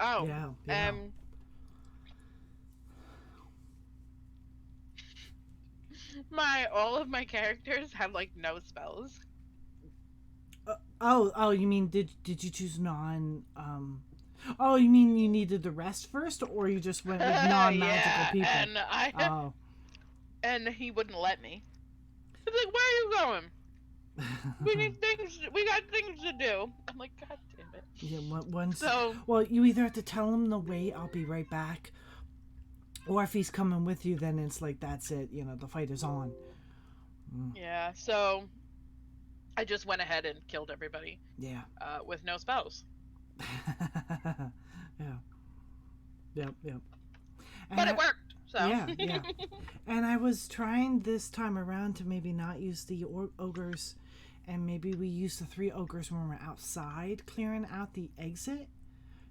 Oh, Yeah, yeah. my all of my characters have like no spells. Oh, you mean did you choose non? Oh, you mean you needed the rest first, or you just went with non-magical Yeah, people? Oh. and he wouldn't let me. He's like, "Where are you going? We need things. We got things to do." I'm like, "God damn it!" Yeah, once. So Well, you either have to tell him to wait, I'll be right back, or if he's coming with you, then it's like that's it. You know, the fight is on. Mm, yeah, so I just went ahead and killed everybody yeah. with no spells, Yeah. Yep. Yep. but And it I, worked. So yeah, yeah. And I was trying this time around to maybe not use the ogres, and maybe we use the three ogres when we're outside, clearing out the exit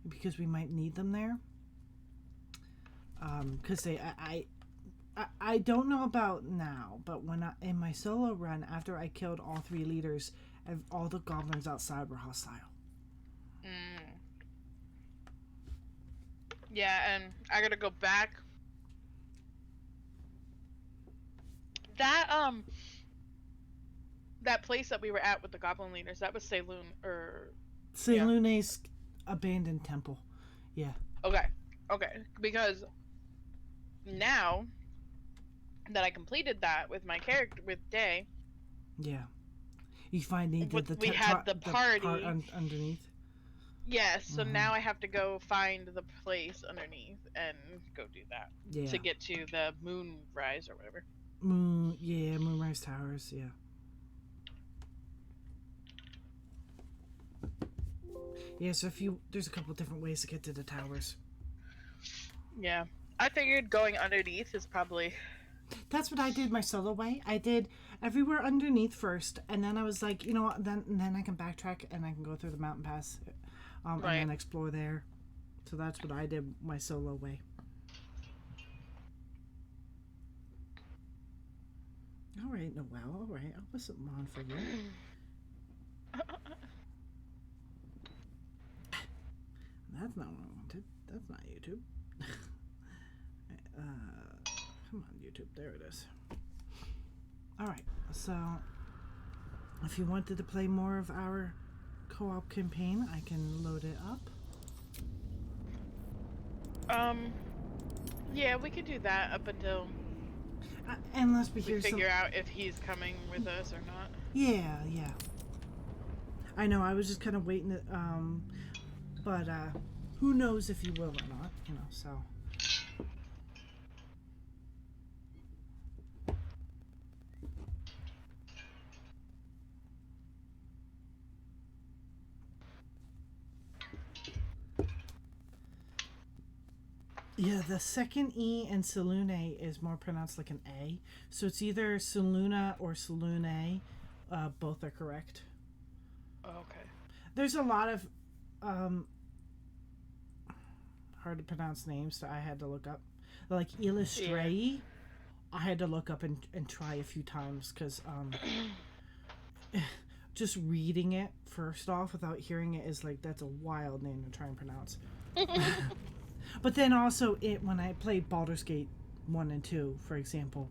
because we might need them there. Because I don't know about now, but when I in my solo run after I killed all three leaders, all the goblins outside were hostile. mm, yeah, and I gotta go back. That that place that we were at with the goblin leaders, that was Saloon or yeah. Selune's abandoned temple. Yeah, Okay. Okay. Because now that I completed that with my character with Day, yeah. You find they did we had the the part party. underneath. Yes, so Mm-hmm. now I have to go find the place underneath and go do that to Yeah. get to the moonrise or whatever. Yeah, Moonrise Towers. Yeah, yeah. So if you, there's a couple different ways to get to the towers. Yeah. I figured going underneath is probably That's what I did my solo way. I did everywhere underneath first, and then I was like, you know what? Then I can backtrack and I can go through the mountain pass, and right. then explore there. So that's what I did my solo way. All right, Noel. All right, I'll put something on for you. That's not what I wanted. That's not YouTube. Come on, YouTube. There it is. All right. So, if you wanted to play more of our co-op campaign, I can load it up. um yeah, we could do that up until Unless we we hear some. figure out if he's coming with us or not. Yeah, yeah. I know. I was just kind of waiting. But who knows if you will or not? You know. So. Yeah, the second E in Salune is more pronounced like an A. So it's either Saluna or Salune. Both are correct. Okay. There's a lot of um, hard to pronounce names that I had to look up. Like Yeah. Illustrae, I had to look up and try a few times because just reading it first off without hearing it is like that's a wild name to try and pronounce. But then also it when I played Baldur's Gate 1 and 2, for example,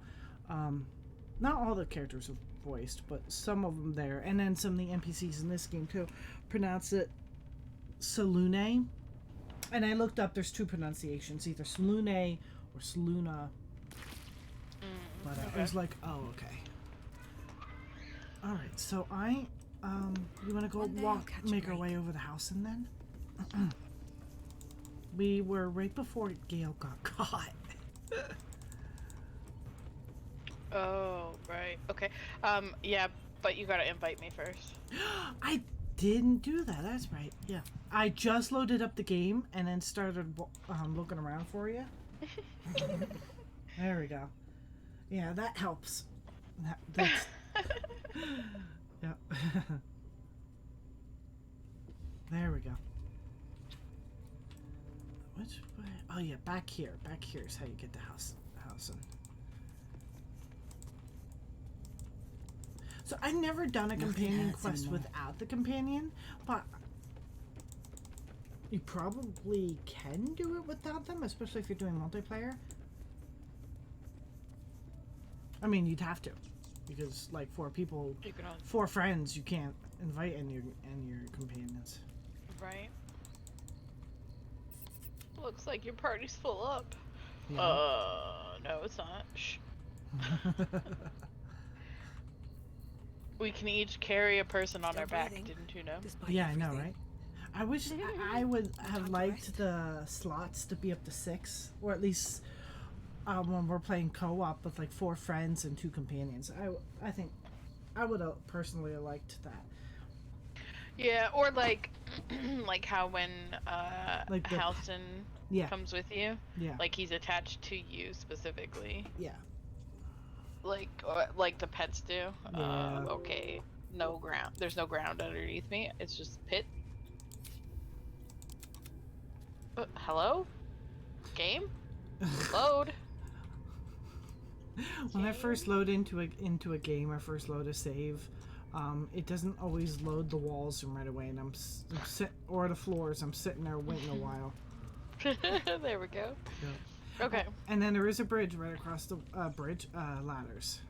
not all the characters are voiced, but some of them there, and then some of the NPCs in this game too, pronounce it Salune. And I looked up, there's two pronunciations, either Salune or Saluna. But it Okay. was like, oh, okay. All right, so you want to go walk, make our way over the house, and then we were right before Gail got caught. Oh, right. Okay. Yeah, but you gotta invite me first. I didn't do that. That's right. Yeah, I just loaded up the game and then started looking around for you. There we go. Yeah, that helps. That's yeah. There we go. Which way? Oh yeah, back here. Back here is how you get the house. House. So I've never done a companion quest without the companion, but You probably can do it without them, especially if you're doing multiplayer. I mean, you'd have to, because like 4 people, You can 4 friends, you can't invite any of your companions. right? Looks like your party's full up. Yeah. No, it's not. Shh. We can each carry a person on our back. Didn't you know? Yeah, I know, right? I wish I would have liked the slots to be up to 6, or at least when we're playing co-op with like 4 friends and 2 companions. I think I would have personally liked that. Yeah, or like, like how when Like the- Halston Yeah, comes with you, yeah, like he's attached to you specifically, yeah. like the pets do. Yeah. Okay, no ground. There's no ground underneath me. It's just pit. Hello? Game? Load. When I first load into a game, or first load a save, it doesn't always load the walls right away, and I'm or the floors. I'm sitting there waiting a while. There we go. Yeah. Okay. And then there is a bridge right across the ladders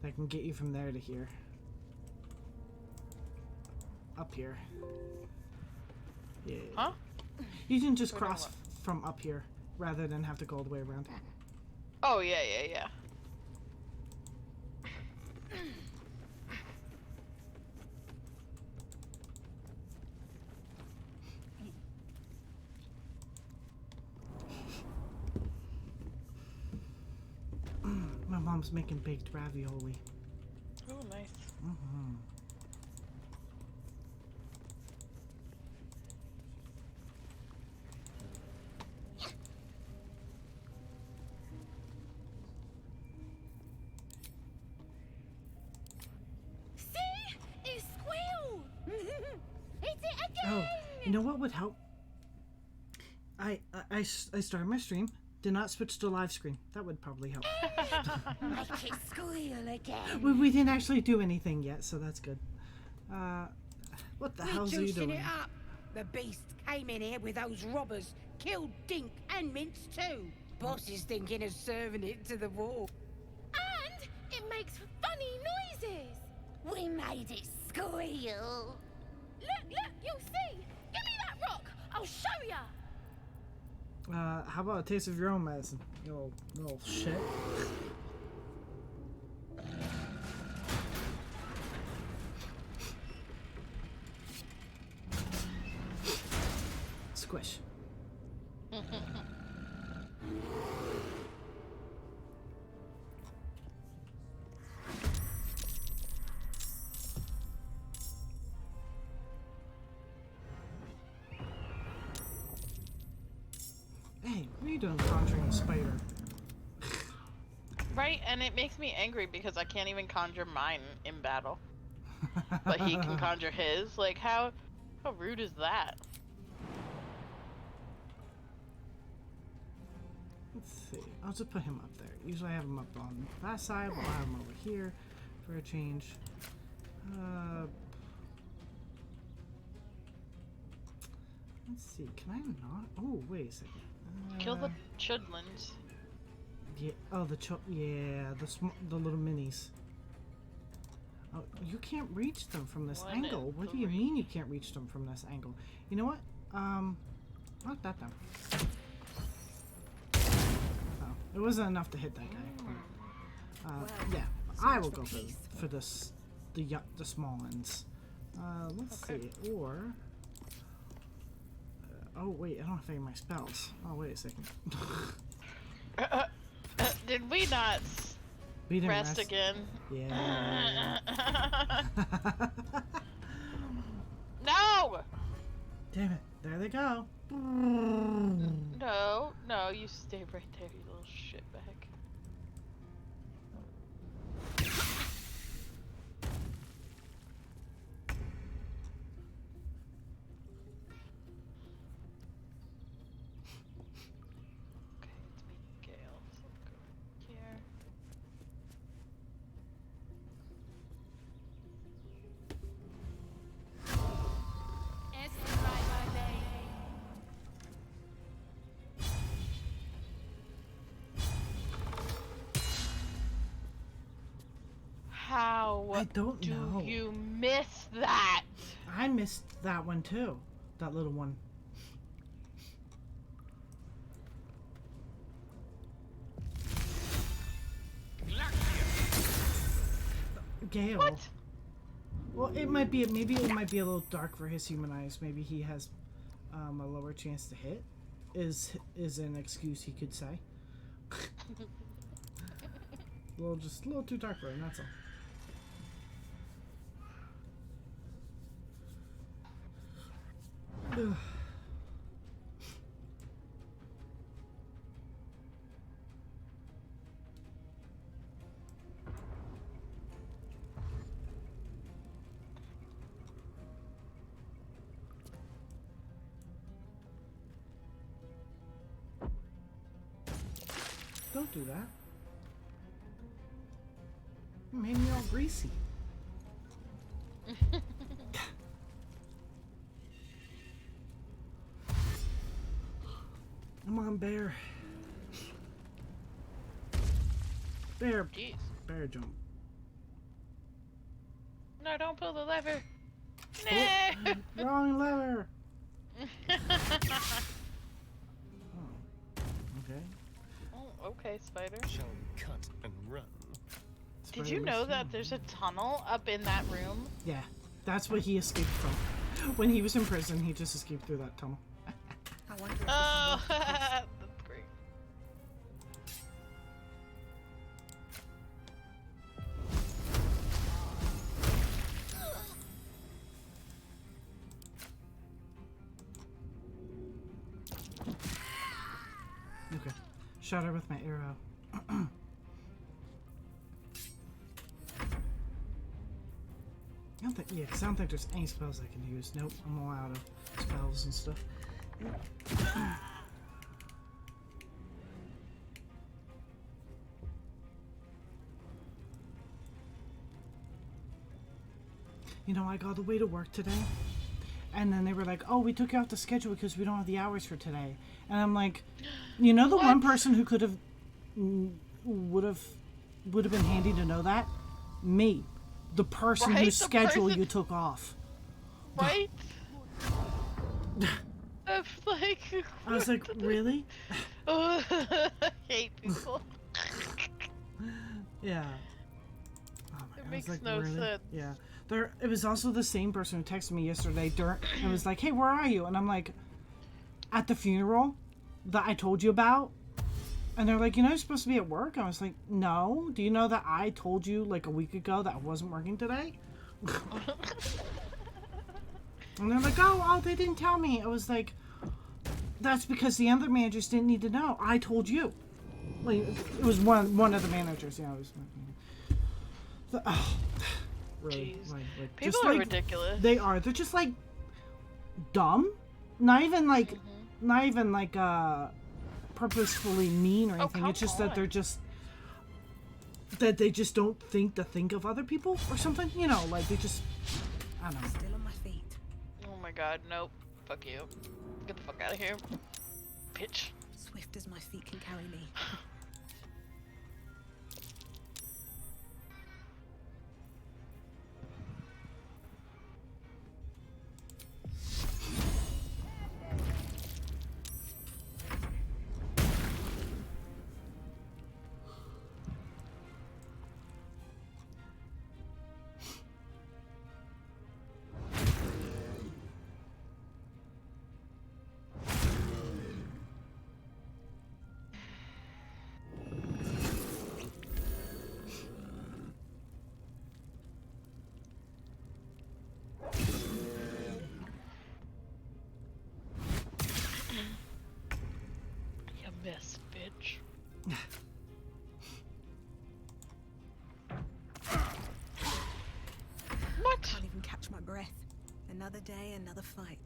that can get you from there to here. Up here. Yeah. Huh? You can just cross from up here rather than have to go all the way around. Oh yeah. My mom's making baked ravioli. Oh, nice. Mm-hmm. See? It squealed! It's it again! Oh, you know what would help? I started my stream. Did not switch to live screen. That would probably help. Make it squeal again. We didn't actually do anything yet, so that's good. What the hell's you juicing doing? it up. The beast came in here with those robbers, killed Dink and Mince too. Boss is thinking of serving it to the wall. And it makes funny noises. We made it squeal. Look, you'll see. Give me that rock. I'll show ya. How about a taste of your own medicine, you little shit? Squish. Hey, what are you doing conjuring a spider? Right, and it makes me angry because I can't even conjure mine in battle. But he can conjure his. Like, how rude is that? Let's see. I'll just put him up there. Usually I have him up on that side, but I'll have him over here for a change. Let's see. Can I not? Oh, wait a second. Kill the chudlins. Yeah. Oh, yeah, the little minis. Oh, you can't reach them from this One angle. and What do you three. mean you can't reach them from this angle? You know what? Knock that down. Oh, it wasn't enough to hit that guy. Yeah, I will go for this, the small ones. Let's Okay. see, or. Oh wait, I don't have any of my spells. Oh wait a second. Did we not We didn't rest again? Yeah. No! Damn it! There they go. No, you stay right there, you little shitbag. Okay, it's me, Gale. So I'll go here. It's right, my baby. How I don't do know. you miss that? I missed that one too. That little one. Gale. What? Well, it might be. Maybe it might be a little dark for his human eyes. Maybe he has a lower chance to hit. Is an excuse he could say. Just a little too dark for him. That's all. Ugh. Don't do that. You made me all greasy. Come on, bear. Bear. Jeez. Bear jump. No, don't pull the lever. Oh, No. wrong lever. Oh. Okay. Oh, okay, Spider. Shall we cut and run? Did you know that there's a tunnel up in that room? Yeah, that's what he escaped from. When he was in prison, he just escaped through that tunnel. I wonder if Oh, this is worth the cost. that's great. Okay. Shot her with my arrow. I don't think, yeah, 'cause I don't think there's any spells I can use. Nope, I'm all out of spells and stuff. You know, I got away to work today, and then they were like, "Oh, we took you off the schedule because we don't have the hours for today." And I'm like, you know, the one person who could have, would have been handy to know that, me, the person Right? whose The schedule person- you took off. Right? That's like. I was like, really? Oh, I hate people. Yeah. Oh my It God, I was makes like, no really? sense. Yeah. It was also the same person who texted me yesterday during, and was like, "Hey, where are you?" And I'm like, "At the funeral that I told you about." And they're like, "You know, you're supposed to be at work." I was like, "No. Do you know that I told you like a week ago that I wasn't working today?" And they're like, "Oh, they didn't tell me." I was like, "That's because the other managers didn't need to know. I told you." Like, it was one of the managers. Yeah, it was. Really, Jeez. like People just are like, ridiculous. They are. They're just like dumb. Not even like, purposefully mean or anything. come It's just that on. they're just that they just don't think to think of other people or something. You know, like they just, I don't know. Still on my feet. Oh my god, nope. Fuck you. Get the fuck out of here. Bitch. Swift as my feet can carry me. You missed, bitch. What? Can't even catch my breath. Another day, another fight.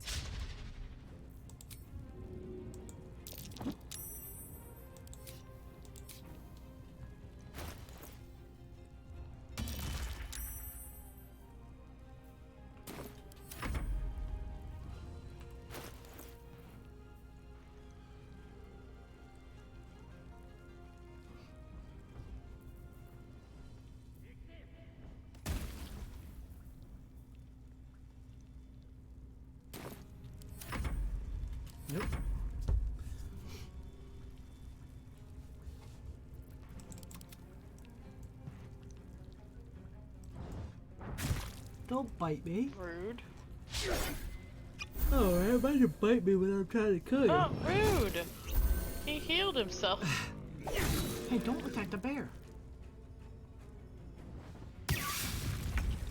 Yep. Don't bite me. Rude. Oh, man, why you bite me when I'm trying to kill you? Not rude. He healed himself. Hey, don't attack the bear.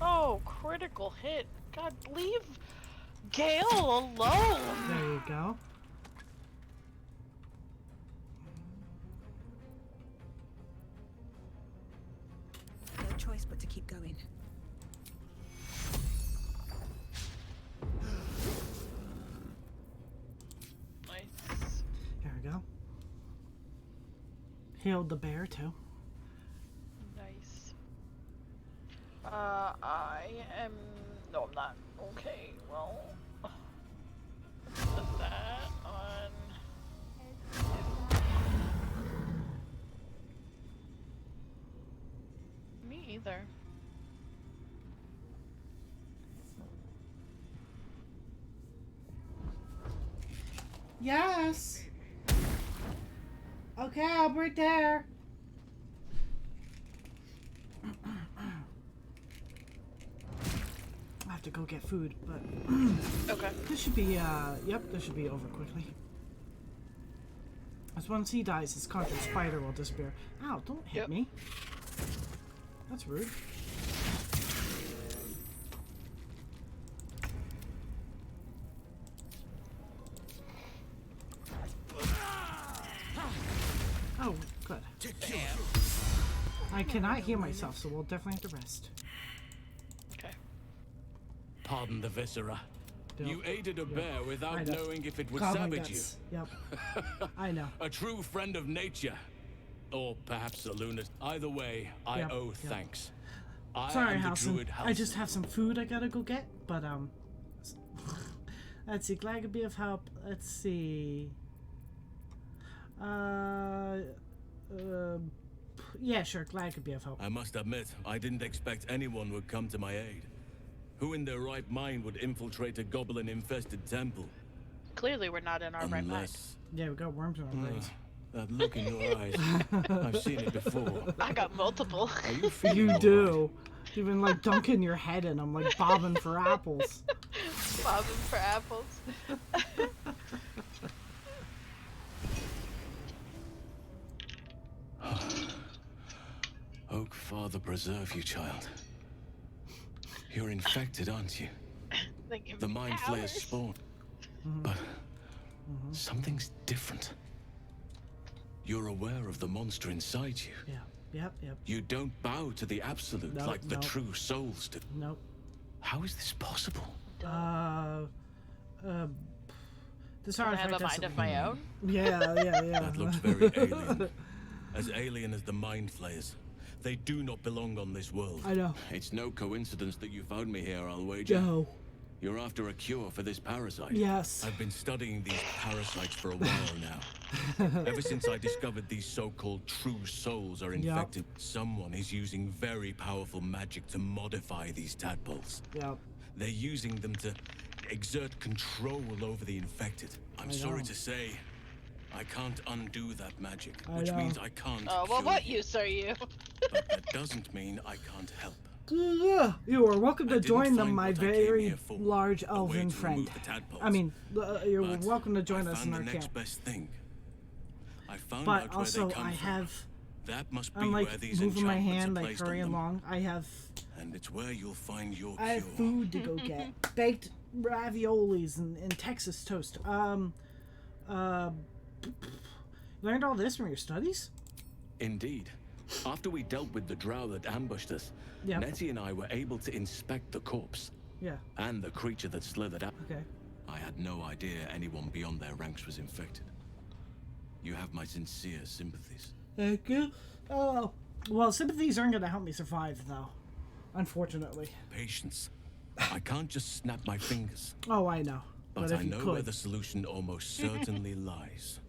Oh, critical hit. God, leave Gale alone. There you go. No choice but to keep going. Nice. There we go. Healed the bear too. Nice. I am. No, I'm not. Okay, well. Put that on. Me either. Yes. Okay, I'll be right there. I have to go get food, but Okay. this should be, yep, this should be over quickly. As once he dies, his conjured spider will disappear. Ow, don't hit Yep. me. That's rude. Oh, good. I cannot heal myself, so we'll definitely have to rest. Okay. Pardon the viscera. Yep. You aided a bear I without know. knowing if it would Goblin savage you. guts. Yep. I know. A true friend of nature. Or perhaps a lunatic. Either way, I Yep, owe yep. thanks. I Sorry, am the Halson. druid I just have some food I gotta go get, but let's see. Glad I could be of help. Let's see. Yeah, sure. Glad I could be of help. I must admit, I didn't expect anyone would come to my aid. Who in their right mind would infiltrate a goblin-infested temple? Clearly, we're not in our right mind. Unless... Yeah, we got worms in our brains. That look in your eyes. I've seen it before. I got multiple. Are you feeling You all do. You've been like dunking your head in them, like bobbing for apples. Bobbing for apples. Oak, Father, preserve you, child. You're infected, aren't you? They give The me mind powers. flayer's spawn. But something's different. You're aware of the monster inside you. Yeah. Yep. You don't bow to the absolute Nope, like the nope. true souls do. Nope. How is this possible? This I have artifact a mind of my own. Yeah. That looks very alien. As alien as the mind flayers. They do not belong on this world. I know. It's no coincidence that you found me here, I'll wager. Joe. You're after a cure for this parasite. Yes. I've been studying these parasites for a while now. Ever since I discovered these so-called true souls are infected, someone is using very powerful magic to modify these tadpoles. Yep. They're using them to exert control over the infected. I'm I sorry know. to say, I can't undo that magic, I which know. means I can't Oh, well, cure what you. use are you? But that doesn't mean I can't help. You are welcome to I didn't join them, find my what I came very here for, large a way elven to friend. remove the tadpoles. I mean, you're But welcome to join I us in found our the next camp. best thing. I found But out where also, they come I from. have, That must be I'm where like these moving my enchantments hand, are like placed on hurrying them. along. I have And it's where you'll find your I have cure. food to go get. Baked raviolis and Texas toast. Learned all this from your studies? Indeed. After we dealt with the drow that ambushed us, Yep. Nettie and I were able to inspect the corpse Yeah. and the creature that slithered out. Okay. I had no idea anyone beyond their ranks was infected. You have my sincere sympathies. Thank you. Oh. Well, sympathies aren't going to help me survive, though. Unfortunately. Patience. I can't just snap my fingers. Oh, I know. But if I you know could. where the solution almost certainly lies.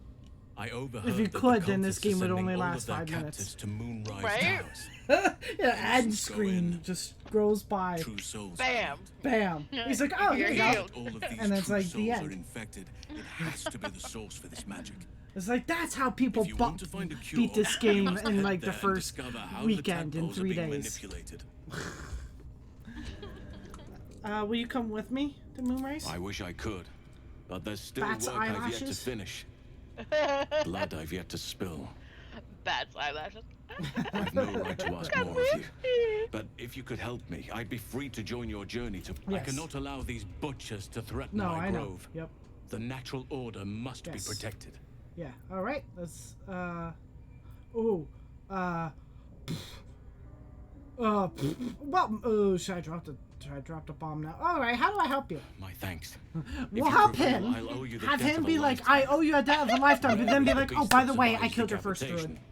I overheard If you that the could, then this cultists are game would sending only all of last their 5 captives minutes. to Moonrise Right? Towers. Yeah, ad Go screen in. just scrolls by. True souls. Bam. Bam. He's like, oh, here You're you go. healed. All of these And it's true like the souls are end. infected. It has to be the source for this magic. It's like, that's how people If you want to find a cure, beat this you game must in head like the there and first discover how weekend the in tadpoles are 3 being days. manipulated. Will you come with me to Moonrise? I wish I could, but there's still Bats' work I've yet to eyelashes? finish. Blood I've yet to spill. Bats eyelashes. I've no right to ask more of you. But if you could help me, I'd be free to join your journey to... I Yes. cannot allow these butchers to threaten No, my I know. grove. Yep. The natural order must be Yes. protected. Yeah. All right. Let's. Well. Oh, should I drop the bomb now? All right. How do I help you? My thanks. We'll you help prevail, him. I'll owe you the Have death him of a be like, lifetime. I owe you a debt of a lifetime, but then be like, oh, Beast by that the way, I survives killed your first decapitation. druid.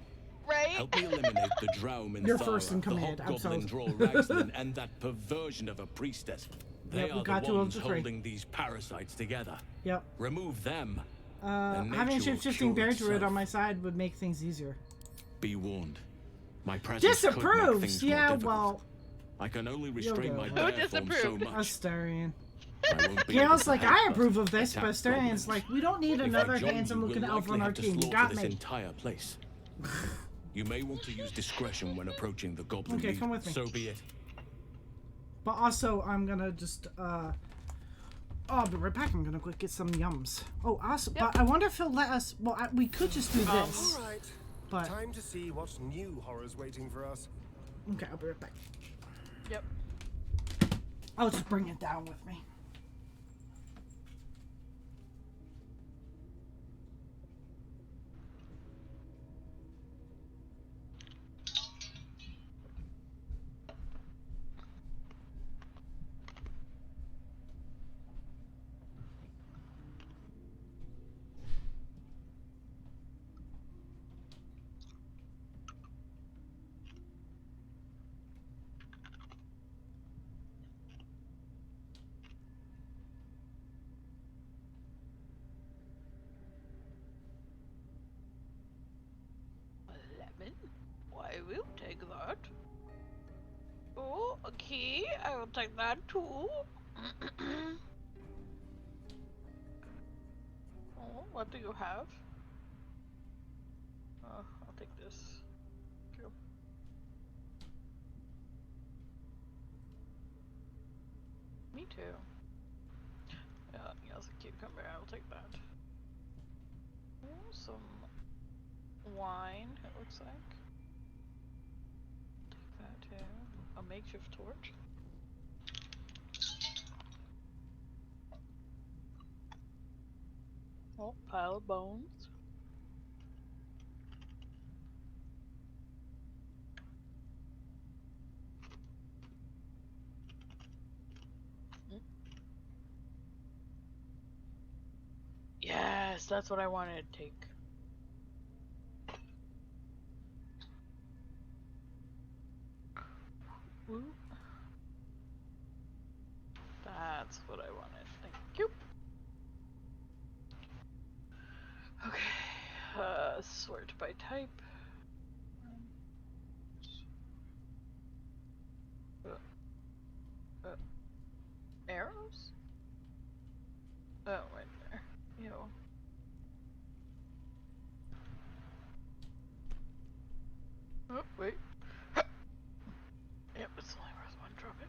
Right? Help me eliminate the Drow and You're first in the command, I'm sorry. hobgoblin Drow Ragsden, and that perversion of a priestess. They Yep, we are got the two of ones the three. holding these parasites together. Yep. Remove them. Having nature will shape-shifting cure bear druid itself. on my side would make things easier. Be warned. My presence could make Disapproves. things more Yeah. difficult. Well, I can only restrain go. my Who bear form so disapproved? much. Astarion. I won't be Gail's able to like, help I but approve of this, attack but Astarion's goblins. like, we don't need If I another join you, handsome-looking we'll elf on likely our have to team. You slaughter got this me. entire place. You may want to use discretion when approaching the goblin Okay, lead. come with me. So be it. But also, I'm gonna just, oh, I'll be right back. I'm gonna go get some yums. Oh, awesome. Yep. But I wonder if he'll let us, well, we could just do this. All right. But, Time to see what new horrors waiting for us. okay, I'll be right back. Yep. I'll just bring it down with me. Lemon? I will take that. Oh, a key. I will take that too. Oh, what do you have? I'll take this. Thank you. Me too. Yeah, yes, a cucumber. I will take that. Oh, some wine, it looks like. Take that too. A makeshift torch. Oh, pile of bones. Yes, that's what I wanted to take. Woo. That's what I wanted. Thank you. Okay. Sort by type. Arrows? Oh, right there. Ew. Oh, wait. Yep, it's only worth one. Drop it.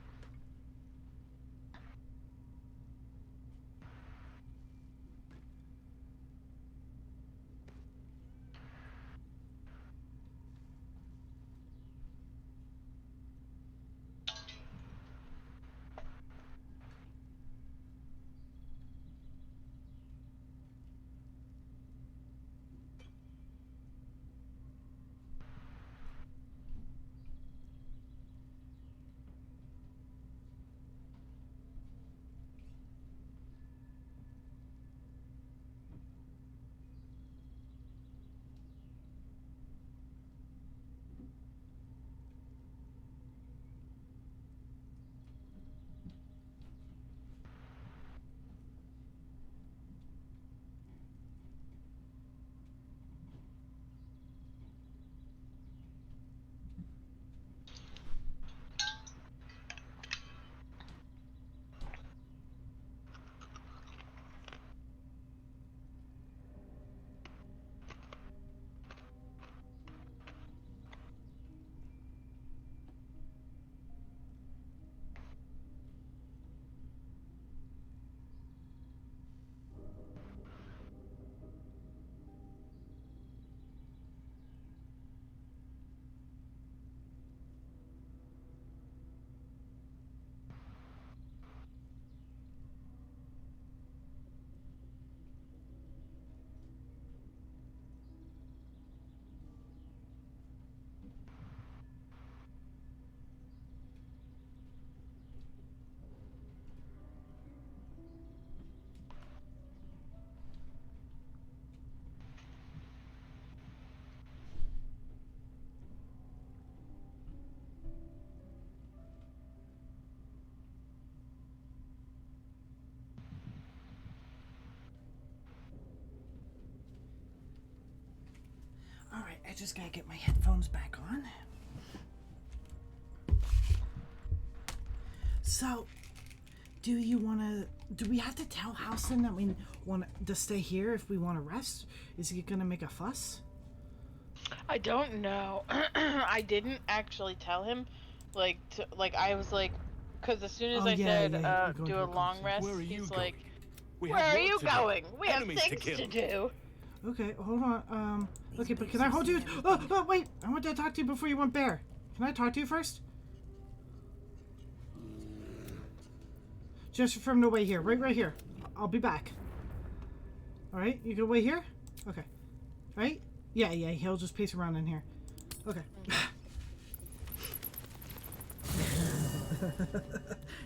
just gotta get my headphones back on. So, do we have to tell Halsin that we want to stay here if we want to rest? Is he gonna make a fuss? I don't know. I didn't actually tell him. I was like, because as soon as Oh, I yeah, said, yeah, you're going do to a a long conversation. rest, Where are you he's going? like, We where have are work you to do. going? We have Enemies to things kill. to do. Okay, hold on. Okay, but can I beasts hold see you? everything. Oh, wait! I want to talk to you before you went bear. Can I talk to you first? Just from the way here, right here. I'll be back. All right, you can wait here. Okay. Right? Yeah. He'll just pace around in here. Okay.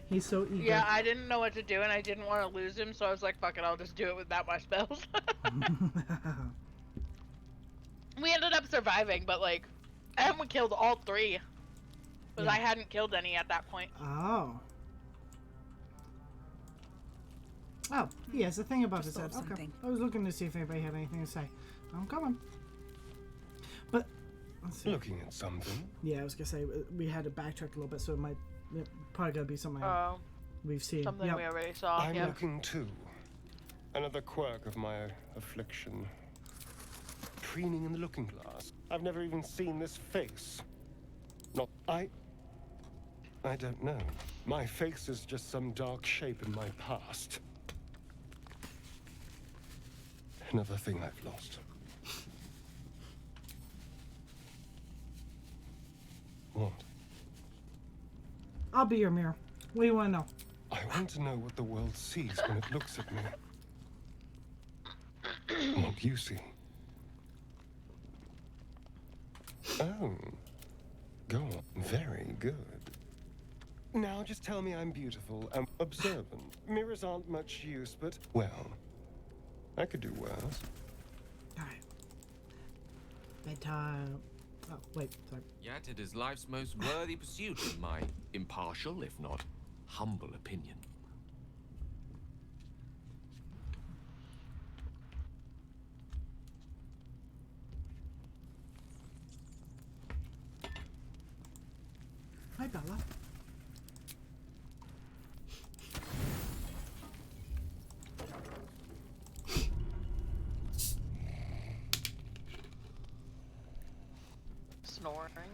He's so eager. Yeah, I didn't know what to do, and I didn't want to lose him, so I was like, fuck it, I'll just do it without my spells. We ended up surviving, but like, and we killed all 3. Because Yeah. I hadn't killed any at that point. Oh. Oh, he has a thing above his Just head. thought of Okay. something. I was looking to see if anybody had anything to say. I'm coming. But, let's see. Looking at something. Yeah, I was gonna say, we had to backtrack a little bit, so it probably gotta be something Oh, we've seen. something Yep. we already saw. I'm Yeah. looking too. Another quirk of my affliction. Preening in the looking glass. I've never even seen this face. I don't know. My face is just some dark shape in my past. Another thing I've lost. What? I'll be your mirror. What do you want to know? I want to know what the world sees when it looks at me. What you see. Oh. Go on. Very good. Now just tell me I'm beautiful and observant. Mirrors aren't much use, but, well, I could do worse. Alright. Bedtime. Oh, wait, sorry. Yet it is life's most worthy pursuit, in my impartial, if not humble opinion. Hi, Bella. Snoring.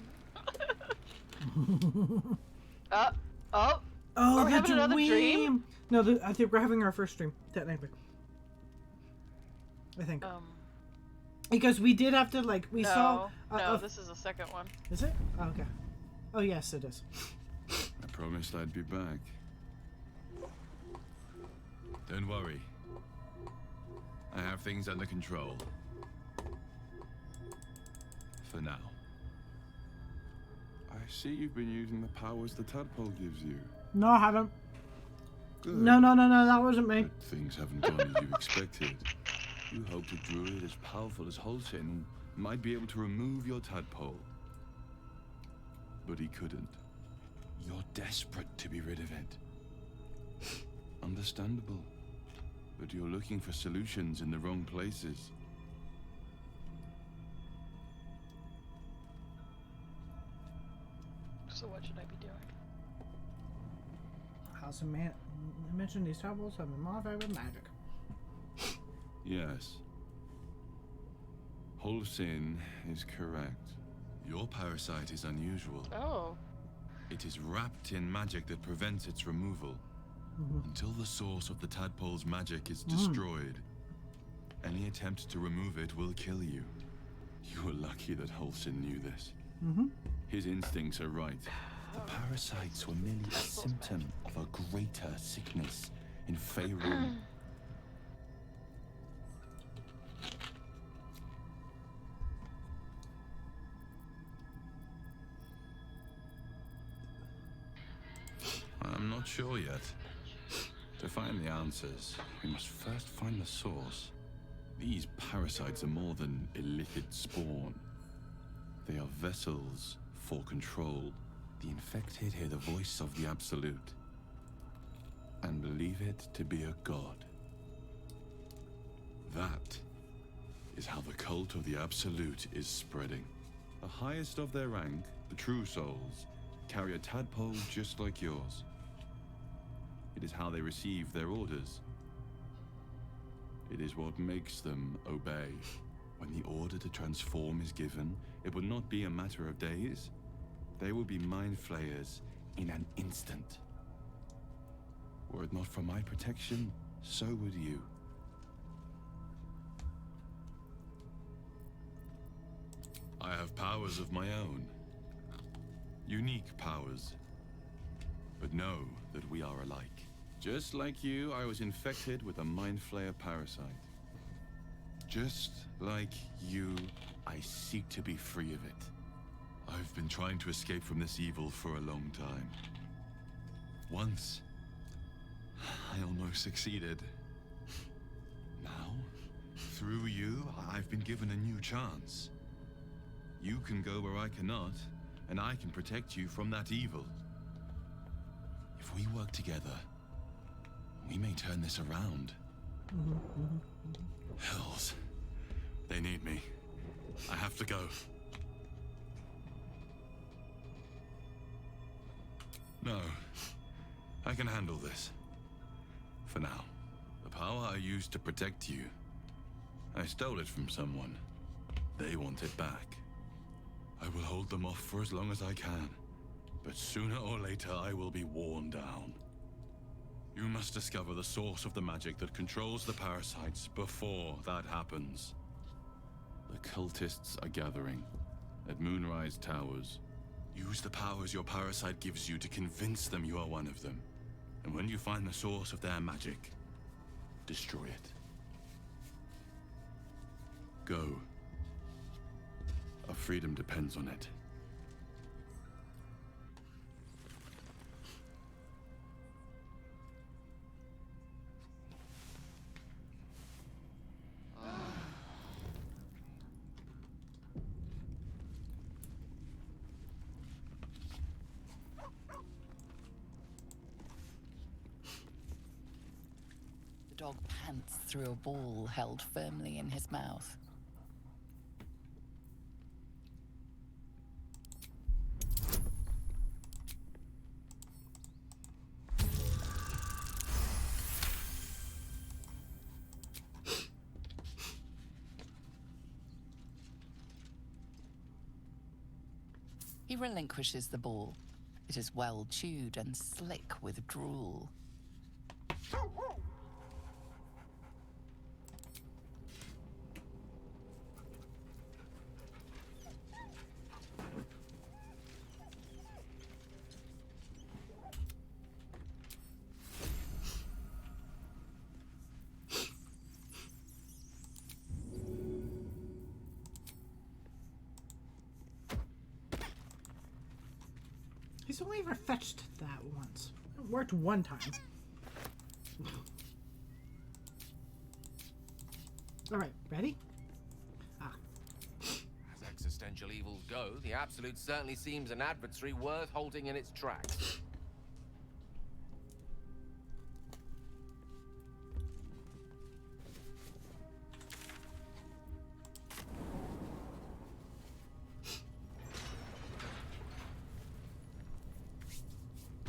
Oh. Oh, Are we the having another dream? No, I think we're having our first dream, technically. I think. Because we did have to, like, we saw... No, this is the second one. Is it? Oh, okay. Oh, yes, it is. I promised I'd be back. Don't worry. I have things under control. For now. I see you've been using the powers the tadpole gives you. No, I haven't. Good. No, that wasn't me. But things haven't gone as you expected. You hoped a druid as powerful as Halsin might be able to remove your tadpole. But he couldn't. You're desperate to be rid of it. Understandable. But you're looking for solutions in the wrong places. So what should I be doing? House of Man mentioned these tables have been modified with magic. Yes. Halsin is correct. Your parasite is unusual. Oh. It is wrapped in magic that prevents its removal. Until the source of the tadpole's magic is destroyed, any attempt to remove it will kill you. You were lucky that Halsin knew this. His instincts are right. The parasites were merely a symptom of a greater sickness in Faerun. I'm not sure yet. To find the answers, we must first find the source. These parasites are more than illicit spawn. They are vessels for control. The infected hear the voice of the Absolute and believe it to be a god. That is how the cult of the Absolute is spreading. The highest of their rank, the True Souls, carry a tadpole just like yours. It is how they receive their orders. It is what makes them obey. When the order to transform is given, it will not be a matter of days. They will be mind flayers in an instant. Were it not for my protection, so would you. I have powers of my own. Unique powers. But know that we are alike. Just like you, I was infected with a Mind Flayer parasite. Just like you, I seek to be free of it. I've been trying to escape from this evil for a long time. Once, I almost succeeded. Now, through you, I've been given a new chance. You can go where I cannot, and I can protect you from that evil. If we work together, we may turn this around. Hells. They need me. I have to go. No. I can handle this. For now. The power I used to protect you, I stole it from someone. They want it back. I will hold them off for as long as I can. But sooner or later, I will be worn down. You must discover the source of the magic that controls the parasites before that happens. The cultists are gathering at Moonrise Towers. Use the powers your parasite gives you to convince them you are one of them. And when you find the source of their magic, destroy it. Go. Our freedom depends on it. The dog pants through a ball held firmly in his mouth. He relinquishes the ball. It is well chewed and slick with drool. He's only ever fetched that once. It worked one time. Alright, ready? As existential evils go, the Absolute certainly seems an adversary worth halting in its tracks.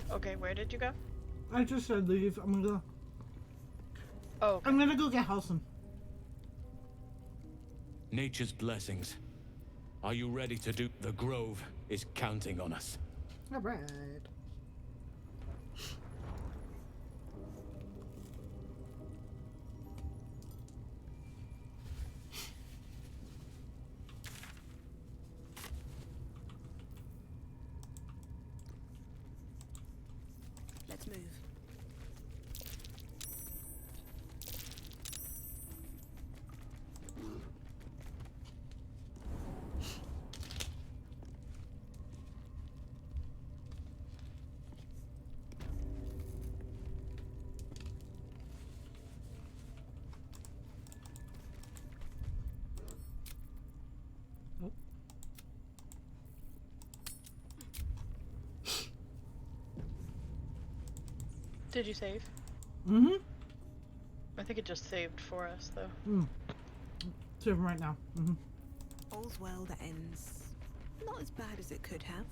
Okay, where did you go? I just said leave. I'm gonna go. Oh, okay. I'm gonna go get Halson. Nature's blessings. Are you ready to do? The Grove is counting on us. Alright. Let's move. Did you save? Mm-hmm. I think it just saved for us, though. Mm. to him right now. All's well that ends not as bad as it could have.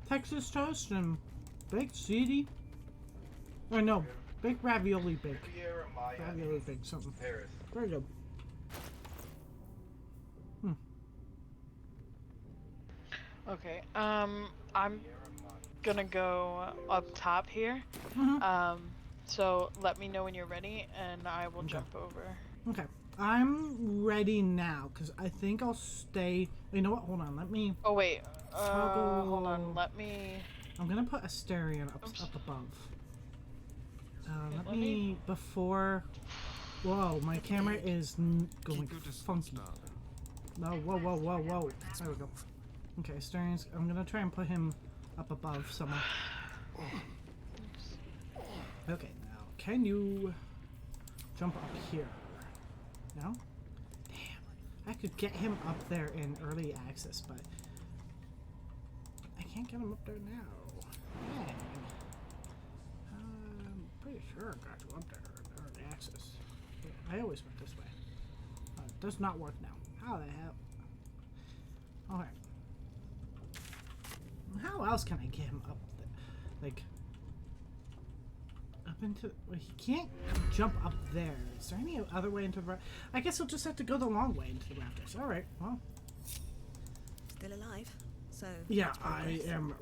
Texas toast and baked ziti. Or no, baked ravioli bake. Ravioli bake, something. Very good. Okay, I'm gonna go up top here. So let me know when you're ready, and I will jump over. Okay, I'm ready now because I think I'll stay. You know what? Hold on. Let me. Oh wait. Toggle. Hold on. Let me. I'm gonna put Asterion up above. Let me before. Whoa, my camera is going funky. No, whoa. There we go. Okay, Asterion. I'm gonna try and put him up above somewhere. Okay, now can you jump up here? No? Damn. I could get him up there in early access, but I can't get him up there now. Dang. I'm pretty sure I got you up there in early access. I always went this way. It does not work now. How the hell? Okay. How else can I get him up there? Like, up into... Well, he can't jump up there. Is there any other way into the... I guess he'll just have to go the long way into the rafters. Alright, well. Still alive, so... Yeah, I am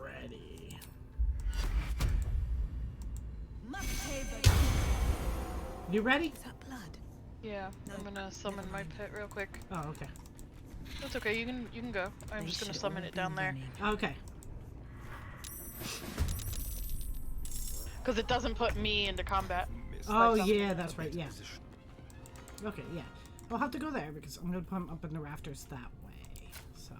ready. You ready? Is that blood? Yeah, no, I'm gonna summon my pet real quick. Oh, okay. That's okay. You can go. I'm just gonna summon it down there. Okay. Because it doesn't put me into combat. Oh yeah, that's right. Yeah. Okay, yeah. I'll have to go there because I'm gonna put him up in the rafters that way. So.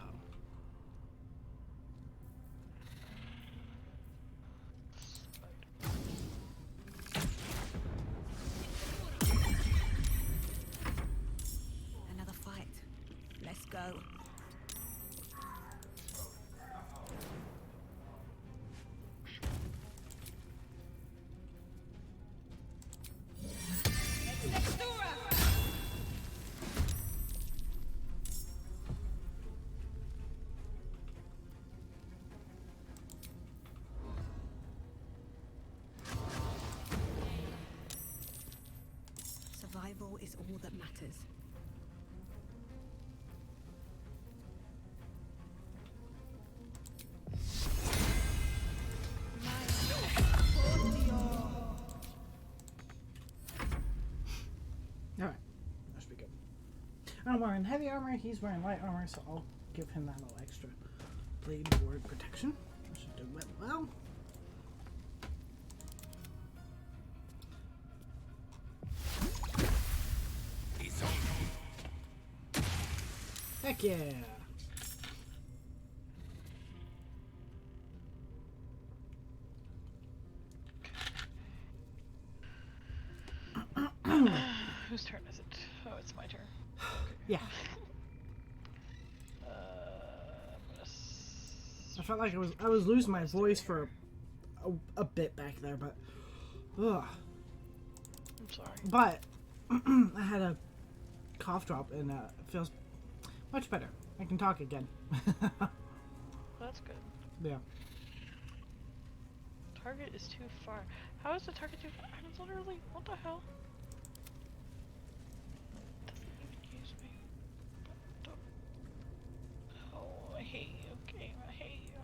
Another fight. Let's go. Survival is all that matters. Alright. That should be good. I'm wearing heavy armor, he's wearing light armor, so I'll give him that little extra blade ward protection. That should do it well. Heck yeah! Whose turn is it? Oh, it's my turn. Yeah. I'm gonna I felt like I was losing my voice for a bit back there, but ugh. I'm sorry. But I had a cough drop and it feels much better. I can talk again. That's good. Yeah. Target is too far. How is the target too far? I'm literally... What the hell? Doesn't even use me. Oh, I hate you, game. I hate you.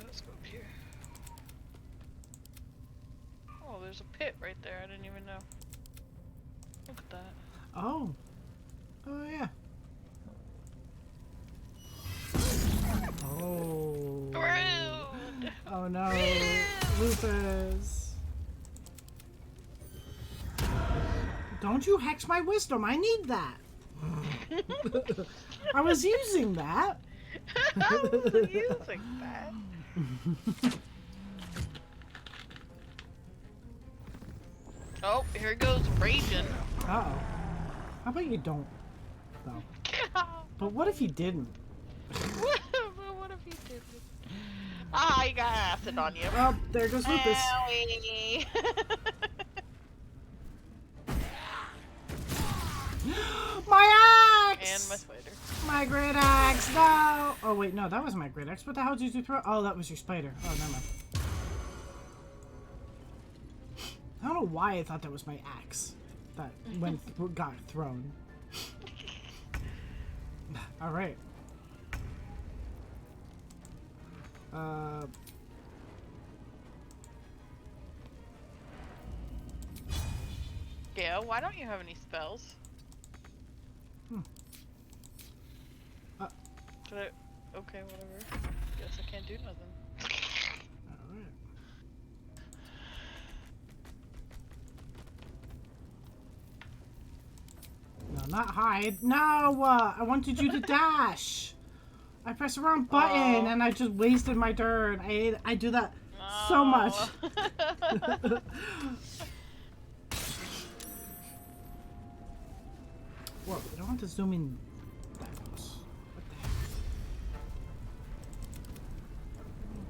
Let's go up here. Oh, there's a pit right there. I didn't even know. Look at that. Oh. Oh yeah. Oh. Rude! Oh no. Lupus. Don't you hex my wisdom. I need that. I was using that. I was using that. Oh, here goes raging. Uh-oh. How about you don't, though? But what if you didn't? What if you didn't? Ah, you got acid on you. Oh, there goes Lupus. Owie. My axe! And my spider. My great axe, no! Oh, wait, no, that wasn't my great axe. What the hell did you throw? Oh, that was your spider. Oh, never mind. I don't know why I thought that was my axe that got thrown. Alright. Gail, why don't you have any spells? Should I... Okay, whatever. Guess I can't do nothing. Alright. No, not hide. No! I wanted you to dash! I pressed the wrong button and I just wasted my turn. I do that so much. Whoa, I don't want to zoom in that close. What the heck?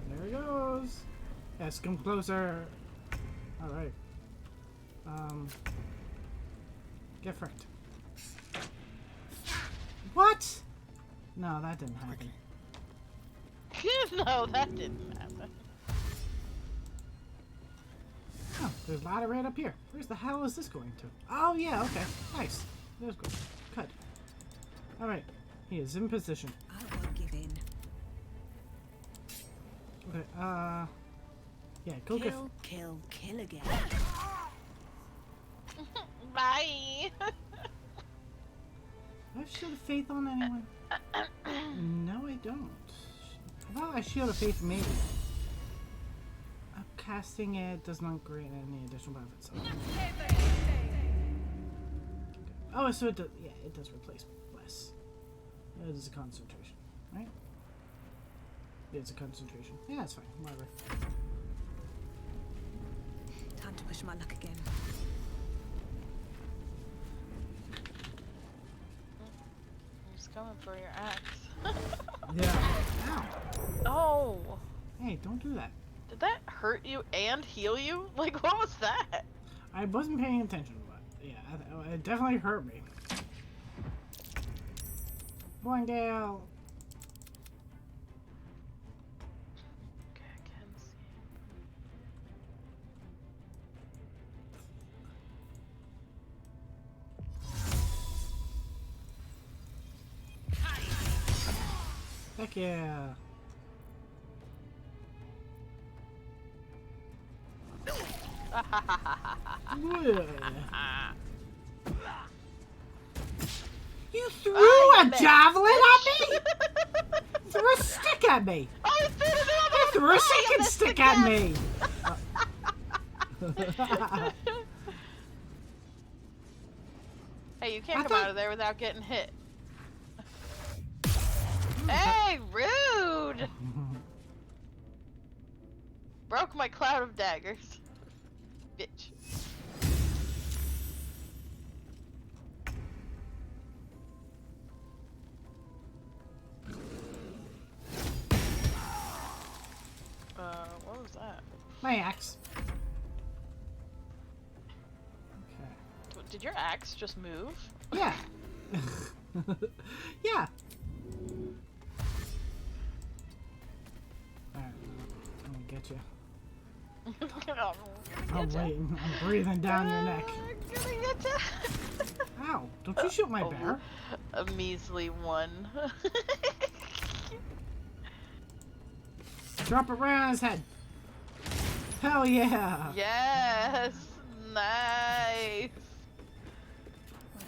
There he goes. Yes, come closer. Alright. Get fricked. What? No, that didn't happen. No, that didn't happen. Oh, there's a ladder right up here. Where's the hell is this going to? Oh, yeah, okay. Nice. That's good. Cut. Alright. He is in position. I won't give in. Okay, yeah, go Kill again. Bye. Do I have Shield of Faith on anyone? No, I don't. How about a Shield of Faith, maybe? Casting it does not grant any additional benefits. So. Oh, so it does. Yeah, it does replace less. It is a concentration, right? It's a concentration. Yeah, that's fine. Whatever. Time to push my luck again. He's coming for your axe. Yeah. Ow. Oh. Hey, don't do that. Did that hurt you and heal you? Like, what was that? I wasn't paying attention, but yeah, it definitely hurt me. Come on, Gale. Okay, I can see. Heck yeah. You threw a javelin at me? Threw a stick at me. You threw a second stick at me. Hey, you can't come out of there without getting hit. Hey, rude! Broke my cloud of daggers. Bitch. What was that? My axe. Okay. Did your axe just move? Yeah. Yeah. Alright, I'm gonna get you. I'm waiting. I'm breathing down your neck. Ow! Don't you shoot my bear. A measly one. Drop it right on his head. Hell yeah! Yes! Nice!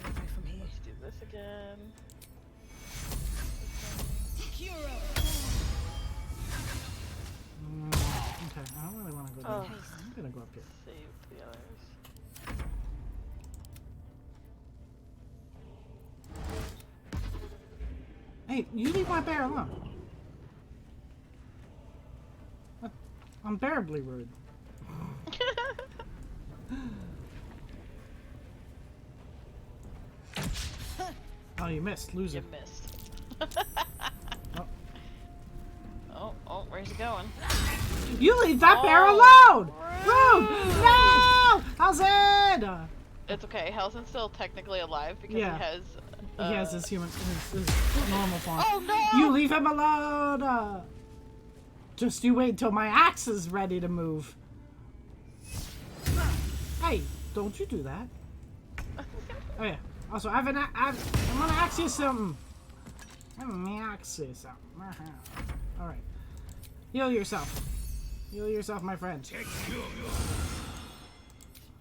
Where do I go from here? Let's do this again. Okay, I don't really want to go there. I'm gonna go up here. Save the others. Hey, you leave my bear alone. Unbearably rude. Oh, you missed. Loser. You missed. Oh. Oh, where's he going? You leave that bear alone! Rude! No! Halcyon! It's okay. Halcyon's still technically alive because Yeah. he has. His human, his normal form. Oh no! You leave him alone! Just you wait till my axe is ready to move. Hey, don't you do that. Oh yeah. Also, I'm gonna ask you something. I'm gonna ask you something. Alright. Heal yourself. Heal yourself, my friend.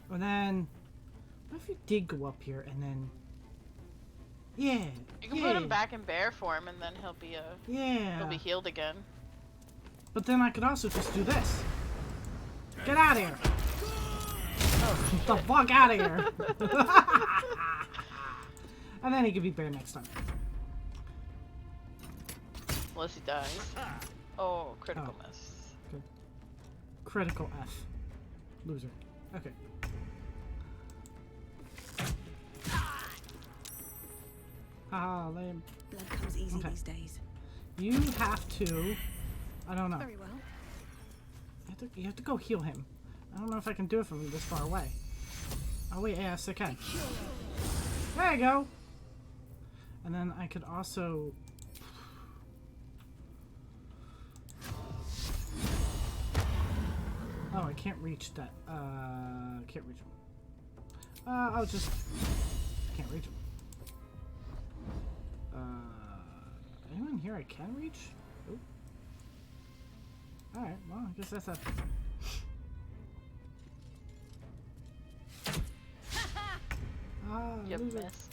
And then... What if you did go up here and then... Yeah. You can put him back in bear form and then he'll be he'll be healed again. But then I could also just do this. Get out of here. Oh, get the fuck out of here. And then he could be bear next time. Unless he dies. Oh, critical miss. Good. Critical F. Loser. Okay. Ah, lame. Blood comes easy these days. You have to... I don't know. Very well. You have to go heal him. I don't know if I can do it from this far away. Oh wait, yes I can. There you go! And then I could also... Oh, I can't reach that. Can't reach him. I'll just... Can't reach him. Anyone here I can reach? Oop. Alright, well, I guess that's a... You loser. missed.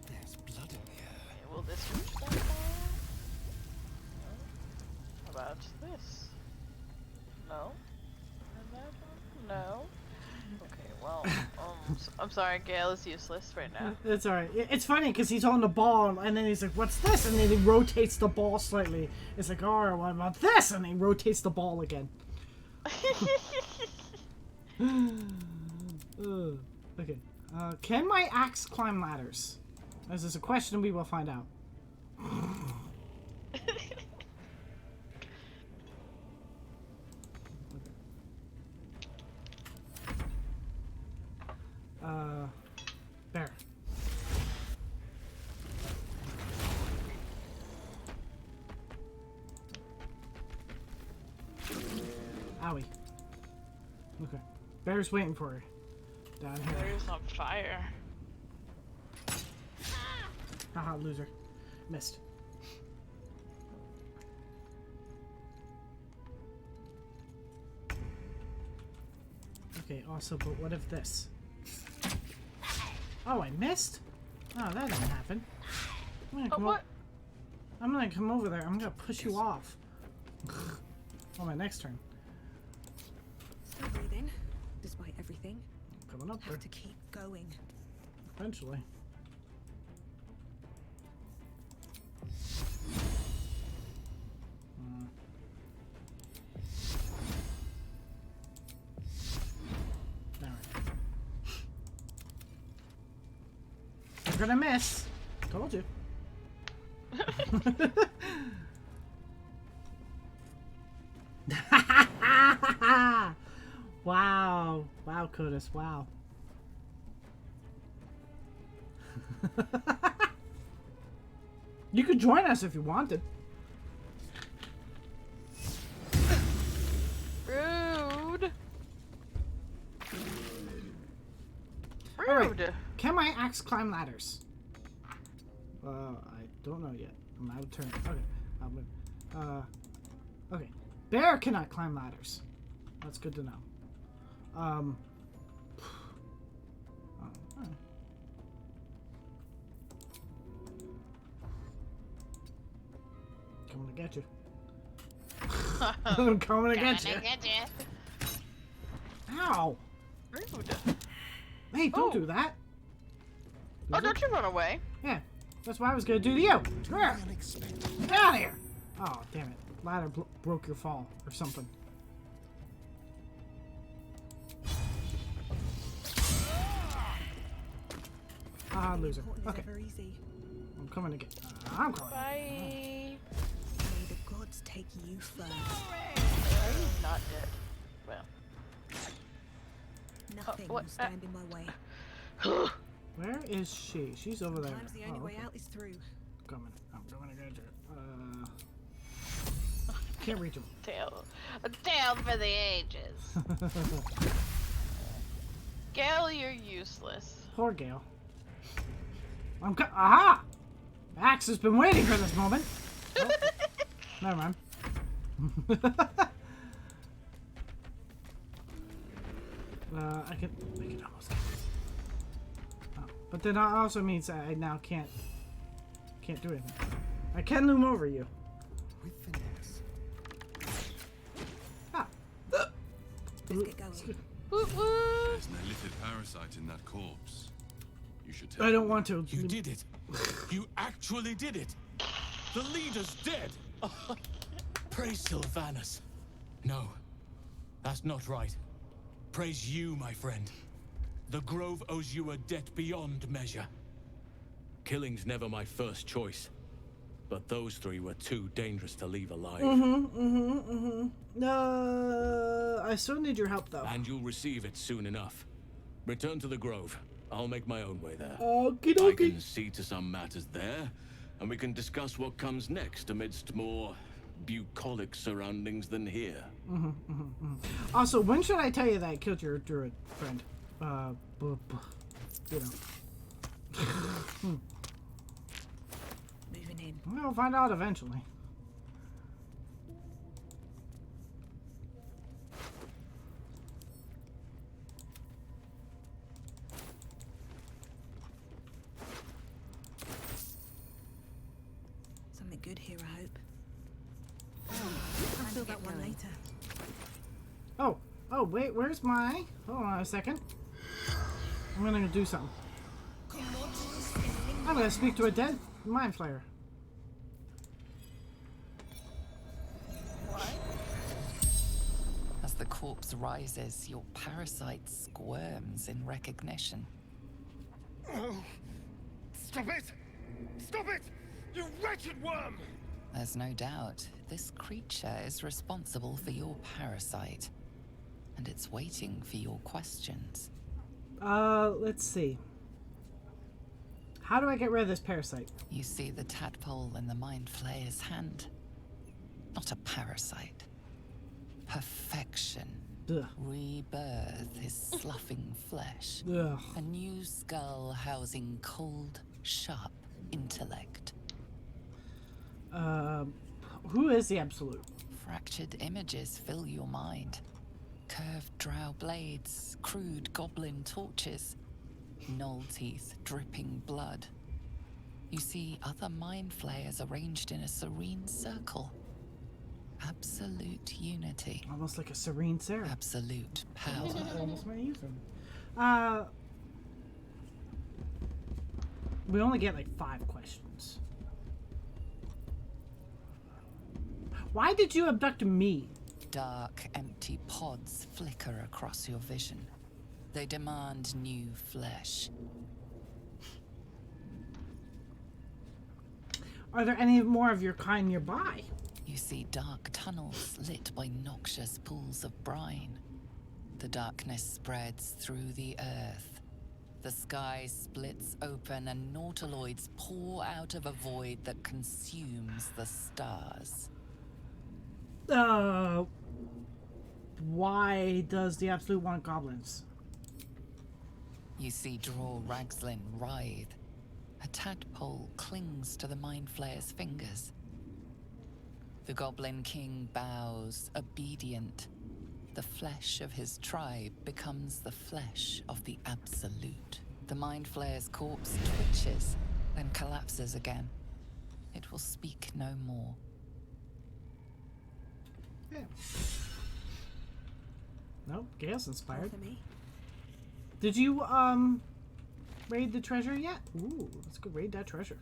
There's blood in here. Okay, will this reach that far? No. How about this? No. And that one? No. Okay, well, I'm sorry, Gale is useless right now. It's alright. It's funny because he's on the ball and then he's like, what's this? And then he rotates the ball slightly. It's like, alright, what about this? And he rotates the ball again. Okay. Can my axe climb ladders? This is a question we will find out. Bear. Owie. Okay. Bear's waiting for her. Down here. Bear's on fire. Haha, loser. Missed. Okay, also, but what if this? Oh, I missed? Oh, that didn't happen. I'm gonna come over there. I'm gonna push you off. On my next turn. Still breathing, despite everything. Coming up there. Have to keep going. Eventually. You're gonna miss. Told you. Wow. Wow, Curtis. Wow. You could join us if you wanted. Rude. Alright. Rude. Can my axe climb ladders? I don't know yet. I'm out of turn. Okay. Okay. Bear cannot climb ladders. That's good to know. Alright. Coming to get you. I'm coming to get you. Ow! Rude. Hey, don't do that. Oh, don't you run away. Yeah. That's what I was gonna do to you. Come here. Get out of here. Oh, damn it. Ladder broke your fall or something. Ah, loser. Okay. I'm coming again. I'm coming. Bye. May the gods take you first. I'm not dead. Well. Nothing what? will stand in my way. Where is she? She's over there. Sometimes the only way Okay. out is through. Coming. I'm going to get you. Can't reach him. A tale for the ages. Gale, you're useless. Poor Gale. Aha! Axe has been waiting for this moment. Oh, never mind. I can almost get it. Oh, but then that also means I now can't do anything. I can loom over you. With finesse. Ah. Let's get going. Woot woot. There's an illithid parasite in that corpse. You should take I don't want to. You did it. You actually did it. The leader's dead. Praise Sylvanus. No, that's not right. Praise you, my friend. The Grove owes you a debt beyond measure. Killing's never my first choice, but those three were too dangerous to leave alive. I still need your help, though. And you'll receive it soon enough. Return to the Grove. I'll make my own way there. Okie I dokie. can see to some matters there, and we can discuss what comes next amidst more bucolic surroundings than here. Also, when should I tell you that I killed your druid friend? You know. Moving in. We'll find out eventually. Something good here, I hope. I'll fill that one later. Oh, wait, where's my... Hold on a second. I'm gonna do something. I'm gonna speak to a dead mind flayer. As the corpse rises, your parasite squirms in recognition. Oh, stop it! Stop it! You wretched worm! There's no doubt this creature is responsible for your parasite, and it's waiting for your questions. Let's see. How do I get rid of this parasite? You see the tadpole in the mind flayer's hand. Not a parasite. Perfection. Ugh. Rebirth is sloughing flesh. Ugh. A new skull housing cold, sharp intellect. Who is the Absolute? Fractured images fill your mind. Curved drow blades, crude goblin torches, gnoll teeth dripping blood. You see other mind flayers arranged in a serene circle. Absolute unity. Almost like a serene seraph. Absolute power. Almost my username. We only get like 5 questions. Why did you abduct me? Dark, empty pods flicker across your vision. They demand new flesh. Are there any more of your kind nearby? You see dark tunnels lit by noxious pools of brine. The darkness spreads through the earth. The sky splits open and nautiloids pour out of a void that consumes the stars. Why does the Absolute want goblins? You see Draw Ragslin writhe. A tadpole clings to the mind flayer's fingers. The Goblin King bows, obedient. The flesh of his tribe becomes the flesh of the Absolute. The mind flayer's corpse twitches, then collapses again. It will speak no more. Yeah. No, Gale's inspired. For me. Did you raid the treasure yet? Ooh, let's go raid that treasure.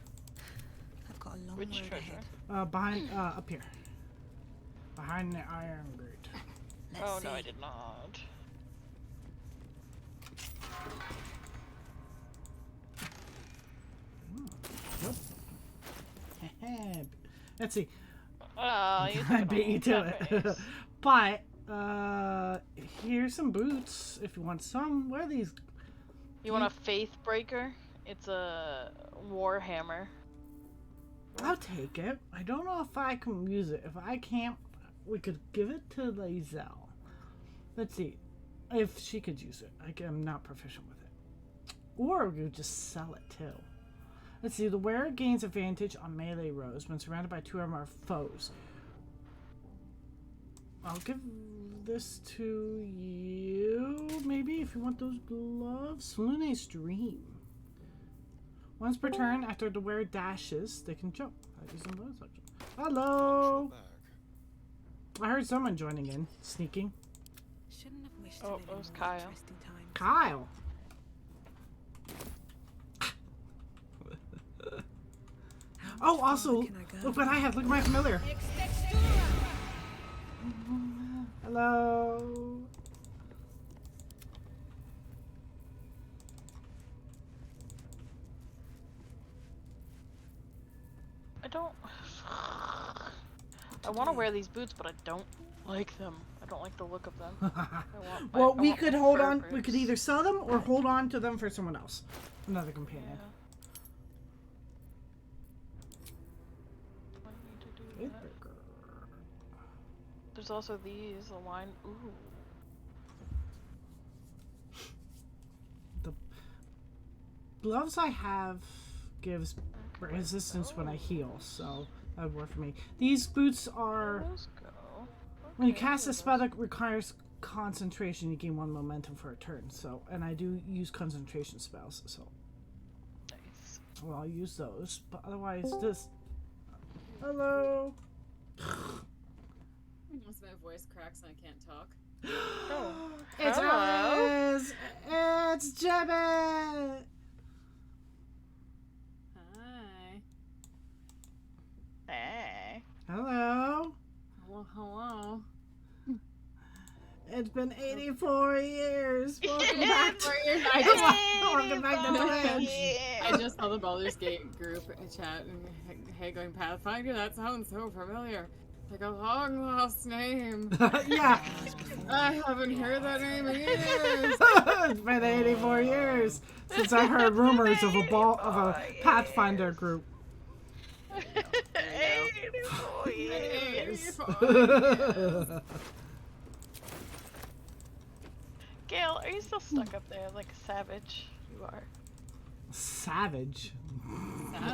got a long Which road treasure? ahead. Behind, up here. Behind the iron grate. Let's Oh see. no, I did not. Nope. Let's see. Oh, you I took beat you it to all. it. Nice. But, here's some boots if you want some. Where are these? You want a faith breaker? It's a war hammer. I'll take it. I don't know if I can use it. If I can't, we could give it to Lazelle. Let's see. If she could use it. I'm not proficient with it. Or we could just sell it too. Let's see. The wearer gains advantage on melee rolls when surrounded by 2 or more foes. I'll give this to you, maybe, if you want those gloves. Luna's Dream. Once per turn, after the wearer dashes, they can jump. Hello! I heard someone joining in, sneaking. Shouldn't have wished Oh, to live it in was more Kyle. interesting times. Kyle! Oh, far also, can I go? look what I have. Look at my familiar. Hello. I don't. I want to wear these boots, but I don't like them. I don't like the look of them. Well, I we want could my hold fur on. We could boots. either sell them or hold on to them for someone else. Another companion. Yeah. I need to do Faith that. breaker. There's also these, a line. Ooh. The gloves I have gives resistance when I heal, so that would work for me. These boots are... Those go. When you Okay, cast a those- spell that requires concentration, you gain 1 momentum for a turn. So, and I do use concentration spells, so Nice. well, I'll use those. But otherwise, this. Hello. Unless my voice cracks and I can't talk. Oh. It's Hello. Alice. It's Jebba. Hi. Hey. Hello. Well, hello. It's been 84 years. Welcome back. I Welcome back to the village. I just saw the Baldur's Gate group chat and hey, going Pathfinder, that sounds so familiar. Like a long lost name. Yeah. I haven't heard that name in years. It's been 84 years since I heard rumors of a Pathfinder group. 84 years. Gail, are you still stuck up there like a savage? You are. Savage.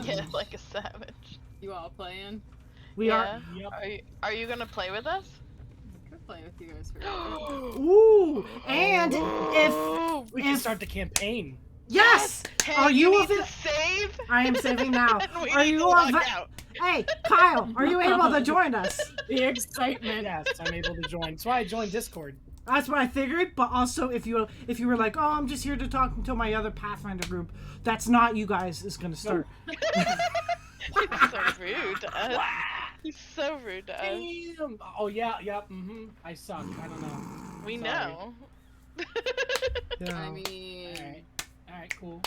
Yeah, like a savage. You all playing? We Yeah. are. Yep. Are you gonna play with us? I could play with you guys for a bit. Ooh, and if We can start the campaign. yes, Hey, are you you need to avail- save? I am saving now. And we Are need you to log ava- out. Hey, Kyle, are you able to join us? The excitement. Yes, I'm able to join. That's why I joined Discord. That's what I figured. But also, if you were like, oh, I'm just here to talk until my other Pathfinder group, that's not you guys is gonna start. He's so rude to us. He's so rude to us. Damn. Oh yeah, yep. I suck. I don't know. We Sorry. know. Yeah. I mean, All right, cool.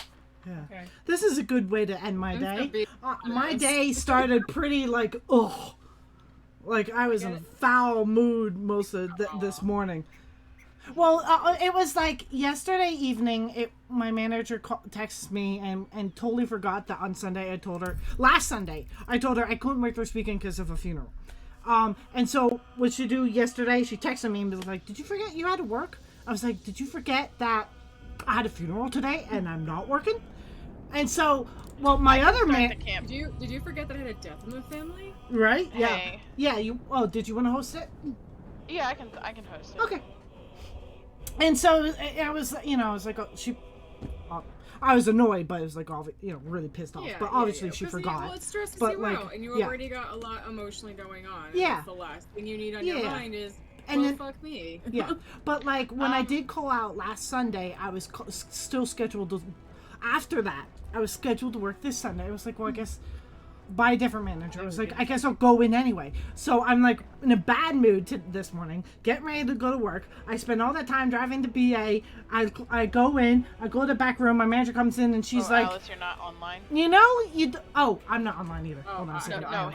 Yeah. Okay. This is a good way to end my I'm so day. being My honest. day started pretty like, ugh. Like I was in a foul mood most of this morning. Well, it was like yesterday evening. My manager texted me and totally forgot that on Sunday I told her. Last Sunday I told her I couldn't work this weekend because of a funeral. And so what she do yesterday? She texted me and was like, "Did you forget you had to work?" I was like, "Did you forget that I had a funeral today and I'm not working?" And so, well, my other man, Did you forget that I had a death in the family? right? Yeah, Hey. yeah. You. Oh, did you want to host it? Yeah, I can host it. Okay. And so I was, I was like, oh, she. I was annoyed, but it was like, really pissed off. But obviously, she 'Cause, forgot. Well, it stresses But, you like, out, and you yeah. already got a lot emotionally going on. and Yeah. that's the last thing you need on your Yeah. mind is, And well, then- fuck me. Yeah, but like when I did call out last Sunday, I was still scheduled to. After that, I was scheduled to work this Sunday. I was like, well, I guess by a different manager. I was like, I guess I'll go in anyway. So I'm like in a bad mood this morning, getting ready to go to work. I spend all that time driving to BA. I go in, I go to the back room. My manager comes in and she's like, Alice, you're not online. you know, oh, I'm not online either. Hold on a second. No,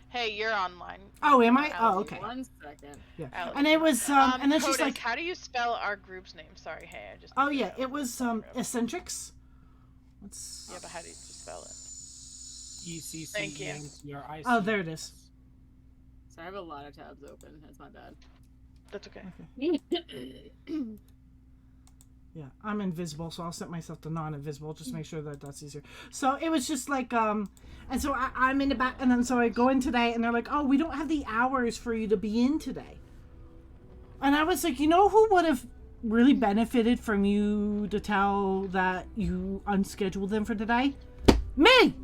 hey, you're online. Oh, am I? Alice, Oh, okay. 1 second. Yeah. Alice, And it was and then she's Codis, like, how do you spell our group's name? Sorry, hey, I just. oh yeah, it was eccentrics. Let's... Yeah, but how do you spell it? Thank you. Oh, there it is. So I have a lot of tabs open. That's my bad. That's okay. Yeah, I'm invisible, so I'll set myself to non-invisible. Just make sure that that's easier. So it was just like, and so I'm in the back, and then so I go in today, and they're like, oh, we don't have the hours for you to be in today. And I was like, you know who would have really benefited from you to tell that you unscheduled them for today? Me!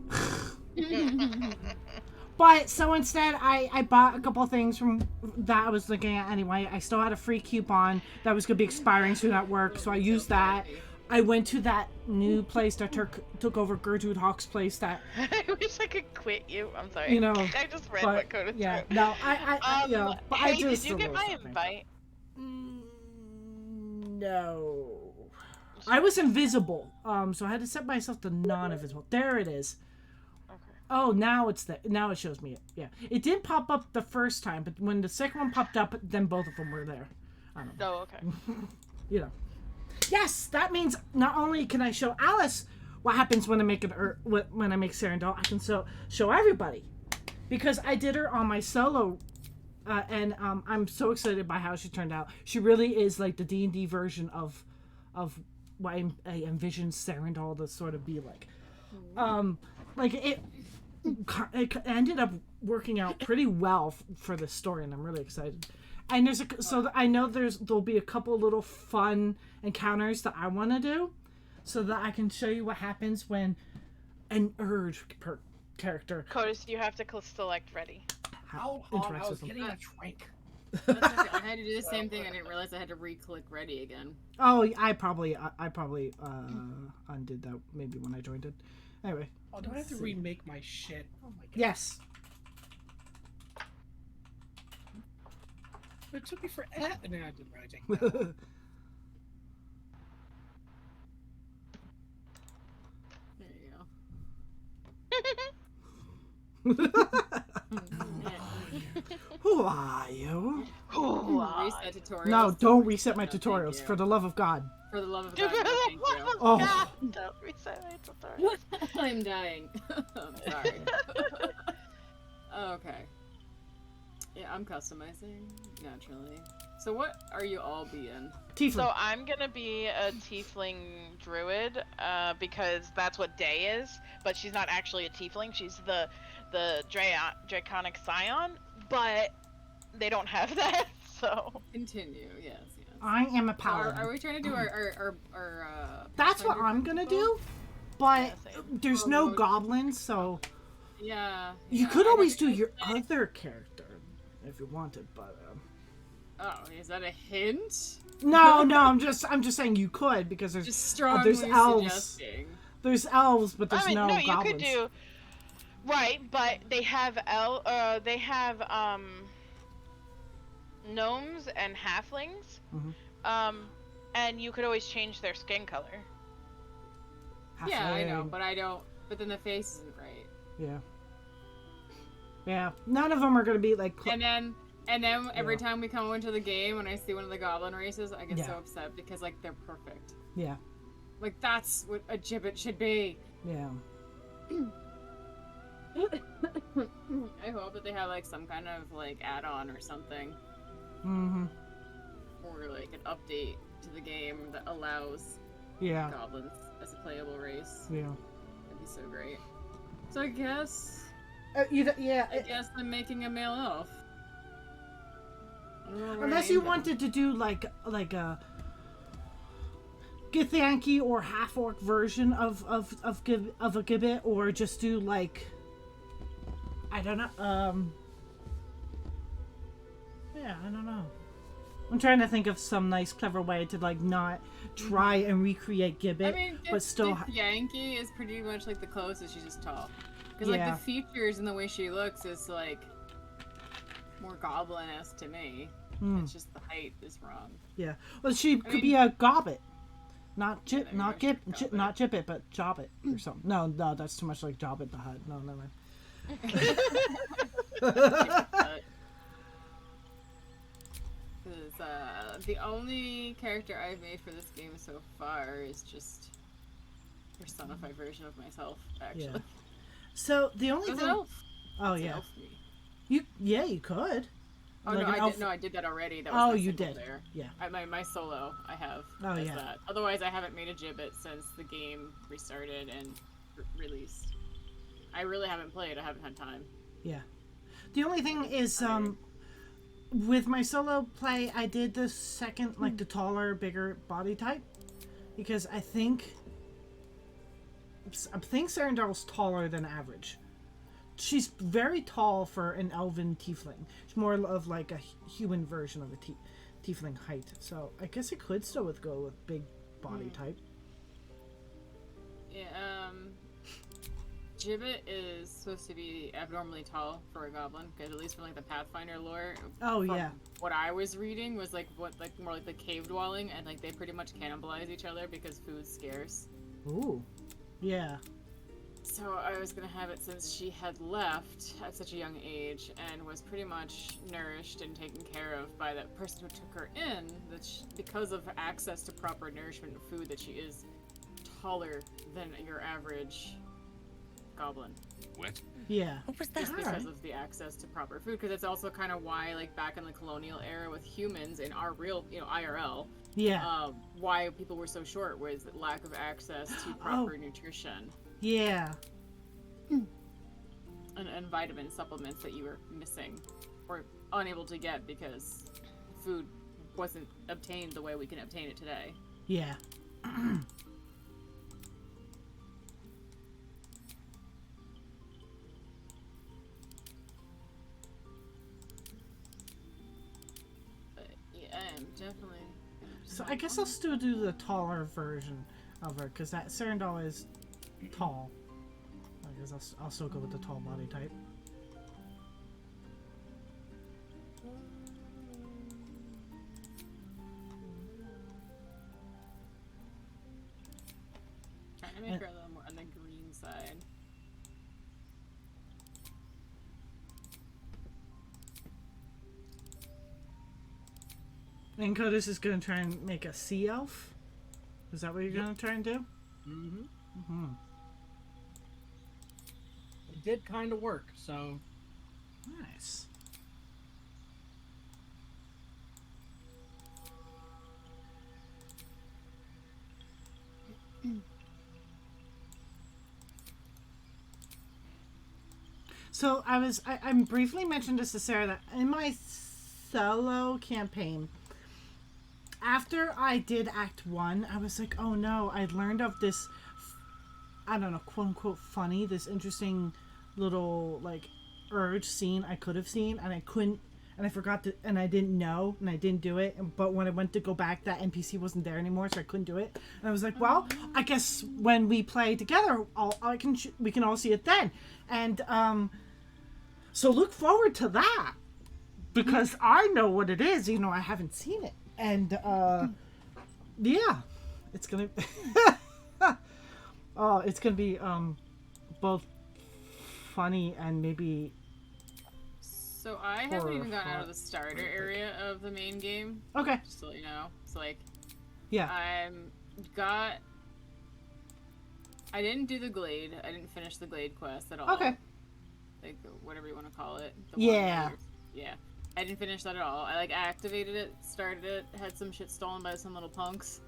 But so instead I bought a couple of things from that I was looking at anyway. I still had a free coupon that was gonna be expiring soon at work, so I used that. I went to that new place that took over Gertrude Hawk's place. That I wish I could quit you. I'm sorry. You know, I just read what Codis yeah, wrote. no, I you know, but hey, I just did you get my invite? No. I was invisible, so I had to set myself to non-invisible. There it is. Oh, now it's now it shows me it. Yeah, it did pop up the first time, but when the second one popped up, then both of them were there. I don't know. Oh, okay. You know. Yes, that means not only can I show Alice what happens when I make when I make Serendal, I can show everybody, because I did her on my solo, and I'm so excited by how she turned out. She really is like the D&D version of what I envisioned Serendal to sort of be like. Like it ended up working out pretty well for the story, and I'm really excited. And I know there'll be a couple little fun encounters that I want to do, so that I can show you what happens when an urge per character. Codis, you have to select ready. Hold on, I was getting a drink. That's okay. I had to do the same thing. I didn't realize I had to re-click ready again. Oh, I probably undid that maybe when I joined it. Anyway. Oh, do I have to remake my shit? Oh my god. Yes. It took me forever. No, I didn't writing. There you go. Who are you? Reset tutorials. No, don't reset my tutorials, for the love of God. For the love of God, no, thank you. Oh. Don't reset my tutorials. I'm dying. I'm sorry. Okay. Yeah, I'm customizing, naturally. So what are you all being? Tiefling. So I'm gonna be a tiefling druid, because that's what Day is, but she's not actually a tiefling. She's the draconic scion, but they don't have that, so. Continue, yes. I am a paladin. So are we trying to do our That's what I'm gonna do, but there's no goblins, so. Yeah. You could always do your other character if you wanted, but. Oh, is that a hint? No, I'm just saying you could, because there's just strongly there's elves. Suggesting. There's elves, but there's no you goblins. could do. Right, but they have gnomes and halflings. Mm-hmm. And you could always change their skin color. Yeah, I know, but I don't. But then the face isn't right. Yeah. Yeah, none of them are gonna be like. And then every time we come into the game, when I see one of the goblin races, I get so upset because like they're perfect. Yeah. Like that's what a gibbet should be. Yeah. I hope that they have like some kind of like add-on or something. Mm-hmm. Or like an update to the game that allows goblins as a playable race. Yeah. That'd be so great. So I guess I guess I'm making a male elf. Unless you wanted to do like a Githyanki or half orc version of a gibbet, or just do like I don't know. Yeah, I don't know. I'm trying to think of some nice, clever way to like not try and recreate gibbet, I mean, but still. Yankee is pretty much like the closest. She's just tall. Because like the features and the way she looks is like more goblin-esque to me. It's just the height is wrong. Yeah. Well, she could be a gobbit. Not Gibbet, but Jobbit or something. No, that's too much like Jobbit the Hutt. No, never mind. The only character I've made for this game so far is just a personified version of myself, actually. Yeah. So the only thing. Elf. Oh it's yeah. Elf you could. Oh like no, I did that already. That was you did. There. Yeah. My solo I have. Oh yeah. That. Otherwise, I haven't made a Gibbet since the game restarted and released. I really haven't played. I haven't had time. Yeah. The only thing is, with my solo play, I did the second, like the taller, bigger body type, because I think Sarandal's taller than average. She's very tall for an elven tiefling. She's more of like a human version of a tiefling height. So I guess it could still go with big body type. Yeah. Gibbet is supposed to be abnormally tall for a goblin, because at least from like the Pathfinder lore. Oh yeah. What I was reading was more like the cave dwelling, and like they pretty much cannibalize each other because food's scarce. Ooh. Yeah. So I was gonna have it since she had left at such a young age and was pretty much nourished and taken care of by that person who took her in. Because of access to proper nourishment and food, that she is taller than your average goblin. What? Yeah. What was that? Just because of the access to proper food, because it's also kind of why, like back in the colonial era with humans in our real, IRL. Yeah. Why people were so short was lack of access to proper nutrition. Yeah. And vitamin supplements that you were missing or unable to get because food wasn't obtained the way we can obtain it today. Yeah. But yeah, I am definitely. So I guess I'll still do the taller version of her, because that Sarandal is tall. I guess I'll still go with the tall body type. Trying to make her a little more on the green side. And Codis is going to try and make a sea elf? Is that what you're going to try and do? Mm-hmm. Mm-hmm. It did kind of work, so... Nice. So I briefly mentioned this to Sarah that in my solo campaign, after I did Act 1, I was like, oh no, I learned of this, I don't know, quote unquote funny, this interesting little like urge scene I could have seen, and I couldn't, and I forgot to, and I didn't know, and I didn't do it, but when I went to go back, that NPC wasn't there anymore, so I couldn't do it, and I was like, well, I guess when we play together, we can all see it then, and so look forward to that, because I know what it is, I haven't seen it, and yeah, it's gonna it's gonna be both funny and maybe. So I haven't even gotten out of the starter area of the main game. Okay. Just to let you know. It's like, yeah. I didn't do the Glade. I didn't finish the Glade quest at all. Okay. Like, whatever you want to call it. Yeah. Yeah. I didn't finish that at all. I, activated it, started it, had some shit stolen by some little punks.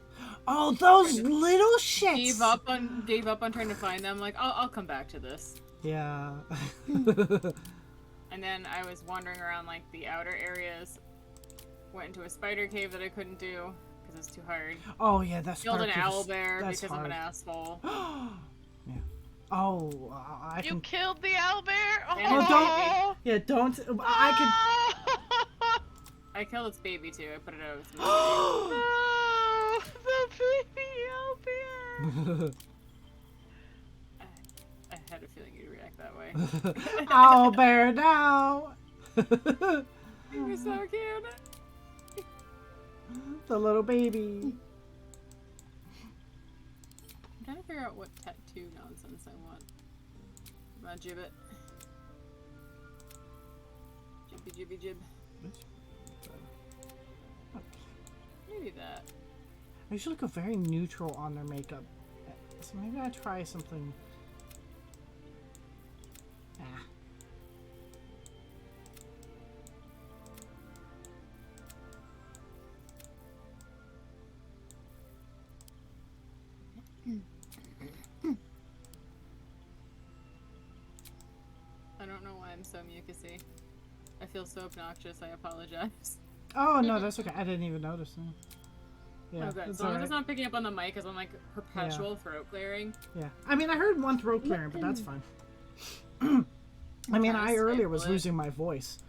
Oh, those little shits! Gave up on trying to find them. Like, I'll come back to this. Yeah. And then I was wandering around, the outer areas. Went into a spider cave that I couldn't do, because it's too hard. Oh, yeah, that's Killed an owlbear because I'm an asshole. Yeah. Oh, I can... You killed the owlbear? Oh. Well, don't... Yeah, don't... I can... I killed its baby, too. I put it out of its misery. Oh, the baby owlbear! I had a feeling feeling you'd react that way. I'll bear down. You're so cute. The little baby. I'm trying to figure out what tattoo nonsense I want. Come on, Gibbet. Jibby jibby jib. Maybe that. I usually go very neutral on their makeup. So maybe I try something. Ah. I don't know why I'm so mucusy. I feel so obnoxious, I apologize. Oh no, that's okay. I didn't even notice that. Yeah, Oh good. that's As long as alright. it's not picking up on the mic because I'm like perpetual throat clearing. Yeah, I mean, I heard one throat clearing, but that's fine. I mean, I earlier was losing my voice.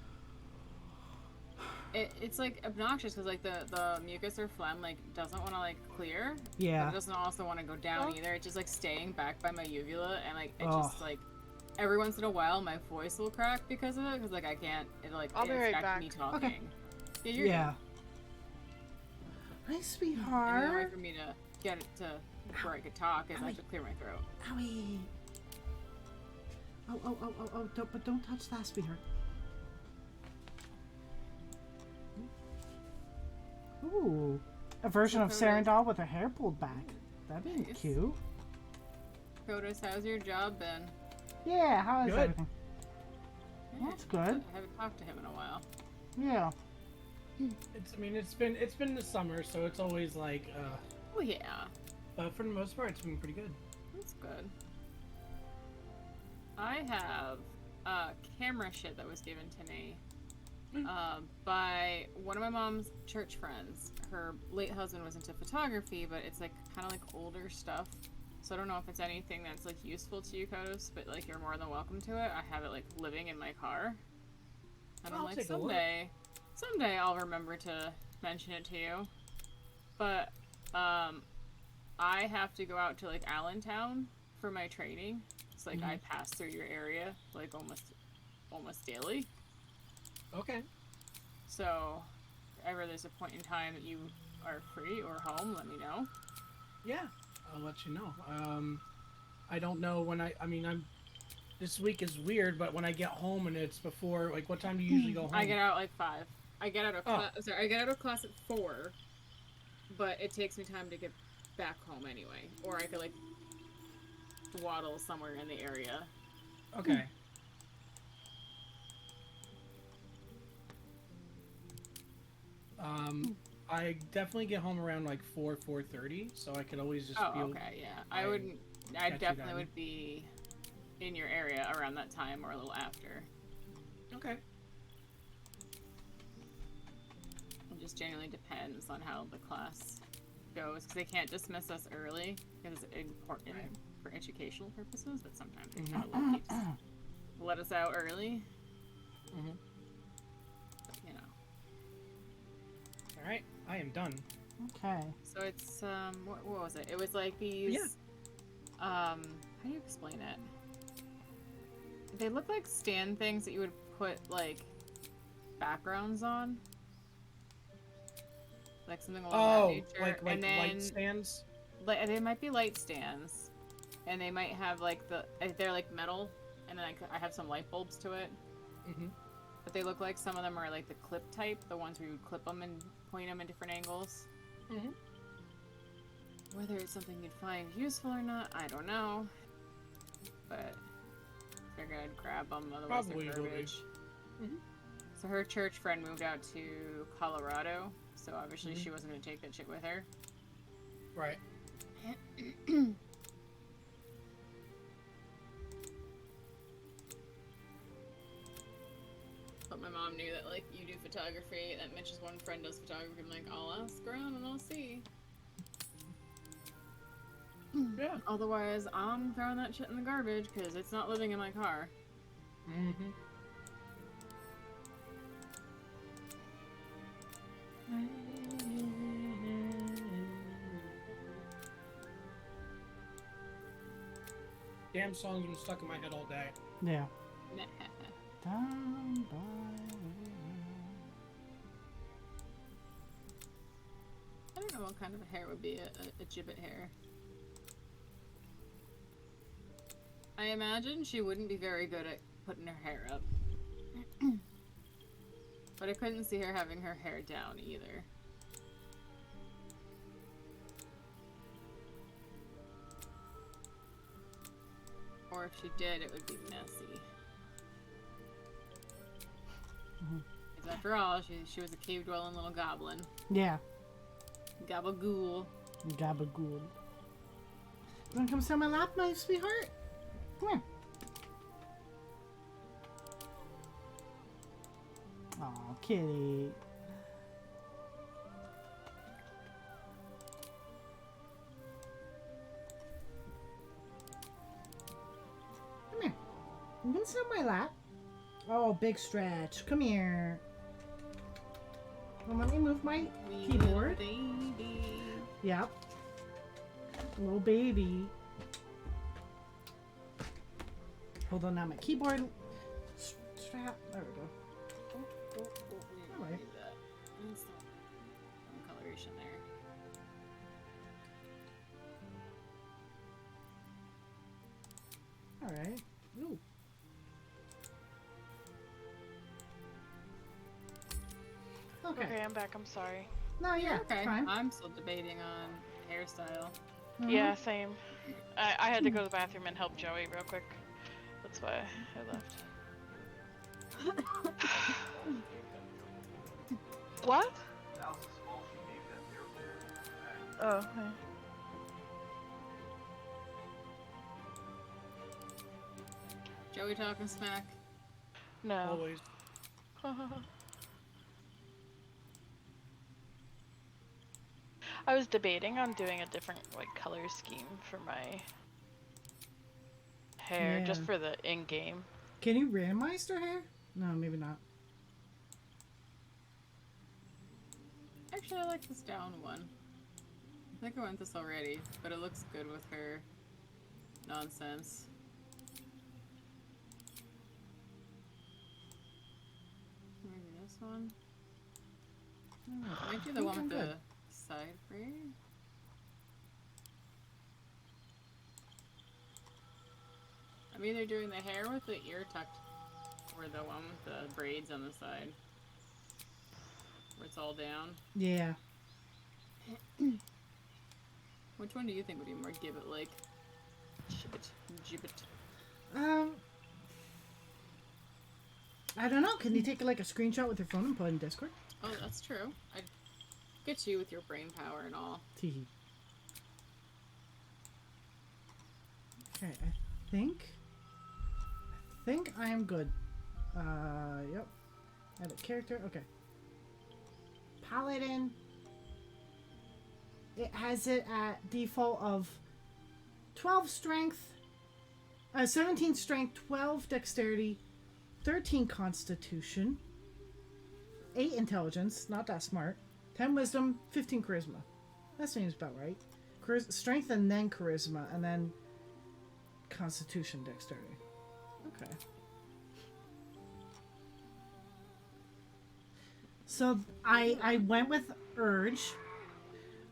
It's like obnoxious because like the mucus or phlegm like doesn't want to like clear. Yeah. But it doesn't also want to go down either. It's just like staying back by my uvula and like it Oh. just like every once in a while my voice will crack because of it because like I can't. It like I'll be it's right back back. to me talking. Okay. Yeah, you're Yeah. good. Hi, And the sweetheart. only way for me to get it to before I could talk is I have to clear my throat. Owie. Oh, don't touch that, sweetheart. Ooh. A version of Sarandal with her hair pulled back. That'd be Nice. cute. Protus, how's your job been? Yeah, how is Good. everything? That's good. I haven't talked to him in a while. Yeah. I mean, it's been the summer, so it's always like. Oh yeah. But for the most part, it's been pretty good. That's good. I have camera shit that was given to me by one of my mom's church friends. Her late husband was into photography, but it's like kind of like older stuff. So I don't know if it's anything that's like useful to you, Kodos, but like you're more than welcome to it. I have it like living in my car, and I'm I'll like take a look. someday I'll remember to mention it to you. But I have to go out to like Allentown for my training. It's like I pass through your area like almost daily. Okay. So if ever there's a point in time that you are free or home, let me know. Yeah, I'll let you know. I don't know when I mean, this week is weird, but when I get home and it's before, like, what time do you usually go home? I get out like 5. I get out of I get out of class at 4, but it takes me time to get back home anyway. Or I could like waddle somewhere in the area. Okay. I definitely get home around like 4:30, so I could always just. Oh, okay, yeah. I catch you definitely then. would be in your area around that time or a little after. Okay. It just generally depends on how the class goes, because they can't dismiss us early because it's important for educational purposes, but sometimes they kind of let us out early. Mhm. But, you know. All right, I am done. Okay. So it's what was it? It was like these how do you explain it? They look like stand things that you would put like backgrounds on. Like something along that nature. like and then, light stands. Like they might be light stands, and they might have like they're like metal, and then I have some light bulbs to it. Mhm. But they look like some of them are like the clip type, the ones where you would clip them and point them in different angles. Mhm. Whether it's something you'd find useful or not, I don't know. But figured I'd grab them, otherwise Probably they're will be. garbage. Mhm. So her church friend moved out to Colorado, so obviously she wasn't gonna take that shit with her. Right. But my mom knew that, like, you do photography, that Mitch's one friend does photography. I'm like, I'll ask around and I'll see. Yeah. Otherwise, I'm throwing that shit in the garbage because it's not living in my car. Mm-hmm. damn song's been stuck in my head all day. Yeah. Nah. Down by I don't know what kind of a hair would be a gibbet hair. I imagine she wouldn't be very good at putting her hair up. But I couldn't see her having her hair down either. Or if she did, it would be messy. Because after all, she was a cave-dwelling little goblin. Yeah. Gabagool. Gabagool. You wanna come sit on my lap, my sweetheart? Come here. Aw, kitty. Come here. You can sit on my lap. Oh, big stretch. Come here. Well, let me move my keyboard. Baby. Yep. Little baby. Hold on now, my keyboard strap. There we go. All right. Some coloration there. All right. Ooh. Okay, I'm back. I'm sorry. No, yeah, Okay. fine. I'm still debating on hairstyle. Yeah, same. I had to go to the bathroom and help Joey real quick. That's why I left. What? Oh, okay. Joey talking smack. No. Always. I was debating on doing a different like color scheme for my hair, just Yeah. for the in-game. Can you randomize her hair? No, maybe not. Actually, I like this down one. I think I went this already, but it looks good with her nonsense. Maybe this one. Might do the one with the side braid. I'm either doing the hair with the ear tucked or the one with the braids on the side. Where it's all down. Yeah. Which one do you think would be more gibbet-like? Gibbet. I don't know. Can you take like a screenshot with your phone and put it in Discord? Oh, that's true. I'd get you with your brain power and all. Teehee. Okay, I think I am good. Yep. Edit character. Okay. Paladin. It has it at default of 12 strength, 17 strength, 12 dexterity, 13 constitution, 8 intelligence, not that smart, 10 wisdom, 15 charisma. That seems about right. Strength and then charisma, and then constitution, dexterity. Okay. So I went with Urge.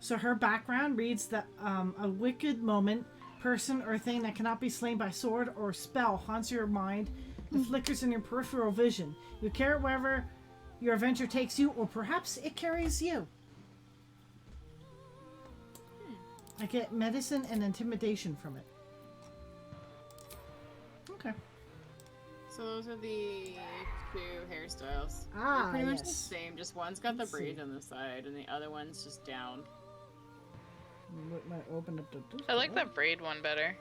So her background reads that a wicked moment, person or thing that cannot be slain by sword or spell haunts your mind and flickers in your peripheral vision. You carry it wherever your adventure takes you, or perhaps it carries you. I get medicine and intimidation from it. Okay. So those are the two hairstyles. Ah, They're pretty much the yes. same, just one's got the Let's braids see. on the side and the other one's just down. Might open up the I like that braid one better.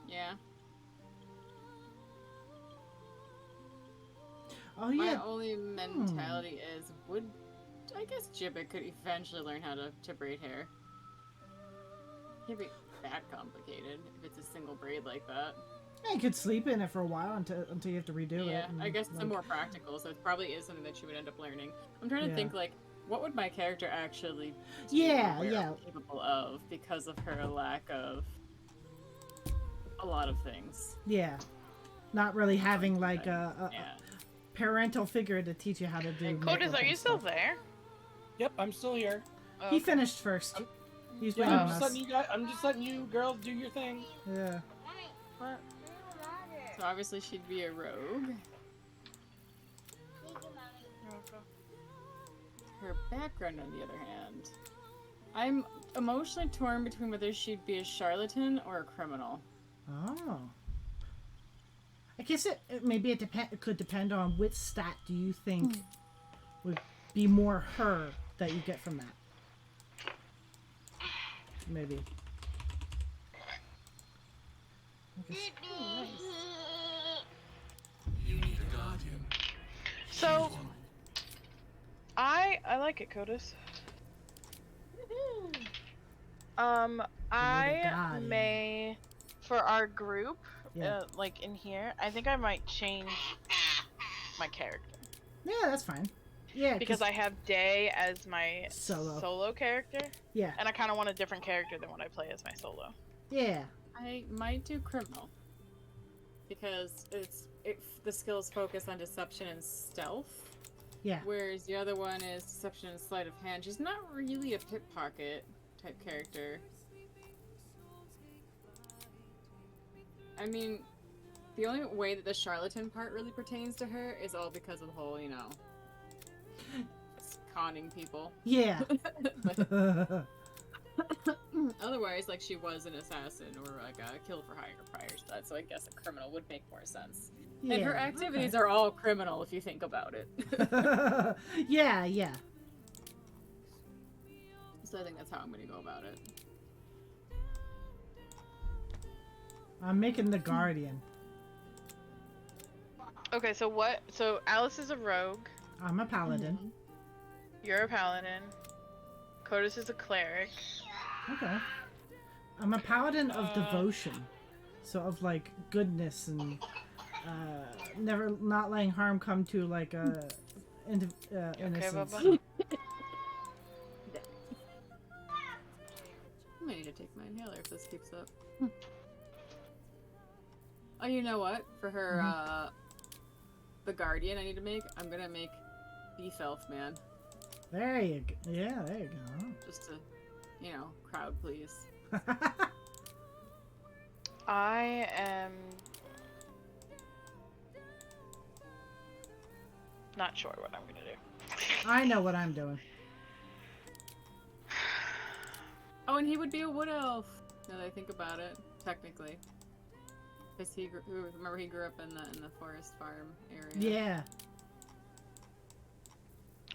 Yeah. Oh yeah. My only mentality is, I guess Gibbet could eventually learn how to braid hair. Can't be that complicated if it's a single braid like that. You could sleep in it for a while until you have to redo it. Yeah, and, I guess it's like, more practical, so it probably is something that she would end up learning. I'm trying to Yeah. think, like, what would my character actually do Yeah, or yeah. capable of because of her lack of a lot of things. Yeah. Not really having like a parental figure to teach you how to do. Codus, are you still there? Yep, I'm still here. He finished first. He's Yeah, waiting I'm on just us. letting you guys. I'm just letting you girls do your thing. Yeah. So obviously she'd be a rogue. Her background, on the other hand, I'm emotionally torn between whether she'd be a charlatan or a criminal. Oh. I guess maybe it could depend on which stat do you think would be more her that you get from that. Maybe. You need a guardian. So, I like it, Codus. I may, for our group, like in here, I think I might change my character. Yeah, that's fine. Yeah, because I have Day as my solo character. Yeah. And I kind of want a different character than what I play as my solo. Yeah. I might do criminal because the skills focus on deception and stealth. Yeah. Whereas the other one is deception and sleight of hand. She's not really a pickpocket type character. I mean, the only way that the charlatan part really pertains to her is all because of the whole, you know, conning people. Yeah. Otherwise, like, she was an assassin or like a kill for hire prior to that, so I guess a criminal would make more sense. Yeah, and her activities are all criminal if you think about it. Yeah, yeah. So I think that's how I'm gonna go about it. I'm making the guardian. Okay, so what? So Alice is a rogue. I'm a paladin. You're a paladin. Codus is a cleric. Okay. I'm a paladin of devotion. So of like goodness and never not letting harm come to like innocence. Okay, I might need to take my inhaler if this keeps up. Oh, you know what? For her, the guardian I need to make, I'm gonna make Beef Elf Man. There you go. Yeah, there you go. Just to, you know, crowd please. I am not sure what I'm gonna do. I know what I'm doing. Oh, and he would be a wood elf. Now that I think about it, technically, because remember he grew up in the forest farm area. Yeah.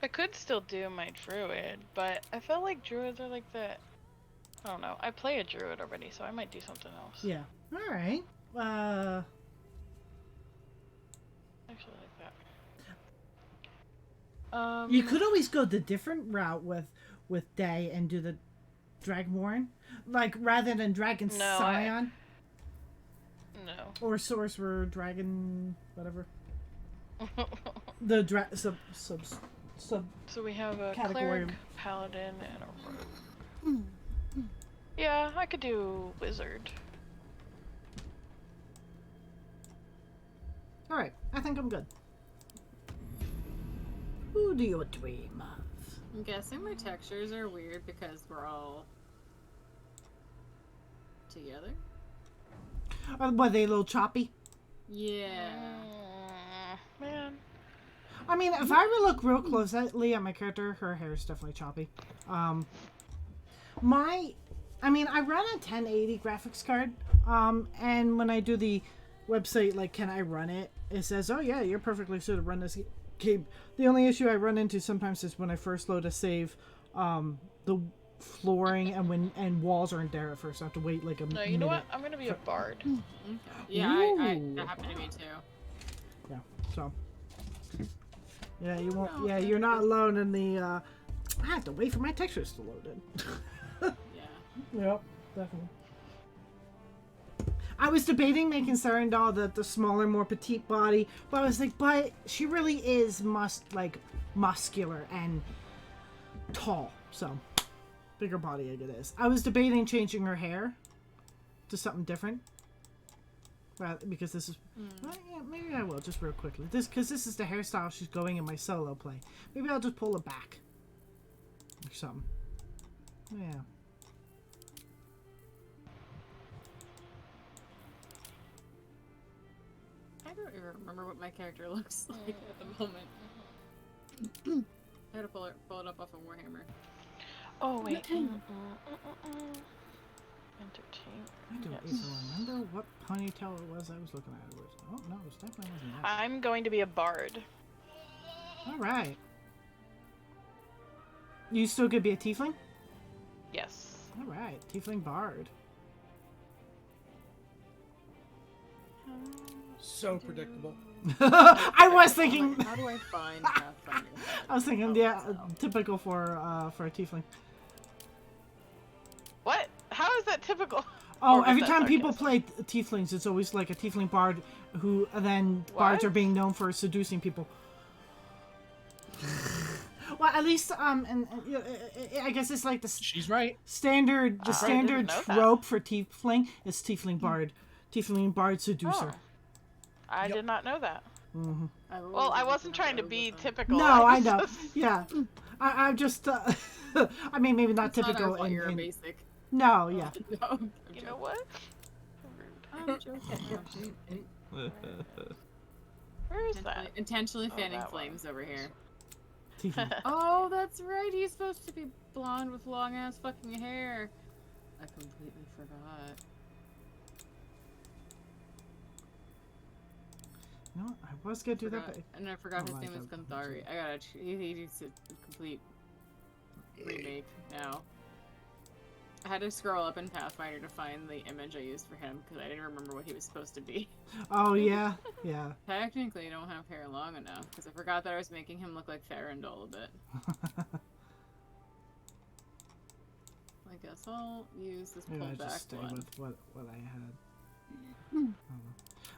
I could still do my druid, but I feel like druids are like the... I don't know. I play a druid already, so I might do something else. Yeah. All right. Actually like that. You could always go the different route with Day and do the Dragonborn, like rather than Dragon Scion. No. Or Sorcerer Dragon, whatever. The sub. So we have a category. cleric, paladin, and a rogue. Yeah, I could do wizard. All right, I think I'm good. Who do you dream of? I'm guessing my textures are weird because we're all together. Were they a little choppy? Yeah. Man. I mean, if I were to look real closely at my character, her hair is definitely choppy. I run a 1080 graphics card, and when I do the website, like, can I run it? It says, oh yeah, you're perfectly suited to run this game. The only issue I run into sometimes is when I first load a save, the flooring and walls aren't there at first. I have to wait like a minute. No, you know what? I'm gonna be a bard. Okay. Yeah, that happened to me too. Yeah, so. Yeah, you won't. Yeah, you're not alone in the. I have to wait for my textures to load in. Yeah. Yep, definitely. I was debating making Sarandal the smaller, more petite body, but I was like, but she really is muscular and tall, so bigger body like it is. I was debating changing her hair to something different. because this is... Well, yeah, maybe I will, just real quickly. Because this is the hairstyle she's going in my solo play. Maybe I'll just pull it back. Or something. Yeah. I don't even remember what my character looks like at the moment. I had to pull it up off of Warhammer. Oh wait. Entertainment. I don't even remember what ponytail it was I was looking at. It was, oh no, it definitely wasn't that. I'm going to be a bard. Alright. You still could be a tiefling? Yes. Alright, tiefling bard. So predictable. I was thinking. How do I find Pathfinder? I was thinking, yeah, typical for a tiefling. What? How is that typical? Oh, Or was every that time people sarcasm? play tieflings, it's always like a tiefling bard who then bards are being known for seducing people. Well, at least and I guess it's like the She's right. Standard the standard know that. trope for tiefling is tiefling bard seducer. Oh. I did not know that. Mm-hmm. Well, I wasn't trying to be typical. No, I was know. just- Yeah, I'm just. I mean, maybe not It's not our typical. fault you're a basic. No, yeah. No, You know what? I'm joking. Where is that? Intentionally Oh, fanning that one. flames over here. Tiefling. Oh, that's right. He's supposed to be blonde with long ass fucking hair. I completely forgot. No, I was gonna do that, but And I forgot his Oh, name I is don't- Gunthari. I gotta. He needs a complete remake now. I had to scroll up in Pathfinder to find the image I used for him because I didn't remember what he was supposed to be. oh yeah, yeah. Technically, I don't have hair long enough because I forgot that I was making him look like Farandol a bit. I guess I'll use this Maybe I pulled back just stay one. with what I had.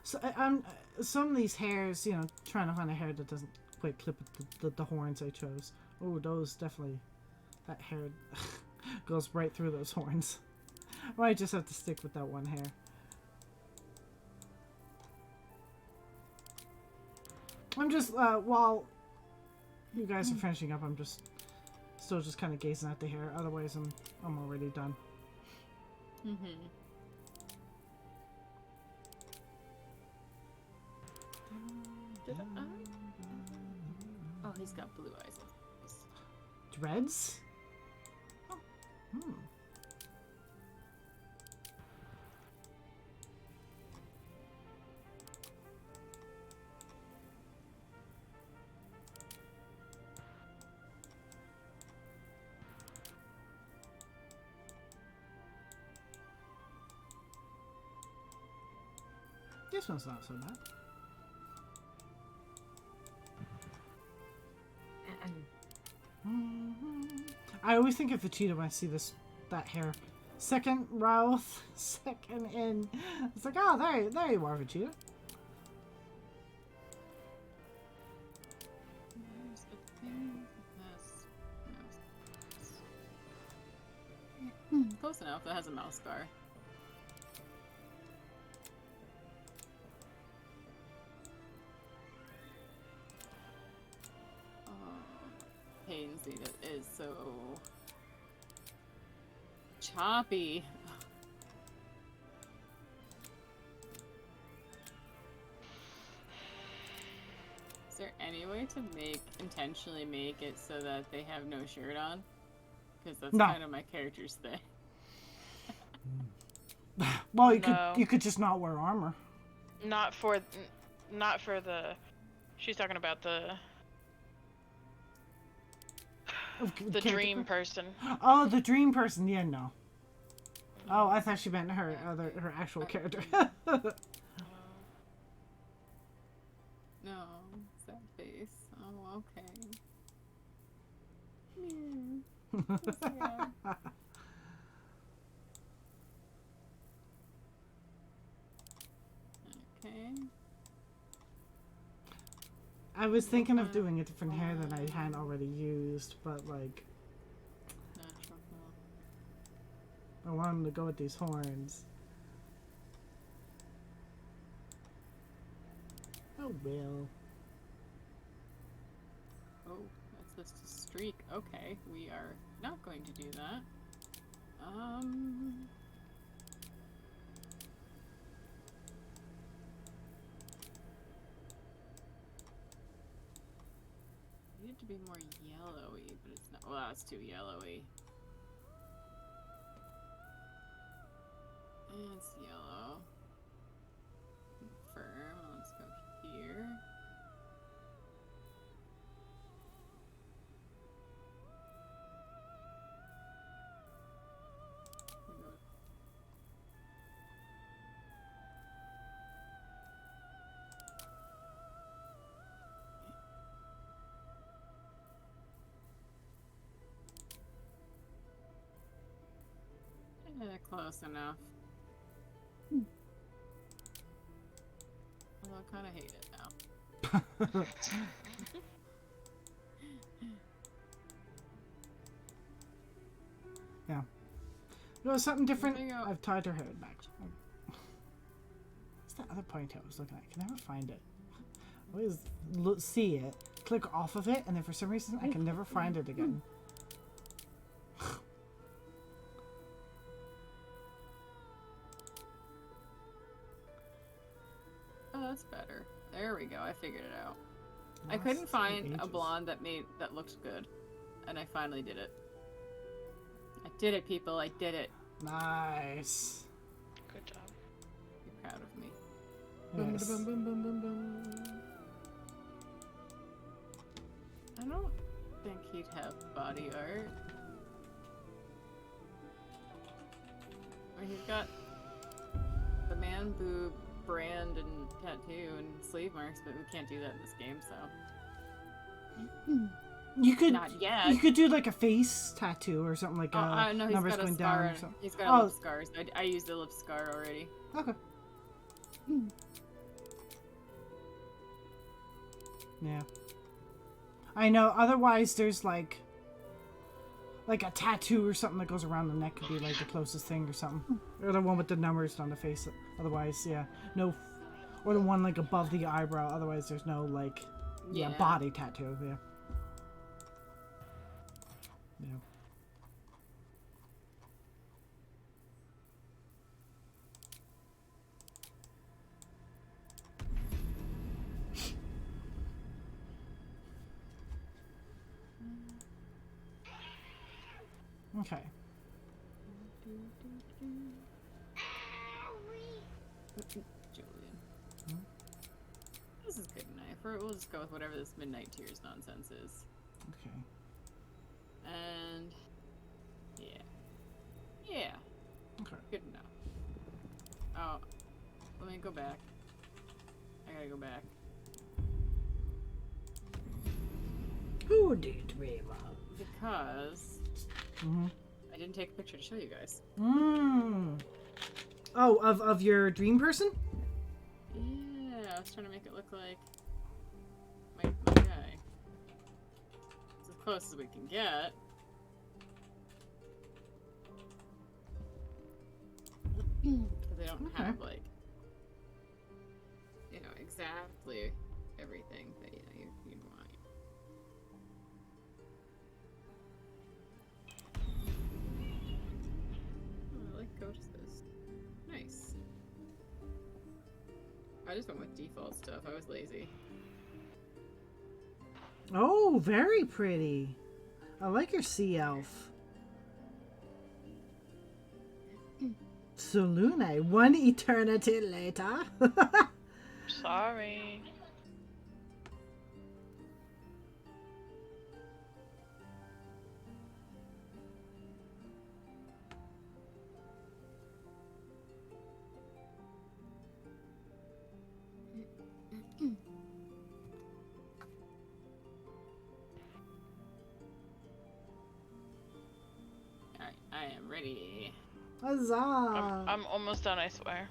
So I'm some of these hairs, you know, trying to find a hair that doesn't quite clip with the horns I chose. Oh, those definitely. That hair goes right through those horns. I might just have to stick with that one hair. I'm just while you guys are finishing up, I'm just still just kind of gazing at the hair. Otherwise, I'm already done. Oh, he's got blue eyes. Dreads? Oh. Hmm. This one's not so bad. I always think of Vegeta when I see that hair. Second Routh, second in. It's like, oh, there you are, Vegeta. Close enough. That has a mouse scar. Pansy that is so choppy. Is there any way to intentionally make it so that they have no shirt on? Because that's No. kind of my character's thing. Well, No. you could just not wear armor. Not for the. She's talking about the Character dream person. Oh, the dream person. Yeah, no. Oh, I thought she meant her actual character. No, sad face. Oh, okay. Yeah. Okay. I was thinking of doing a different hair that I hadn't already used, but like Natural. I wanted to go with these horns. Oh, well. Oh, that's just a streak. Okay, we are not going to do that. Need it to be more yellowy, but it's not. Well, that's too yellowy. It's yellow. Confirm. Let's go here. Close enough. Although I kind of hate it now. Yeah. No, something different. I've tied her head back. What's that other ponytail I was looking at? I can never find it. I always see it, click off of it, and then for some reason I can never find it again. Oh, that's better. There we go. I figured it out. I couldn't find a blonde that looked good, and I finally did it. I did it, people. I did it. Nice. Good job. Be proud of me. Yes. I don't think he'd have body art. Or he's got the man boob brand and tattoo and sleeve marks, but we can't do that in this game, so. You could Not yet. You could do like a face tattoo or something like no, he's numbers got a going scar. down. So. He's got a lip scar. So I used the lip scar already. Okay. Yeah. I know. Otherwise, there's like a tattoo or something that goes around the neck could be like the closest thing or something. Or the one with the numbers on the face. Otherwise, yeah, no. Or the one like above the eyebrow. Otherwise, there's no like body tattoo. Yeah. Yeah. Okay. Julian. This is good enough. We'll just go with whatever this Midnight Tears nonsense is. Okay. And yeah. Okay. Good enough. Oh, let me go back. I gotta go back. Who did we love? Because I didn't take a picture to show you guys. Oh, of your dream person? Yeah, I was trying to make it look like my guy. It's as close as we can get. Because they don't have, like, exactly everything that you'd want. Oh, I like Ghost's. Nice. I just went with default stuff. I was lazy. Oh, very pretty. I like your sea elf. Solune, one eternity later. Sorry. Alright, I am ready. Huzzah! I'm almost done, I swear.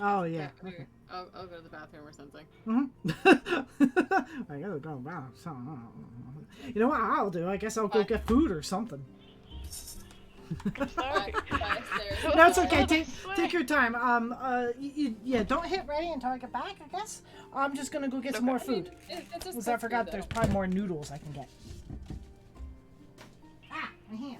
Oh, yeah. Okay. I'll go to the bathroom or something. I gotta go back. You know what I'll do? I guess I'll go get food or something. I'm sorry. Bye, Sarah. No, it's okay. Sorry. Take your time. Yeah, don't hit ready until I get back, I guess. I'm just gonna go get some more food. It's Because I forgot there's probably more noodles I can get. Ah, I'm here.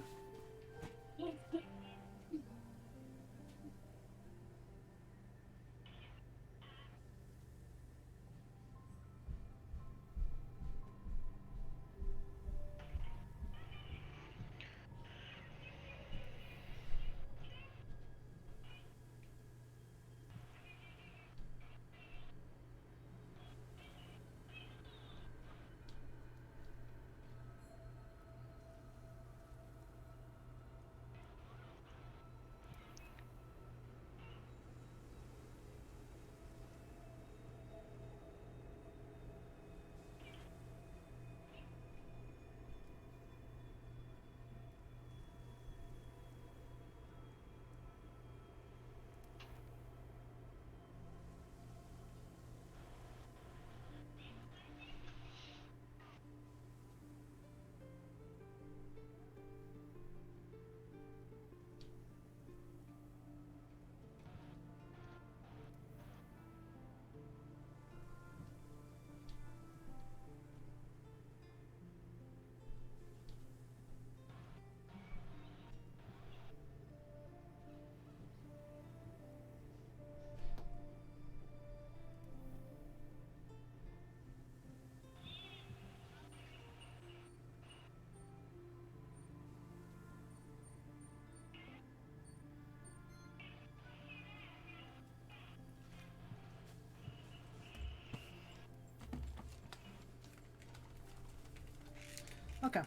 Okay.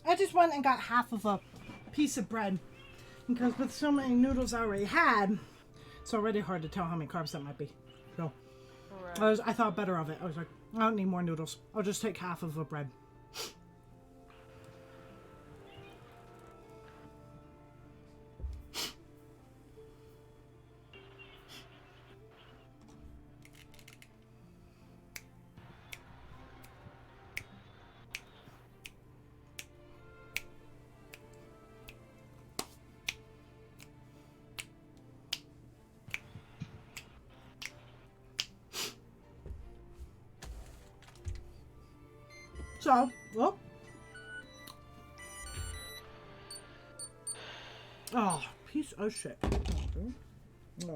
I just went and got half of a piece of bread. Because with so many noodles I already had, it's already hard to tell how many carbs that might be. So, Right. I thought better of it. I was like, I don't need more noodles. I'll just take half of a bread. So, well. Oh, piece of shit. I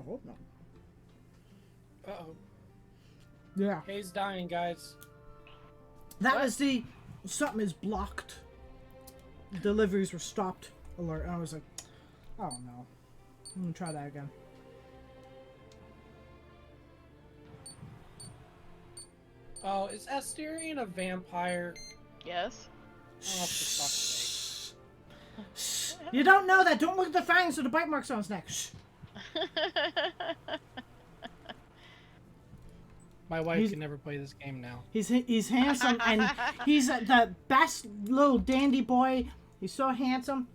hope not. Uh-oh. Yeah. Kay's dying, guys. That was the something is blocked. Deliveries were stopped alert. I was like, oh no. I'm gonna try that again. Oh, is Asterion a vampire? Yes. Oh, for fuck's sake. You don't know that. Don't look at the fangs or the bite marks on his neck. Shh. My wife can never play this game now. He's handsome and he's the best little dandy boy. He's so handsome.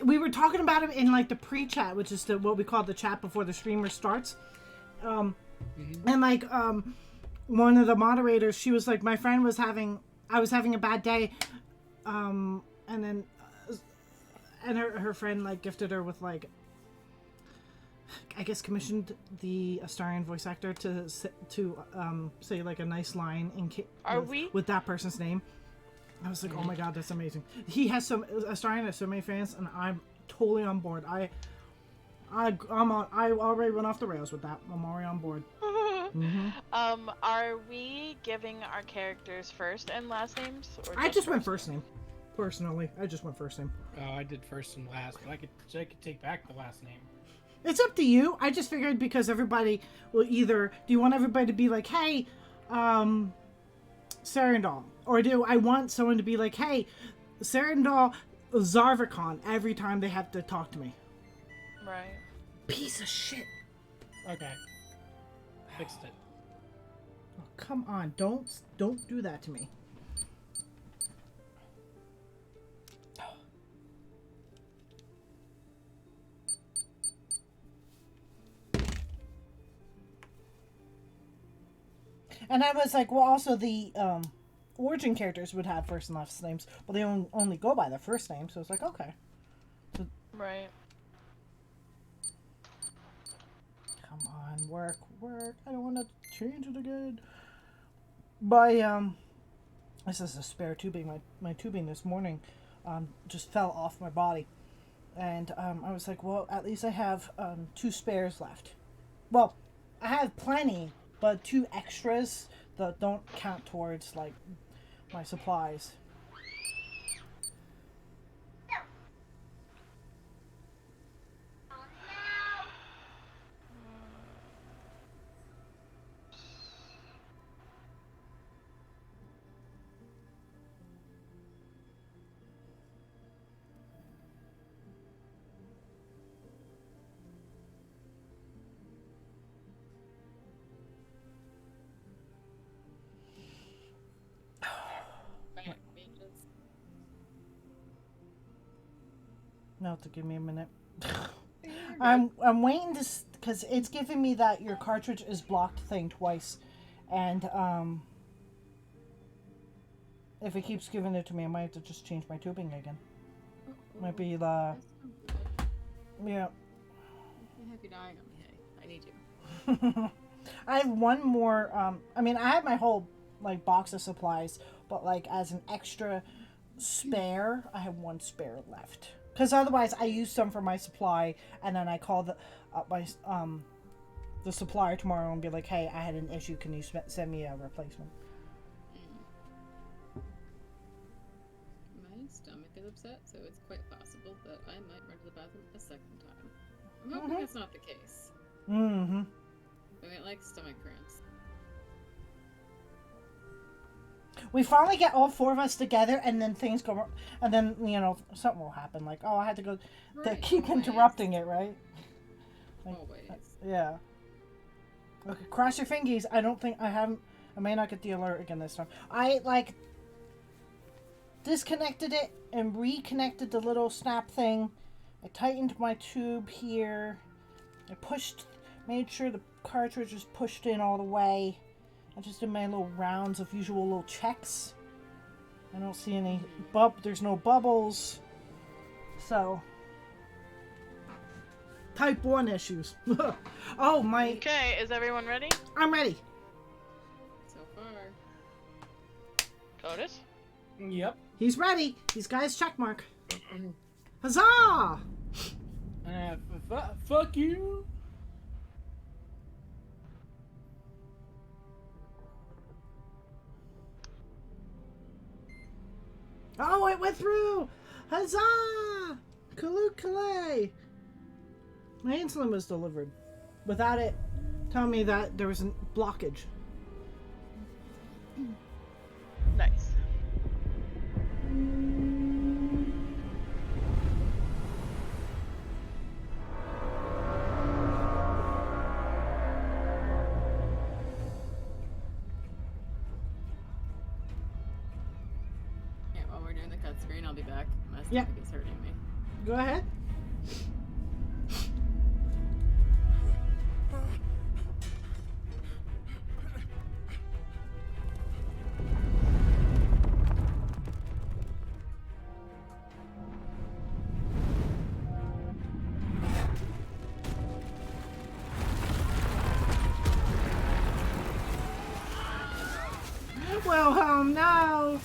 We were talking about him in like the pre-chat, which is what we call the chat before the streamer starts. And like one of the moderators, she was like, my friend was having a bad day, and then and her friend like gifted her with like, I guess commissioned the Astarion voice actor to say like a nice line with that person's name. I was like, oh my god, that's amazing. Astarion has so many fans, and I'm totally on board. I already went off the rails with that. I'm already on board. Are we giving our characters first and last names? Or I just went first name. Personally, I just went first name. Oh, I did first and last, but I could take back the last name. It's up to you. I just figured because everybody will either... Do you want everybody to be like, hey, Serendal? Or do I want someone to be like, hey, Serendal Zarvikon every time they have to talk to me? Right. Piece of shit. Okay. Fixed it. Oh, come on. Don't do that to me. And I was like, well, also the origin characters would have first and last names, but they only go by their first name, so it's like, okay. So Right. Come on, work. I don't want to change it again. My this is a spare tubing. My tubing this morning, just fell off my body, and I was like, well, at least I have 2 spares left. Well, I have plenty, but 2 extras that don't count towards like my supplies. No, to give me a minute. I'm waiting to, because it's giving me that your cartridge is blocked thing twice, and if it keeps giving it to me, I might have to just change my tubing again. Might be the yeah. I'm happy dying on me. Hey, I need you. I have one more. I mean, I have my whole like box of supplies, but like as an extra spare, I have 1 spare left. Because otherwise, I use some for my supply, and then I call the supplier tomorrow and be like, "Hey, I had an issue. Can you send me a replacement?" My stomach is upset, so it's quite possible that I might run to the bathroom a second time. I'm hoping that's not the case. Mm-hmm. I mean, like stomach cramps. We finally get all 4 of us together, and then things go wrong, and then, you know, something will happen. Like, oh, I had to go. They keep interrupting it, right? Like, Always. Yeah. Okay, cross your fingies. I don't think I haven't. I may not get the alert again this time. I, like, disconnected it and reconnected the little snap thing. I tightened my tube here. I made sure the cartridge was pushed in all the way. I just did my little rounds of usual little checks. I don't see any there's no bubbles. So, type 1 issues. Oh, my. Okay, is everyone ready? I'm ready. So far. Codus? Yep. He's ready. He's got his check mark. Huzzah! Fuck you. Oh, it went through! Huzzah! Kaloo-kalay! My insulin was delivered. Without it telling me that there was a blockage. Nice. Yeah, while we're doing the cut screen, I'll be back. My stomach Yep. is hurting me. Go ahead. Well, no.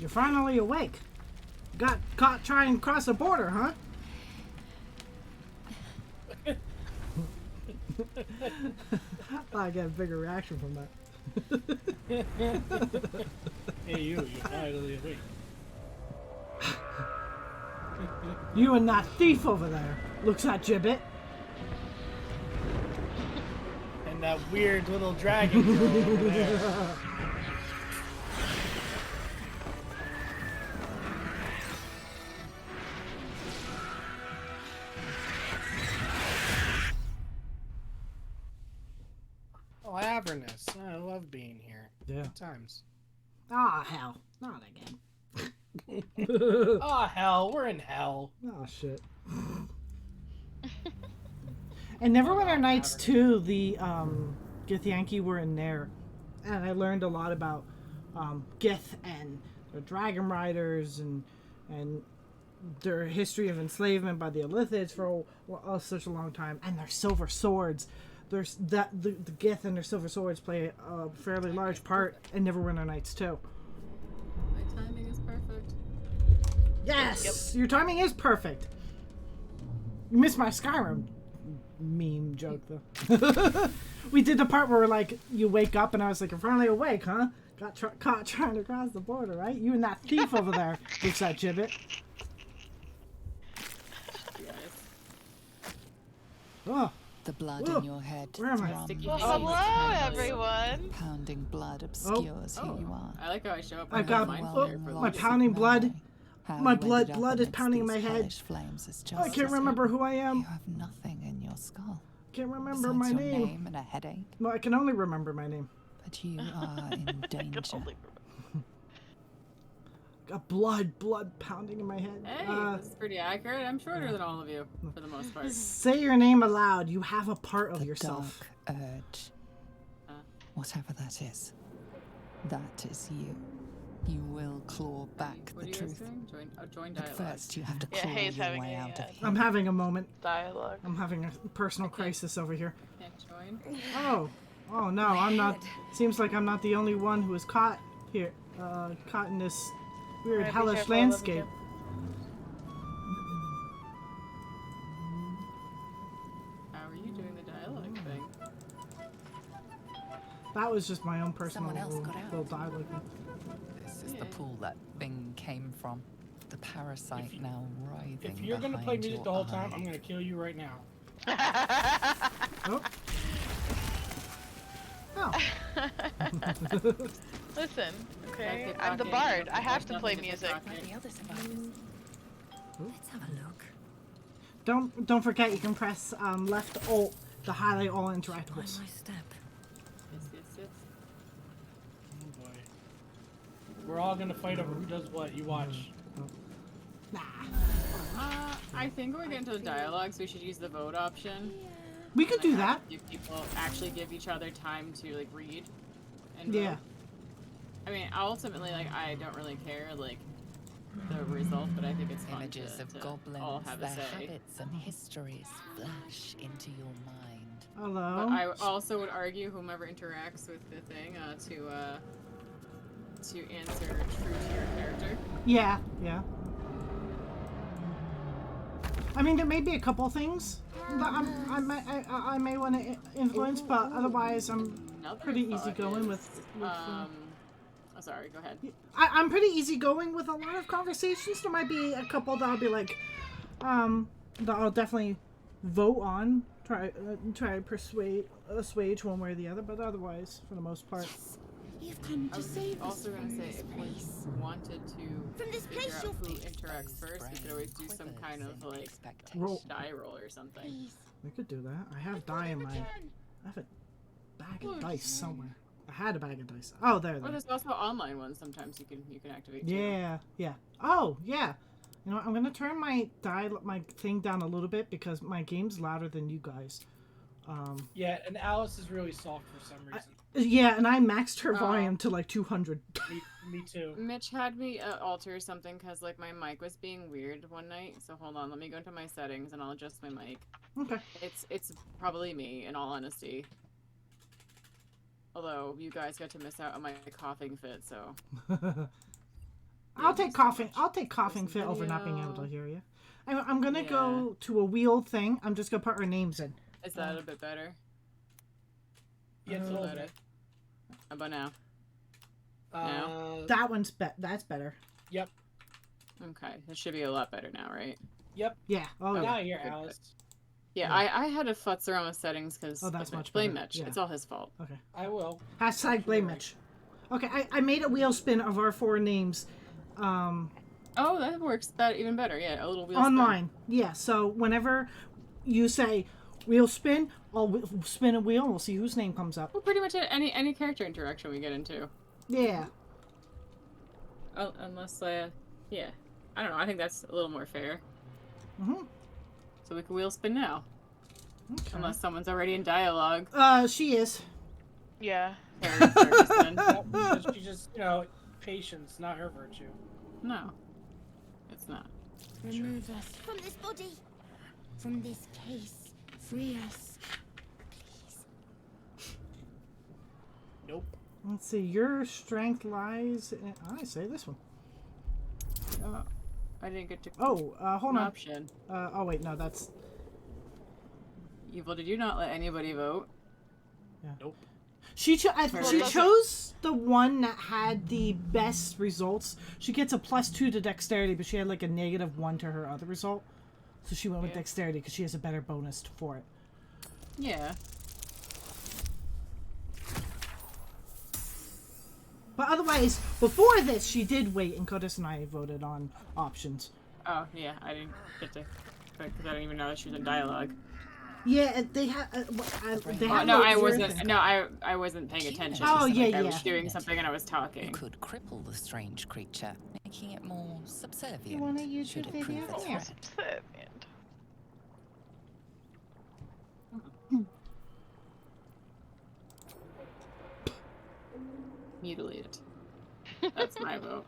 You're finally awake. Got caught trying to cross the border, huh? I get a bigger reaction from that. Hey, you're finally awake. You and that thief over there. Looks at Gibbet. And that weird little dragon girl over there. Oh, Avernus. I love being here. Yeah. Good times. Ah, hell. Not again. Oh, hell. We're in hell. Oh, shit. And Neverwinter Nights 2, the Githyanki were in there. And I learned a lot about Gith and the Dragon Riders and their history of enslavement by the Elithids for such a long time. And their silver swords. There's the Gith and their silver swords play a fairly large part in Neverwinter Nights 2. My timing is perfect. Yes! Your timing is perfect. You missed my Skyrim meme joke, though. We did the part where, like, you wake up and I was like, you're finally awake, huh? Got caught trying to cross the border, right? You and that thief over there. Looks that Gibbet. Oh. The blood in your head. Where am I? Well, hello, everyone. Pounding blood obscures who you are. I like how I show up. I got my pounding blood. My blood is pounding in my head. I can't remember who I am. You have nothing in your skull. Can't remember besides my your name. name and a headache. No, I can only remember my name. But you are in danger. Got blood pounding in my head. Hey, this is pretty accurate. I'm shorter than all of you, for the most part. Say your name aloud. You have a part of yourself. Dark urge. Whatever that is you. You will claw back What the are you guys truth. doing? Join But dialogue. first, you have to claw your way out of here. I'm having a moment. Dialogue. I'm having a personal crisis over here. Can't join. Oh no, I'm not. Seems like I'm not the only one who is caught here. Caught in this weird Alright, be hellish careful, I love you, landscape. How are you doing the dialogue thing? That was just my own personal Someone else got little dialogue. This is the pool that thing came from. The parasite now writhing. If you're gonna play behind music your the whole time, eye. I'm gonna kill you right now. Listen, okay? That's I'm the it, bard. Rocky. I have to There's play nothing music. to Let's have a look. Don't forget you can press left alt to highlight all interactables. My step. Yes. Oh boy. We're all gonna fight over who does what. You watch. I think when we get into the dialogues, we should use the vote option. We could do that. Give people actually give each other time to like read. And Yeah. vote. I mean, ultimately, like I don't really care like the result, but I think it's fun Images to, of to goblins, all have a their say. habits and histories flash into your mind. Hello. But I also would argue whomever interacts with the thing to answer true to your character. Yeah. I mean, there may be a couple things that I may want to influence, but otherwise I'm pretty easygoing with Oh, sorry, go ahead. I'm pretty easygoing with a lot of conversations. There might be a couple that I'll be like, that I'll definitely vote on, try to assuage one way or the other, but otherwise, for the most part. You've come I to was save us also going from to say, this if we place. wanted to From this figure place out you'll who face interacts first, we could always do some kind of like Roll. die roll or something. Please. We could do that. I have die in my. I have a bag of dice somewhere. I had a bag of dice. Oh, there. Or there's also online ones. Sometimes you can activate. Yeah. Oh, yeah. You know what? I'm gonna turn my thing down a little bit because my game's louder than you guys. Yeah, and Alice is really soft for some reason. Yeah, and I maxed her volume to like 200. Me too. Mitch had me alter something because like my mic was being weird one night. So hold on, let me go into my settings and I'll adjust my mic. Okay. It's probably me, in all honesty. Although you guys got to miss out on my coughing fit, so. I'll take coughing. I'll take coughing fit over not being able to hear you. I'm gonna go to a wheel thing. I'm just gonna put our names in. Is that a bit better? Yeah, it's a little bit. How about now? That one's that's better. Yep. Okay, it should be a lot better now, right? Yep. Yeah. Oh, now yeah. you're Alice. Yeah, I had a futz around with settings because that's much blame better. Mitch. Yeah. It's all his fault. Okay. I will. Hashtag blame Mitch. Okay, I made a wheel spin of our 4 names. Oh, that works. That even better. Yeah, a little wheel online. Yeah. So whenever you say wheel spin, I'll spin a wheel and we'll see whose name comes up. Well, pretty much any character interaction we get into. Yeah. Oh, unless yeah, I don't know. I think that's a little more fair. Mhm. So we can wheel spin now. Okay. Unless someone's already in dialogue. She is. Yeah. She's just, patience, not her virtue. No, it's not. Remove us from this body, from this case. Free us, please. Nope. Let's see. Your strength lies in... I say this one. I didn't get to. Oh, hold on. Option. Oh wait, no, that's. Evil, did you not let anybody vote? Yeah. Nope. She chose the one that had the best results. She gets a +2 to dexterity, but she had like a -1 to her other result. So she went with dexterity because she has a better bonus for it. Yeah. But otherwise, before this, she did wait, and Codis and I voted on options. Oh, yeah, I didn't get to, because I didn't even know that she was in dialogue. Yeah, they have. They have no, I wasn't. No, I wasn't paying attention. Oh, yeah, I yeah. was doing something and I was talking. You could cripple the strange creature, making it more subservient. You want to use should your it prove video? its Yeah. threat. Subservient. Mutilate. That's my vote.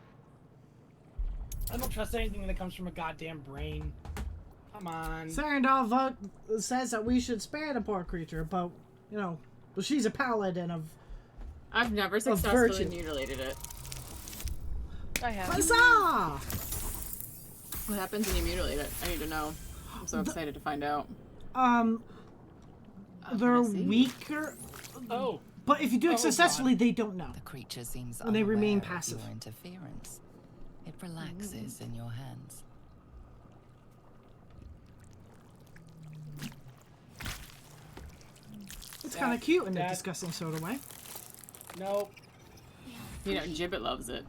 I don't trust anything that comes from a goddamn brain. Come on. Sarandal vote says that we should spare the poor creature, but well, she's a paladin of. I've never successfully mutilated it. I have. Huzzah! What happens when you mutilate it? I need to know. I'm so excited to find out. They're weaker. Oh. But if you do it successfully, they don't know. The creature seems and they remain unaware of passive. your interference. It relaxes in your hands. It's kind of cute in a disgusting sort of way. Nope. You know, Gibbet loves it.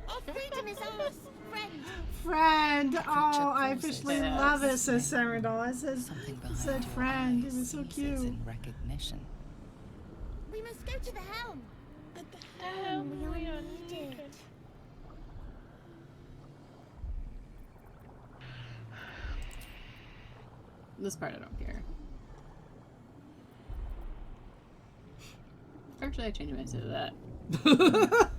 Our freedom is ours, friend. Friend! Oh, I officially love it, says Sarandal. I said friend. It was so cute. In recognition. We must go to the helm. At the helm, we are needed. This part I don't care. Actually, I changed my answer to that.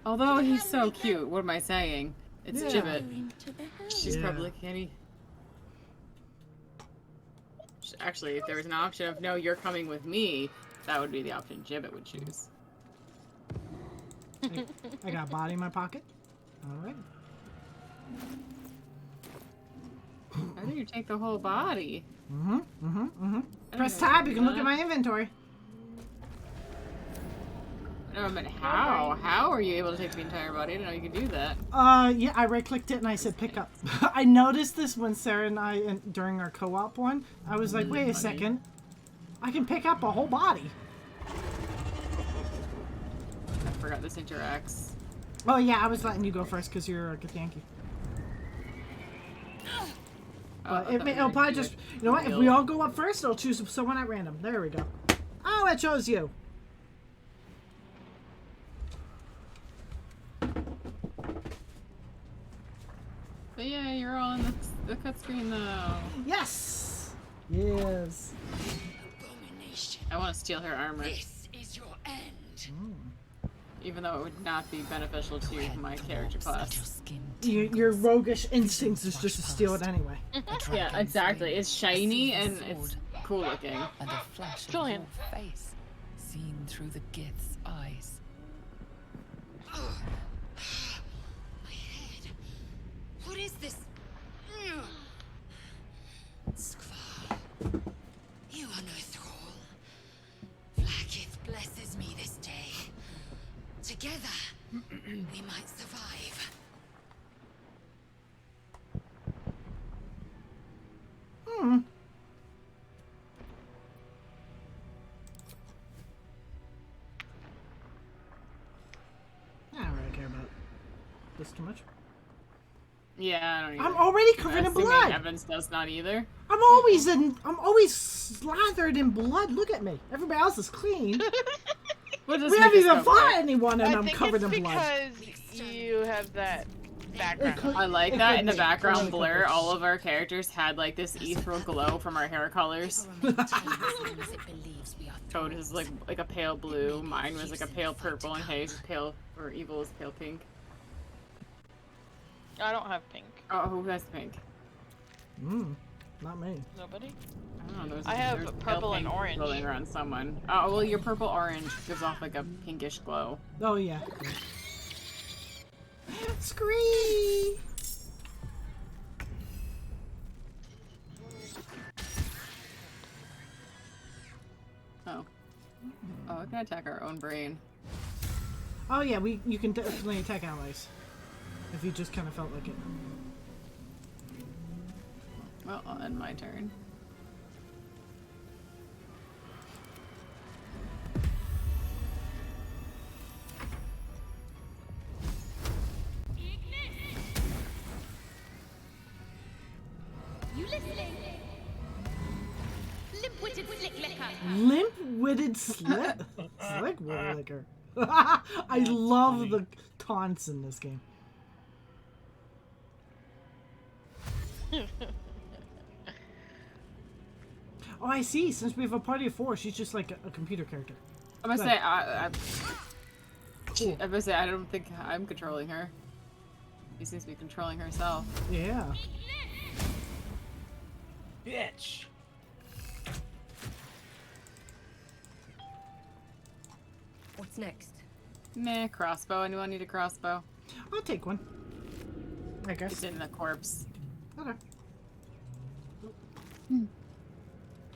Although he's so cute, what am I saying? It's Gibbet. She's probably canny. Actually, if there was an option of no, you're coming with me, that would be the option Gibbet would choose. I got a body in my pocket. All right. How do you take the whole body? Press tab, you can look at my inventory. No, I meant how? How are you able to take the entire body? I didn't know you could do that. Yeah, I right-clicked it and I said pick up. I noticed this when Sarah and I, during our co-op one, I was like, wait a second. I can pick up a whole body. I forgot this interacts. Oh yeah, I was letting you go first because you're a Githyanki. But it'll probably just, you know what, if we all go up first, it'll choose someone at random. There we go. Oh, it chose you. But yeah, you're all in the cut screen though. Yes! Yes. I want to steal her armor. This is your end. Even though it would not be beneficial to my character class. Your roguish instincts is just to steal it anyway. Yeah, exactly. It's shiny and it's cool looking. And a flash of your face, seen through the Gith's eyes. Together, we might survive. I don't really care about this too much. Yeah, I don't either. I'm already covered in Assuming blood. Evans does not either. I'm always slathered in blood. Look at me. Everybody else is clean. We'll just We make haven't us even go fought quick. anyone, and I I'm think covered it's in blood. because you have that background. could- I like It that could in the be. background Totally blur, could be. all of our characters had like this ethereal glow from our hair colors. Toad is like a pale blue, mine was like a pale purple, and Hayes is pale, or Evil is pale pink. I don't have pink. Oh, who has pink? Not me. Nobody? I don't know. I have there's purple pale and pink orange. glowing around someone. Oh, well, your purple orange gives off like a pinkish glow. Oh yeah. Scree. Oh. Oh, we can attack our own brain. Oh yeah, you can definitely attack allies if you just kind of felt like it. Well, I'll end my turn. You listening? Limp-witted slick licker. Limp-witted slick licker. I love the taunts in this game. Oh, I see. Since we have a party of 4, she's just like a computer character. I'm gonna Good. say I'm gonna say I don't think I'm controlling her. She seems to be controlling herself. Yeah. Bitch. What's next? Meh, crossbow. Anyone need a crossbow? I'll take one. I guess. It's in the corpse. Okay.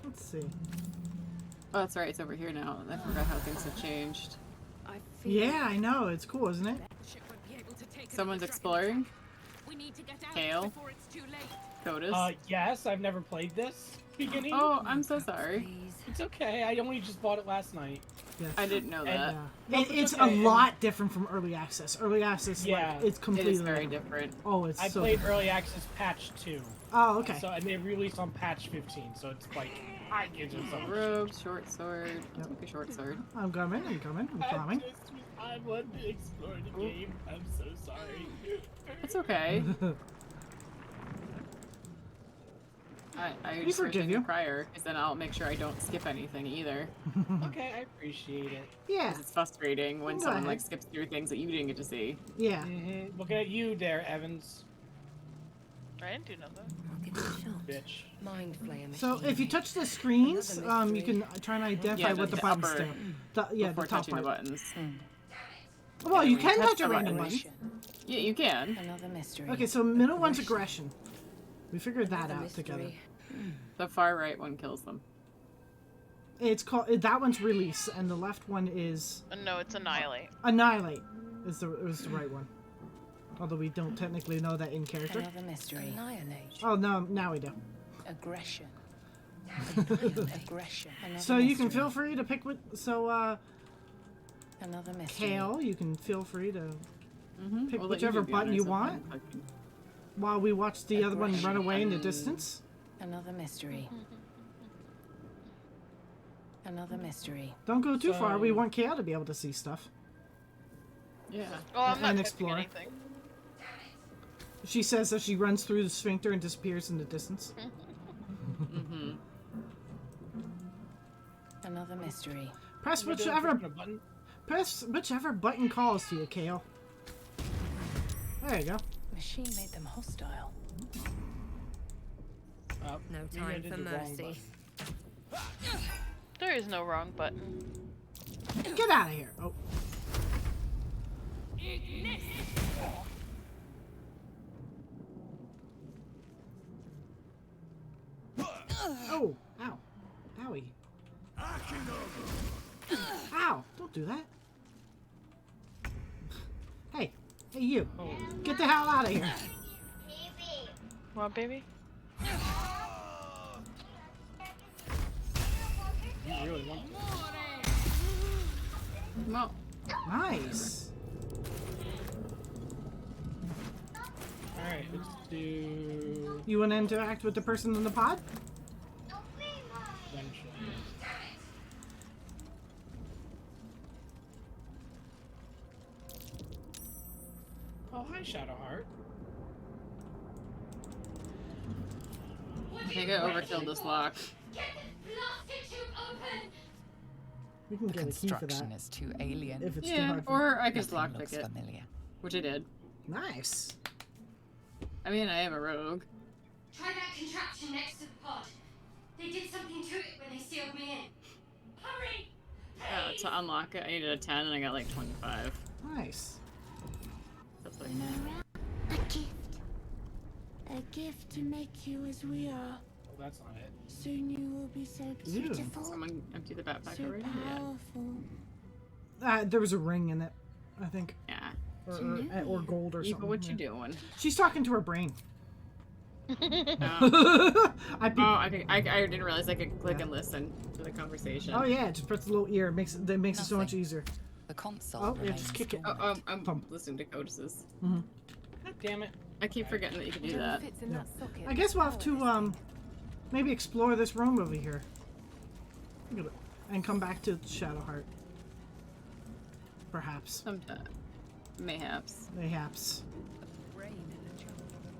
Let's see. Oh, that's right. It's over here now. I forgot how things have changed. Yeah, I know. It's cool, isn't it? Someone's exploring. We need to get out Kale. before it's too late. Codus. Yes, I've never played this beginning. Oh, I'm so sorry. It's okay. I only just bought it last night. Yeah. I didn't know that. No, It's okay. a lot different from early access. Early access, Yeah. like, it's completely It is very different. Oh, it's I so played different. early access patch 2. Oh, okay. So and they released on patch 15, so it's like I give it some Rogue, short sword. Take a short sword. I'm coming. I'm coming. I'm coming. I want to explore the game. I'm so sorry. It's okay. I We just wish I forgive knew you. prior, because then I'll make sure I don't skip anything either. Okay, I appreciate it. Yeah. 'Cause it's frustrating when Go someone ahead. like skips through things that you didn't get to see. Yeah. Looking at you there, Evans. I didn't do nothing. Bitch. Mind flayer So if you touch the screens, you can try and identify Yeah, what the the buttons upper- do. Yeah, before the top touching part. the buttons. Well, you when you can touch touch a the random buttons- button. Yeah, you can. Another mystery. Okay, so middle one's aggression. We figured that Another out together. mystery. The far right one kills them. It's called that one's release, and the left one is No, it's annihilate. annihilate. Is the right one? Although we don't technically know that in character. Another mystery. Annihilate. Oh no, now we do. Aggression. Aggression. Another So you can mystery. feel free to pick what. So Another mystery. Kale, you can feel free to Mm-hmm. pick whichever button you want. While we watch the other one run away in the distance. Another mystery. Another mystery. Don't go too far. We want Kale to be able to see stuff. Yeah. Oh, I'm not And touching explore. anything. She says as she runs through the sphincter and disappears in the distance. Mm-hmm. Another mystery. Press Am I doing whichever pushing a button? button calls to you, Kale. There you go. Machine made them hostile. Oh, No maybe I time did for the wrong mercy. button. There is no wrong button. Get out of here. Oh. Oh, ow. Owie. Ow, don't do that. Hey, you. Get the hell out of here. What, baby? You really want this. Well, Nice. Alright, let's do... You want to interact with the person in the pod? Eventually. Oh, hi, Shadowheart. I think I overkilled this lock. We can The get a key for construction that. is too alien. If it's too Yeah, hard for or I could Nothing lockpick looks it, familiar. which I did. Nice. I mean, I am a rogue. Try that contraption next to the pod. They did something to it when they sealed me in. Hurry! To unlock it, I needed a 10 and I got like 25. Nice. That's like, A gift. A gift to make you as we are. Well, that's not it. Soon you will be so Ew. beautiful. someone empty the backpack So already? powerful. There was a ring in it, I think. Yeah. Or gold or Eva, something. what you yeah. doing? She's talking to her brain. Oh, I peeked. I didn't realize I could click and listen to the conversation. Oh yeah, just press the little ear. That makes it so much easier. The console. Oh yeah, remains just kick it. dormant. I'm Pump. listening to Codis's. Mm-hmm. God damn it. I keep forgetting that you can do that. Yeah. I guess we'll have to maybe explore this room over here. Look at it. And come back to Shadowheart. Perhaps. Sometime. Mayhaps. Mayhaps.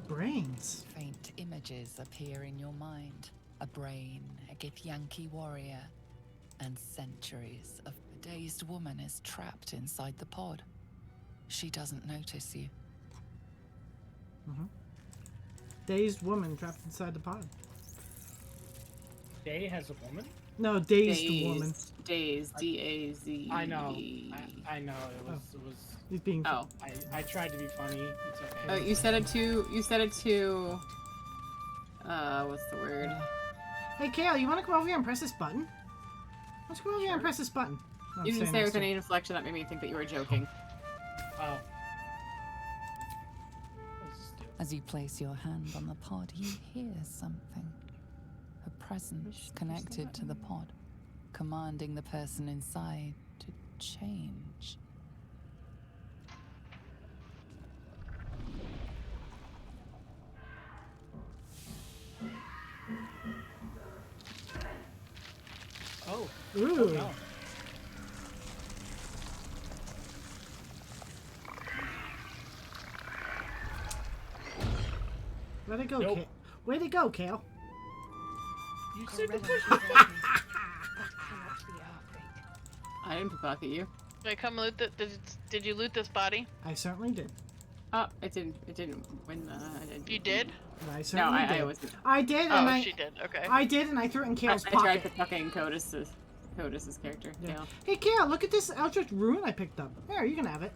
Brains. Faint images appear in your mind. A brain, a Githyanki warrior, and centuries of a dazed woman is trapped inside the pod. She doesn't notice you. Dazed woman trapped inside the pod. Day has a woman? No, dazed woman. Dazed. D-A-Z. I know. I know. It was. He's being. Oh. I tried to be funny. It's okay. Oh, you said it to. What's the word? Hey, Kale, you want to come over here and press this button? Let's come over here and press this button. You didn't say it with any inflection that made me think that you were joking. Oh. As you place your hand on the pod, you hear something. A presence connected to the pod, commanding the person inside to change. Oh. Ooh. Oh, no. Where'd it go, Nope. Kale? Where'd it go, Kale? You said I didn't pickpocket you. Did I come loot the? Did you loot this body? I certainly did. Oh, it didn't win the. I didn't. You did? I No, certainly did. I wasn't. I did, Oh, and she did. Okay. I did, and I threw it in Kale's I pocket. tried pickpocketing Codis's character. Yeah. Hey, Kale, look at this Eldritch rune I picked up. There, you can have it.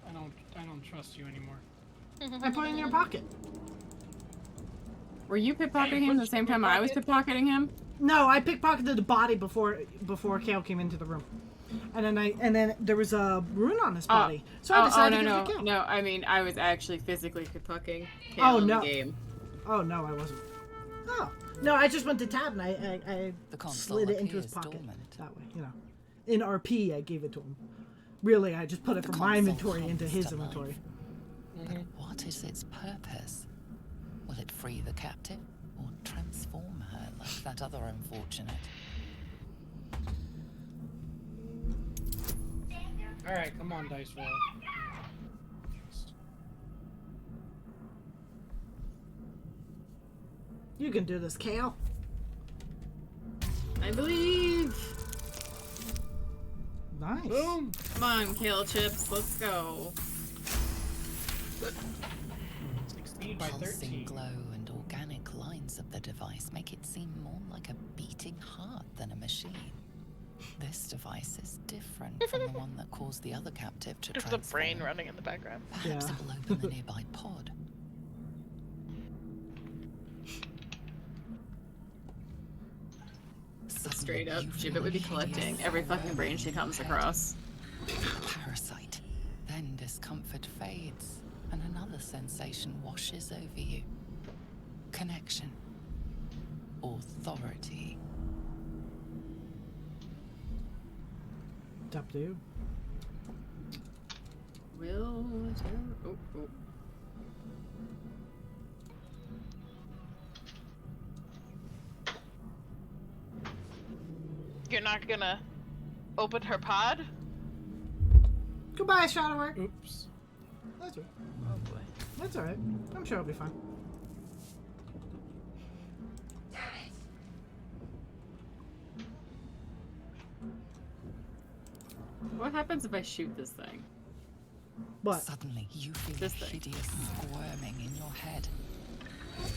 I don't trust you anymore. I put it in your pocket. Were you pickpocketing him the same time I was pickpocketing him? No, I pickpocketed the body before Kale came into the room, and then there was a rune on his body, so I decided to give it to Kale. No, I mean I was actually physically pickpocketing Kale Oh, in no. the game. Oh no, I wasn't. Oh no, I just went to tab and I The console slid it into his appears pocket. dormant. That way, you know. In RP, I gave it to him. Really, I just put it The from my console inventory into comes his to life. inventory. But what is its purpose? Will it free the captive or transform her like that other unfortunate? Alright, come on, dice roll. You can do this, Kale. I believe. Nice. Boom! Come on, Kale Chips, let's go. 16 by Pulsing 13. glow and organic lines of the device make it seem more like a beating heart than a machine. This device is different from the one that caused the other captive to Just a transform. brain running in the background. Perhaps it will open the nearby pod. Straight up, Gibbet would be collecting every fucking brain she comes across. Parasite. Then discomfort fades and another sensation washes over you. Connection. Authority. It's up to you. Will oh, oh. You're not gonna open her pod? Goodbye, Shadowheart. Oops. That's right. Oh boy. That's alright. I'm sure it'll be fine. What happens if I shoot this thing? What? Suddenly, you feel This a thing. hideous squirming in your head.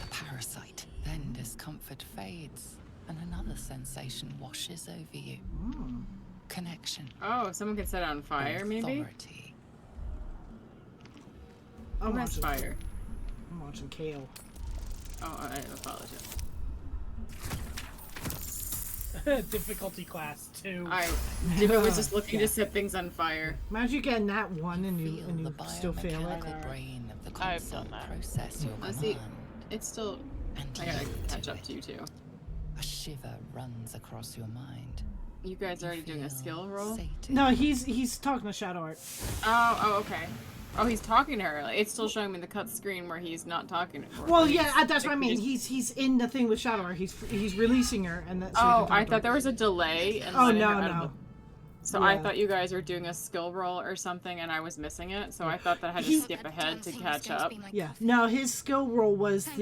A parasite. Then discomfort fades, and another sensation washes over you. Connection. Oh, someone can set it on fire, maybe? Authority. I'm Who has watching. fire? I'm watching Kale. Oh, I apologize. Difficulty class 2. Jimmy was just looking to set things on fire. Imagine getting that one and you Feel the still fail it. biomechanical brain of the I've console done that. process your I see. command. It's still. And I gotta yield catch to up it. to you too. A shiver runs across your mind. You guys already doing a Feel skill roll? sated. No, he's talking to Shadowheart. Oh, okay. Oh, he's talking to her. Like, it's still showing me the cut screen where he's not talking to her. Well, He's- yeah, that's what I like, mean. just- He's in the thing with Shadowheart. He's releasing her, and that's. Oh, I thought there was a delay. And Oh letting no her out of no. the- So I Yeah. thought you guys were doing a skill roll or something, and I was missing it. So I thought that I had to He- skip ahead to catch up. Yeah. No, his skill roll was the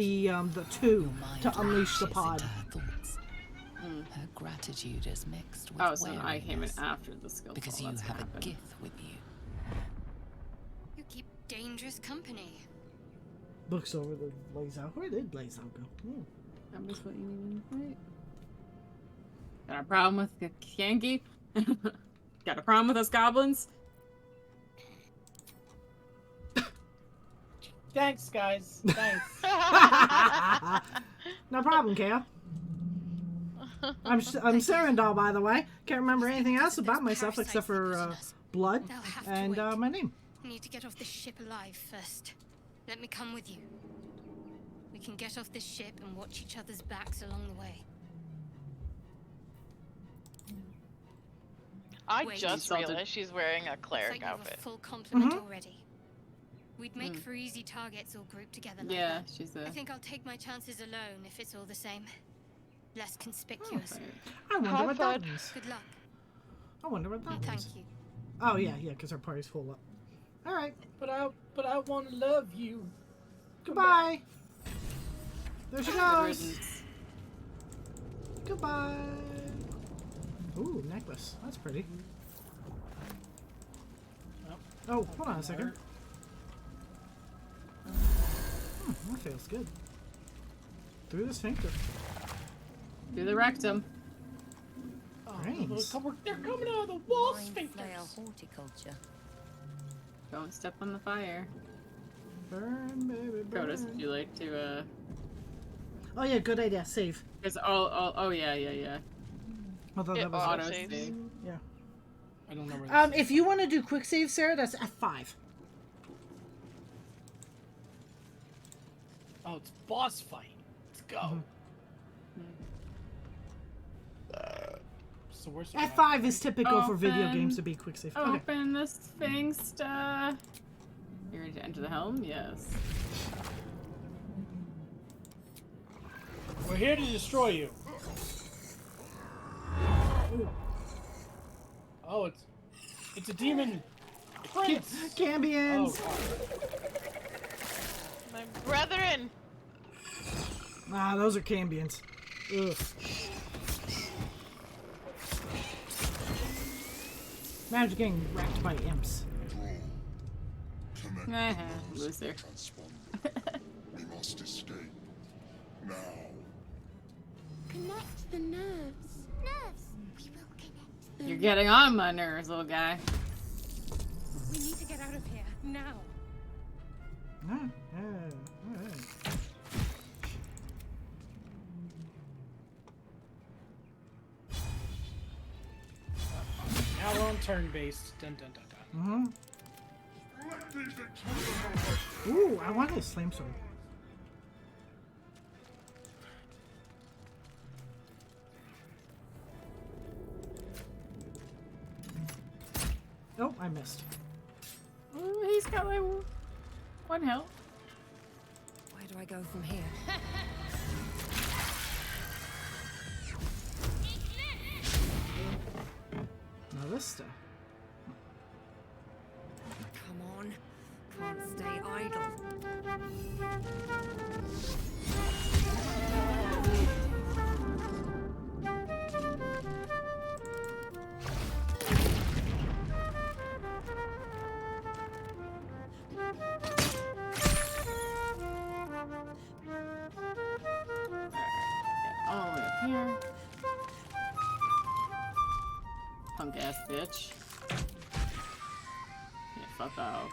2 Your mind to unleash the crashes pod. into her thoughts. Mm. Her gratitude is mixed with Oh, so I came in wariness, after the skill because roll. you That's have what a happened. gift with you. You keep dangerous company. Looks over the Blaze Out. Where did Blaze Out go? That was what you needed to fight. Got a problem with the Kangi? Got a problem with us goblins? Thanks, guys. Thanks. No problem, Kale. I'm Serendal, by the way. Can't remember anything else about myself except for blood They'll have to and wait. my name. I need to get off this ship alive first. Let me come with you. We can get off this ship and watch each other's backs along the way. I Wait. just Insulted. realized she's wearing a Looks cleric like you have a outfit. full complement Mhm. already. We'd make Mm. for easy targets all grouped together like Yeah, that. she's I a. think I'll take my chances alone if it's all the same. Less conspicuous. Okay. I wonder Have what that fun. means. Good luck. I wonder what that And thank means. you. Oh yeah, because our party's full up. All right, But I want to love you. goodbye. There she Good goes. riddance. Goodbye. Ooh, necklace. That's pretty. Oh, hold on a second. That feels good. Through the sphincter. Do the rectum. Brains. They're coming out of the wall Mind flail sphincters. horticulture. Don't step on the fire. Burn, baby, burn. Codas, would you like to, Oh yeah, good idea. Save. It's all, oh yeah. I thought It that was auto Auto saves. save. yeah. I don't know where this If you want to do quick save, Sarah, that's F5. Oh, it's boss fight. Let's go. So where's the F5 is typical for video Open. games to be quick save. Okay. Open the sphincter. You're ready to enter the helm? Yes. We're here to destroy you. Oh, it's a demon prince. Cambions. Oh, My brethren! Ah, those are Cambions. Ugh. Imagine getting wrecked by imps. Loser. We must escape. Now. Connect the nerves. Nerves. We will connect them. You're getting on my nerves, little guy. We need to get out of here now. Ah, yeah, alright. now we're on turn-based. Dun dun dun dun. Mm-hmm. Ooh, I want his flame sword. Oh, I missed. Ooh, he's got like 1 health. Where do I go from here? Melissa. Come on. Can't stay idle. All the way up here. Punk ass bitch. Yeah, fuck off.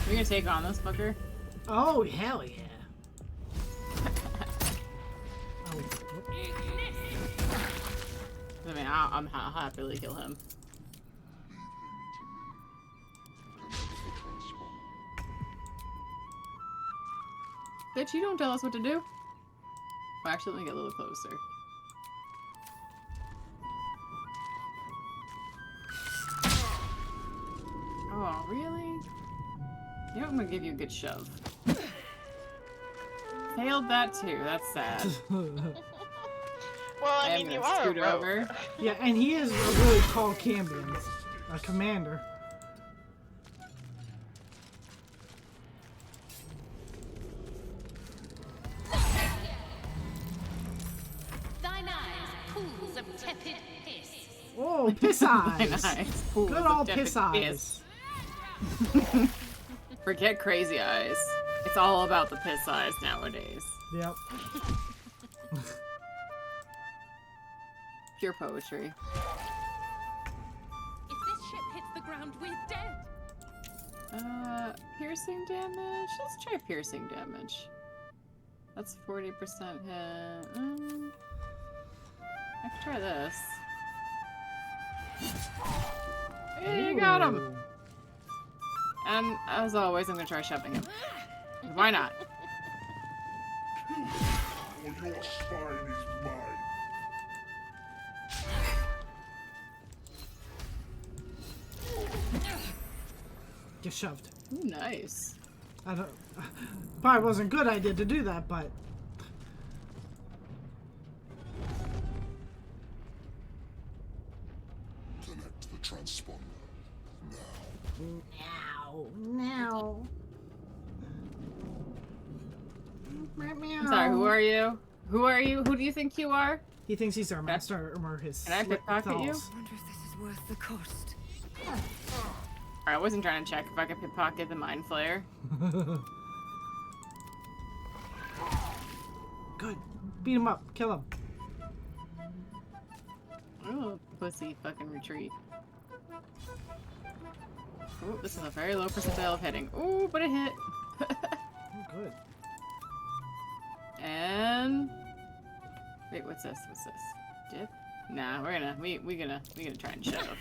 We're gonna take on this fucker. Oh, hell yeah. I mean, I'll happily kill him. Bitch, you don't tell us what to do. Well, actually, let me get a little closer. Oh, really? You know, I'm gonna give you a good shove. Failed that too. That's sad. Well, I mean, you are a scoot rogue. over. Yeah, and he is a really tall Cambion. A commander. Thine eyes, pools of tepid piss. Oh, piss eyes. Nice. Pools Good of old tepid piss eyes. Forget crazy eyes. It's all about the piss eyes nowadays. Yep. Pure poetry. If this ship hits the ground, we're dead. Piercing damage? Let's try piercing damage. That's 40% hit. I can try this. Hey, you got him! Ooh. And as always, I'm gonna try shoving him. Why not? Or your spine is mine. Get shoved. Ooh, nice. I don't. Probably wasn't a good idea to do that, but. Connect the transponder. Now. I'm sorry, who are you? Who are you? Who do you think you are? He thinks he's our master or his. Can I pickpocket you? thalls. I wonder if this is worth the cost. Alright, I wasn't trying to check if I could pickpocket the Mind Flayer. Good. Beat him up. Kill him. Ooh, pussy fucking retreat. Ooh, this is a very low percentile of hitting. Ooh, but it hit. Good. And wait, what's this? What's this? Dip? Nah, we're gonna try and shove.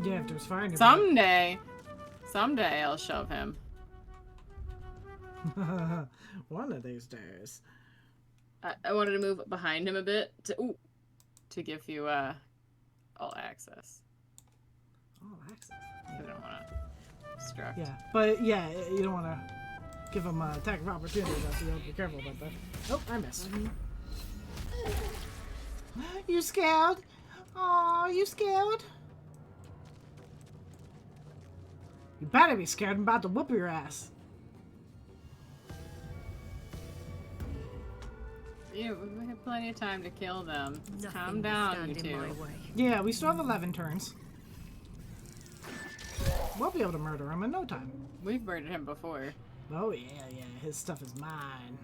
Yeah, if there's fire. Someday I'll shove him. One of these days. I wanted to move behind him a bit to give you all access. All access. I don't want to distract. Yeah, but yeah, you don't want to give him an attack of opportunity, though, so you have to be careful about that. Oh, I missed. You scared? Aw, you scared? You better be scared. I'm about to whoop your ass. Yeah, we have plenty of time to kill them. Just Nothing calm will down, you stand in two. my way. Yeah, we still have 11 turns. We'll be able to murder him in no time. We've murdered him before. Oh, yeah, yeah. His stuff is mine.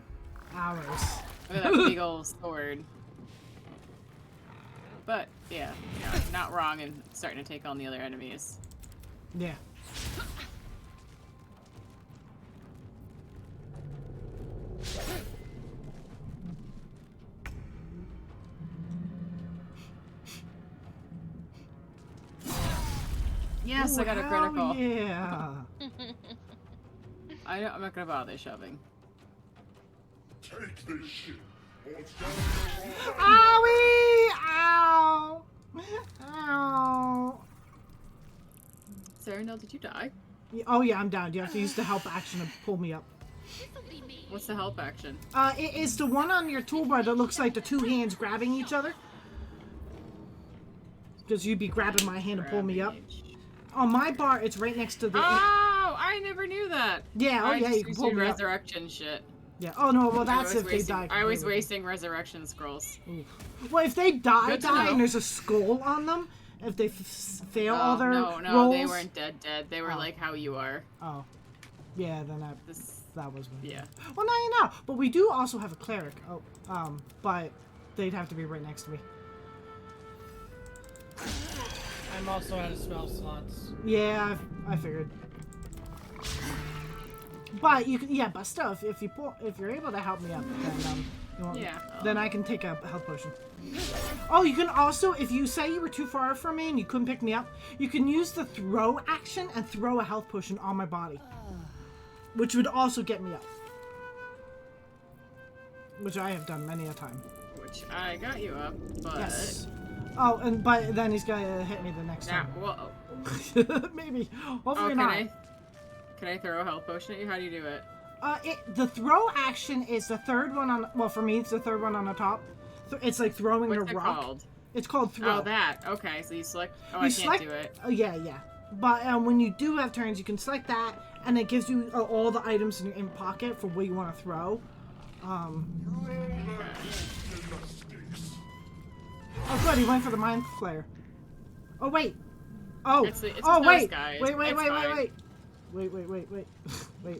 Ours. Look at that big old sword. But yeah, not wrong in starting to take on the other enemies. Yeah. Yes, Ooh, I got a hell critical. Yeah. I'm not gonna bother shoving. Take this shit, or it's gonna go wrong. Owie! Ow! Ow! Cyrano, did you die? Oh yeah, I'm down. You have to use the help action to pull me up. What's the help action? It is the one on your toolbar that looks like the two hands grabbing each other. Because you'd be grabbing my hand to pull me up. On my bar, it's right next to the... Oh, I never knew that. Yeah, oh yeah, you can pull me up. resurrection shit. Yeah. Oh no, well that's if they die. I was wasting resurrection scrolls. Oof. Well, if they die Good to know. and there's a skull on them, if they fail all their no, rolls... they weren't dead. They were like how you are. Oh. Yeah, then that was me. Yeah. Well, now you know. But we do also have a cleric. Oh, but they'd have to be right next to me. I'm also out of spell slots. Yeah, I figured. But you can, but still, if you're able to help me up, then you won't, then I can take a health potion. Oh, you can also, if you say you were too far from me and you couldn't pick me up, you can use the throw action and throw a health potion on my body, which would also get me up. Which I have done many a time. Which I got you up, but... Yes. Oh, and but then he's gonna hit me the next time. Whoa. Maybe. Hopefully not. Can I throw a health potion at you? How do you do it? The throw action is the third one on. Well, for me, it's the third one on the top. It's like throwing a rock. Called? It's called throw. Oh, that. Okay, so you select. Oh, You I select, can't do it. Oh, yeah. But when you do have turns, you can select that, and it gives you all the items in your pocket for what you want to throw. Oh, good. He went for the mind flayer. Oh wait. Oh. It's oh wait. Guys. Wait. Wait. Wait.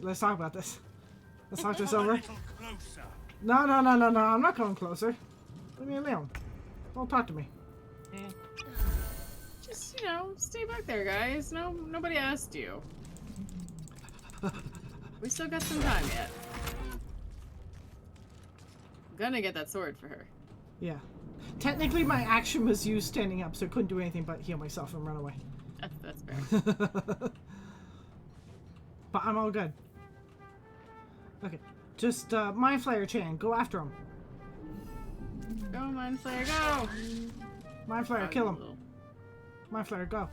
Let's talk about this. Let's talk this over. No. I'm not coming closer. Leave me alone. Don't talk to me. Just stay back there, guys. Nobody asked you. We still got some time yet. I'm gonna get that sword for her. Yeah. Technically, my action was used standing up, so I couldn't do anything but heal myself and run away. That's fair. But I'm all good. Okay. Just, Mind Flayer Chan, go after him. Go, Mind Flayer, go! Mind Flayer, kill him. Mind Flayer, go.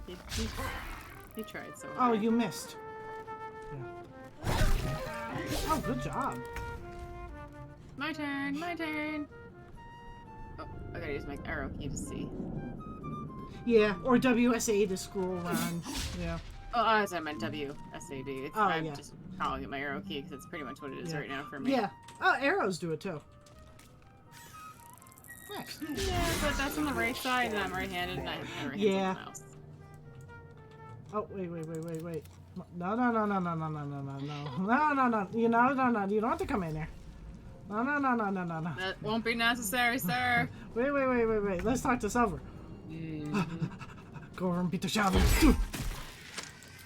He tried so hard. Oh, you missed. Yeah. Oh, good job. My turn. Oh, I gotta use my arrow key to see. Yeah, or WSA to scroll around. Yeah. Oh, as I meant WSAD. I'm yeah. just calling it my arrow key because it's pretty much what it is right now for me. Yeah. Oh, arrows do it too. Nice. Yeah, but that's on the right side and I'm right-handed and I have my right hand on the mouse. Oh, wait. No. No. You don't have to come in here. No. That won't be necessary, sir. Wait. Let's talk this over. Go over and beat the shit out of him.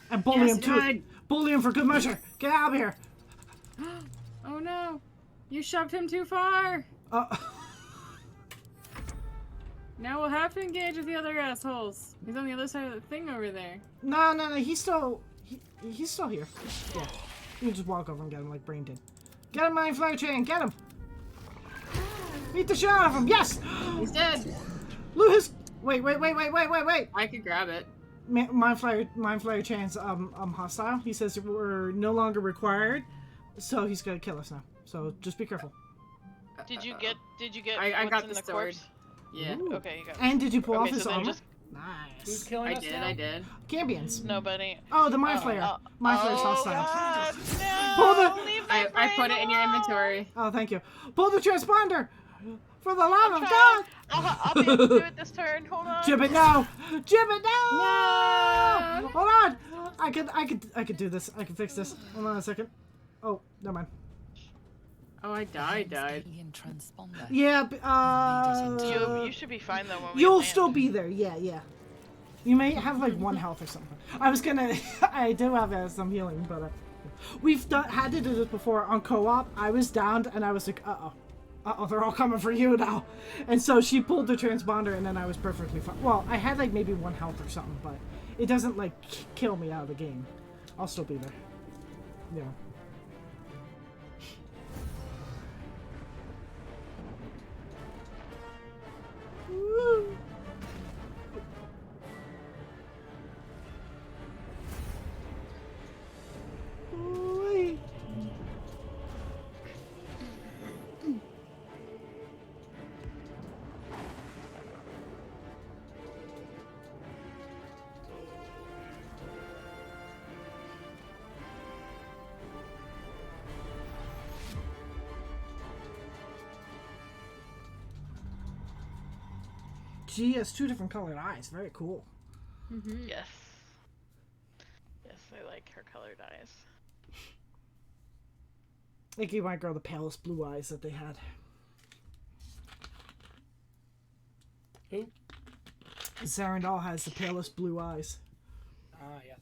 And bully him too. Right. Bully him for good measure. Get out of here. Oh no. You shoved him too far. Now we'll have to engage with the other assholes. He's on the other side of the thing over there. No. He's still here. Yeah. You can just walk over and get him like Brain did. Get him, Mind Flayer Chain. Get him. Beat the shit out of him. Yes. He's dead. Lewis. Wait. I could grab it. Mind Flayer Chan's hostile. He says we're no longer required, so he's gonna kill us now. So just be careful. Did you get? I got in the the sword. corpse? Yeah. Ooh. Okay, you got it. And did you pull off Okay, his so then armor? just- Nice. Who's killing us now? I did. Cambions. Nobody. Oh, the Mind Flayer. Mind Flayer's hostile. God, no! Pull the. Leave my I brain put it in your alone! inventory. Oh, thank you. Pull the transponder. For the love I'm of trying. God. I'll be able to do it this turn. Hold on. Gibbet, no! Gibbet, no! No! Hold on! I could do this. I can fix this. Hold on a second. Oh, never mind. Oh, I died. Alien transponder. Yeah, You should be fine though when we you'll land. still be there. Yeah, yeah. You may have like 1 health or something. I was gonna. I do have some healing, but we've had to do this before on co-op. I was downed and I was like, they're all coming for you now. And so she pulled the transponder and then I was perfectly fine. Well, I had like maybe 1 health or something, but it doesn't like kill me out of the game. I'll still be there. Yeah. Woo. Ooh-wee. She has 2 different colored eyes. Very cool. Yes. Yes, I like her colored eyes. They gave my girl the palest blue eyes that they had. Who? Zarandal has the palest blue eyes. Ah, yes.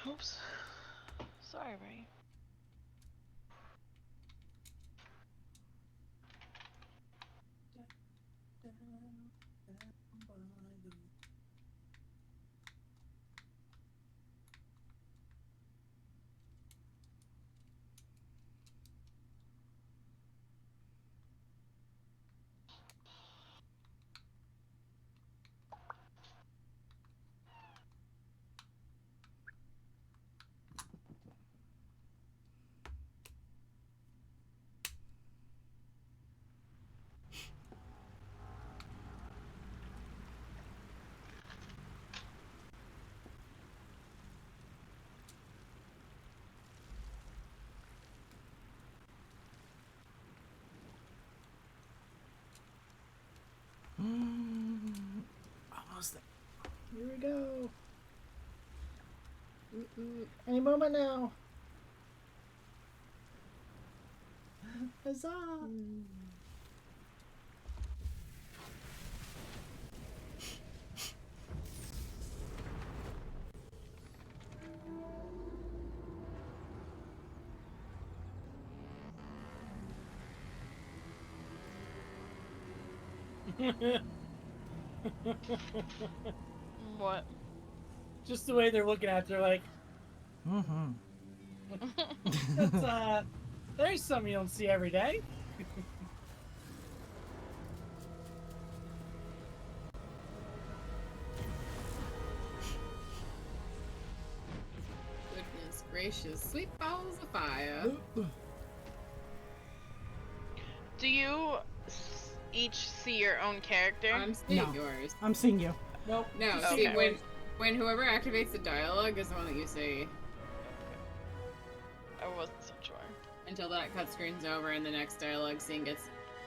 Oops. Sorry, Ray. Almost there. Here we go. Any moment now. Huzzah! What? Just the way they're looking at it, they're like, that's, there's something you don't see every day. Goodness gracious. Sweet balls of fire. Do you each see your own character? I'm seeing yours. I'm seeing you. Nope. No, Okay. see, when whoever activates the dialogue is the one that you see. I wasn't so sure. Until that cut screen's over and the next dialogue scene gets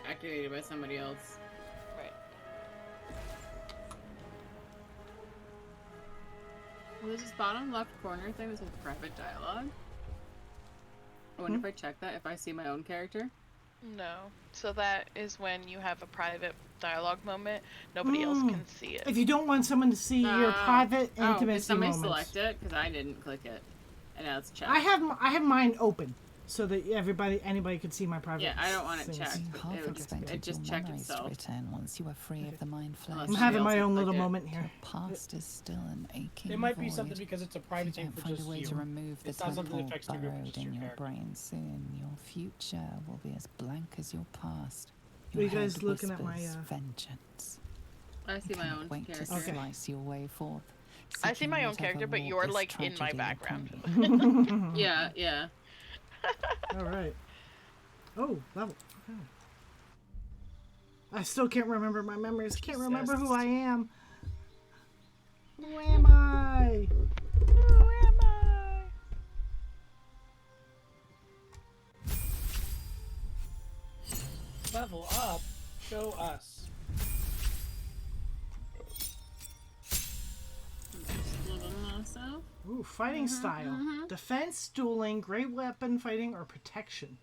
activated by somebody else. Right. Well, there's this bottom left corner thing that says private dialogue. I wonder if I check that, if I see my own character. No. So that is when you have a private dialogue moment. Nobody else can see it. If you don't want someone to see your private Did intimacy somebody moments. select it? Because I didn't click it. And now it's checked. I have mine open so that anybody could see my private. Yeah, I don't want it things. checked. Half expected It just your checked memories to itself. return once you are free of the mind flash. I'm having my own little moment here. Your past is still an aching It might be void. something because it's a private If you thing don't for find just a way you. to remove the It's not something that tadpole affects your burrowed in your brain soon, your future will be as blank as your past. Are Your you guys head looking at my, whispers vengeance. I see You my can't own wait to character. slice your way forth. I see my seeking own character, whatever but walk you're this like in my tragedy will background. come to. Yeah, yeah. All right. Oh, level. Okay. I still can't remember my memories. Can't remember who I am. Who am I? Who am I? Level up. Show us. Ooh, fighting style. Defense, dueling, great weapon fighting, or protection.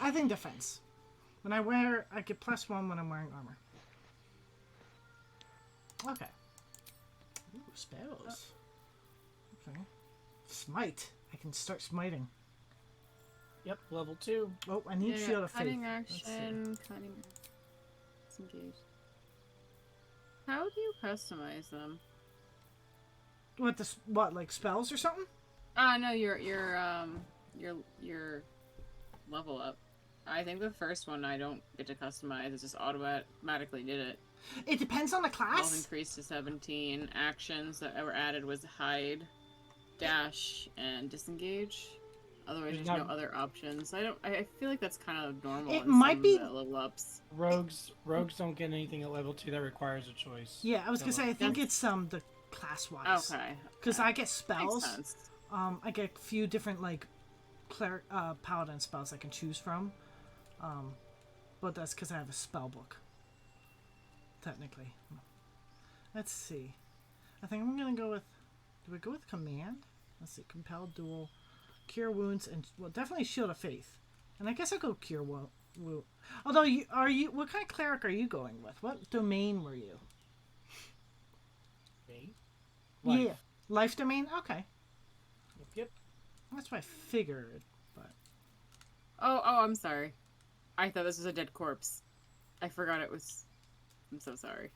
I think defense. When I get +1 when I'm wearing armor. Okay. Ooh, spells. Okay. Smite. I can start smiting. Yep, level 2. Oh, I need Shield of Faith. Cutting action, cutting. Disengage. How do you customize them? What, like spells or something? No, your level up. I think the first one I don't get to customize. It just automatically did it. It depends on the Health class. increased to 17. Actions that were added was hide, dash, and disengage. Otherwise, there's no other options. I feel like that's kind of normal. It in might some be level ups. Rogues don't get anything at level 2 that requires a choice. Yeah, I was gonna say I think it's the class wise. Okay. Because I get spells. Makes sense. I get a few different like cleric, paladin spells I can choose from. But that's because I have a spell book. Technically. Let's see. I think I'm gonna go with. Do we go with command? Let's see. Compel, duel, cure wounds, and well, definitely Shield of Faith. And I guess I'll go cure wound. Although what kind of cleric are you going with? What domain were you? Me? Yeah, life domain. Okay. Yep. That's what I figured. But Oh, I'm sorry. I thought this was a dead corpse. I forgot it was. I'm so sorry.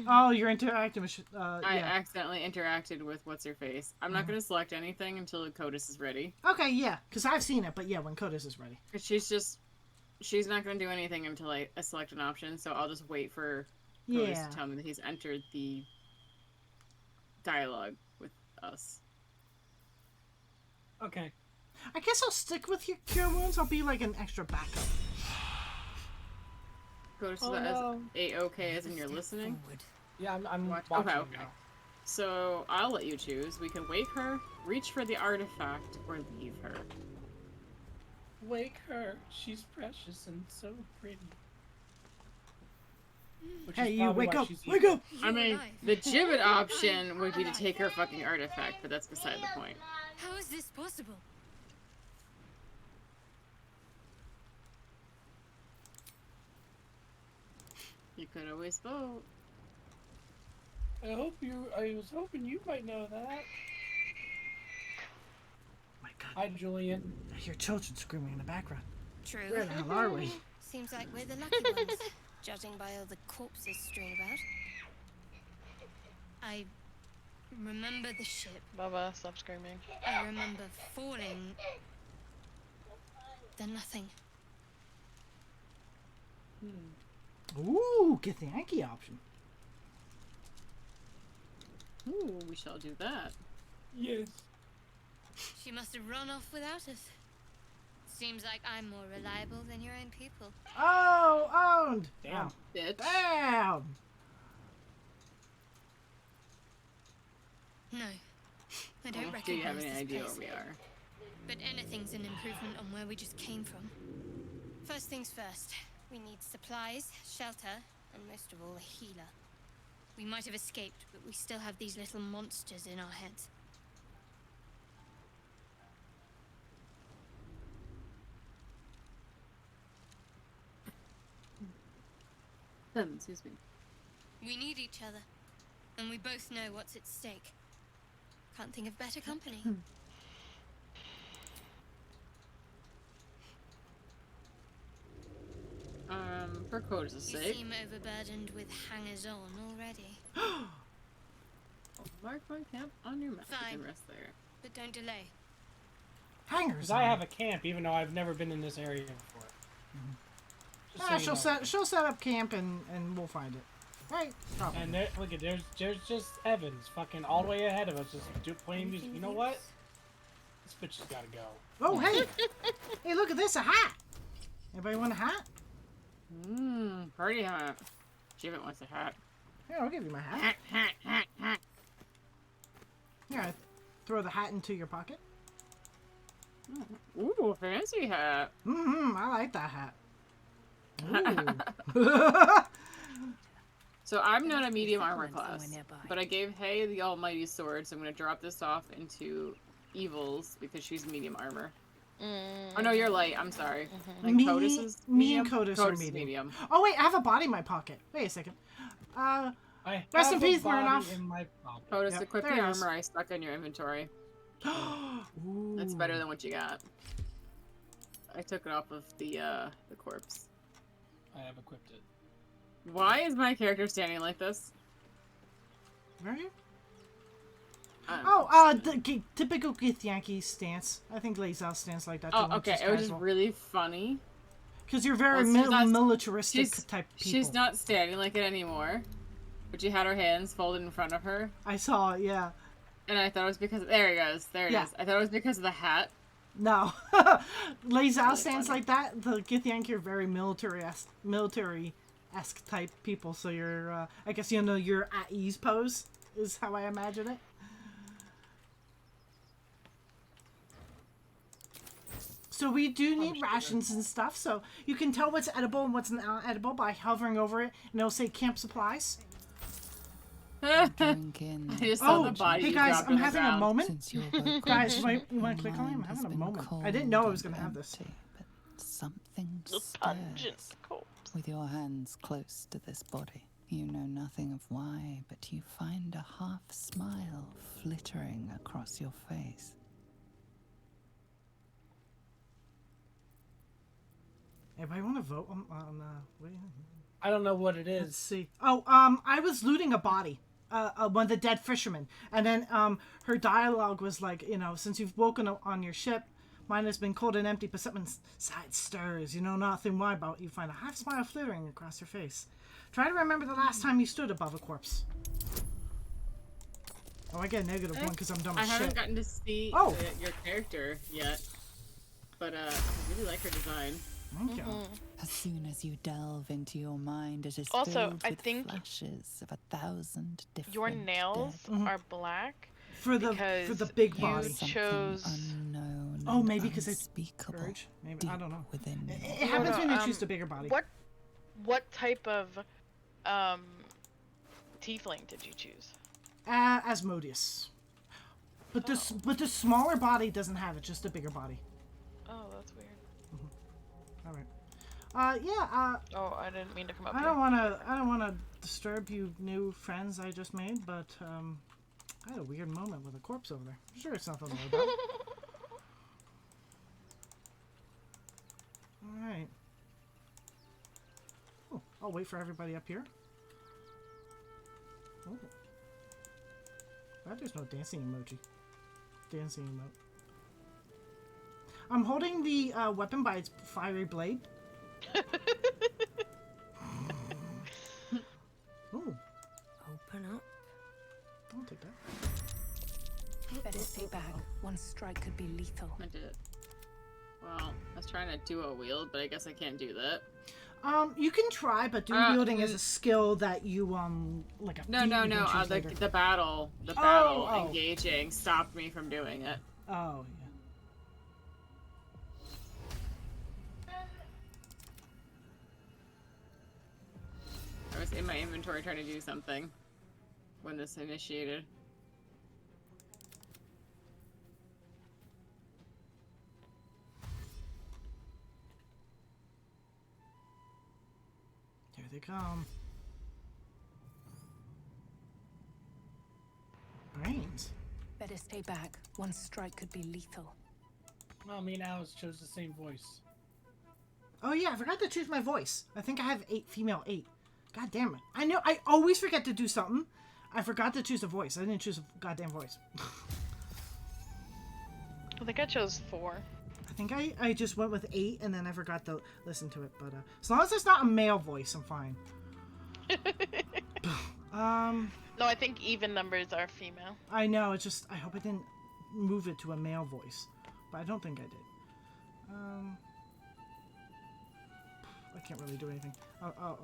Oh, you're interacting with. I Yeah. accidentally interacted with what's her face. I'm not gonna select anything until CODIS is ready. Okay, yeah, because I've seen it, but yeah, when CODIS is ready. She's not gonna do anything until I select an option. So I'll just wait for CODIS to tell me that he's entered the dialogue with us. Okay. I guess I'll stick with your cure wounds. I'll be like an extra backup. CODIS is A-okay as in you're listening? Yeah, I'm watching Okay. now. So I'll let you choose. We can wake her, reach for the artifact, or leave her. Wake her. She's precious and so pretty. Which Hey, is you probably wake why up! she's Wake evil. up! I mean, the gibbet option would be to take her fucking artifact, but that's beside the point. How is this possible? You could always vote. I was hoping you might know that. My God. Hi, Julian. I hear children screaming in the background. True. Where the hell are we? Seems like we're the lucky ones, judging by all the corpses strewn about. I remember the ship. Bubba, stop screaming. I remember falling. Then nothing. Ooh, get the Yankee option. Ooh, we shall do that. Yes. She must have run off without us. Seems like I'm more reliable than your own people. Oh, owned! Damn, bitch. Damn! No, I don't recognize Do you have any this idea place. where we are? But anything's an improvement on where we just came from. First things first, we need supplies, shelter, and most of all, a healer. We might have escaped, but we still have these little monsters in our heads. Excuse me. We need each other, and we both know what's at stake. Can't think of better company. For CODIS' You sake. seem overburdened with hangers-on already. Mark my camp on your map. You Fine. can rest there. But don't delay. Hangers. Because I have a camp, even though I've never been in this area before. Just so you know. She'll set up camp and we'll find it. Right. Probably. And look at there's just Evans, fucking all the way ahead of us, just playing music. You know what? This bitch has got to go. Oh hey, hey look at this, a hat. Anybody want a hat? Party hat. Jivit wants a hat. Here, I'll give you my hat. Hat. Here, throw the hat into your pocket. Ooh, fancy hat. I like that hat. So I'm not a medium armor class, but I gave Hay the almighty sword, so I'm going to drop this off into Evil's because she's medium armor. Oh no, you're light. I'm sorry. Like me Codis and Codis are medium. Oh wait, I have a body in my pocket. Wait a second. Rest in peace, Murnoff. Codis, equip the armor I stuck in your inventory. That's better than what you got. I took it off of the corpse. I have equipped it. Why is my character standing like this? Where are you? The typical Githyanki stance. I think Lazal stance like that. Oh, okay. It was just really funny. Because you're very militaristic type people. She's not standing like it anymore. But she had her hands folded in front of her. I saw it, yeah. And I thought it was because... There he goes. There it is. I thought it was because of the hat. No. Lazal stance like that. The Githyanki are very military-esque type people. So you're, I guess, your at ease pose is how I imagine it. So we do need rations and stuff, so you can tell what's edible and what's not edible by hovering over it, and it'll say camp supplies. I just saw the body. Hey guys, I'm having a moment. Guys, you want to click on it? I'm having a moment. I didn't know I was going to have this. But something pungent stirs. With your hands close to this body, you know nothing of why, but you find a half smile flittering across your face. Anybody want to vote on I don't know what it is. Let's see. Oh, I was looting a body. One of the dead fishermen. And then, her dialogue was like, since you've woken up on your ship, mine has been cold and empty, but something inside stirs. You know nothing why about you find a half smile flittering across your face. Try to remember the last time you stood above a corpse. Oh, I get a -1 because I'm dumb as shit. I haven't gotten to see your character yet. But, I really like her design. Thank you. As soon as you delve into your mind, it is also, filled I with think flashes of 1,000 different your nails deaths. are black for the big body. You chose unknown. Oh, maybe because it's unspeakable. urge. Maybe I don't know. Within it happens when you choose the bigger body. What type of tiefling did you choose? Asmodeus. But the smaller body doesn't have it, just a bigger body. Oh, that's weird. All right. Oh, I didn't mean to come up. I don't want to disturb you new friends I just made, but I had a weird moment with a corpse over there. I'm sure it's nothing to worry about. All right. Oh, I'll wait for everybody up here. Oh. But there's no dancing emoji. Dancing emote. I'm holding the weapon by its fiery blade. Ooh. Open up. I'll take that. Better stay back. One strike could be lethal. I did. Well, I was trying to duo wield, but I guess I can't do that. You can try, but dual wielding is a skill that you like a No. The battle engaging stopped me from doing it. Oh yeah. I was in my inventory trying to do something when this initiated. Here they come. Brains. Better stay back. One strike could be lethal. No, me and Alice chose the same voice. Oh yeah, I forgot to choose my voice. I think I have female 8. God damn it. I know, I always forget to do something. I forgot to choose a voice. I didn't choose a goddamn voice. I think I chose 4. I think I just went with 8 and then I forgot to listen to it. But as long as it's not a male voice, I'm fine. No, I think even numbers are female. I know. It's just I hope I didn't move it to a male voice, but I don't think I did. I can't really do anything. Oh,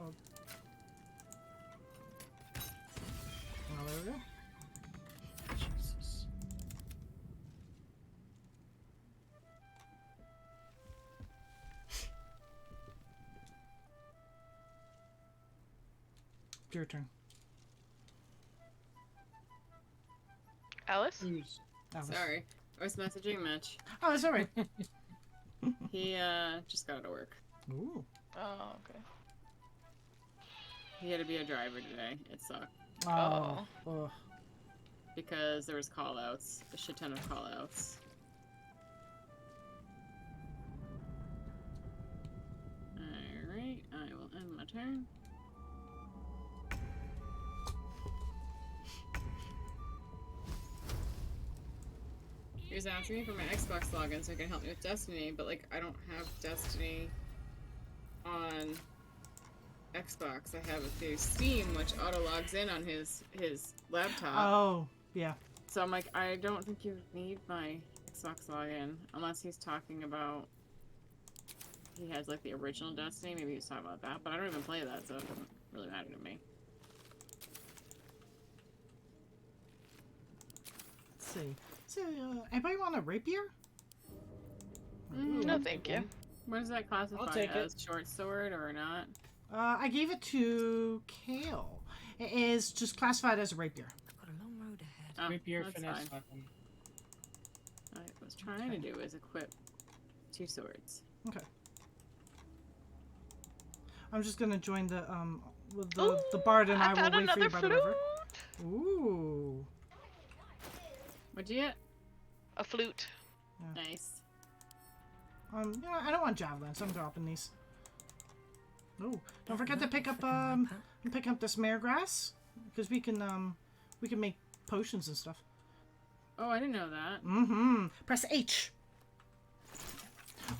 there we go. Jesus. Your turn. Alice? Who's? Alice. Sorry, I was messaging Mitch. Oh, that's alright. He just got out of work. Ooh. Oh, okay. He had to be a driver today. It sucked. Oh. Ugh. Because there was call-outs. A shit ton of call-outs. Alright, I will end my turn. He was asking me for my Xbox login so he can help me with Destiny, but like I don't have Destiny on Xbox. I have it through Steam, which auto logs in on his laptop. Oh, yeah. So I'm like, I don't think you need my Xbox login unless he's talking about he has like the original Destiny. Maybe he's talking about that, but I don't even play that, so it doesn't really matter to me. Let's see. So, anybody want a rapier? No, thank you. What does that classify I'll take as? Short sword or not? I gave it to Kale. It is just classified as a rapier. I've got a long road ahead. Oh, Rapier that's finesse fine. weapon. What I was trying to do is equip 2 swords. Okay. I'm just gonna join the with the Ooh, bard and I found will wait for you another by the river. flute. Ooh. What'd you get? A flute. Yeah. Nice. You know, I don't want javelins. I'm dropping these. Oh, don't forget to pick up this mare grass because we can make potions and stuff. Oh, I didn't know that. Mm-hmm. Press H.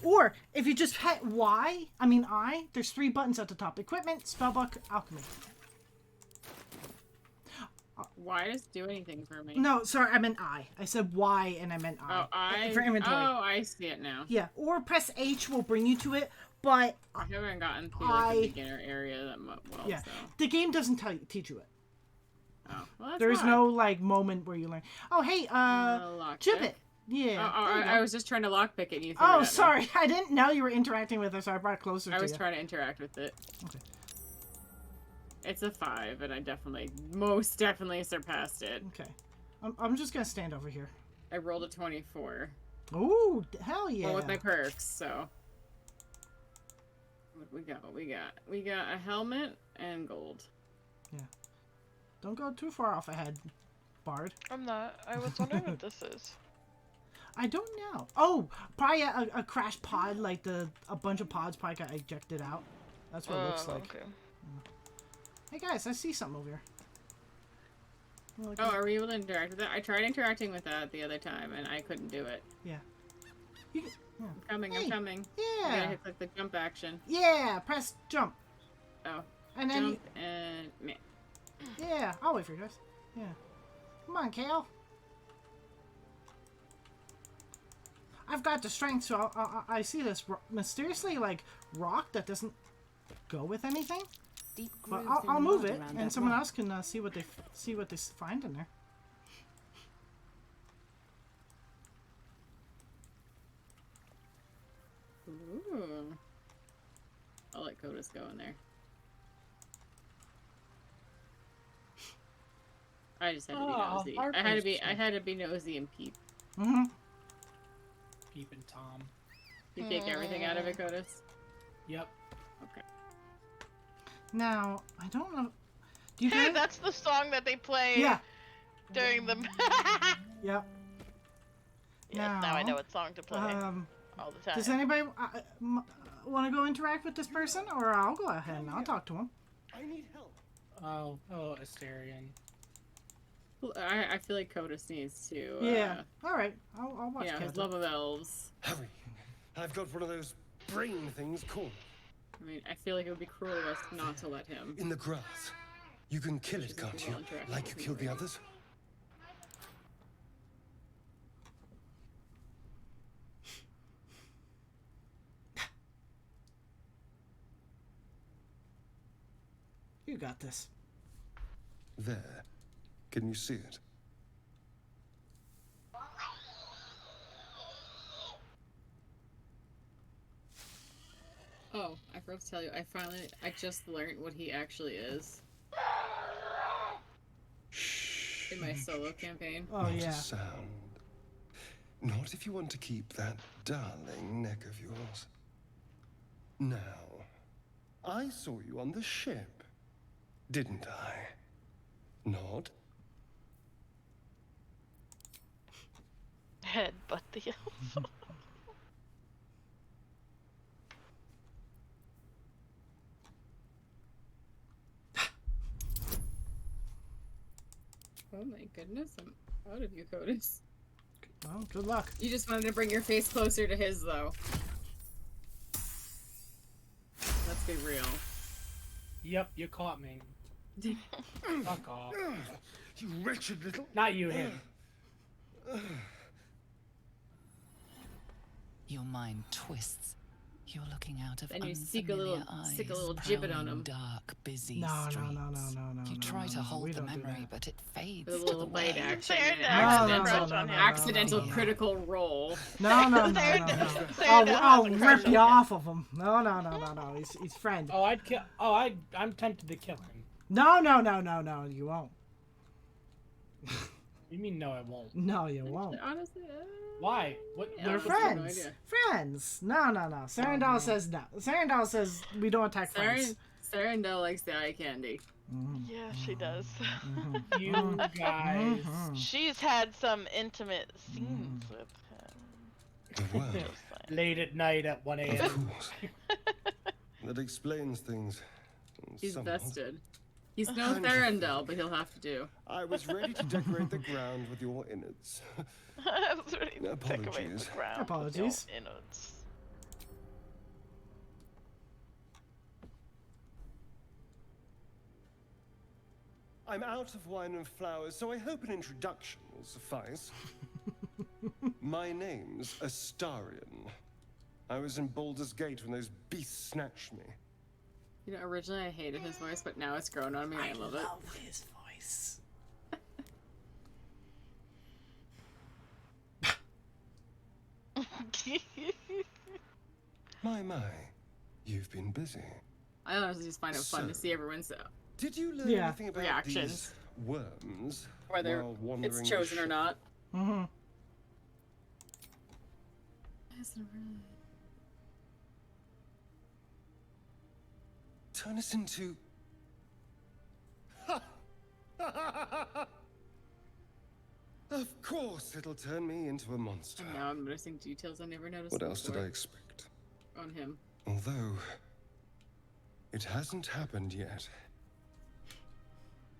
Or if you just hit I, there's 3 buttons at the top: equipment, spellbook, alchemy. Why does it do anything for me? No, sorry, I meant I. I said Y and I meant I. Oh, I. For inventory. Oh, I see it now. Yeah, or press H will bring you to it, but I haven't gotten through like, the beginner area that well. yeah, So. the game doesn't teach you it. Oh, well, that's There is odd. no like moment where you learn. Oh, hey, lockpick. Gibbet. Yeah. Oh, there you go. I was just trying to lockpick it. And you threw it Oh, at me. sorry. I didn't know you were interacting with us, so I brought it closer to you. I was trying to interact with it. Okay. It's a 5, and I most definitely surpassed it. Okay. I'm just gonna stand over here. I rolled a 24. Ooh, hell yeah. Well, with my perks, so. What we got? We got a helmet and gold. Yeah. Don't go too far off ahead, Bard. I'm not. I was wondering what this is. I don't know. Oh, probably a crash pod, like a bunch of pods probably got ejected out. That's what it looks like. Okay. Hey guys, I see something over here. Oh, are we able to interact with that? I tried interacting with that the other time, and I couldn't do it. Yeah. Yeah. I'm coming, Hey, I'm coming. yeah. I gotta hit like the jump action. Yeah, press jump. Oh. And then jump and meh. yeah, I'll wait for you guys. Yeah. Come on, Kale. I've got the strength, so I see this mysteriously like rock that doesn't go with anything. Deep But grooves in I'll the move mud it, around and that someone rock. else can see what they find in there. Ooh. I'll let Kodas go in there. I just had to be nosy. I had to be nosy and peep. Mm-hmm. Peep and Tom. You take everything out of it, Kodas? Yep. Okay. Now, I don't know. Do you Hey, guys? that's the song that they play Yeah. during the. Yep. Yes, now I know what song to play all the time. Does anybody want to go interact with this person, or I'll go ahead and I'll talk to him? I need help. Oh, Asterion. Well, I feel like Codus needs to. Yeah. All right. I'll watch. Yeah, his love of elves. Hurry. I've got one of those brain things called. I mean, I feel like it would be cruel of us not to let him. In the grass. You can kill it, can't you? Like you killed the others? You got this. There. Can you see it? Oh, I forgot to tell you, I just learned what he actually is. In my solo campaign. Oh, Not yeah. a sound. Not if you want to keep that darling neck of yours. Now, I saw you on the ship, didn't I? Nod? Headbutt the elf. Oh my goodness, I'm proud of you, Codus. Well, good luck. You just wanted to bring your face closer to his, though. Let's be real. Yep, you caught me. Fuck off. You wretched little... Not you, him. Your mind twists. You're looking out of Then you unfamiliar stick a little eyes, gibbet on prowling him. dark, busy No, streets. no. You try to hold the memory, but it fades With a to little the bite way. action. No. Accidental critical roll. No. I'll rip you off of him. No. He's friend. Oh, I'd kill. Oh, I'm tempted to kill him. No. You won't. You mean no, I won't? No, you won't. Honestly, why? What? Yeah, We're honestly, no friends. idea. Friends. No. Sarandal says no. Sarandal says we don't attack friends. Sarandel likes the eye candy. Yeah, she does. You guys. She's had some intimate scenes with him. Well, Late at night at 1 of a.m. course. That explains things. He's somewhat. vested. He's no Kind of. Therendel, but he'll have to do. I was ready to decorate the ground with your innards. I was ready to decorate Apologies. the ground. Apologies. with your innards. I'm out of wine and flowers, so I hope an introduction will suffice. My name's Astarion. I was in Baldur's Gate when those beasts snatched me. You know, originally I hated his voice, but now it's grown on me and I love it. his voice. My, you've been busy. I honestly just find it fun to So- see everyone's Did you learn Yeah. anything about reactions. these worms Whether while wandering it's the chosen or ship? not. Mm-hmm. Turn us into... Of course it'll turn me into a monster. And now I'm noticing details I never noticed What else did before I expect? on him. Although, it hasn't happened yet.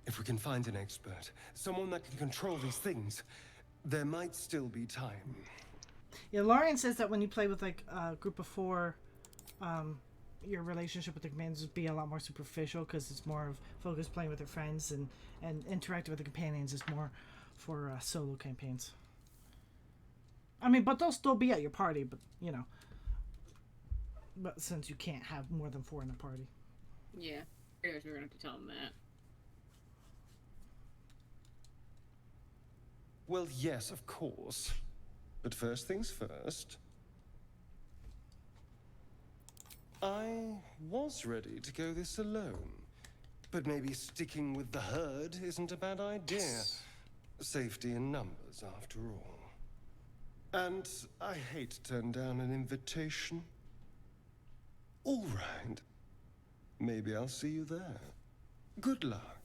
If we can find an expert, someone that can control these things, there might still be time. Yeah, Lauren says that when you play with like a group of 4, your relationship with the commanders would be a lot more superficial because it's more of focused playing with your friends and interacting with the companions is more for solo campaigns. I mean, but they'll still be at your party, but you know. But since you can't have more than 4 in a party. Yeah. Pretty much we're gonna have to tell him that. Well, yes, of course. But first things first. I was ready to go this alone. But maybe sticking with the herd isn't a bad idea. Safety in numbers, after all. And I hate to turn down an invitation. All right. Maybe I'll see you there. Good luck.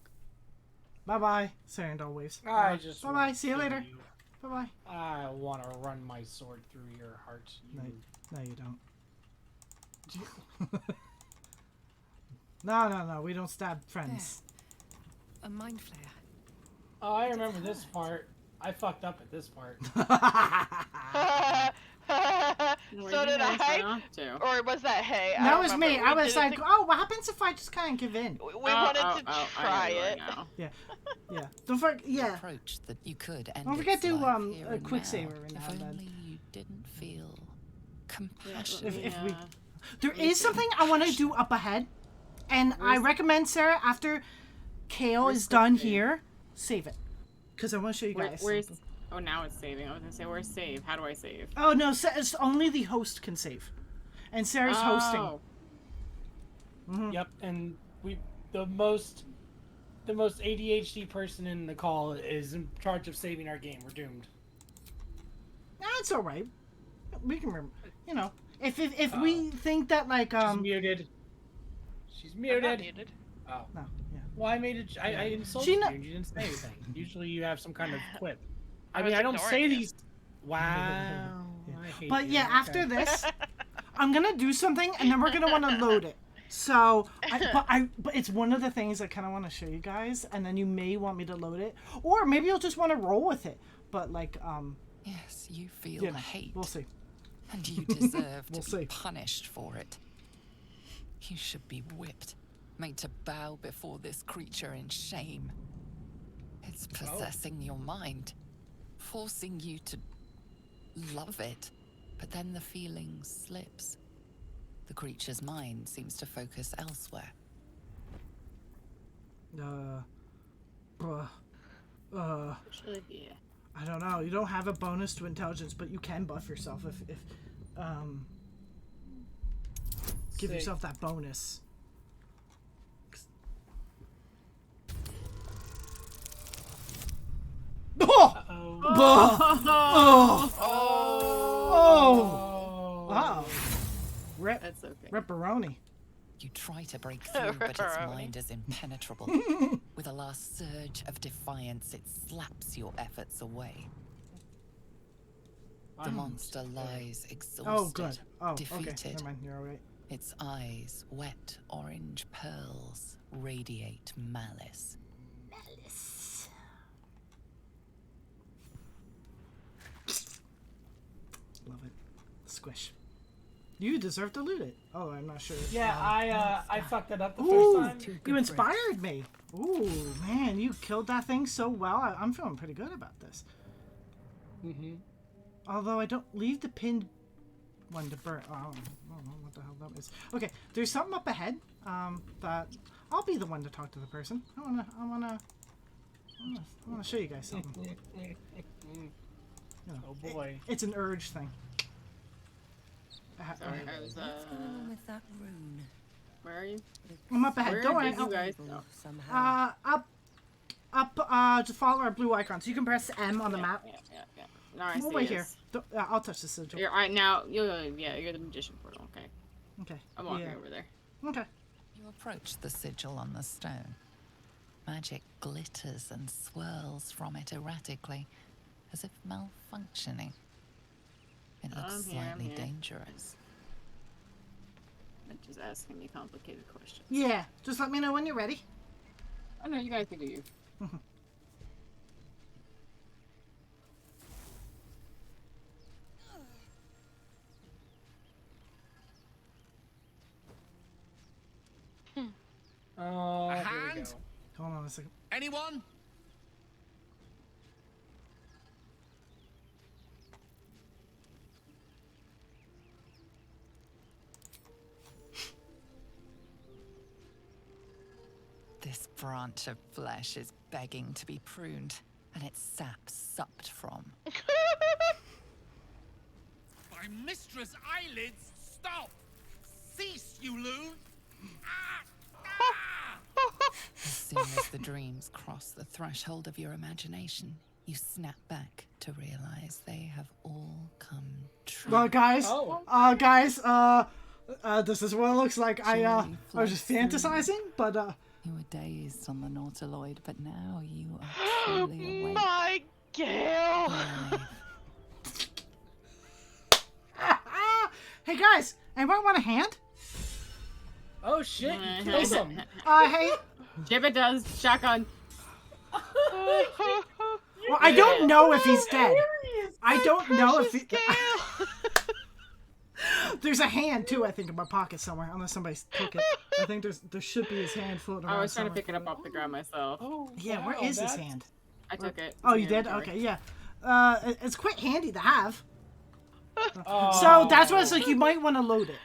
Bye-bye. Sarandal waves. I just Bye-bye. wanna See you kill later. you. Bye-bye. I want to run my sword through your heart. No, you don't. No. We don't stab friends. A mind flare. Oh, I remember this part. I fucked up at this part. So did I. Or was that Hay? I That don't was remember. me. I We was did like, oh, what happens if I just kind of give in? We wanted to try it. Yeah. Yeah. Don't forget. The Yeah. approach that you could end Don't forget its to life here a and quick now, saver every now if and then. only you didn't feel compassion. If we, there is something I want to do up ahead, and I recommend Sarah after Kale is done here, save it, because I want to show you guys. Where's? Oh, now it's saving. I was gonna say, where's save? How do I save? Oh no, it's only the host can save, and Sarah's hosting. Yep, and the most ADHD person in the call is in charge of saving our game. We're doomed. That's all right. We can remember. You know, if we think that like She's muted. She's muted. I'm not muted. Oh no, yeah. Well, I made it. I insulted you. And you didn't say anything. Usually, you have some kind of quip. I mean, I don't say these. Wow. I hate But you. yeah, after this, I'm gonna do something, and then we're gonna want to load it. So, but it's one of the things I kind of want to show you guys, and then you may want me to load it, or maybe you'll just want to roll with it. But like, yes, you feel yeah, the hate. We'll see. And you deserve We'll to be see. punished for it. You should be whipped, made to bow before this creature in shame. It's possessing your mind, forcing you to love it, but then the feeling slips. The creature's mind seems to focus elsewhere. I don't know. You don't have a bonus to intelligence, but you can buff yourself if give yourself that bonus. Wow. That's okay. Ripperoni. You try to break through, but its mind is impenetrable. With a last surge of defiance, it slaps your efforts away. The monster lies exhausted, defeated. Okay. Never mind. You're all right. Its eyes, wet orange pearls, radiate malice. Love it. Squish. You deserve to loot it. Oh, I'm not sure. Yeah, I fucked it up the Ooh, first time. you inspired me. Ooh, man, you killed that thing so well. I'm feeling pretty good about this. Mm-hmm. Although I don't leave the pinned one to burn. Oh, I don't know what the hell that is. Okay, there's something up ahead. That I'll be the one to talk to the person. I wanna show you guys something. You know, oh boy, it's an urge thing. Sorry, I was What's going on with that rune? Where are you? I'm up ahead. Where Don't worry. did you guys go? Up. Just follow our blue icon. So you can press M on the map. Yeah. No, I We'll see wait it. here. I'll touch the sigil. You're right now. You're the magician portal. Okay. Okay. I'm walking over there. Okay. You approach the sigil on the stone. Magic glitters and swirls from it erratically, as if malfunctioning. It looks slightly dangerous. Just asking me complicated questions. Yeah, just let me know when you're ready. I know you guys can do you. Oh, A here we hand? go. Hold on a second. Anyone? This branch of flesh is begging to be pruned, and its sap supped from. My mistress' eyelids! Stop! Cease, you loon! As soon as the dreams cross the threshold of your imagination, you snap back to realize they have all come true. Well, guys, this is what it looks like. I was just fantasizing, but You were dazed on the Nautiloid, but now you are truly awake. My Gale! Hey guys, anyone want a hand? Oh shit, you killed him. Hey. Jibba does. Shotgun. Well, I don't know if he's dead. I don't know if he... Gale. There's a hand too, I think, in my pocket somewhere, unless somebody took it. I think there should be his hand floating around. I was trying to somewhere. pick it up off the ground myself. Oh, Yeah, wow, where is his hand? I took it. Oh, It's you in did? the inventory. Okay, yeah. It's quite handy to have. So that's why it's like you might want to load it.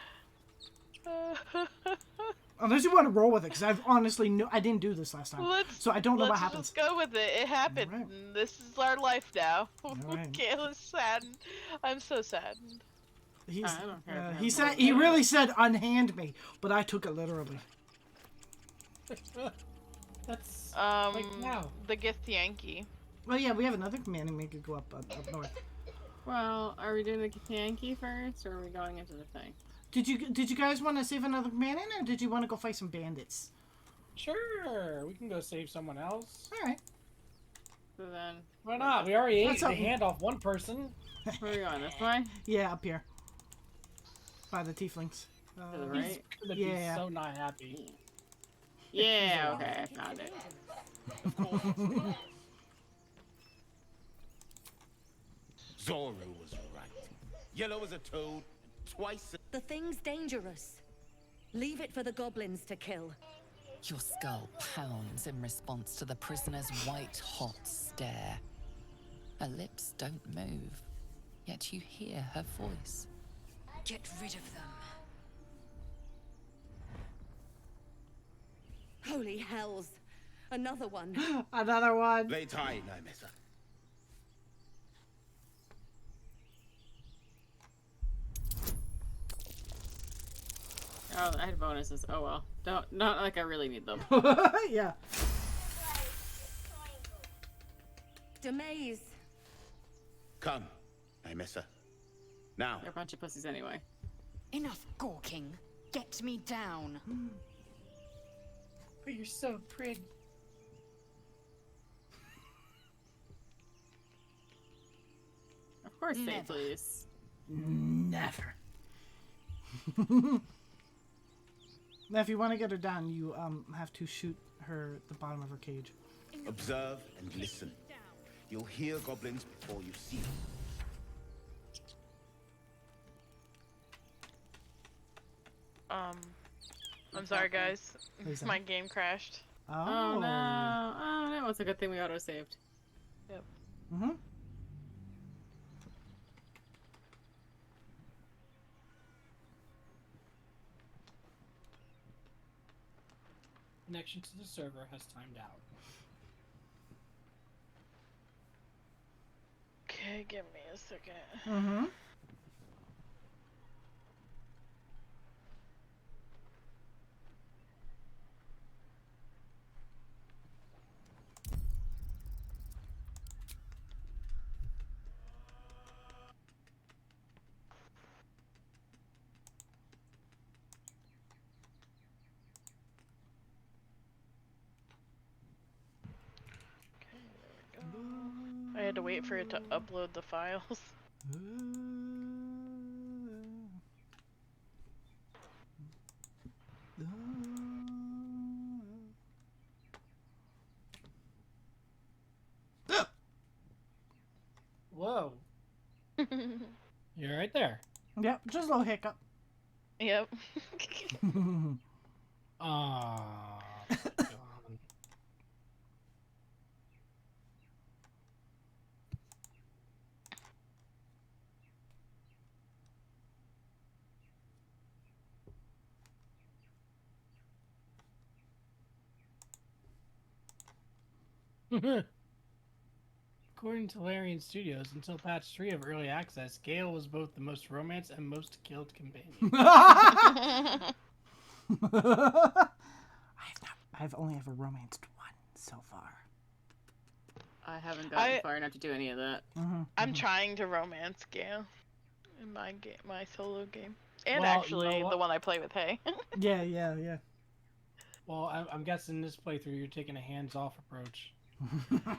Unless you want to roll with it, because I've honestly I didn't do this last time, so I don't know what happens. Let's just go with it. It happened. Right. This is our life now. Right. Gale is saddened. I'm so saddened. He's, I don't care if he I said have he more. really said unhand me, but I took it literally. That's like now. The Gith Yankee. Well, yeah, we have another commanding maker go up north. Well, are we doing the Yankee first, or are we going into the thing? Did you guys want to save another commanding, or did you want to go fight some bandits? Sure, we can go save someone else. All right. So then, Why not? We already ate That's the something. hand off one person. where are we going? This way? Yeah, up here. By the tieflings. To the right? He's gonna Yeah. be so not happy. Yeah. Okay, I found it. Zoro was right. Yellow as a toad, twice. The thing's dangerous. Leave it for the goblins to kill. Your skull pounds in response to the prisoner's white-hot stare. Her lips don't move, yet you hear her voice. Get rid of them. Holy hells. Another one. Another one. Lay tight, Nymessa. Oh, I had bonuses. Oh well. Not like I really need them. Yeah. Demaze. Come, Nymessa. Now. They're a bunch of pussies anyway. Enough gawking. Get me down. But you're so pretty. Of course, say Never. please. Never. Now, if you want to get her down, you have to shoot her at the bottom of her cage. Observe and listen. You'll hear goblins before you see them. I'm sorry, guys. Who's that? My game crashed. Oh no. Oh, that was a good thing we auto-saved. Yep. Mm-hmm. Connection to the server has timed out. Okay, give me a second. Mm-hmm. I had to wait for it to upload the files. Whoa. You're right there. Yep, just a little hiccup. Yep. Ah. According to Larian Studios, until patch 3 of Early Access, Gale was both the most romance and most killed companion. I've only ever romanced one so far. I haven't gotten far enough to do any of that. I'm trying to romance Gale in my solo game, and Well, actually you know the one I play with Hay. Yeah. Well, I'm guessing this playthrough you're taking a hands-off approach. Gale's not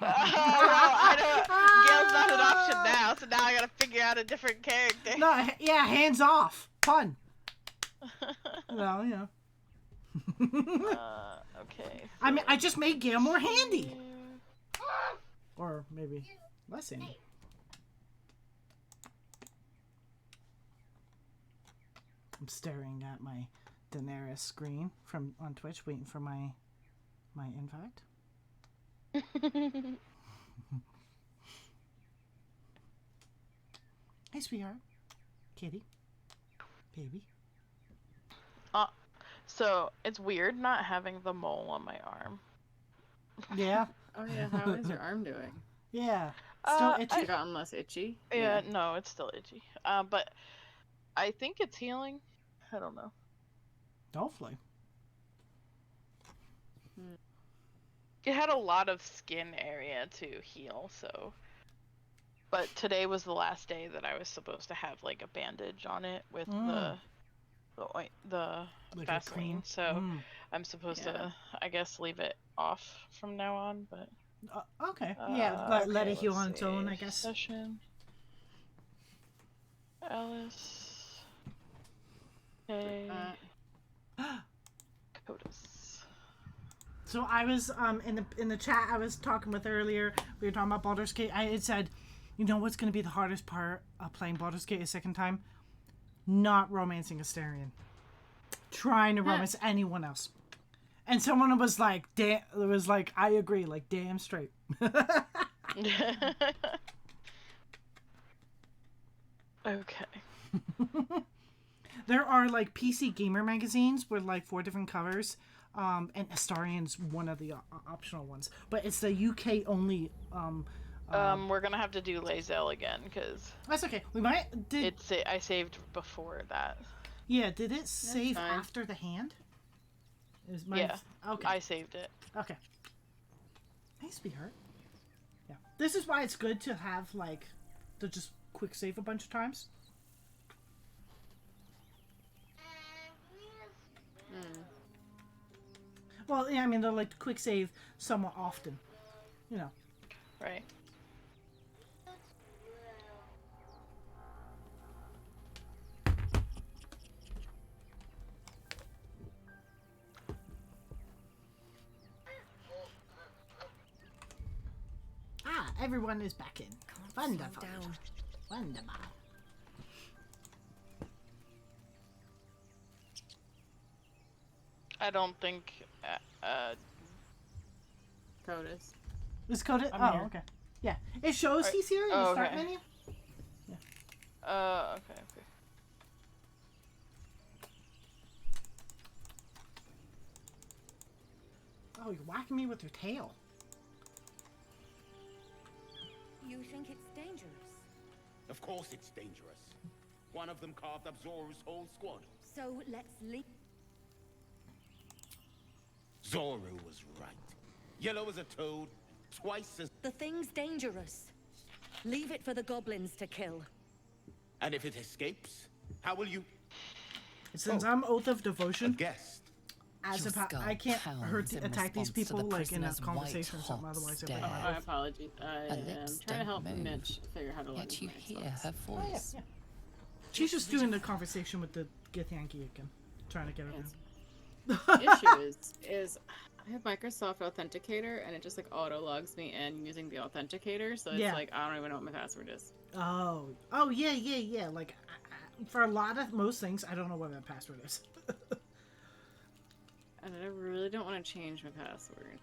an option now, so now I gotta figure out a different character. No, yeah, hands off. Fun. Well, you know. Okay. I mean, I just made Gale more handy. Or maybe less angry. I'm staring at my Daenerys screen from on Twitch, waiting for my invite. Hey, sweetheart. Kitty. Baby. So it's weird not having the mole on my arm. Yeah. Oh yeah, how is your arm doing? Yeah. Still itchy? Has it gotten less itchy? Yeah, no, it's still itchy. But I think it's healing. I don't know. Hopefully. It had a lot of skin area to heal, so. But today was the last day that I was supposed to have like a bandage on it with the like Vaseline. So I'm supposed to, I guess, leave it off from now on. But okay, yeah, let it heal on its own, I guess. Session. Alice. Hey. Codus. So I was in the chat I was talking with earlier. We were talking about Baldur's Gate. I had said, you know what's going to be the hardest part of playing Baldur's Gate a second time? Not romancing Astarion. Trying to romance anyone else. And someone was like, I agree, like, damn straight. Okay. There are, like, PC gamer magazines with, like, 4 different covers. And Astarion's one of the optional ones. But it's the UK only... we're gonna have to do Lae'zel again, because... That's okay. We might... I saved before that. Yeah, did it save after the hand? Yeah. Okay. I saved it. Okay. Hey, sweetheart. Yeah. This is why it's good to have, like, to just quick save a bunch of times. Well, yeah, I mean, they're like quick save somewhat often. You know. Right. Everyone is back in. Wonderful. Wonderful. I don't think Codus. Is Codus? I'm here. Okay. Yeah. It shows he's here in the start menu. Yeah. Okay. Oh, you're whacking me with your tail. You think it's dangerous? Of course it's dangerous. One of them carved up Zoru's whole squad. So let's leave. Zoru was right. Yellow as a toad, twice as... The thing's dangerous. Leave it for the goblins to kill. And if it escapes, how will you... Since I'm Oath of Devotion, guest. I can't attack these people like in a conversation or something. Otherwise, my apologies. I am trying to help Mitch figure out how to let Yet you hear her voice. Yeah. She's just doing the conversation with the Githyanki again, trying to get her down. The issue is I have Microsoft Authenticator and it just like auto logs me in using the Authenticator, so it's like I don't even know what my password is. Oh yeah. Like for most things, I don't know what my password is. And I really don't want to change my password.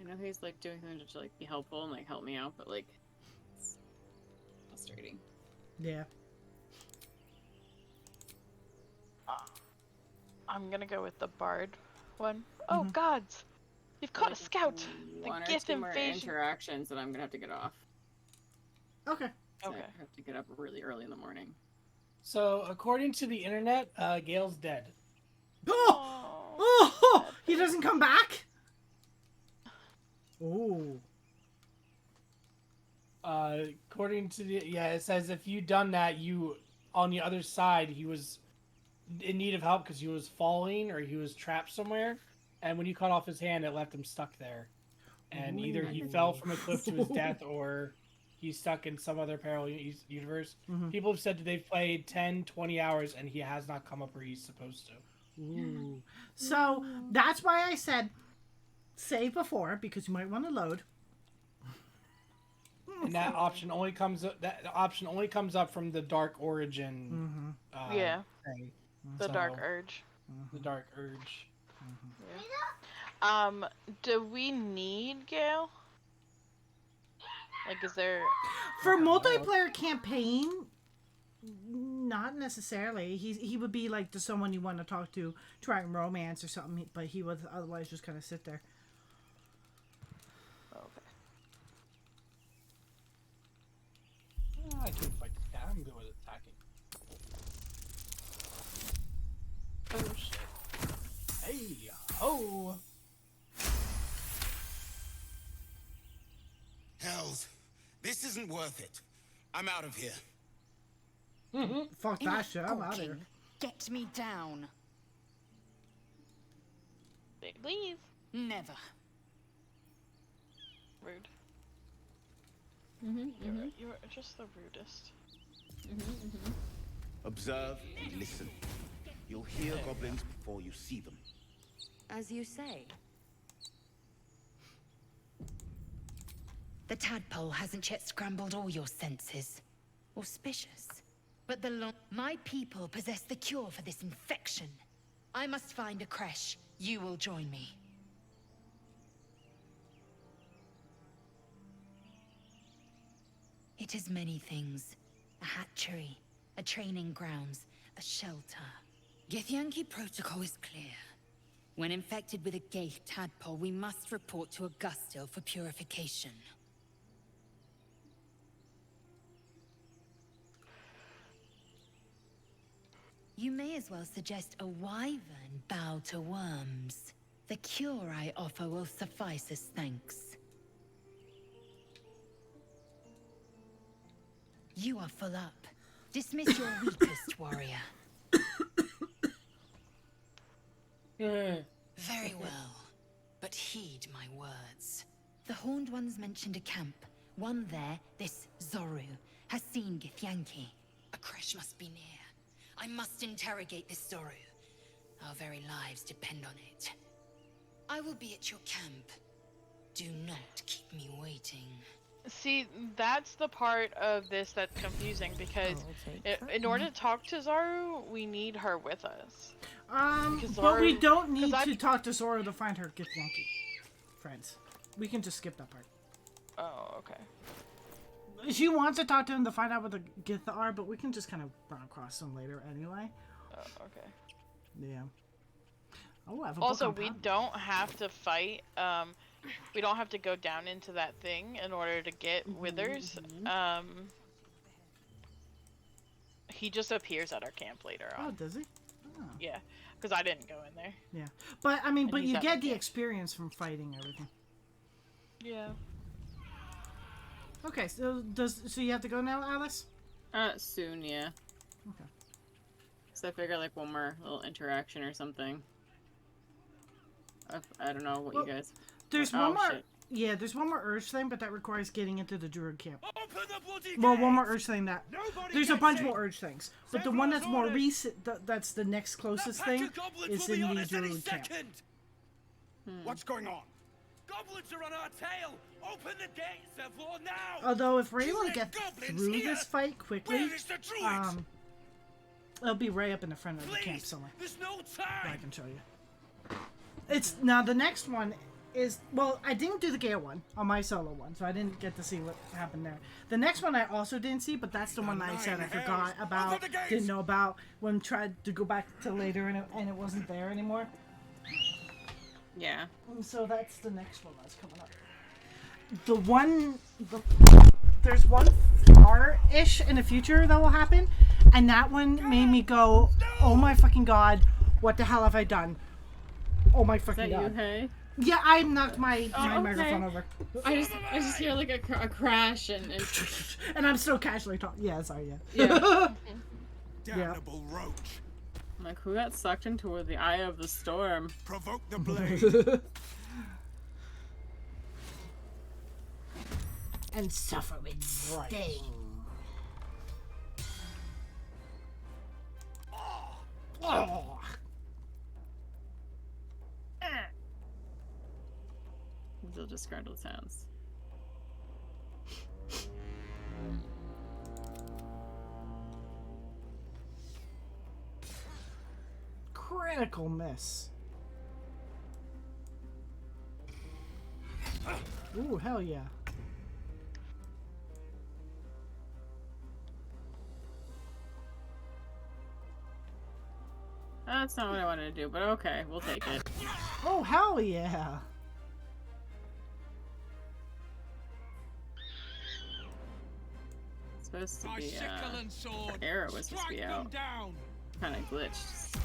I know he's like doing things to like be helpful and like help me out, but like it's frustrating. Yeah. I'm gonna go with the Bard one. Oh gods! You've caught a scout! The One or Gith two more invasion! interactions that I'm gonna have to get off. Okay. So I have to get up really early in the morning. So, according to the internet, Gale's dead. Oh! He doesn't come back? Oh. According to the... Yeah, it says if you'd done that, on the other side, he was in need of help because he was falling or he was trapped somewhere. And when you cut off his hand, it left him stuck there. And either he fell from a cliff to his death or... he's stuck in some other parallel universe. Mm-hmm. People have said that they've played 10, 20 hours and he has not come up where he's supposed to. Ooh. So, that's why I said save before because you might want to load. And that option only comes up. That option only comes up from the Dark Origin. Yeah. Thing. The So, Dark Urge. The Dark Urge. Yeah. Do we need Gale? Like, is there... For multiplayer campaign, not necessarily. He would be like someone you want to talk to, trying romance or something, but he would otherwise just kind of sit there. Okay. I can fight this guy. I'm good with attacking. Oh shit. Hey, ho! Hells, this isn't worth it. I'm out of here. Fuck that shit, I'm out of here. Get me down. Leave. Never. Rude. You're just the rudest. Observe and listen. You'll hear goblins before you see them. As you say. The tadpole hasn't yet scrambled all your senses. Auspicious. But my people possess the cure for this infection. I must find a creche. You will join me. It is many things. A hatchery, a training grounds, a shelter. Githyanki protocol is clear. When infected with a Gaith tadpole, we must report to Augustil for purification. You may as well suggest a wyvern bow to worms. The cure I offer will suffice as thanks. You are full up. Dismiss your weakest warrior. Very well, but heed my words. The Horned Ones mentioned a camp. One there, this Zoru, has seen Githyanki. A creche must be near. I must interrogate this Zoru. Our very lives depend on it. I will be at your camp. Do not keep me waiting. See, that's the part of this that's confusing because in order to talk to Zaru, we need her with us. But we don't need to talk to Zora to find her Githyanki friends. We can just skip that part. Oh, okay. She wants to talk to him to find out what the Gith are, but we can just kind of run across them later anyway. Oh, okay. Yeah. Oh, I have a also, book on we top. don't have to fight. We don't have to go down into that thing in order to get Withers. He just appears at our camp later on. Oh, does he? Oh. Yeah, because I didn't go in there. Yeah, but I mean, And but he's you at get my the camp. experience from fighting everything. Yeah. Okay, so you have to go now, Alice? Soon, yeah. Okay. So I figure like one more little interaction or something. I don't know what you guys. There's Oh, one more. shit. Yeah, there's one more urge thing, but that requires getting into the druid camp. Open the bloody Well, one gates! more urge thing that Nobody there's a gets bunch in! more urge things, but the one that's more recent, that's the next closest That pack thing, of goblins is will be in on the us any druid camp. second. What's going on? Goblins are on our tail! Open the gates, therefore, now! Although if we're You able to let get goblins through here? this fight quickly, Where is the druid? it'll be right up in the front of the camp Please, somewhere. there's no Where I time! can show you. It's now the next one is, well, I didn't do the Gale one on my solo one, so I didn't get to see what happened there. The next one I also didn't see, but that's the one I said I forgot about, didn't know about when tried to go back to later and it wasn't there anymore. Yeah. And so that's the next one that's coming up. There's one far-ish in the future that will happen, and that one made me go, oh my fucking god, what the hell have I done? Oh my fucking god. You, hey? Yeah, I knocked my Okay. microphone over. I just hear like a crash and And I'm still casually talking. Yeah, sorry, yeah. Yeah. Damnable roach. I'm like, who got sucked into the eye of the storm? Provoke the blade. And suffer its sting. Oh. These little disgruntled sounds. Critical miss. Ooh, hell yeah. That's not what I wanted to do, but okay, we'll take it. Oh, hell yeah. It's supposed to My be, sickle and sword. the arrow was supposed to be Strike them out. down. Kind of glitched.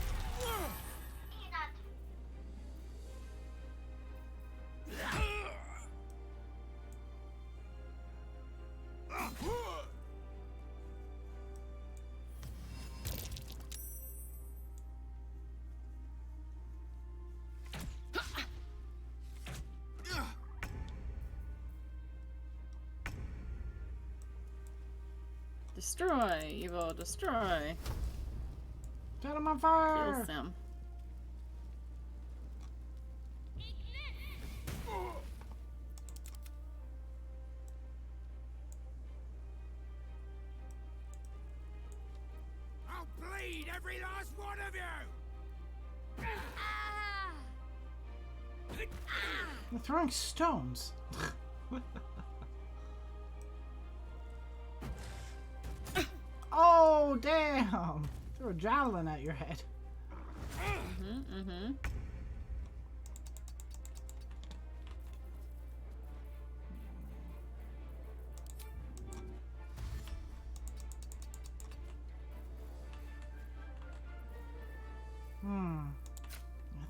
Destroy, evil, destroy. Set him on fire. Kills him. I'll bleed every last one of you. They're throwing stones. Oh, damn. Threw a javelin at your head. I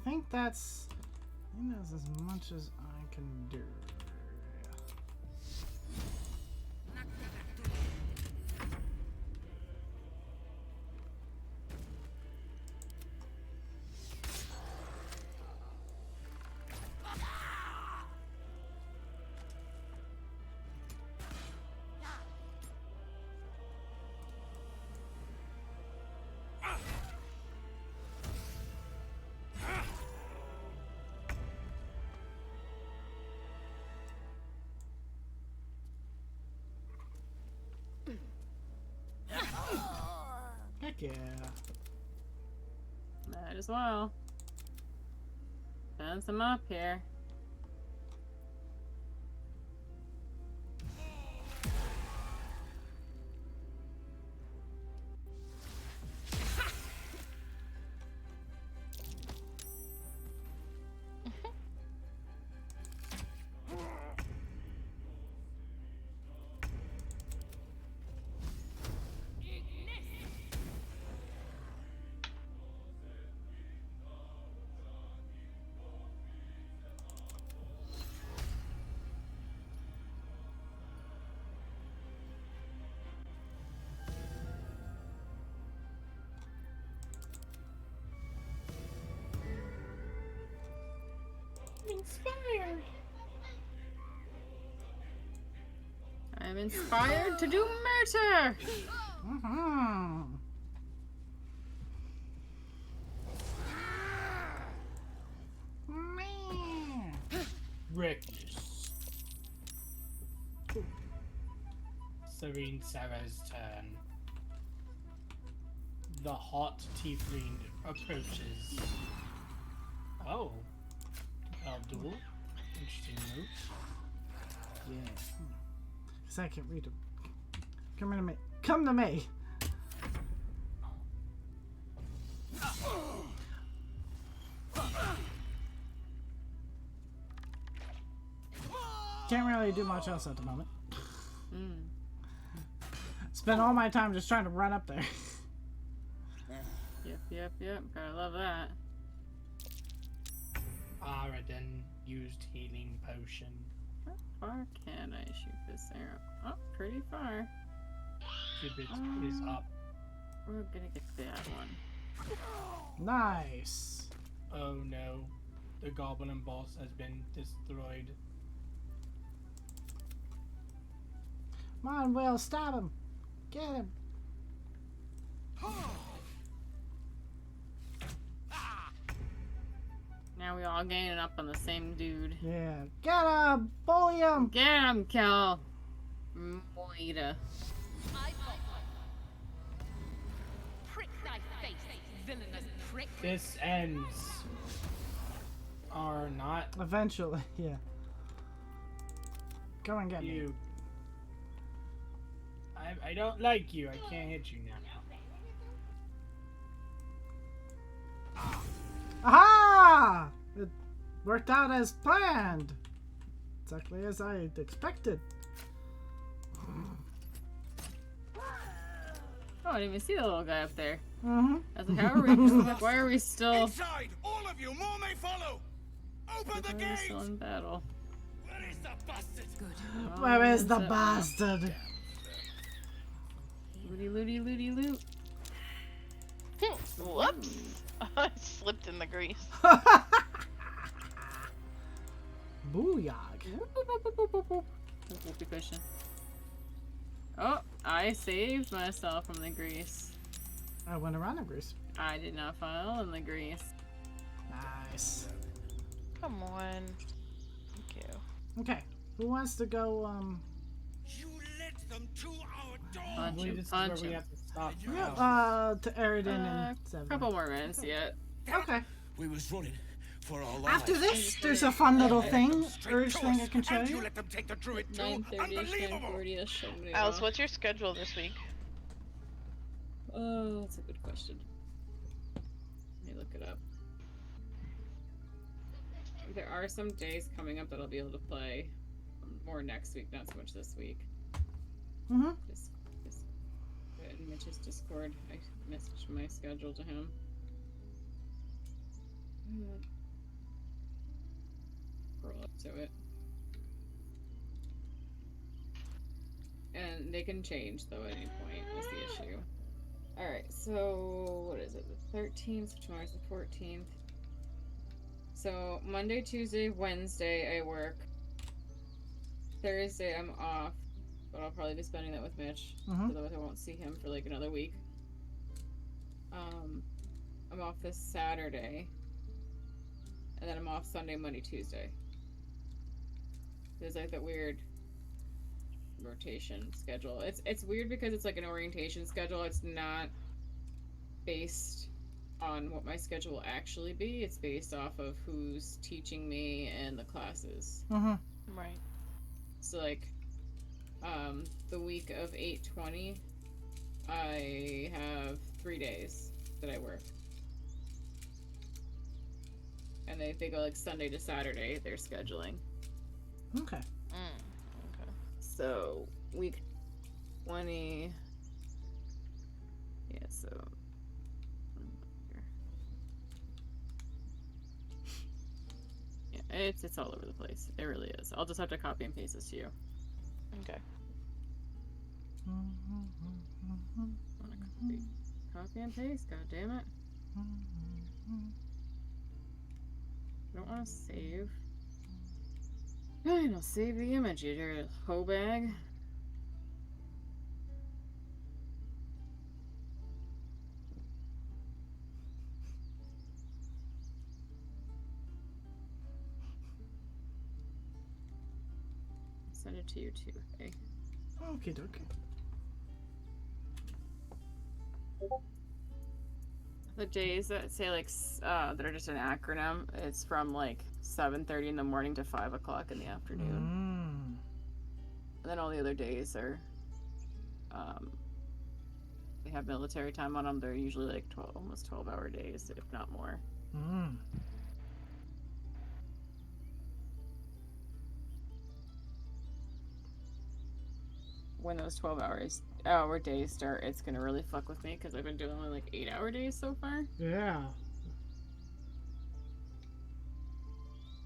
think that's as much as I can do. Heck yeah. Might as well. Fence him up here. Inspired. I'm inspired to do murder. Reckless. Serene Sarah's turn. The hot tiefling approaches. Oh. Balduring. Interesting move. Yeah. Because I can't read them. Come to me. Come to me. Can't really do much else at the moment. Spend all my time just trying to run up there. Yep. Gotta love that. Araden used healing potion. How far can I shoot this arrow? Oh, pretty far. Cupid is up. We're gonna get that one. Nice. Oh no. The goblin boss has been destroyed. Come on, Will, stab him. Get him. Now we all gaining up on the same dude. Yeah. Get him! Bully him! Get him, Kel! Moida. Prick thy face, villainous prick. This ends. Or not. Eventually, yeah. Go and get you. I don't like you. I can't hit you now. Aha! It worked out as planned. Exactly as I expected. Oh, I didn't even see the little guy up there. Mm-hmm. I was like, how are we? Why are we still? Inside, all of you, more may follow. Open the gate. Still in battle. Where is the bastard? Good. Where is the bastard? Looty, loot. Whoops! I slipped in the grease. Booyah. Whoopee cushion. Oh, I saved myself from the grease. I went around the grease. I did not fall in the grease. Nice. Come on. Thank you. Okay. Who wants to go, You led them to our door. I believe this is where we have to stop. for now. to Eridan and A Seven? couple more minutes yet. Okay. We was running for our lives. After this, there's a fun little thing, urge thing I can show And you you. let them take the druid too. 9:30ish, Unbelievable. 9:40ish. Alice, what's your schedule this week? Oh, that's a good question. Let me look it up. There are some days coming up that I'll be able to play. More next week, not so much this week. Mm-hmm. Just in Mitch's Discord, I messaged my schedule to him. Scroll up to it. And they can change, though, at any point, is the issue. Alright, so, what is it? The 13th, tomorrow's the 14th. So, Monday, Tuesday, Wednesday, I work. Thursday, I'm off. But I'll probably be spending that with Mitch. Otherwise, I won't see him for, like, another week. I'm off this Saturday. And then I'm off Sunday, Monday, Tuesday. There's, like, that weird rotation schedule. It's weird because it's like an orientation schedule. It's not based on what my schedule will actually be. It's based off of who's teaching me and the classes. Right. So like the week of 8/20 I have 3 days that I work. And they go like Sunday to Saturday, they're scheduling. Okay. Okay. So, week 20... Yeah, so... Yeah, it's all over the place. It really is. I'll just have to copy and paste this to you. Okay. Copy and paste, god damn it. I don't want to save. Fine, I'll save the image, you dirty hoe bag. Send it to you too, hey? Okay, dokie. The days that say like that are just an acronym, it's from like 7:30 in the morning to 5 o'clock in the afternoon. And then all the other days are they have military time on them. They're usually like almost 12-hour days, if not more. When those 12-hour days start, it's gonna really fuck with me because I've been doing only like 8-hour days so far. Yeah.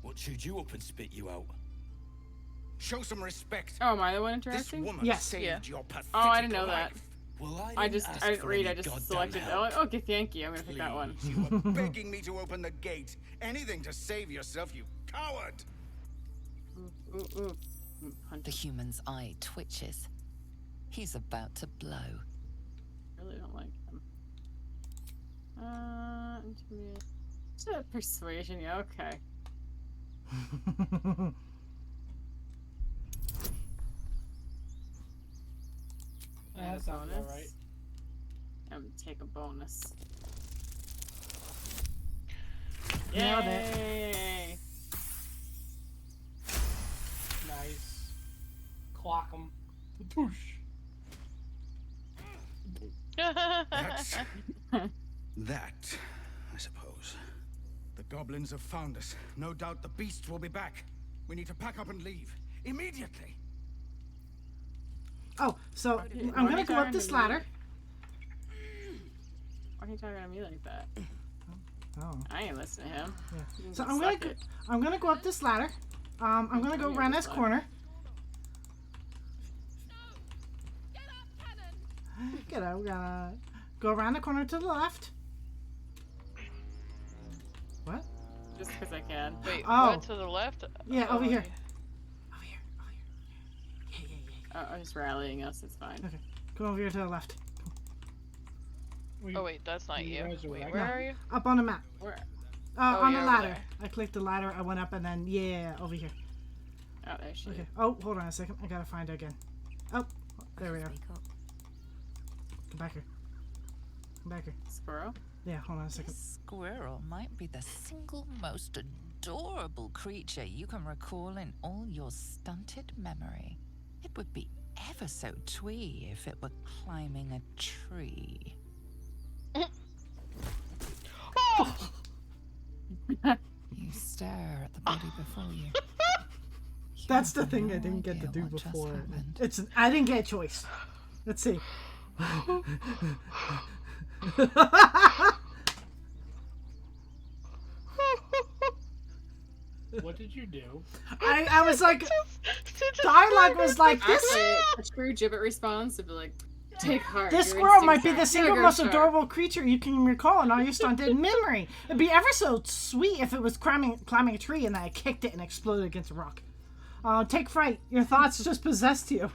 What chewed you up and spit you out? Show some respect. Oh, am I the one interacting? This woman saved your pathetic Oh, I didn't know that. life. Well, I didn't read. I just selected. Oh, Githyanki. I'm gonna pick that one. You were begging me to open the gate. Anything to save yourself, you coward! The human's eye twitches. He's about to blow. I really don't like him. Intermediate. Persuasion, yeah, okay. That sounds all right. I'm gonna take a bonus. Nailed Yay! Nice. Clock him. Poosh. That's that, I suppose. The goblins have found us. No doubt the beasts will be back. We need to pack up and leave. Immediately! Oh, so I'm gonna go up this ladder. Why are you talking to me like that? Oh. I ain't listening to him. Yeah. So I'm gonna go up this ladder. I'm gonna go around this corner. Get up, we gotta go around the corner to the left. What? Just because I can. Wait, Oh. what, to the left? Yeah, over here. I'm just rallying us, it's fine. Okay, go over here to the left. Oh wait, that's not you. Wait, No, where are you? Up on the map. Where? Oh, On you're the over ladder. there. I clicked the ladder, I went up, and then, yeah, over here. Oh, there she is. Okay. Oh, hold on a second. I gotta find it again. Oh, there we are. Come back here. Come back here. Squirrel? Yeah, hold on a second. This squirrel might be the single most adorable creature you can recall in all your stunted memory. It would be ever so twee if it were climbing a tree. You stare at the body before you. That's the thing I didn't get to do before. I didn't get a choice. Let's see. What did you do? I was like, dialogue was like this. Actually, a true gibbet response would be like, take heart. This your squirrel might instincts be the are single sugar most sharp." adorable creature you can recall in all your stunted memory. It'd be ever so sweet if it was climbing a tree and I kicked it and exploded against a rock. Take fright. Your thoughts just possessed you.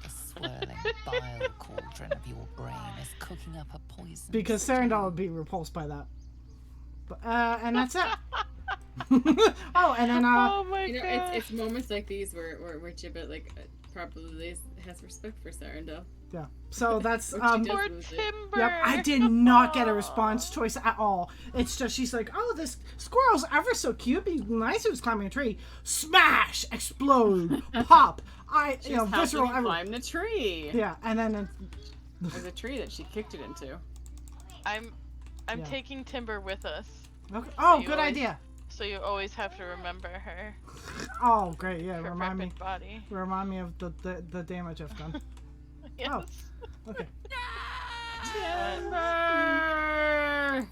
The swirling bile cauldron of your brain is cooking up a poison. Because Sarandal would be repulsed by that. But, and that's it. Oh, and then Oh my you know, god. it's moments like these where Gibbet like probably has respect for Sarandel. Yeah. So that's Or she does Poor lose it. Timber. Yep, I did not get a response choice at all. It's just she's like, oh, this squirrel's ever so cute. It'd be nice if it was climbing a tree. Smash, explode, pop. She's helping visceral. me climb the tree. Yeah, and then There's a tree that she kicked it into. I'm Yeah. taking Timber with us. Okay. Oh, you good always- idea. So you always have to remember her. Oh, great. Yeah, Her remind me. rapid body. Remind me of the damage I've done. Yes. Oh, okay. Timber!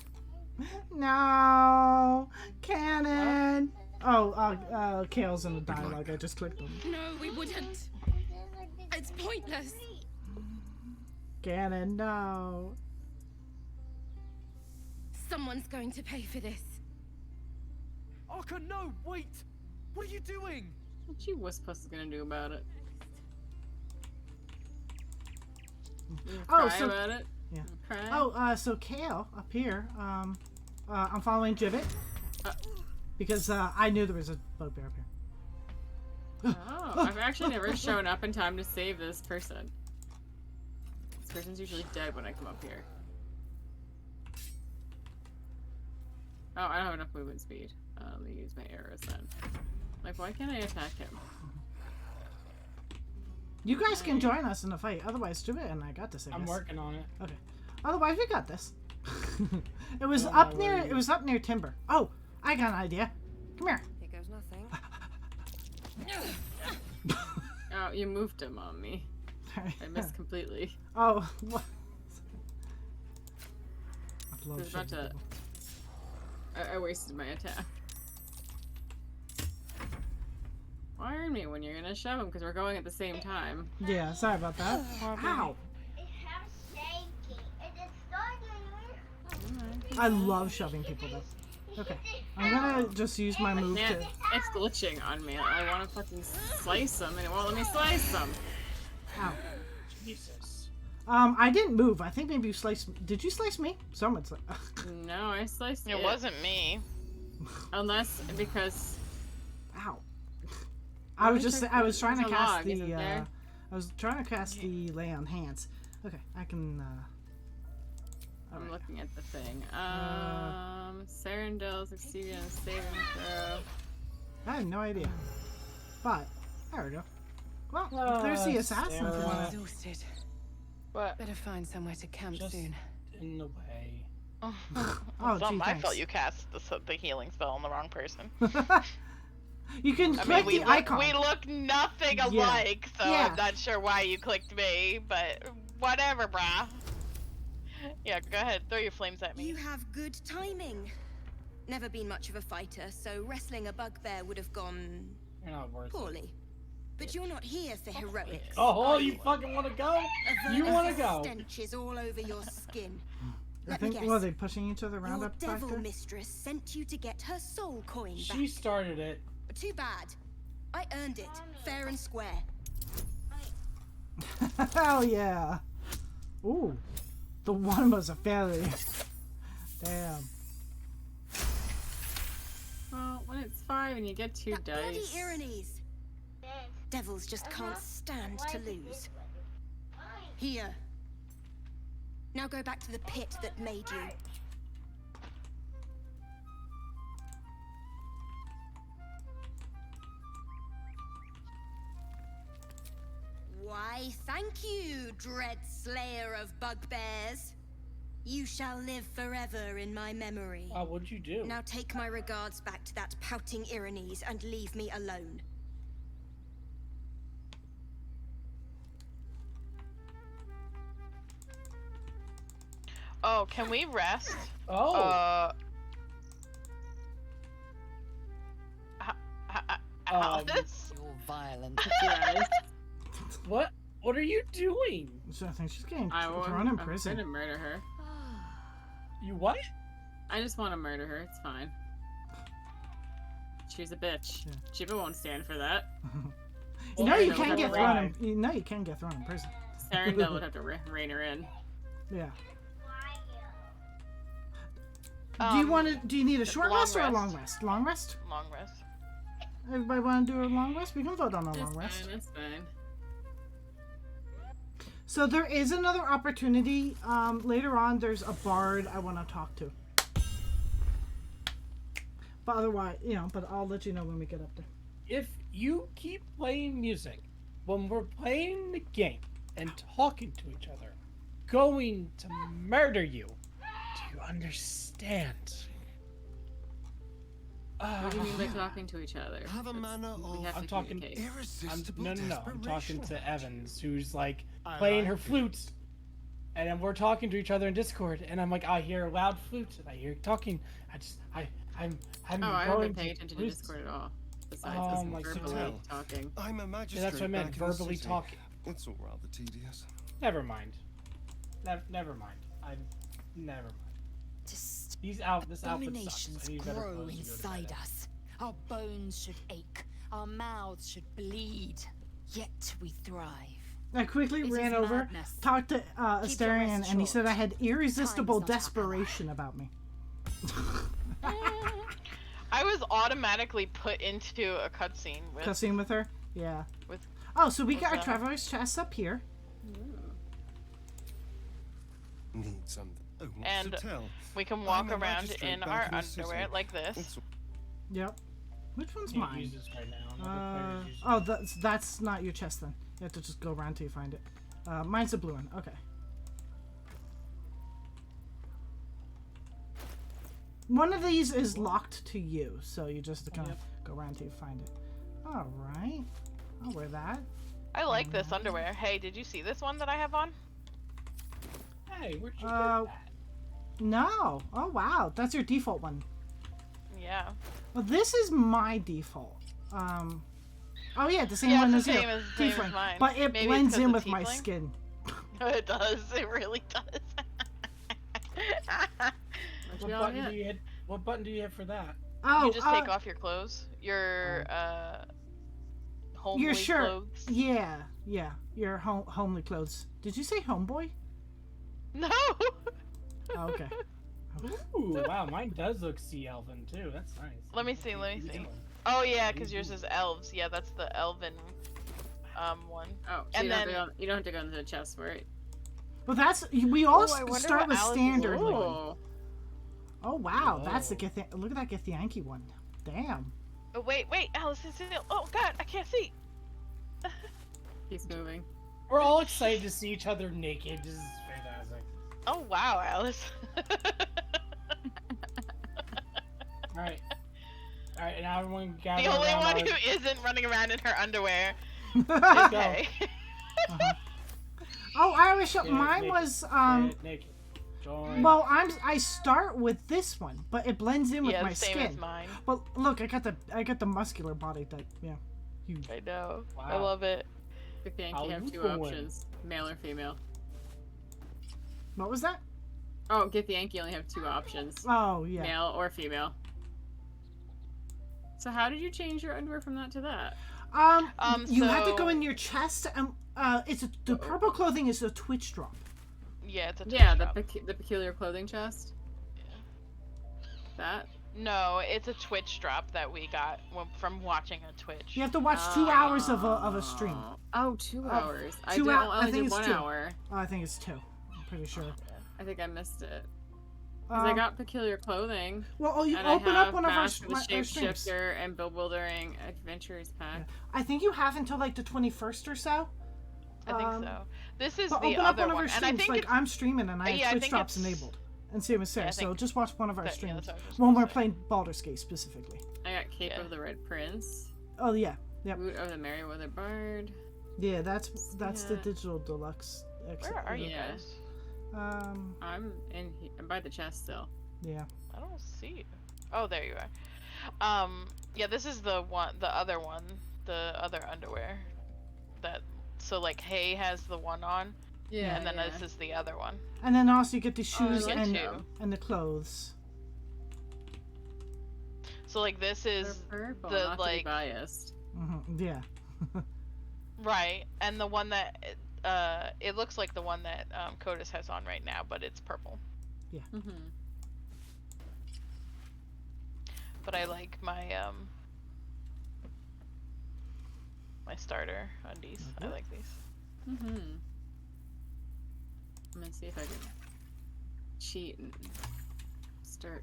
No, cannon. Oh, Kale's in the dialogue. I just clicked them. No, we wouldn't. It's pointless. Cannon, no. Someone's going to pay for this. Arka, no, wait! What are you doing? What you Wispuss gonna do about it? You Oh, cry so- about it? Yeah. You cry? Oh, so Kale up here. I'm following Gibbet because I knew there was a bugbear up here. Oh, I've actually never shown up in time to save this person. This person's usually dead when I come up here. Oh, I don't have enough movement speed. Let me use my arrows then. Like, why can't I attack him? You guys can join us in the fight. Otherwise, Gibbet and I got this. I I'm guess. working on it. Okay. Otherwise, we got this. It was Oh, up no, near. where are It was up near Timber. Oh, I got an idea. Come here. Here goes nothing. Oh, you moved him on me. I missed completely. Oh, what? I was about to... I wasted my attack. Wire me when you're gonna shove him, because we're going at the same time. Yeah, sorry about that. Ow. I love shoving people though. Okay. I'm gonna just use my move Man, to. it's glitching on me. I want to fucking slice him, and it won't let me slice him. Ow. Jesus. I didn't move. I think maybe you sliced. Did you slice me? Someone's like. No, I sliced it. It wasn't me. Unless because. Ow. I was trying to cast the. I was trying to cast the lay on hands. Okay, I can. I'm looking at the thing. Sarandel succeeded in a saving throw. I had no idea. But there we go. Well, there's the assassin. If you want to. Exhausted. What? Better find somewhere to camp soon. In the way. Oh, It's gee, not my thanks. fault you cast the healing spell on the wrong person. You can click the icon. We look nothing alike, so Yeah. I'm not sure why you clicked me, but whatever, brah. Yeah, go ahead, throw your flames at me. You have good timing. Never been much of a fighter, so wrestling a bugbear would have gone You're not worth it. poorly. But you're not here for heroics. Oh, you fucking want to go? You want to go? Stench is all over your skin. I Let me think. guess. Well, they pushing each other around Your up back devil there. mistress sent you to get her soul coin She back. started it. Too bad. I earned it, fair and square. Hell yeah! Ooh, the one was a failure. Damn. Well, when it's 5 and you get 2 Bloody dice. Irenes. Devils just can't stand to lose. Here. Now go back to the pit that made you. Why, thank you, dread slayer of bugbears. You shall live forever in my memory. Oh, what'd you do? Now take my regards back to that pouting Irenes and leave me alone. Oh, can we rest? Oh. Alice? You're violent. Yes. What? What are you doing? So I think she's getting I thrown in I'm prison. gonna murder her. You what? I just want to murder her. It's fine. She's a bitch. Chiba won't stand for that. You know you Sarandel would can have get to thrown. rein- You know you can get thrown in prison. Sarandel would have to rein her in. Yeah. Do you want to? Do you need a short long rest or a rest. long rest? Long rest. Long rest. Everybody want to do a long rest? We can vote on a That's long rest. fine. That's fine. So there is another opportunity. Later on, there's a bard I want to talk to. But otherwise, but I'll let you know when we get up there. If you keep playing music when we're playing the game and talking to each other, going to murder you. Do you understand? What do you mean by talking to each other? Have a manner We have I'm to talking. communicate. No. I'm talking to Evans, who's like playing her flute, and then we're talking to each other in Discord, and I'm like, I hear a loud flute, and I hear talking. I'm Oh, I haven't going been paying attention to flutes. Discord at all. Besides Oh, us my verbally God. talking. I'm a Yeah, magistrate. that's what I meant. back in the Verbally city. talking. It's all rather tedious. Never mind. Never mind. Never mind. Just This outfit sucks. abominations I need better grow clothes to go to inside bed. us. Our bones should ache. Our mouths should bleed. Yet we thrive. I quickly This ran is over, madness. talked to Keep your Asterion, rest and he said short. I had irresistible Time's not our desperation about me. I was automatically put into a cutscene with. Cussing with her? Yeah. With. Oh, so we What's got our that? traveler's chest up here. Need something. Oh, what's And to tell? we can walk I'm a around magistrate in back our in the city. underwear like this. It's Yep. Which one's Can't mine? use this right now. Another player's using That's not your chest then. You have to just go around till you find it. Mine's the blue one. Okay. One of these is locked to you, so you just kind of go around till you find it. All right. I'll wear that. I like this underwear. Hey, did you see this one that I have on? Hey, where'd you Uh, get that? No. Oh wow, that's your default one. Yeah. Well, this is my default. Oh yeah, the same Yeah, one it's as the you. same as Tiefling. mine. But it Maybe it's blends 'cause in of with my tiefling? skin. It does. It really does. What button do you hit? What button do you have for that? Oh, you just take off your clothes. Your homely your shirt. clothes. Yeah. Yeah, your homely clothes. Did you say homeboy? No. Oh, okay. Ooh, wow, mine does look sea elven too. That's nice. Let me see. Oh yeah, because yours is elves. Yeah, that's the elven one. Oh, so and you then don't have to go into the chest for it. Well, we all Ooh, I wonder start what with Alice is standard. looking Like, oh wow, that's the look at that Githyanki one. Damn. Oh wait, Alice is in. Oh god, I can't see. He's moving. We're all excited to see each other naked. This is fantastic. Oh wow, Alice. Alright. Alright, now everyone gather The only around one our... who isn't running around in her underwear. Okay. Oh, I always show. Get Mine naked. was Get naked. Join. Well, I start with this one, but it blends in with my same skin. as mine. But look, I got the muscular body type. Yeah, huge. I know. Wow. I love it. You have two options, male or female. What was that? Oh, Githyanki only have two options. Oh yeah. Male or female. So how did you change your underwear from that to that? You have to go in your chest, and the purple clothing is a twitch drop. Yeah, it's a the peculiar clothing chest. Yeah. That. No, it's a Twitch drop that we got from watching a Twitch. You have to watch 2 hours of a stream. Oh, 2 hours. I I think did it's 1 2. hour. Oh, I think it's 2. I'm pretty sure. I think I missed it. Because I got peculiar clothing. Well, you and open I have up one of our Master the streams. Shapeshifter and Bewildering Adventures pack. Yeah. I think you have until like the 21st or so. I think so. This is but the open up other one of one, our and I streams. think Like I'm streaming and I have Twitch think drops it's- enabled. And same as Sarah. I So think just watch one of our that's streams what I was when we're playing Baldur's Gate specifically. I got Cape of the Red Prince. Oh yeah. Yep. Root of the Merryweather Bard. Yeah, that's the digital deluxe. Where are you guys? I'm by the chest still. Yeah. I don't see you. Oh, there you are. Yeah, this is the other one, the other underwear. So like Hay has the one on. Yeah. And then this is the other one. And then also you get the shoes get and two. and the clothes. So like this is purple, the not to be like biased. Yeah. right, and the one that it looks like the one that Codis has on right now, but it's purple. Yeah. But I like my my starter undies. I like these. I'm gonna see if I can cheat and start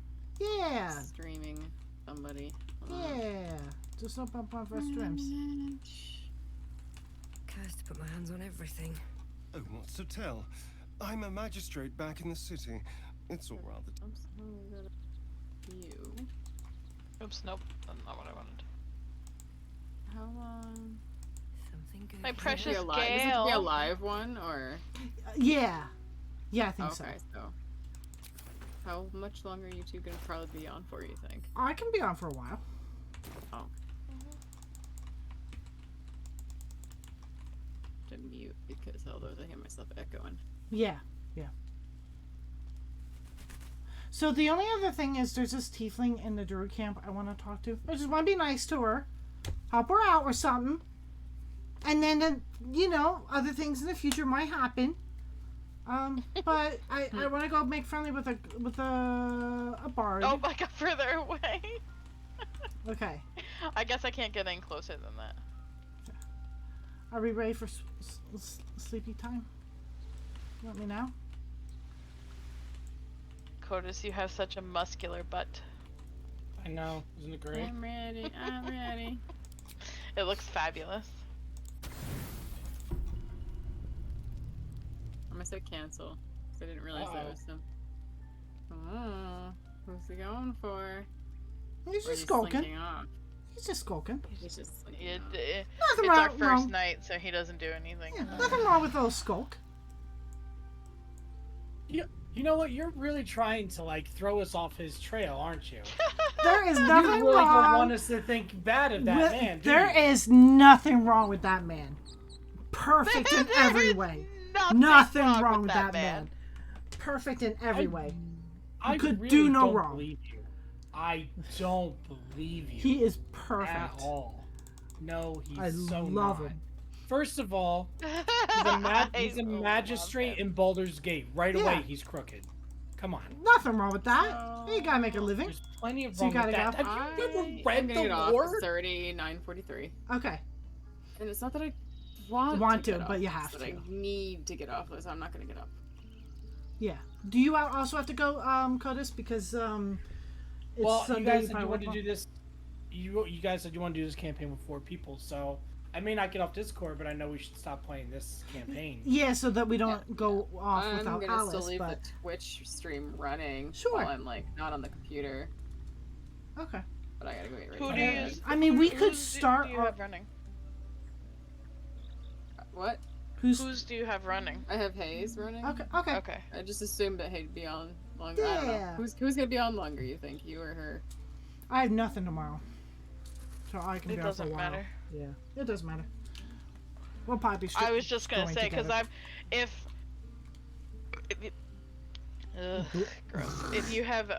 streaming somebody. Yeah. Just open up one of our streams. Cursed to put my hands on everything. Oh, what's to tell? I'm a magistrate back in the city. It's all rather... You. Oops, nope. That's not what I wanted. How long? Something good. My precious Does it have to Gale. be a live one, or? Yeah. Yeah, I think so. Okay, so. How much longer are you two gonna probably be on for, you think? I can be on for a while. Oh. To mute, because otherwise I hear myself echoing. Yeah. Yeah. So the only other thing is there's this tiefling in the druid camp I want to talk to. I just want to be nice to her. Help her out or something. And then, you know, other things in the future might happen. But I want to go make friendly with a bard. Oh, I got further away. Okay. I guess I can't get any closer than that. Are we ready for sleepy time? Let me know. Codis, you have such a muscular butt. I know. Isn't it great? I'm ready. I'm ready. It looks fabulous. I'm gonna say cancel. Because I didn't realize that was some. Oh, who's he going for? He's Or just skulking. slinking off? He's just skulking. He's just slinking It, off. Nothing it's our wrong- first wrong. night, so he doesn't do anything. Yeah, nothing wrong with those skulk. You know what? You're really trying to like throw us off his trail, aren't you? There is nothing You really wrong. don't want us to think bad of that man. Do There you? is nothing wrong with that man. Perfect in every way. Nothing wrong with that man. Perfect in every way. I You could really do no don't wrong. Believe you. I don't believe you. He is perfect. At all. No, he's I so love not. him. First of all, he's a magistrate in Baldur's Gate. Right away, he's crooked. Come on. Nothing wrong with that. You gotta make a living. There's plenty of So you wrong with gotta that. go. Have you ever I'm read gonna the get off lore? at 39:43. Okay. And it's not that I want to, to, get but off, you it's have that to. I need to get off, so I'm not gonna get up. Yeah. Do you also have to go, Codis? Because, it's Well, Sunday, you guys said probably you wanted to work do this. You guys said you want to do this campaign with 4 people, so I may not get off Discord, but I know we should stop playing this campaign. Yeah, so that we don't go off I'm without gonna Alice, still leave but... the Twitch stream running Sure. while I'm like not on the computer. Okay. But I gotta go eat right Who now. do you? I mean, we could who's start Do you our... have running? What? Who's do you have running? I have Hayes running. Okay. Okay. Okay. I just assumed that Hay'd be on longer. I don't know. Yeah. Who's gonna be on longer? You think you or her? I have nothing tomorrow. So I can It be off for a doesn't while. matter. Yeah. It doesn't matter. We'll probably be I was just gonna going say because together. gross. If you have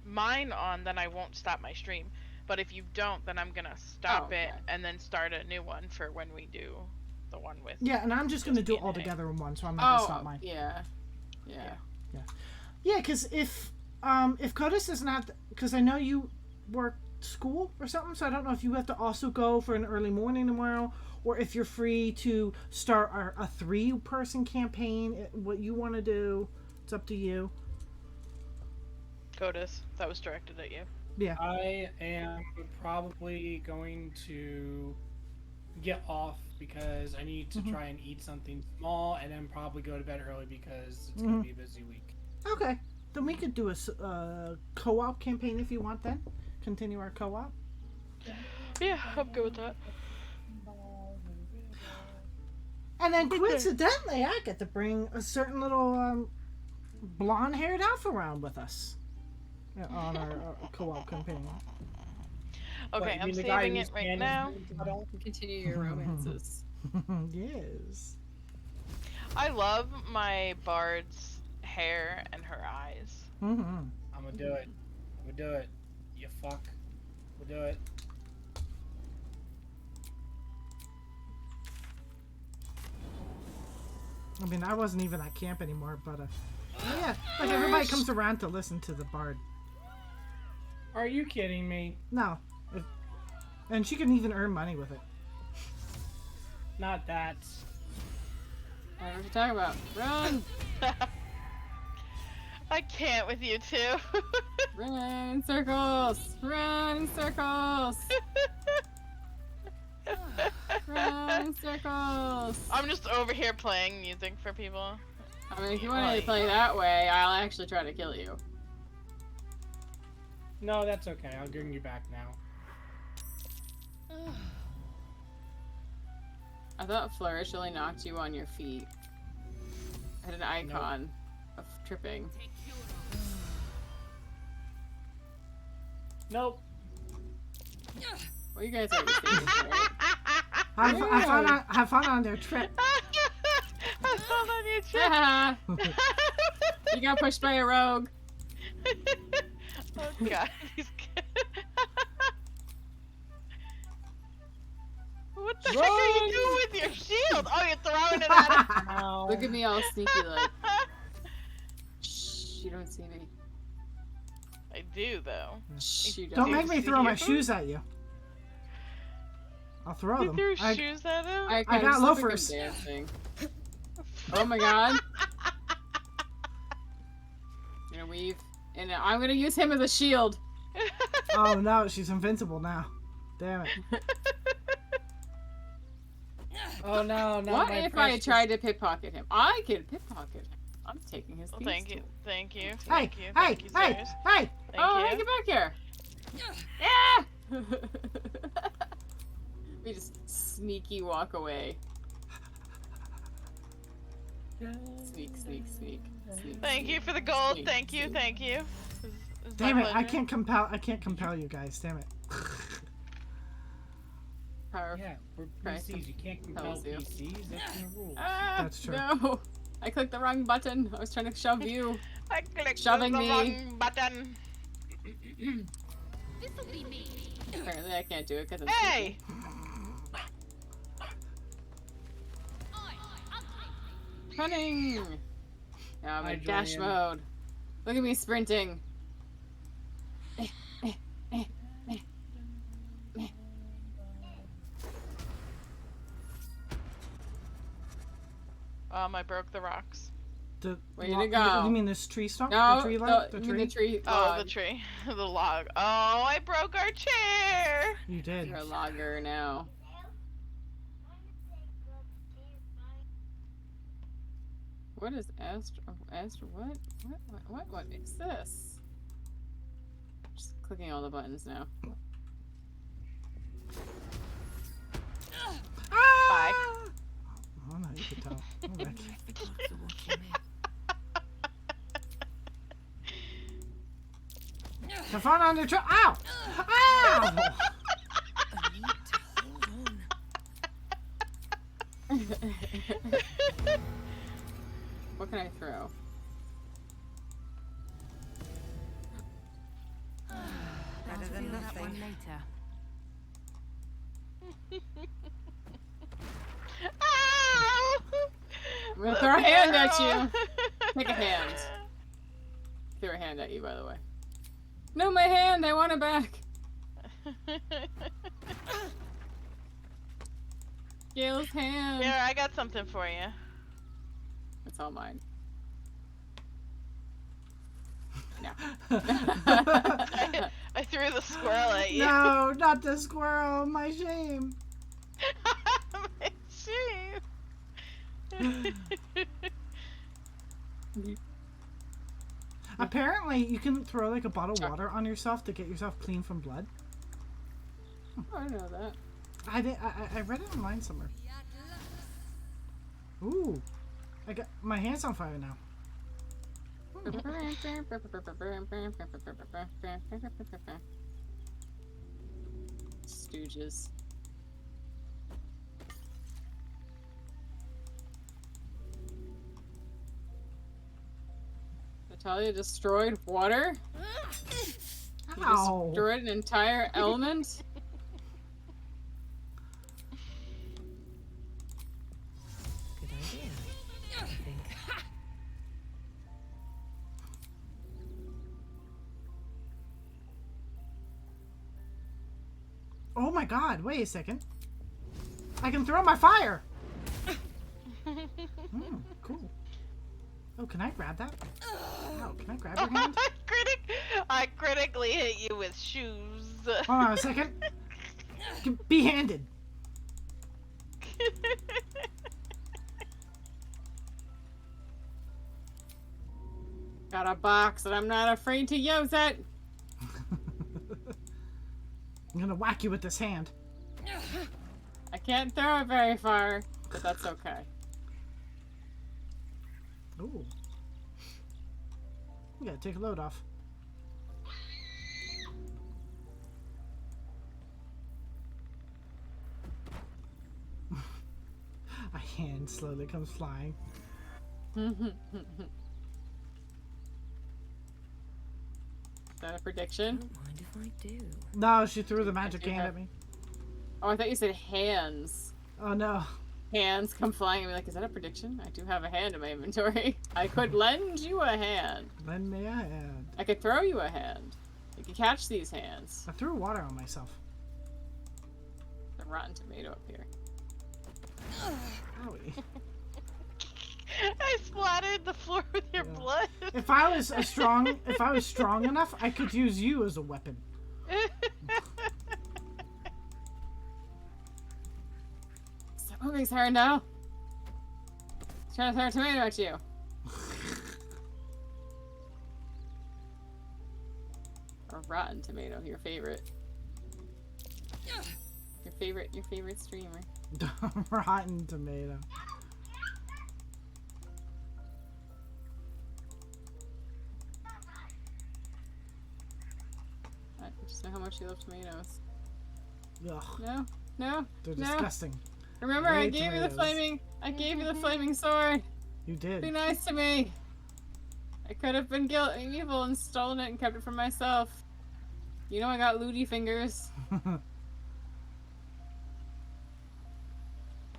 mine on, then I won't stop my stream. But if you don't, then I'm gonna stop it and then start a new one for when we do the one with. Yeah, and I'm just gonna do it all together in one, so I'm not gonna stop mine. Yeah. Yeah, because if Codis doesn't have, because I know you work school or something, so I don't know if you have to also go for an early morning tomorrow, or if you're free to start a 3-person campaign. What you want to do, it's up to you. Codis, that was directed at you. Yeah. I am probably going to get off because I need to try and eat something small, and then probably go to bed early because it's gonna be a busy week. Okay, then we could do a co-op campaign if you want. Then continue our co-op. Yeah, I'm good with that. And then coincidentally, I get to bring a certain little blonde-haired elf around with us on our co-op campaign. Okay, I'm saving it right now. Continue your romances. Yes. I love my bard's hair and her eyes. I'm gonna do it. We'll do it. You fuck. We'll do it. I mean, I wasn't even at camp anymore, but yeah, like everybody comes around to listen to the bard. Are you kidding me? No, and she can even earn money with it. Not that. I don't know what you're talking about. Run! I can't with you two. Run in circles! Run in circles! Run in circles! I'm just over here playing music for people. I mean, if you want to play that way, I'll actually try to kill you. No, that's okay. I'll bring you back now. I thought Flourish only knocked you on your feet. I had an icon of tripping. Nope. Well, you guys already seen this, right? Have fun on their trip. Have fun on your trip. You got pushed by a rogue. Oh god, he's What the heck are you doing with your shield? Oh, you're throwing it at him. No. Look at me all sneaky like. Shh, you don't see me. I do though. Shh, you Don't make me throw my shoes at you. I'll throw them. You threw shoes at him? I got loafers. Dancing. Oh my god. You know, weave. And I'm gonna use him as a shield. Oh no, she's invincible now. Damn it. Oh no, not What my if precious. I tried to pickpocket him? I could pickpocket him. I'm taking his Well, piece. thank you. Thank you. Hey, Thank you. hey, Thank you, hey, sirs. hey! Thank Oh, you. hey, get back here! Yeah! We just sneaky walk away. Sneak, sneak, sneak. Sneak, Thank you for the gold. Thank you. Thank you. It's my Damn it! I pleasure. can't compel you guys. Damn it. Power. Yeah, we're Christ PCs. You can't compel compels you. PCs. That's the rule. Ah, That's true. No! I clicked the wrong button. I was trying to shove you. I clicked Shoving the me. wrong button. Apparently I can't do it because I'm Hey! Running! Yeah, I'm Hi, in dash Julian. mode. Look at me sprinting. I broke the rocks. The Way to you go. mean this tree stump? No, the tree no, line? you mean the tree Oh, log. the tree. The log. Oh, I broke our chair! You did. You're a logger now. What is what is this? Just clicking all the buttons now. Bye. Oh no, you can tell. Alright. Have fun on your trip. Ow! Ow! What can I throw? Better than nothing. Later. Ow! I'm gonna throw a hand at you. Take a hand. Threw a hand at you, by the way. No, my hand! I want it back. Gail's hand. Here, I got something for you. It's all mine. No. I threw the squirrel at you. No, not the squirrel. My shame. My shame. Apparently, you can throw like a bottle of water on yourself to get yourself clean from blood. Oh, I know that. I read it online somewhere. Ooh, I got my hands on fire now. Stooges. Natalia destroyed water? You Ow. destroyed an entire element? Good idea, I think. Oh my god, wait a second. I can throw my fire! Cool. Oh, can I grab that? Oh, can I grab your hand? I critically hit you with shoes. Hold on a second. Be handed. Got a box and I'm not afraid to use it. I'm gonna whack you with this hand. I can't throw it very far, but that's okay. Ooh. You gotta take a load off. A hand slowly comes flying. Is that a prediction? Don't mind if I do. No, she threw the magic hand at me. Oh, I thought you said hands. Oh no. Hands come flying and be like, is that a prediction? I do have a hand in my inventory. I could lend you a hand. Lend me a hand. I could throw you a hand. You could catch these hands. I threw water on myself. The rotten tomato up here. Owie. I splattered the floor with your blood. If I was strong enough, I could use you as a weapon. Stop moving, Sarah, now. Trying to throw a tomato at you. A rotten tomato, your favorite. Your favorite streamer. Rotten tomato. I just know how much you love tomatoes. Ugh. No, no, They're no. disgusting. Remember, I I hate gave you tomatoes. I gave you the flaming sword. You did. Be nice to me. I could have been evil and stolen it and kept it for myself. You know I got looty fingers.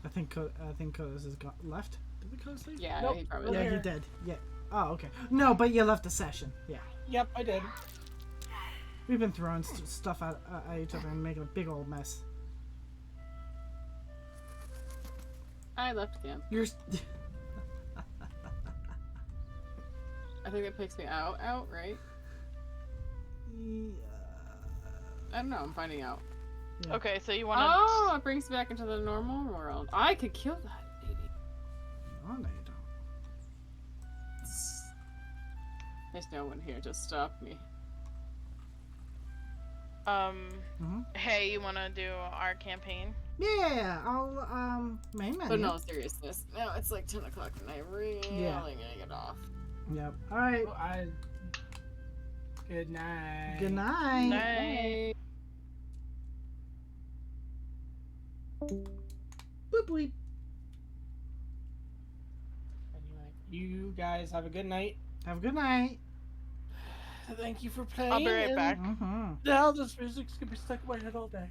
I think Kodos has got left. Did we Kodos leave? Yeah, Nope, he probably we're Yeah, did. he here. did. Yeah. Oh, okay. No, but you left the session. Yeah. Yep, I did. We've been throwing stuff at each other and making a big old mess. I left camp. You're. I think it picks me out, right? I don't know, I'm finding out. Yeah. Okay, so you want to... Oh, it brings me back into the normal world. I could kill that lady. Oh, no, you don't. There's no one here to stop me. Hey, you want to do our campaign? Yeah, I'll main menu. But no seriousness, now it's like 10 o'clock and I really Yeah. gonna get off. Yep. All right. Good night. Good night. Night. Boop boop. Anyway, you guys have a good night. Have a good night. Thank you for playing. I'll be right and back. Now this music's gonna be stuck in my head all day.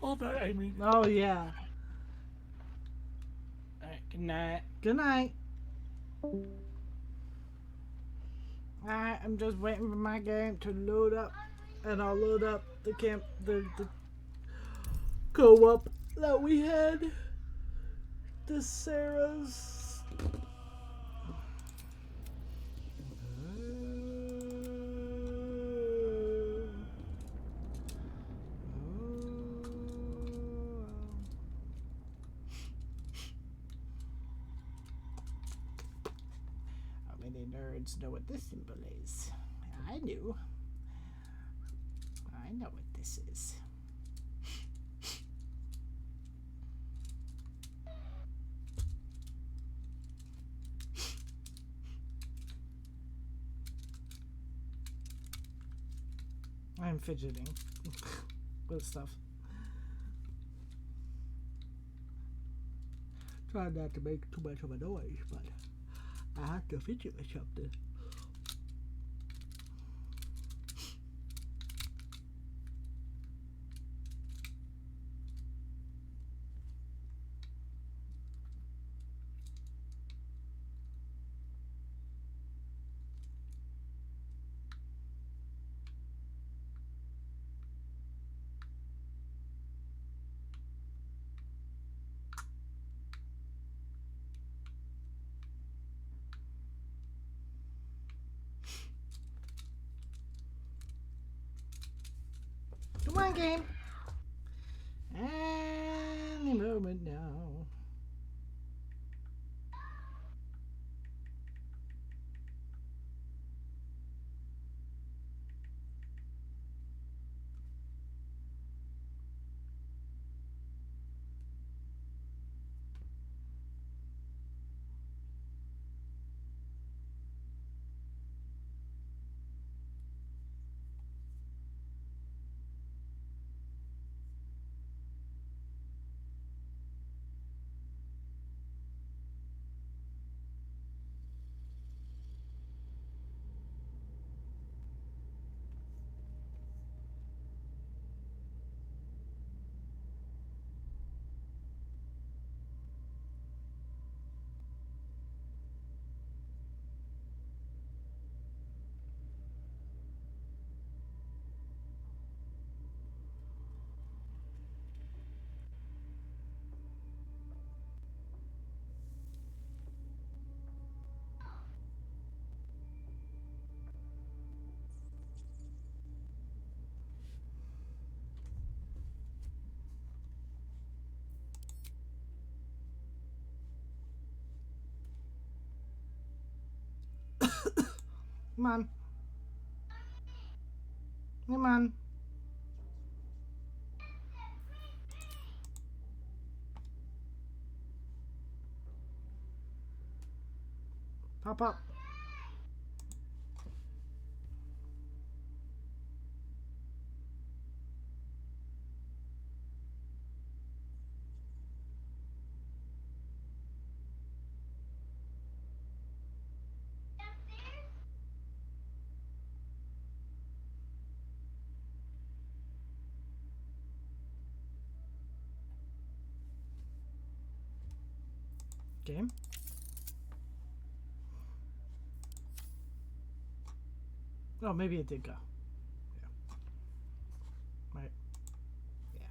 All day, I mean. Oh yeah. Alright, good night. Good night. Alright, I'm just waiting for my game to load up, and I'll load up the the co-op that we had. The Sarah's. How many nerds know what this symbol is? I knew. I know what this is. I'm fidgeting with stuff. Try not to make too much of a noise, but I have to fidget with something. Come on, game. Any moment now. Come on. Come on. Pop up. Game? Oh, maybe it did go. Yeah. Right. Yeah.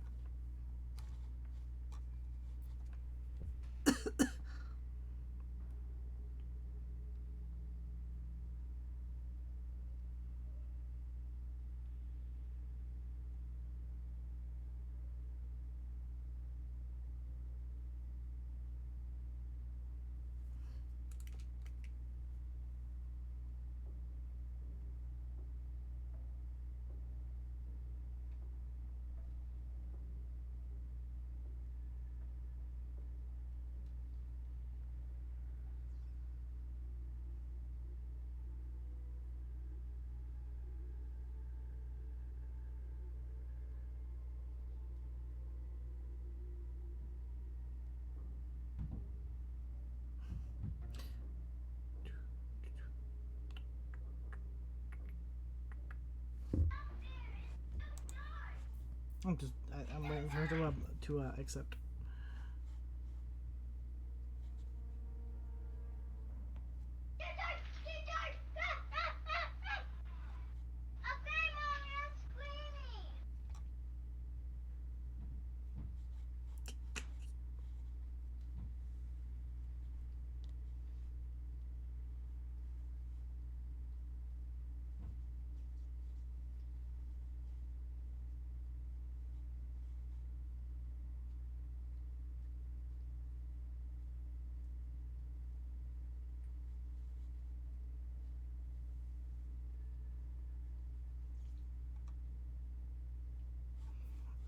I'm waiting for her to accept.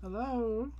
Hello?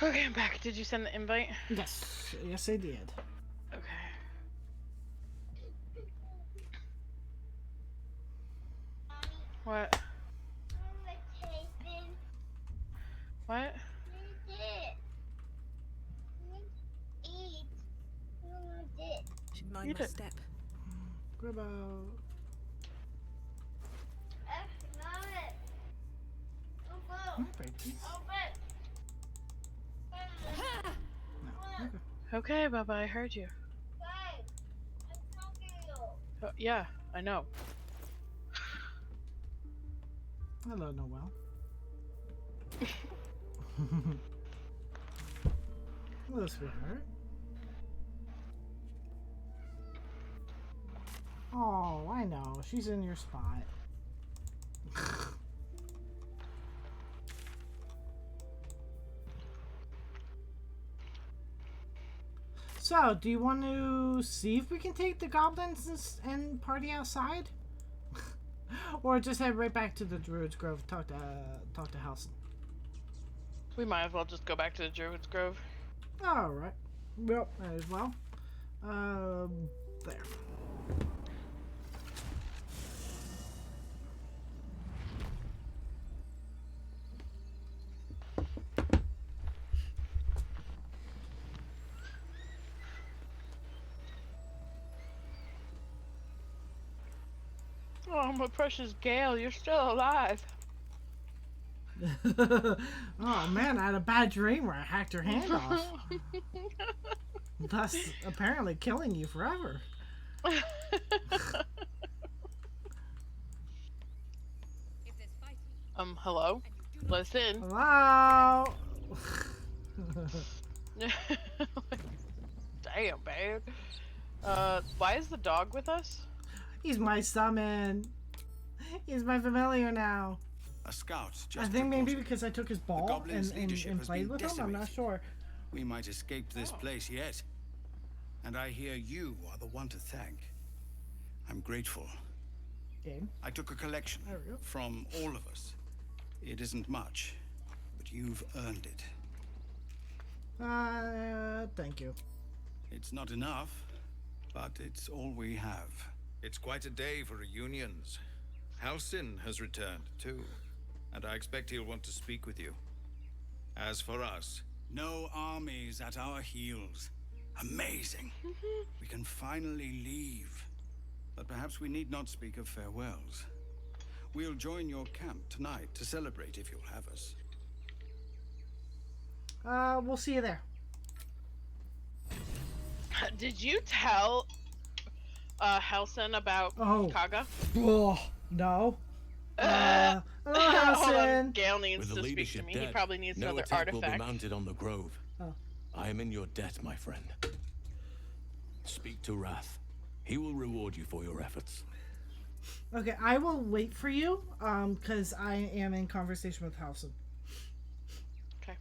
Okay, I'm back. Did you send the invite? Yes. Yes, I did. Okay. What? What? Should mind my step. Grab out. Okay, Baba, I heard you. Oh, yeah, I know. Hello, Noel. Hello, sweetheart. Oh, I know. She's in your spot. So, do you want to see if we can take the goblins and party outside? Or just head right back to the Druid's Grove, talk to Halson? We might as well just go back to the Druid's Grove. Alright. Yep, might as well. There. Oh, my precious Gale, you're still alive. Oh man, I had a bad dream where I hacked her hand off. Thus, apparently killing you forever. Hello? Listen. Hello? Damn, babe. Why is the dog with us? He's my summon. He's my familiar now. A scout just I think maybe reported. because I took his The ball goblins' leadership and has played been with him. I'm not decimated. sure. We might escape this place yet. And I hear you are the one to thank. I'm grateful. Game. I took a collection There we go. from all of us. It isn't much, but you've earned it. Thank you. It's not enough, but it's all we have. It's quite a day for reunions. Halsin has returned, too. And I expect he'll want to speak with you. As for us... No armies at our heels. Amazing. We can finally leave. But perhaps we need not speak of farewells. We'll join your camp tonight to celebrate if you'll have us. We'll see you there. Did you tell Halson about Kaga? Oh, no. Hello, Hold on, Halson. Gale needs With the to speak to leadership me. He dead, probably needs no another attack will be artifact. mounted on the grove. Oh. I am in your debt, my friend. Speak to Wrath. He will reward you for your efforts. Okay, I will wait for you, because I am in conversation with Halson. Okay.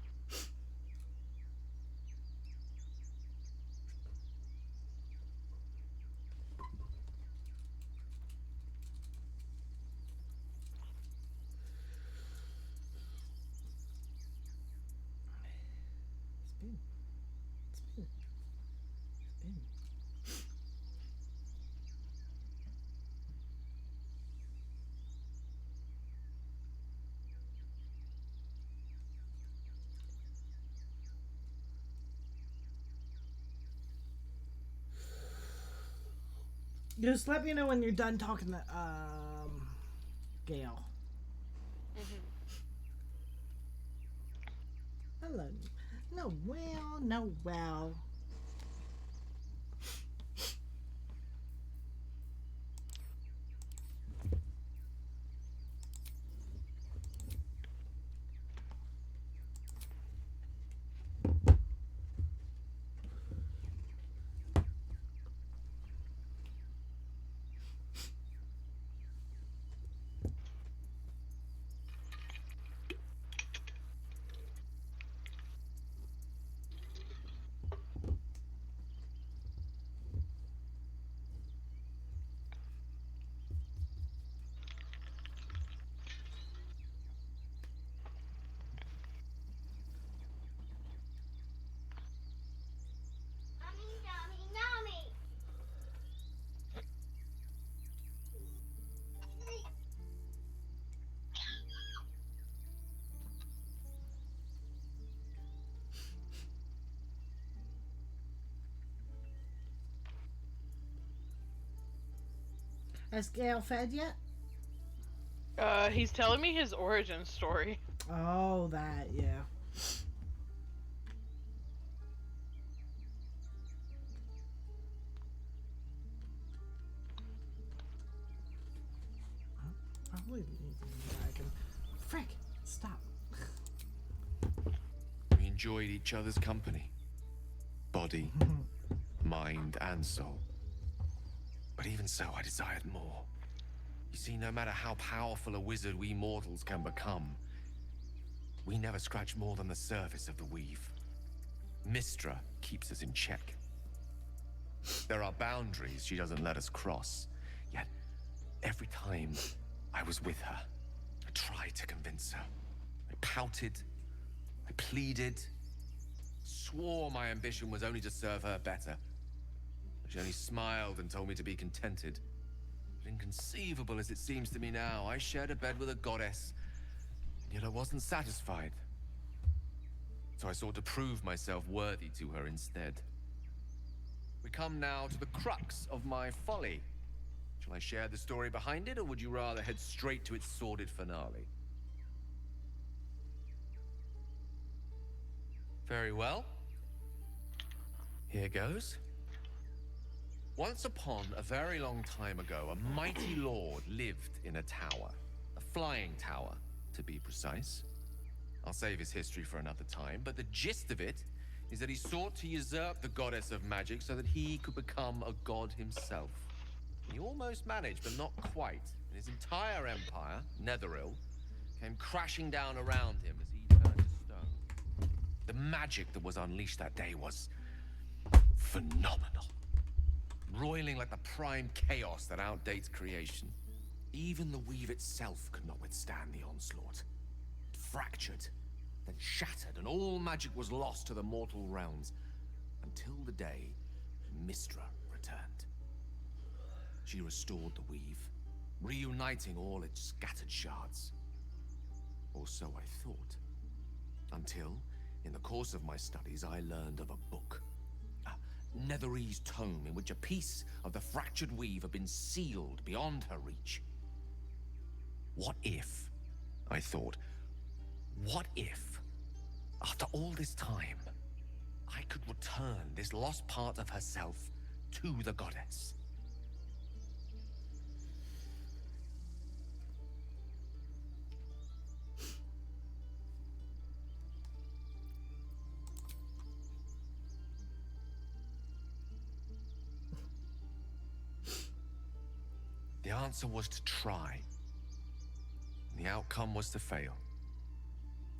Just let me know when you're done talking to, Gale. Hello. No, well, no, well. Has Gale fed yet? He's telling me his origin story. Oh, that, yeah. Probably I can... Frick! Stop. We enjoyed each other's company. Body, mind, and soul. But even so, I desired more. You see, no matter how powerful a wizard we mortals can become, we never scratch more than the surface of the weave. Mistra keeps us in check. There are boundaries she doesn't let us cross. Yet, every time I was with her, I tried to convince her. I pouted, I pleaded, swore my ambition was only to serve her better. She only smiled and told me to be contented. But inconceivable as it seems to me now, I shared a bed with a goddess, and yet I wasn't satisfied. So I sought to prove myself worthy to her instead. We come now to the crux of my folly. Shall I share the story behind it, or would you rather head straight to its sordid finale? Very well. Here goes. Once upon a very long time ago, a mighty lord lived in a tower. A flying tower, to be precise. I'll save his history for another time, but the gist of it is that he sought to usurp the goddess of magic so that he could become a god himself. He almost managed, but not quite. And his entire empire, Netheril, came crashing down around him as he turned to stone. The magic that was unleashed that day was phenomenal. Roiling like the prime chaos that outdates creation. Even the weave itself could not withstand the onslaught. It fractured, then shattered, and all magic was lost to the mortal realms. Until the day Mystra returned. She restored the weave, reuniting all its scattered shards. Or so I thought. Until, in the course of my studies, I learned of a book. Netherese tome in which a piece of the fractured weave had been sealed beyond her reach. What if, I thought, what if, after all this time, I could return this lost part of herself to the goddess? The answer was to try. And the outcome was to fail.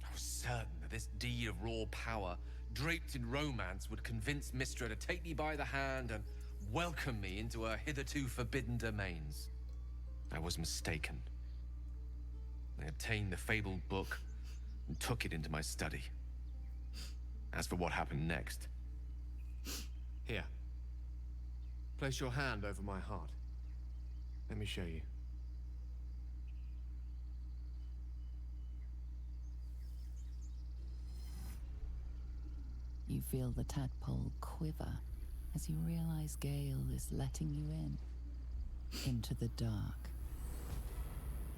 I was certain that this deed of raw power, draped in romance, would convince Mystra to take me by the hand and welcome me into her hitherto forbidden domains. I was mistaken. I obtained the fabled book and took it into my study. As for what happened next... Here. Place your hand over my heart. Let me show you. You feel the tadpole quiver as you realize Gale is letting you in. Into the dark.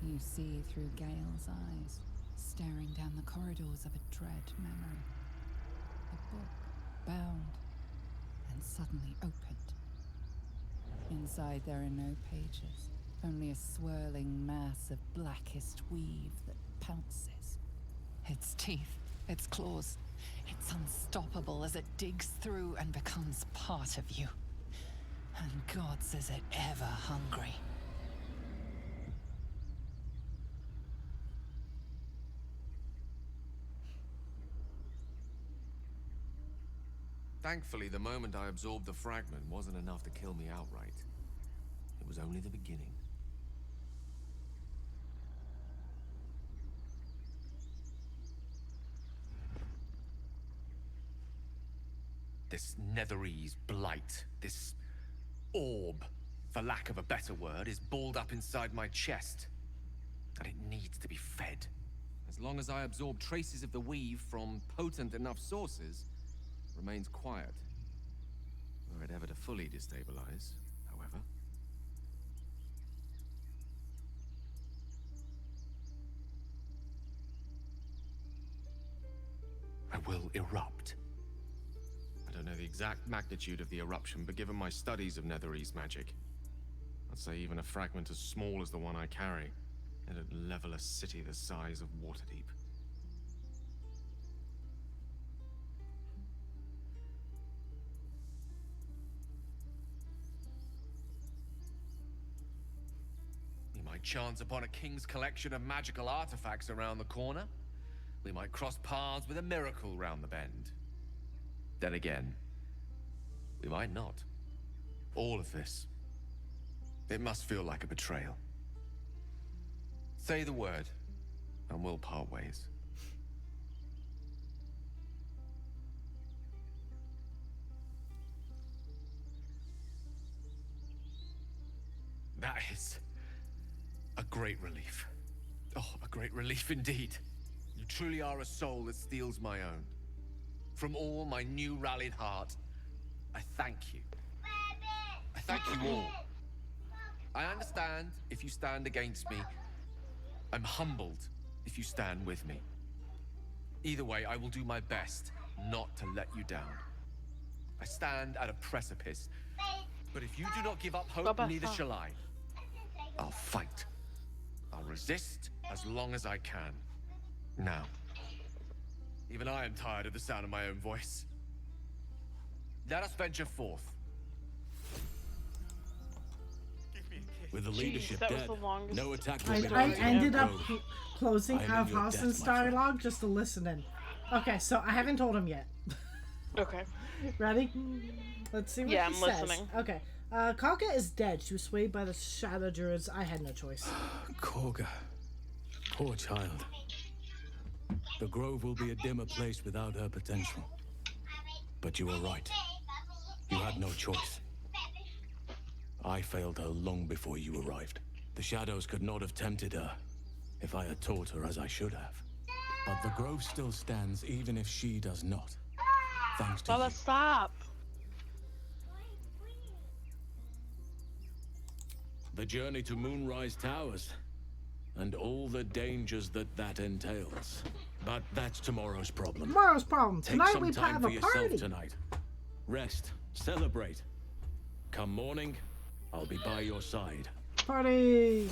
You see through Gale's eyes, staring down the corridors of a dread memory. A book, bound, and suddenly opened. Inside there are no pages, only a swirling mass of blackest weave that pounces. Its teeth, its claws, it's unstoppable as it digs through and becomes part of you. And gods, is it ever hungry. Thankfully, the moment I absorbed the fragment wasn't enough to kill me outright. It was only the beginning. This Netherese blight, this orb, for lack of a better word, is balled up inside my chest. And it needs to be fed. As long as I absorb traces of the weave from potent enough sources, it remains quiet. Were it ever to fully destabilize, however. I will erupt. I don't know the exact magnitude of the eruption, but given my studies of Netherese magic, I'd say even a fragment as small as the one I carry, it'd level a city the size of Waterdeep. We might chance upon a king's collection of magical artifacts around the corner. We might cross paths with a miracle round the bend. Then again, we might not. all of this. It must feel like a betrayal. Say the word, and we'll part ways. That is a great relief. Oh, a great relief indeed. You truly are a soul that steals my own. From all my new rallied heart, I thank you. I thank you all. I understand if you stand against me. I'm humbled if you stand with me. Either way, I will do my best not to let you down. I stand at a precipice, but if you do not give up hope, neither shall I. I'll fight. I'll resist as long as I can. Now, even I am tired of the sound of my own voice. Let us venture forth. With the leadership that was dead, the longest no attack will be I made ended up ever. closing I am in out of your Halston's debt, my friend. dialogue just to listen in. Okay, so I haven't told him yet. Okay. Ready? Let's see what Yeah, he I'm says. listening. Okay. Kalka is dead. She was swayed by the Shadow Druids. I had no choice. Korga. Poor child. The Grove will be a dimmer place without her potential. But you were right. You had no choice. I failed her long before you arrived. The Shadows could not have tempted her if I had taught her as I should have. But the Grove still stands even if she does not. Thanks to Baba, you. stop. The journey to Moonrise Towers, and all the dangers that entails. But that's tomorrow's problem. Tomorrow's problem. Take Tonight some we time have for a yourself party. tonight. Rest, celebrate. Come morning, I'll be by your side. Party!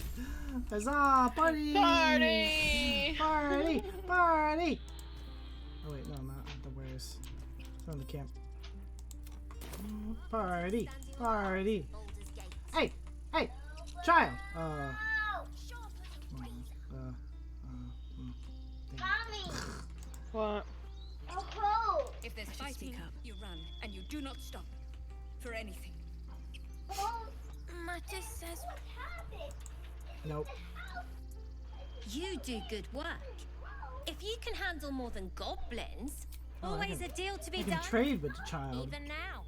Huzzah! Party! Party! Party! Party! Oh wait, no, not the where's. It's on the camp. Party! Party! Hey! Hey! Child! What? If there's fighting, you run, and you do not stop. For anything. Matter says Nope. You do good work. If you can handle more than goblins, Oh, I always can- a deal to be I can done. trade with the child. Even now.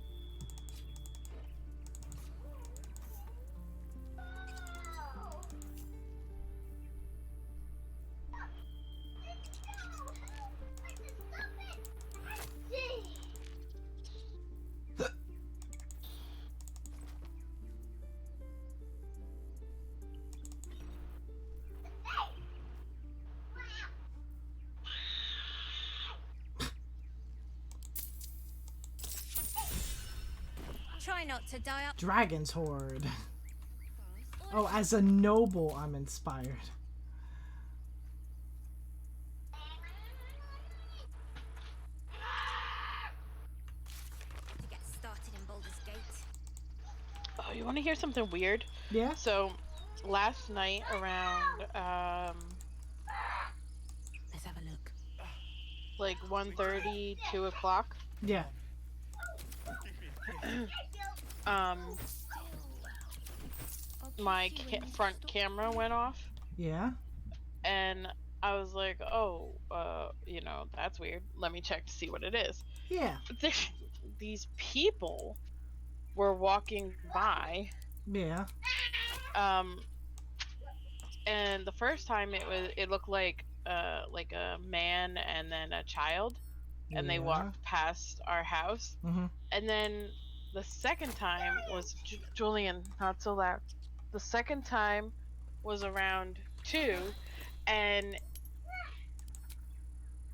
Try not to die up. Dragon's Horde. Oh, as a noble, I'm inspired. To get started in Baldur's Gate. Oh, you want to hear something weird? Yeah. So, last night around Let's have a look. like 1:30, 2 o'clock. Yeah. My front camera went off, Yeah. and I was like, "Oh, you know, that's weird. Let me check to see what it is." Yeah. These people were walking by, Yeah. and the first time it looked like a man and then a child, and they Yeah. walked past our house. Mm-hmm. And then the second time was Julian, not so loud. The second time was around 2, and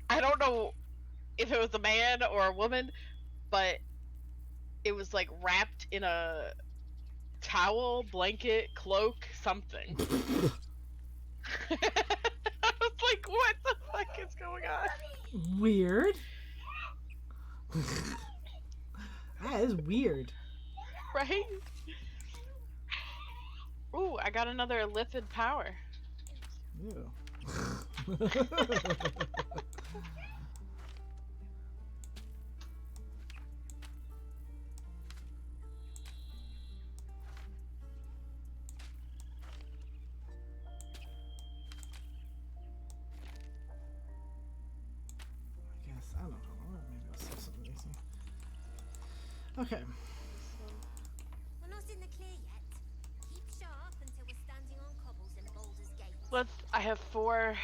I don't know if it was a man or a woman, but it was like wrapped in a towel, blanket, cloak, something. I was like, what the fuck is going on? Weird. That is weird. Right? Ooh, I got another Lithid power. Ew. Okay. We're not in the clear yet. Keep sharp until we're standing on cobbles in Baldur's Gate. I have 4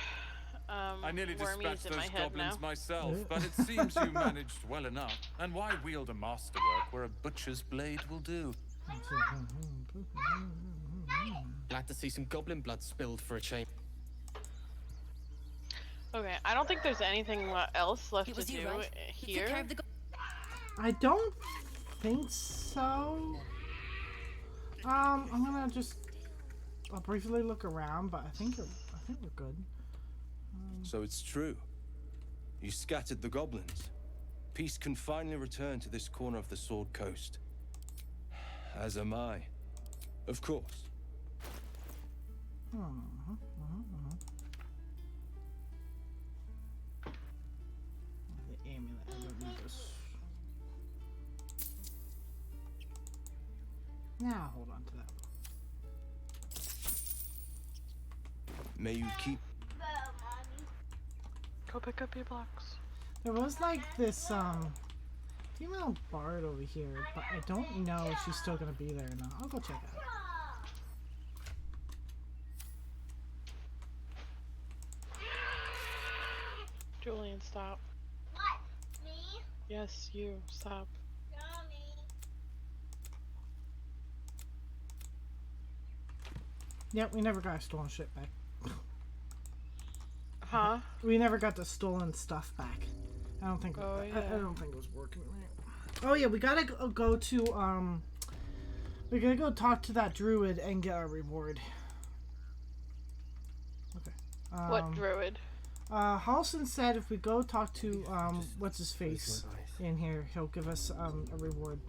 I nearly wormies dispatched in my those head goblins now. myself, but it seems you managed well enough. And why wield a masterwork where a butcher's blade will do? Glad to see some goblin blood spilled for a change. Okay, I don't think there's anything else left to do right? You took here. care of the I don't think so. I'm gonna just. I'll briefly look around, but I think we're good. So it's true. You scattered the goblins. Peace can finally return to this corner of the Sword Coast. As am I. Of course. The amulet. I don't need this. Now hold on to that. May you keep. Go pick up your blocks. There was like this female bard over here, but I don't know if she's still gonna be there or not. I'll go check it out. Julian, stop. What? Me? Yes, you. Stop. Yep, we never got our stolen shit back. Huh? We never got the stolen stuff back. I don't think. Oh, yeah. I don't think it was working right. Oh yeah, we gotta go to we gotta go talk to that druid and get our reward. Okay. What druid? Halson said if we go talk to what's his face in here, he'll give us a reward.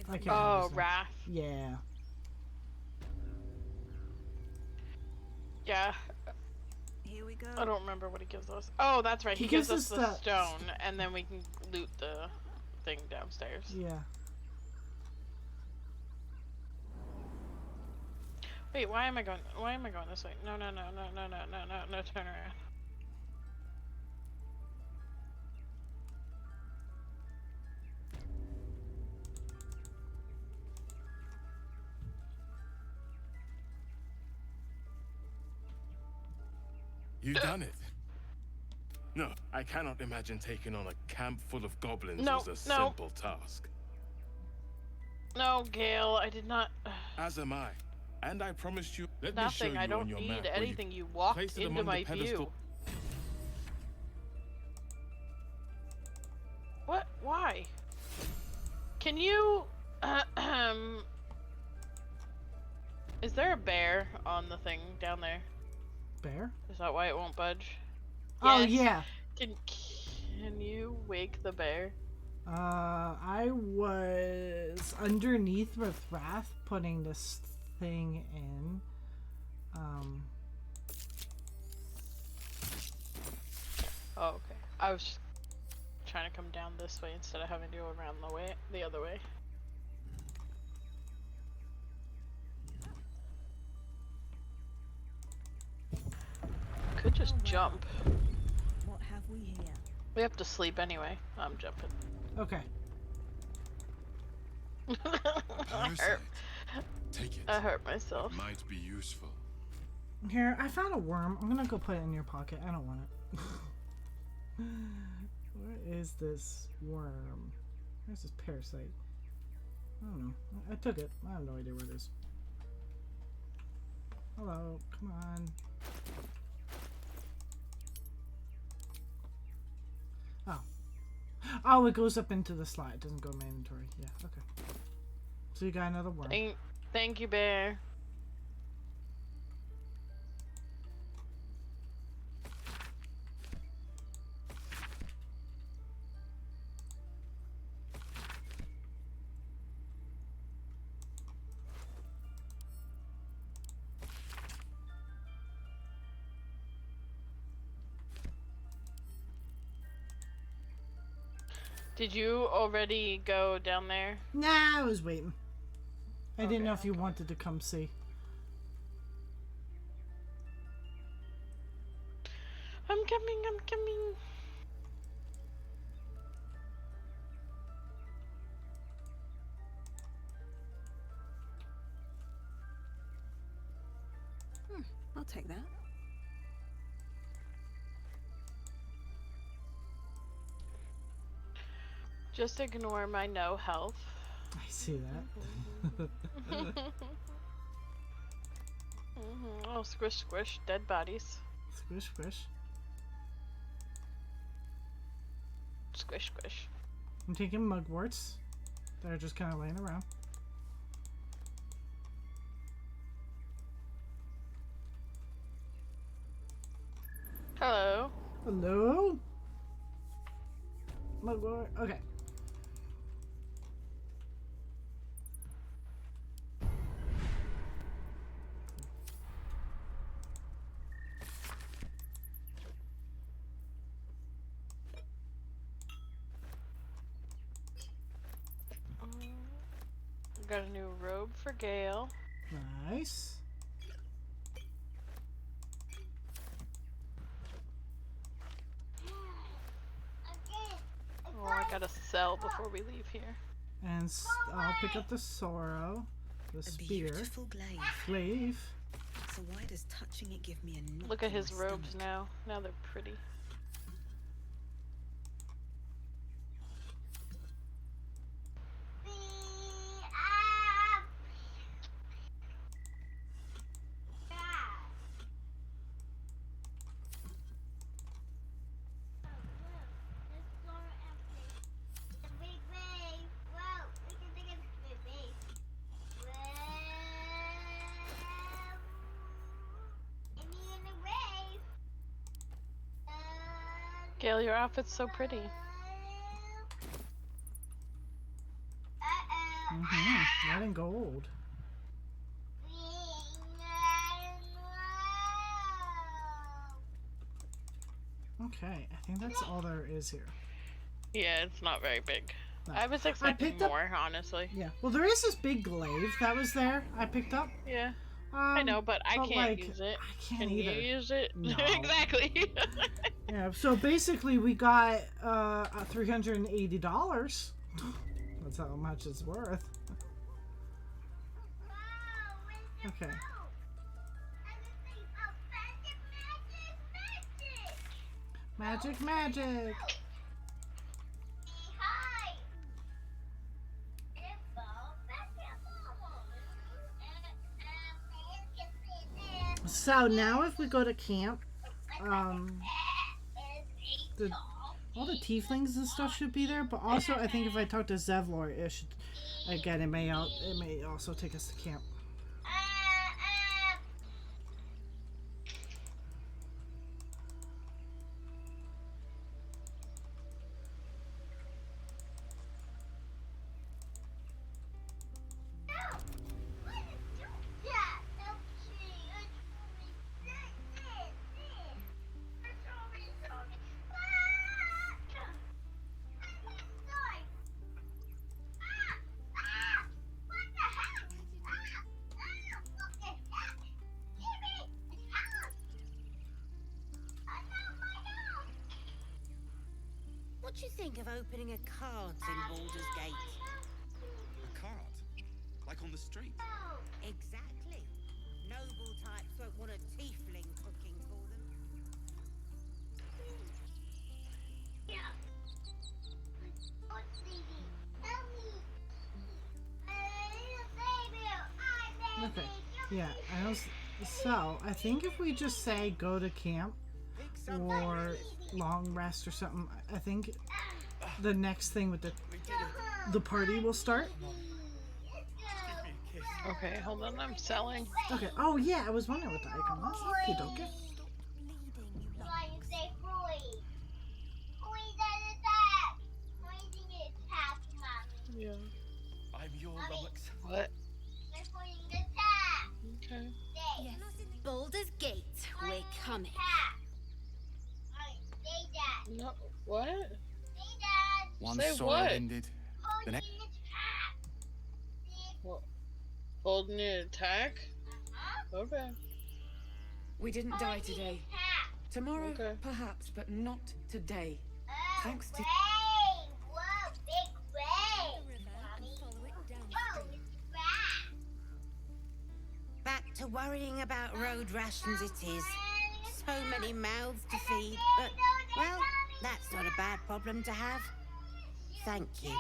I can't remember his name. Wrath. Yeah. Yeah. Here we go. I don't remember what he gives us. Oh, that's right. He gives us the stone, and then we can loot the thing downstairs. Yeah. Wait, why am I going this way? No, turn around. You done it. No, I cannot imagine taking on a camp full of goblins was a simple task. No, Gale, I did not. As am I. And I promised you. Let Nothing. me show you I don't on your need map where anything. You walked place it into among my the pedestal. view. What? Why? Can you? Is there a bear on the thing down there? Bear? Is that why it won't budge? Oh Yes. yeah. Can you wake the bear? I was underneath with Wrath putting this thing in. Oh, okay. I was just trying to come down this way instead of having to go around the other way. Could just jump. What have we here? We have to sleep anyway. I'm jumping. Okay. I hurt myself. Might be useful. Here, I found a worm. I'm gonna go put it in your pocket. I don't want it. Where is this worm? Where's this parasite? I don't know. I took it. I have no idea where it is. Hello, come on. Oh. Oh, it goes up into the slot. It doesn't go in my inventory. Yeah, okay. So you got another worm. Thank you, bear. Did you already go down there? Nah, I was waiting. I didn't know if you wanted to come see. I'm coming. Just ignore my no health. I see that. Oh, squish, squish, dead bodies. Squish, squish. Squish, squish. I'm taking mugworts. They're just kind of laying around. Hello. Hello? Mugwort. Okay. Got a new robe for Gale. Nice. Oh, I gotta sell before we leave here. And I'll pick up the sorrow, the spear, beautiful glaive. glaive. So why does touching it give me a knock Look at in his my robes stomach? now. Now they're pretty. Gale, your outfit's so pretty. Red and gold. Okay, I think that's all there is here. Yeah, it's not very big. No. I was expecting more, honestly. Yeah. Well, there is this big glaive that was there. I picked up. Yeah. I know, but I can't like, use it. I can't Can either. you use it? No. Exactly. Yeah. So basically, we got $380. That's how much it's worth. Okay. Magic, magic. So now if we go to camp, all the tieflings and stuff should be there, but also I think if I talk to Zevlor, it should, again, it may also take us to camp. What do you think of opening a cart in Baldur's Gate? A cart? Like on the street? Exactly. Noble types won't want a tiefling cooking for them. Okay. Yeah. So I think if we just say go to camp or long rest or something, I think the next thing with the party will start. Okay, hold on, I'm selling. Okay. Oh yeah, I was wondering what the icon was. Okay, okay. Yeah. I'm your relics. What? Okay. Yes. Baldur's Gate, we're coming. No, what? One Say sorrow what? ended. The next. What? Holding an attack? Okay. We didn't die today. Tomorrow, perhaps, but not today. Thanks to... Back to worrying about road rations it is. So many mouths to feed, but, well, that's not a bad problem to have. Thank you.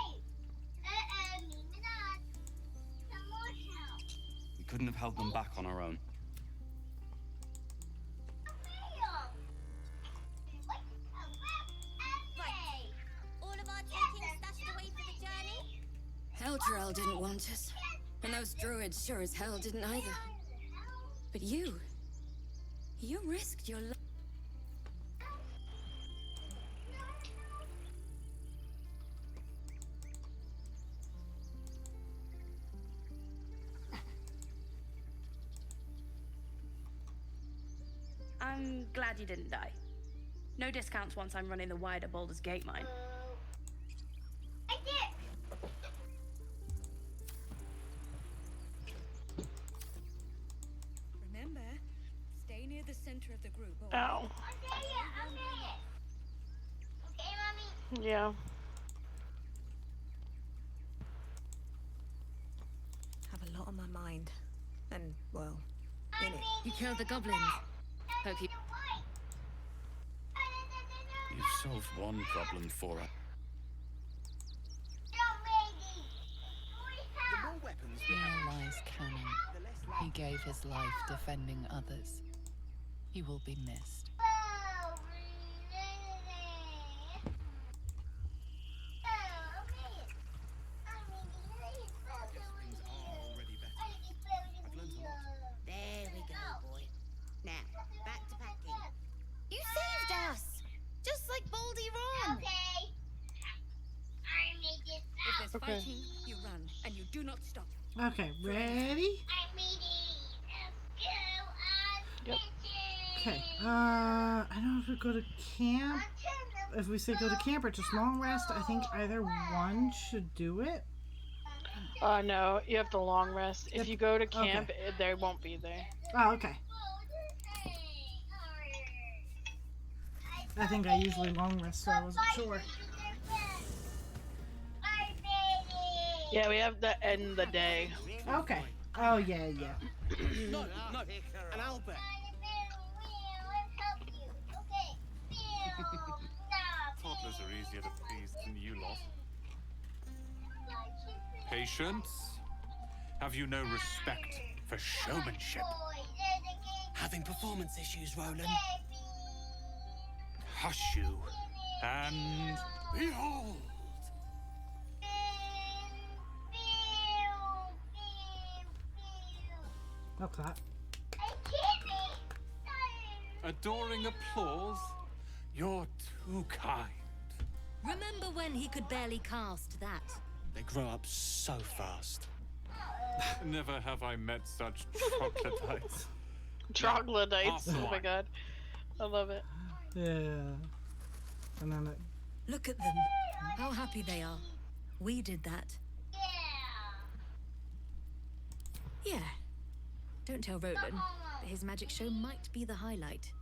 We couldn't have held them back on our own. Right. All of our taking stashed away for the journey? Eldrael didn't want us. And those druids sure as hell didn't either. But you risked your life. I'm glad you didn't die. No discounts once I'm running the wider Baldur's Gate mine. Remember, stay near the center of the group. Ow. Yeah. Have a lot on my mind. And, well, in it. You killed the goblins. Hope you... You've solved one problem for us. Here lies Cannon. He gave his life defending others. He will be missed. There we go, boy. Now, back to packing. You saved us! Just like Baldy Ron! If there's fighting, you run, and you do not stop. Okay, ready? Yep. Okay, I don't know if we go to camp. If we say go to camp or just long rest, I think either one should do it. No, you have to long rest. If you go to camp, they won't be there. Oh, okay. I think I usually long rest, so I wasn't sure. Yeah, we have to end the day. Okay. Oh, yeah, yeah. No, an Albert. Toddlers are easier to please than you lot. Patience? Have you no respect for showmanship? Having performance issues, Roland. Hush you, and behold! What's that? Adoring applause? You're too kind. Remember when he could barely cast that? They grow up so fast. Never have I met such troglodytes. Troglodytes. Half Oh my god. I love it. Yeah. And then it... Look at them. How happy they are. We did that. Yeah. Don't tell Roland, but his magic show might be the highlight.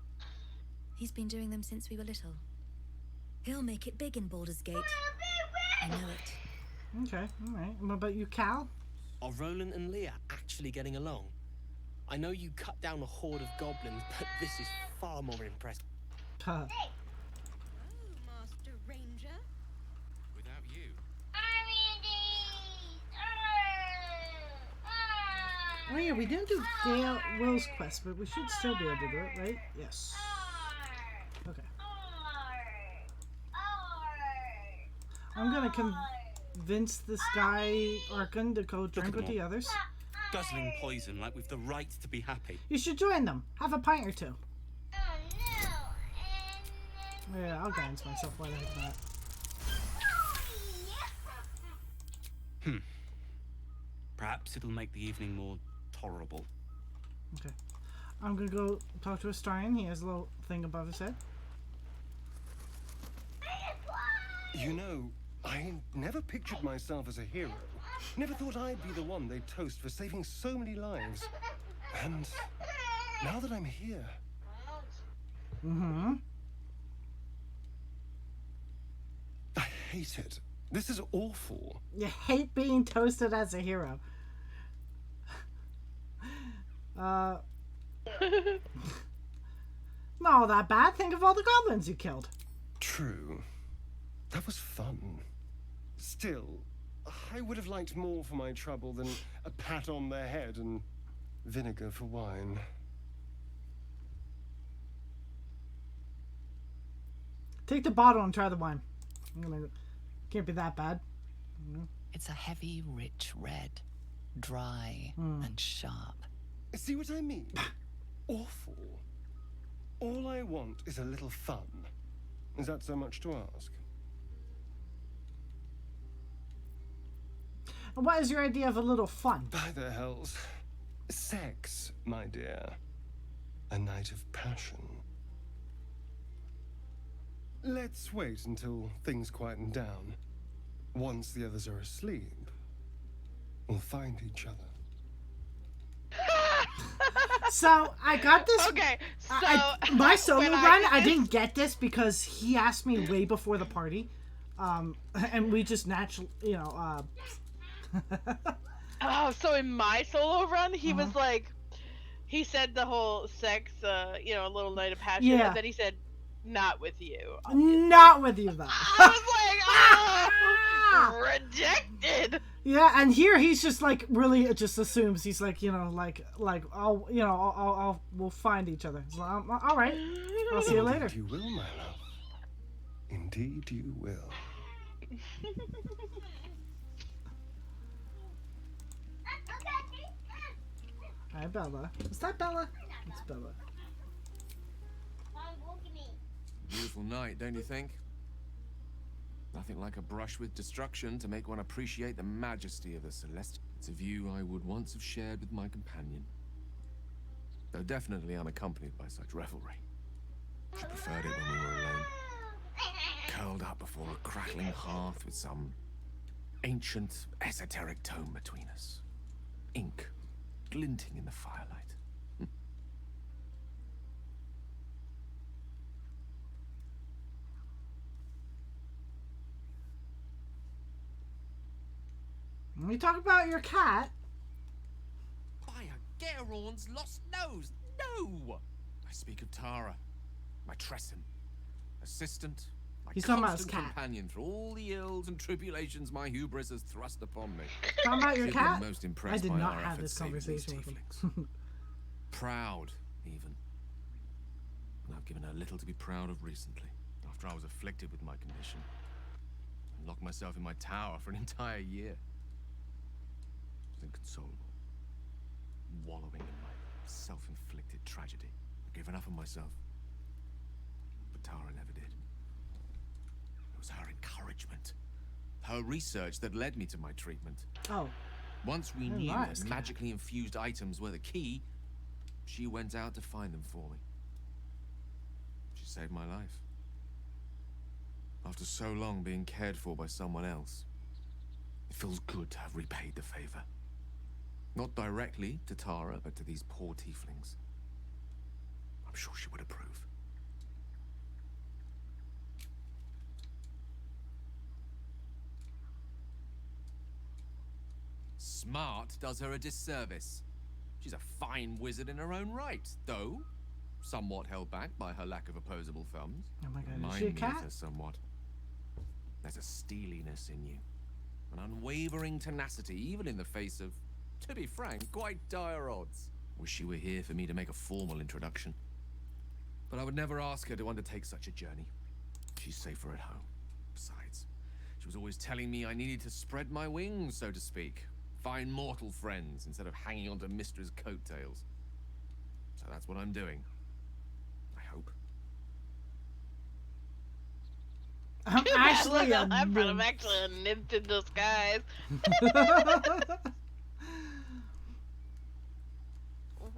He's been doing them since we were little. He'll make it big in Baldur's Gate. I know it. Okay, alright. What about you, Cal? Are Roland and Leah actually getting along? I know you cut down a horde of goblins, but this is far more impressive. Huh. Master Ranger. Without you. Oh yeah, we didn't do Gale Will's quest, but we should still be able to do it, right? Yes. Okay. I'm gonna convince this guy, Arkan, to go drink with the others. Guzzling poison like we've the right to be happy. You should join them. Have a pint or two. Yeah, I'll guidance myself while I do that. Perhaps it'll make the evening more tolerable. Okay. I'm gonna go talk to Astarion. He has a little thing above his head. You know, I never pictured myself as a hero. Never thought I'd be the one they'd toast for saving so many lives. And now that I'm here... Mm-hmm. I hate it. This is awful. You hate being toasted as a hero. Not all that bad. Think of all the goblins you killed. True. That was fun. Still, I would have liked more for my trouble than a pat on the head and vinegar for wine. Take the bottle and try the wine. Can't be that bad. It's a heavy, rich red, dry and sharp. See what I mean? Awful. All I want is a little fun. Is that so much to ask? What is your idea of a little fun? By the hells. Sex, my dear. A night of passion. Let's wait until things quieten down. Once the others are asleep, we'll find each other. So I got this. Okay, so my solo when run, I I did didn't get this because he asked me way before the party, and we just naturally, Oh, so in my solo run, he was like, he said the whole sex, a little night of passion, Yeah. and then he said, not with you. Not with you though. I was like, oh, rejected. Yeah, and here he's just like really just assumes he's like we'll find each other. So all right, I'll see you later. Indeed you will, my love. Indeed you will. Hi, Bella. Is that Bella? It's Bella. Beautiful night, don't you think? Nothing like a brush with destruction to make one appreciate the majesty of the Celestial. It's a view I would once have shared with my companion. Though definitely unaccompanied by such revelry. She preferred it when we were alone. Curled up before a crackling hearth with some ancient, esoteric tome between us. Ink glinting in the firelight. When we talk about your cat. By a Gerawn's lost nose! No! I speak of Tara, my Tresson, assistant, my He's talking about his constant cat. companion through all the ills and tribulations my hubris has thrust upon me. Talking about your She'd been cat? most I impressed did by not our have efforts this saving these conversation with him. tieflings. Proud, even. And I've given her little to be proud of recently, after I was afflicted with my condition. And locked myself in my tower for an entire year. I was inconsolable. Wallowing in my self-inflicted tragedy. I'd given up on myself. But Tara never did. It was her encouragement. Her research that led me to my treatment. Oh. Once we I knew like that this cat. magically infused items were the key, she went out to find them for me. She saved my life. After so long being cared for by someone else, it feels good to have repaid the favor. Not directly to Tara, but to these poor tieflings. I'm sure she would approve. Smart does her a disservice. She's a fine wizard in her own right, though somewhat held back by her lack of opposable thumbs. Oh my god, is Remind she a me of cat? her somewhat. There's a steeliness in you, an unwavering tenacity, even in the face of, to be frank, quite dire odds. Wish she were here for me to make a formal introduction. But I would never ask her to undertake such a journey. She's safer at home. Besides, she was always telling me I needed to spread my wings, so to speak. Find mortal friends instead of hanging onto Mistra's coattails. So that's what I'm doing. I hope. I'm actually a I'm actually a nymph in disguise.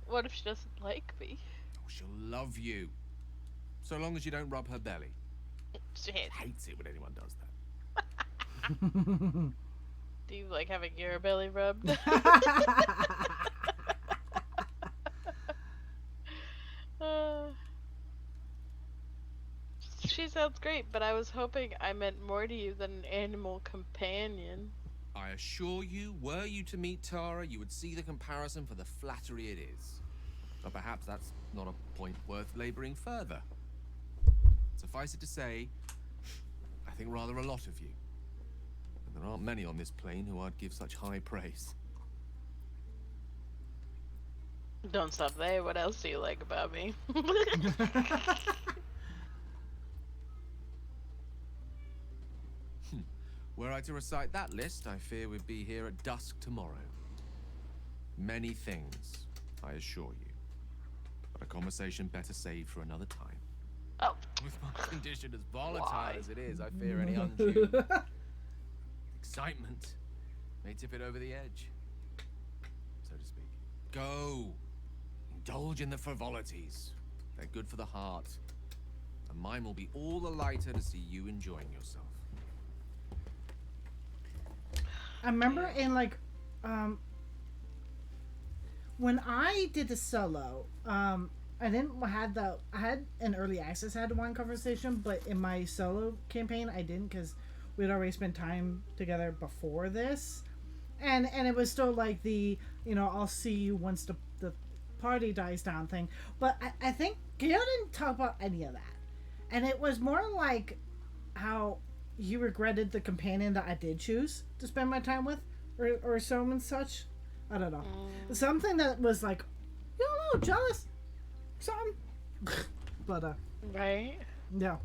What if she doesn't like me? Oh, she'll love you. So long as you don't rub her belly. Shit. Hates it when anyone does that. Do you like having your belly rubbed? She sounds great, but I was hoping I meant more to you than an animal companion. I assure you, were you to meet Tara, you would see the comparison for the flattery it is. But perhaps that's not a point worth laboring further. Suffice it to say, I think rather a lot of you. And There aren't many on this plane who I'd give such high praise. Don't stop there. What else do you like about me? Were I to recite that list, I fear we'd be here at dusk tomorrow. Many things, I assure you. But a conversation better saved for another time. Oh. With my condition as volatile Why? as it is, I fear any undue excitement may tip it over the edge, so to speak. Go! Indulge in the frivolities. They're good for the heart. And mine will be all the lighter to see you enjoying yourself. I remember in like when I did the solo, I didn't had I had an early access had one conversation, but in my solo campaign I didn't because we'd already spent time together before this, and it was still like the I'll see you once the party dies down thing. But I think Gail didn't talk about any of that, and it was more like how he regretted the companion that I did choose to spend my time with, or so and such. I don't know. Something that was like, jealous. Something. But, Right? Yeah.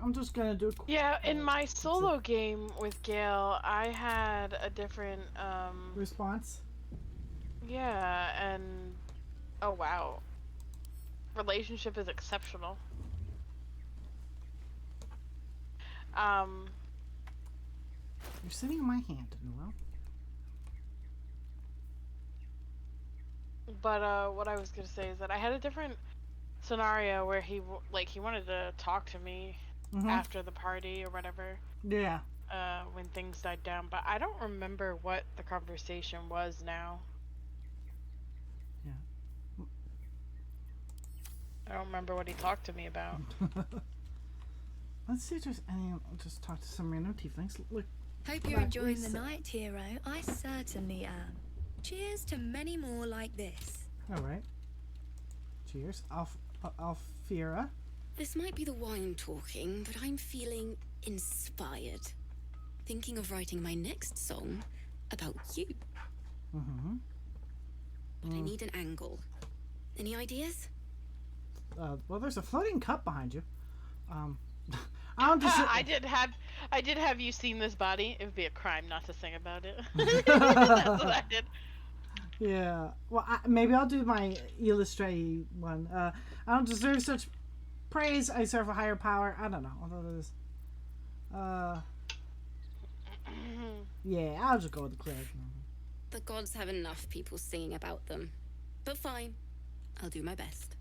I'm just gonna do a quick in my solo game with Gail, I had a different, response. Yeah, and... Oh, wow. Relationship is exceptional. You're sitting on my hand, Noel. But what I was gonna say is that I had a different scenario where he wanted to talk to me after the party or whatever. Yeah. When things died down, but I don't remember what the conversation was now. Yeah. I don't remember what he talked to me about. Let's see if there's any. I'll just talk to some random tieflings. Look. Hope you're enjoying the night, hero. I certainly am. Cheers to many more like this. All right. Cheers, Alfira. This might be the wine talking, but I'm feeling inspired. Thinking of writing my next song about you. Mm-hmm. But I need an angle. Any ideas? Well, there's a floating cup behind you. I did have you seen this body? It would be a crime not to sing about it. That's what I did. Yeah. Well, maybe I'll do my illustrate one. I don't deserve such praise. I serve a higher power. I don't know. Although it is. Yeah, I'll just go with the cleric. The gods have enough people singing about them. But fine. I'll do my best.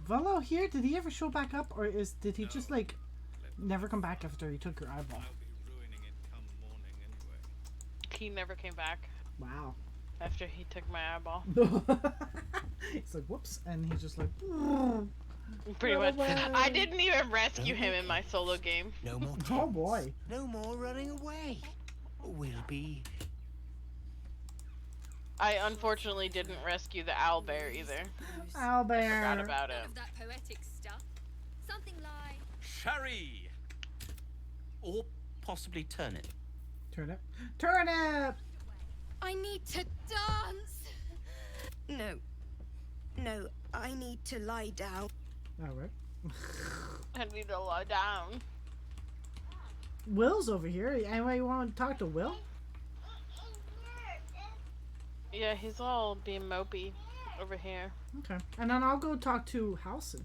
Volo here, did he ever show back up, or did he just like never come back after he took your eyeball? He never came back. Wow. After he took my eyeball. It's like whoops, and he's just like. Pretty much. I didn't even rescue him in my solo game. No more. Oh boy. No more running away. We'll be. I unfortunately didn't rescue the owlbear either. Owlbear. I forgot about it. Of that poetic stuff. Something like Sherry! Or possibly turnip. Turnip. Turnip! I need to dance! No, I need to lie down. Alright. I need to lie down. Will's over here. Anybody want to talk to Will? Yeah, he's all being mopey over here. Okay. And then I'll go talk to Halson.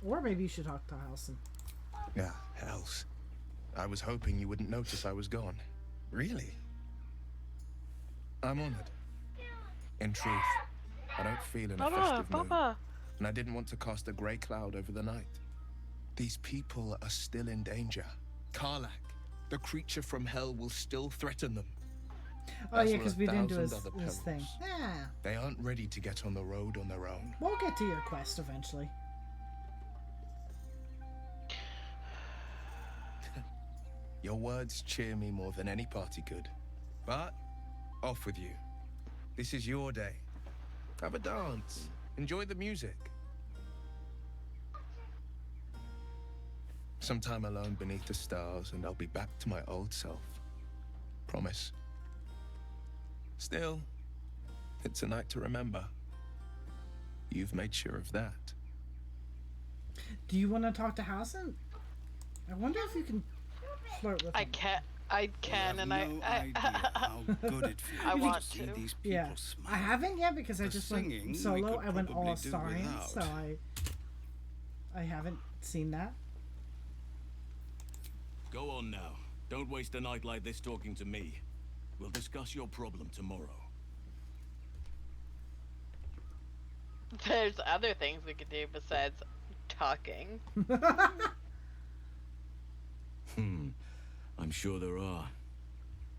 Or maybe you should talk to Halson. Yeah, Hals. I was hoping you wouldn't notice I was gone. Really? I'm honored. In truth, I don't feel in a festive mood. And I didn't want to cast a grey cloud over the night. These people are still in danger. Karlak, the creature from hell, will still threaten them. Oh yeah, because we didn't do his thing. Yeah. They aren't ready to get on the road on their own. We'll get to your quest eventually. Your words cheer me more than any party could. But, off with you. This is your day. Have a dance. Enjoy the music. Some time alone beneath the stars, and I'll be back to my old self. Promise. Still, it's a night to remember. You've made sure of that. Do you want to talk to Hassan? I wonder if you can flirt with him. I can, and no idea how good it feels I want see to. these people Yeah, smile. I haven't yet because I The just went singing we solo. could I went probably all do starring, without. so I haven't seen that. Go on now. Don't waste a night like this talking to me. We'll discuss your problem tomorrow. There's other things we could do besides talking. I'm sure there are.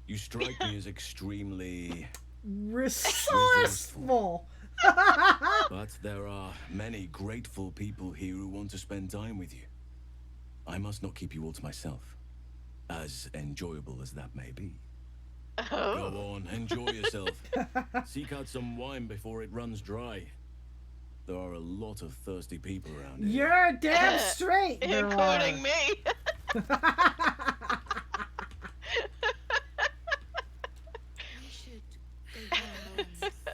You strike me as extremely resourceful. But there are many grateful people here who want to spend time with you. I must not keep you all to myself, as enjoyable as that may be. Oh. Go on, enjoy yourself. Seek out some wine before it runs dry. There are a lot of thirsty people around here. You're damn straight, including me. We should go down and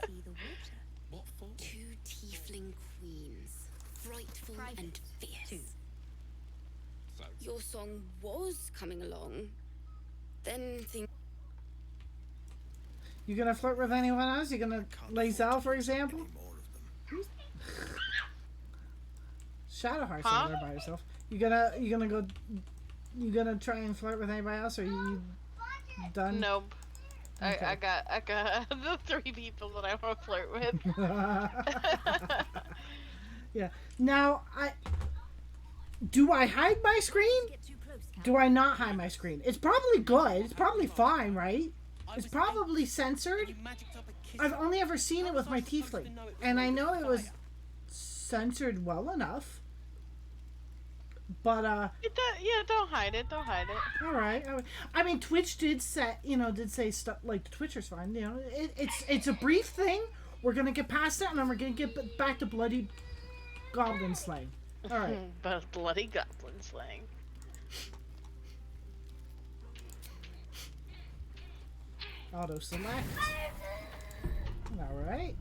see the water. What for? 2 tiefling queens, frightful and fierce. Your song was coming along. Then things. You gonna flirt with anyone else? You gonna Lae'zel, for example? Shadowheart's over there by yourself. You gonna try and flirt with anybody else? Or are you done? Nope. Okay. I got the 3 people that I want to flirt with. Yeah. Now do I hide my screen? Do I not hide my screen? It's probably good. It's probably fine, right? It's probably censored. I've only ever seen it with my tiefling, and I know it was censored well enough. But yeah, don't hide it. Don't hide it. All right. I mean, Twitch did say stuff like Twitcher's fine. You know, it's a brief thing. We're gonna get past that, and then we're gonna get back to bloody goblin slaying. All right. But bloody goblin slaying. Auto select. All right.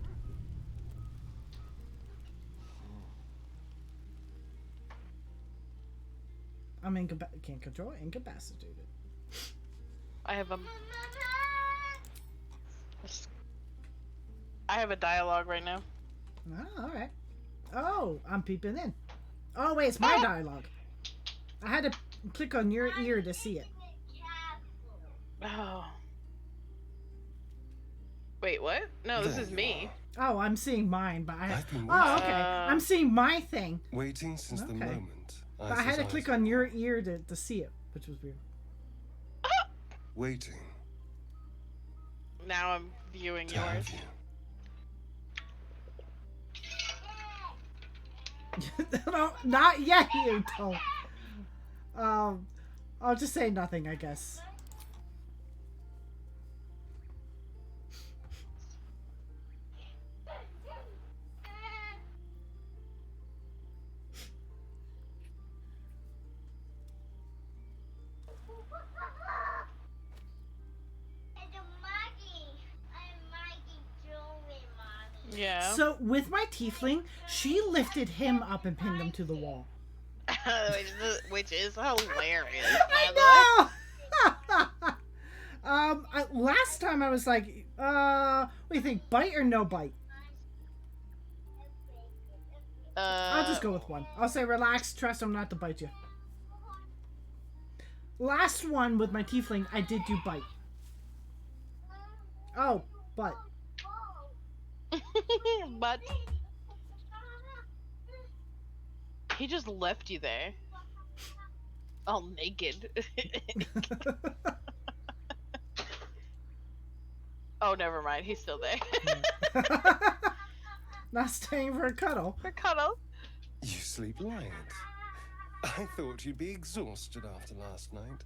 I'm can't control incapacitated. I have a dialogue right now. Oh, all right. Oh, I'm peeping in. Oh wait, it's my dialogue. I had to click on your ear to see it. Oh. Wait, what? No, this is me. Oh, I'm seeing mine, but I've been oh, okay. I'm seeing my thing. Waiting since the moment. But I had to click on your ear to see it, which was weird. Waiting. Now I'm viewing yours. No, not yet, you don't. I'll just say nothing, I guess. Yeah. So with my tiefling, she lifted him up and pinned him to the wall. Which is hilarious. I know. Last time I was like, what do you think, bite or no bite? I'll just go with one. I'll say relax, trust him not to bite you. Last one with my tiefling, I did do bite. Oh, but. But he just left you there, all naked. Oh, never mind. He's still there. Not staying for a cuddle. For cuddle. You sleep light. I thought you'd be exhausted after last night.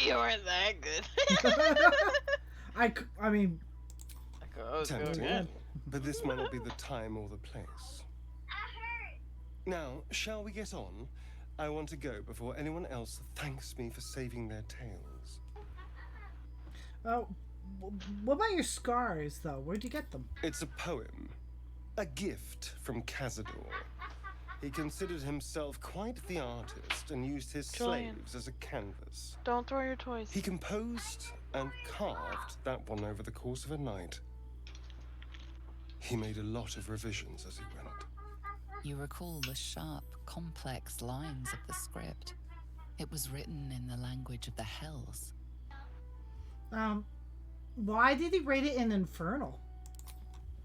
You weren't that good. I mean, Tempting, but this might not be the time or the place. Now, shall we get on? I want to go before anyone else thanks me for saving their tails. Oh, what about your scars, though? Where'd you get them? It's a poem. A gift from Cazador. He considered himself quite the artist and used his slaves as a canvas. Don't throw your toys. He composed and carved that one over the course of a night. He made a lot of revisions as he went. You recall the sharp, complex lines of the script. It was written in the language of the Hells. Why did he rate it in Infernal?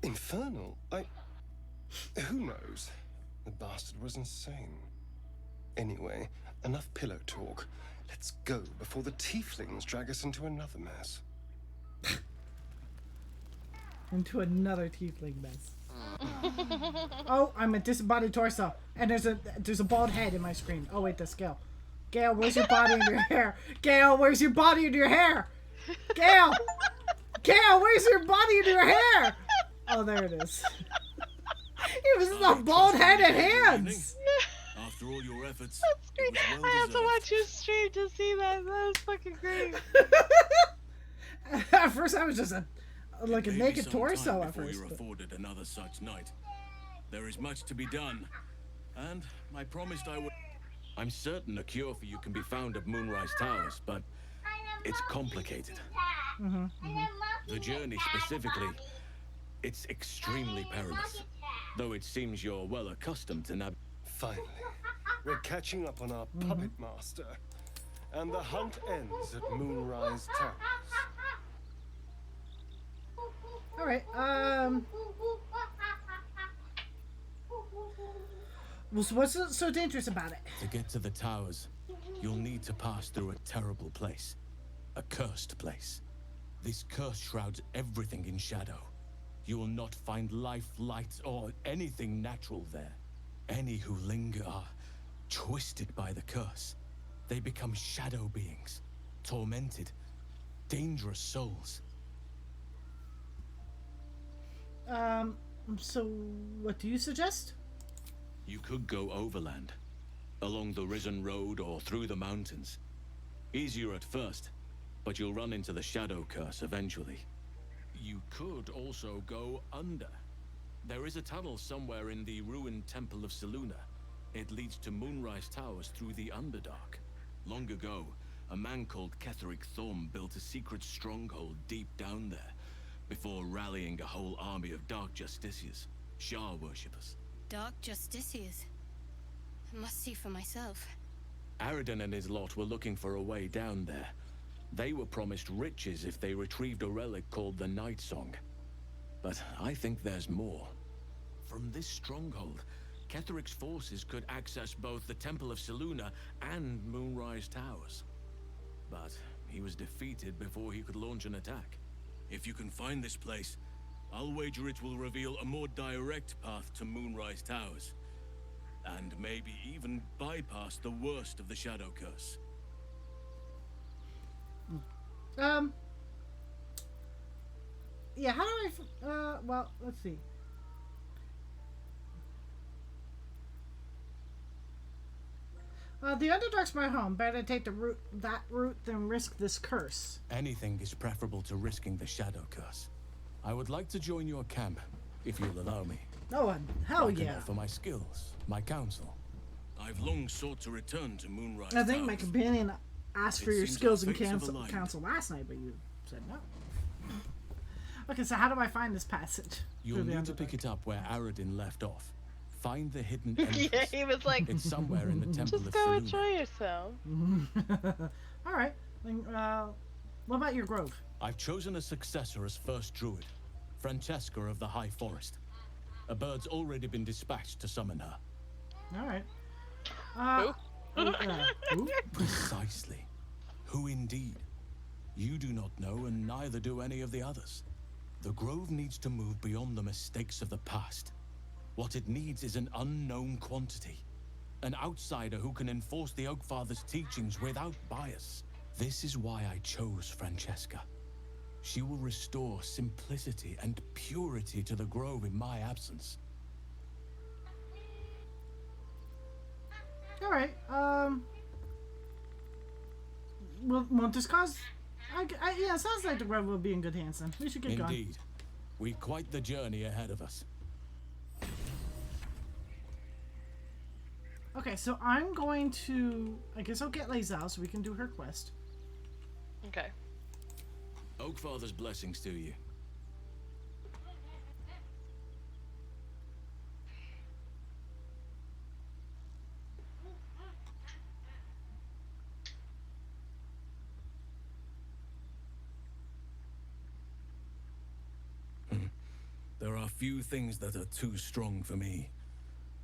Infernal? Who knows? The bastard was insane. Anyway, enough pillow talk. Let's go before the tieflings drag us into another mess. Into another tiefling mess. Oh, I'm a disembodied torso, and there's a bald head in my screen. Oh wait, that's Gale. Gale, where's your body and your hair? Gale, where's your body and your hair? Gale, Gale, where's your body and your hair? Oh, there it is. It was the bald head and hands. After all your efforts, that's great. Well, I have to watch your stream to see that. That was fucking great. At first, I was just a naked torso. At first, you're afforded another such night. There is much to be done, and I promised I would. I'm certain a cure for you can be found at Moonrise Towers, but it's complicated. The journey specifically, it's extremely perilous. Though it seems you're well accustomed to Finally, we're catching up on our puppet master, and the hunt ends at Moonrise Towers. All right. Well, so what's so dangerous about it? To get to the towers, you'll need to pass through a terrible place. A cursed place. This curse shrouds everything in shadow. You will not find life, light, or anything natural there. Any who linger are twisted by the curse. They become shadow beings, tormented, dangerous souls. So what do you suggest? You could go overland, along the Risen Road or through the mountains. Easier at first, but you'll run into the shadow curse eventually. You could also go under. There is a tunnel somewhere in the ruined Temple of Selûne. It leads to Moonrise Towers through the Underdark. Long ago, a man called Ketheric Thorm built a secret stronghold deep down there, before rallying a whole army of Dark Justiciars, Shah worshippers. Dark Justiciars? I must see for myself. Aradin and his lot were looking for a way down there. They were promised riches if they retrieved a relic called the Night Song. But I think there's more. From this stronghold, Ketheric's forces could access both the Temple of Selûne and Moonrise Towers. But he was defeated before he could launch an attack. If you can find this place, I'll wager it will reveal a more direct path to Moonrise Towers. And maybe even bypass the worst of the Shadow Curse. Yeah, how do I... well, let's see. The Underdark's my home. Better take that route than risk this curse. Anything is preferable to risking the Shadow Curse. I would like to join your camp, if you'll allow me. Oh, hell I can yeah. offer my skills, my counsel. I've long sought to return to Moonrise I think Towers. my companion asked for It your seems skills our and fates have counsel aligned. last night, but you said no. Okay, so how do I find this passage? You'll need to pick it up where Aradin left off. Find the hidden entrance. Yeah, he was like, it's somewhere in the Temple just of go Selûne. enjoy yourself. All right. What about your grove? I've chosen a successor as first druid, Francesca of the High Forest. A bird's already been dispatched to summon her. All right. Who? Precisely. Who indeed? You do not know, and neither do any of the others. The grove needs to move beyond the mistakes of the past. What it needs is an unknown quantity. An outsider who can enforce the Oakfather's teachings without bias. This is why I chose Francesca. She will restore simplicity and purity to the grove in my absence. All right. Won't this cause? Yeah, it sounds like the grove will be in good hands then. We should get going. Indeed. We've quite the journey ahead of us. Okay, so I'm going to... I guess I'll get Lae'zel so we can do her quest. Okay. Oakfather's blessings to you. There are few things that are too strong for me.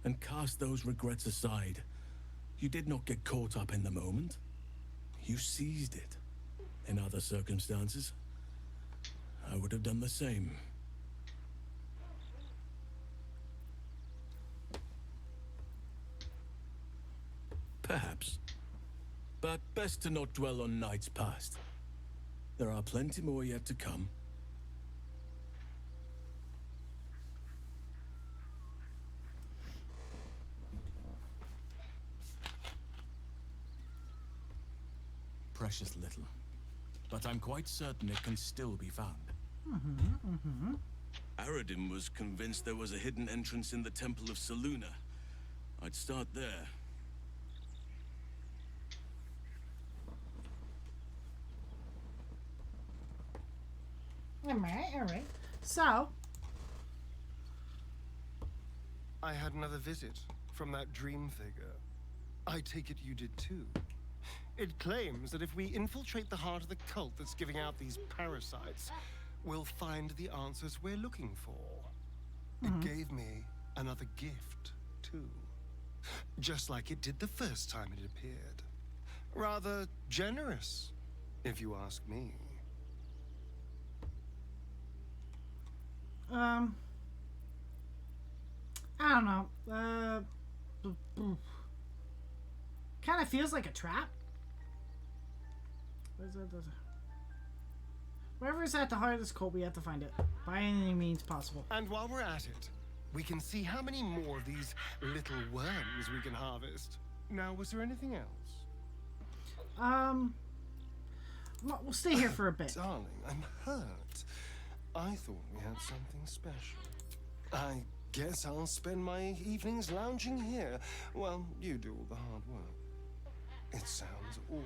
And cast those regrets aside. You did not get caught up in the moment. You seized it. In other circumstances, I would have done the same. Perhaps. But best to not dwell on nights past. There are plenty more yet to come. Precious little. But I'm quite certain it can still be found. Aradin was convinced there was a hidden entrance in the Temple of Selûne. I'd start there. Alright. So... I had another visit from that dream figure. I take it you did too. It claims that if we infiltrate the heart of the cult that's giving out these parasites, we'll find the answers we're looking for. It gave me another gift, too. Just like it did the first time it appeared. Rather generous, if you ask me. I don't know. Kind of feels like a trap. Wherever is at the heart of this cult, we have to find it. By any means possible. And while we're at it, we can see how many more of these little worms we can harvest. Now, was there anything else? We'll stay here for a bit. Darling, I'm hurt. I thought we had something special. I guess I'll spend my evenings lounging here while you do all the hard work. It sounds awful.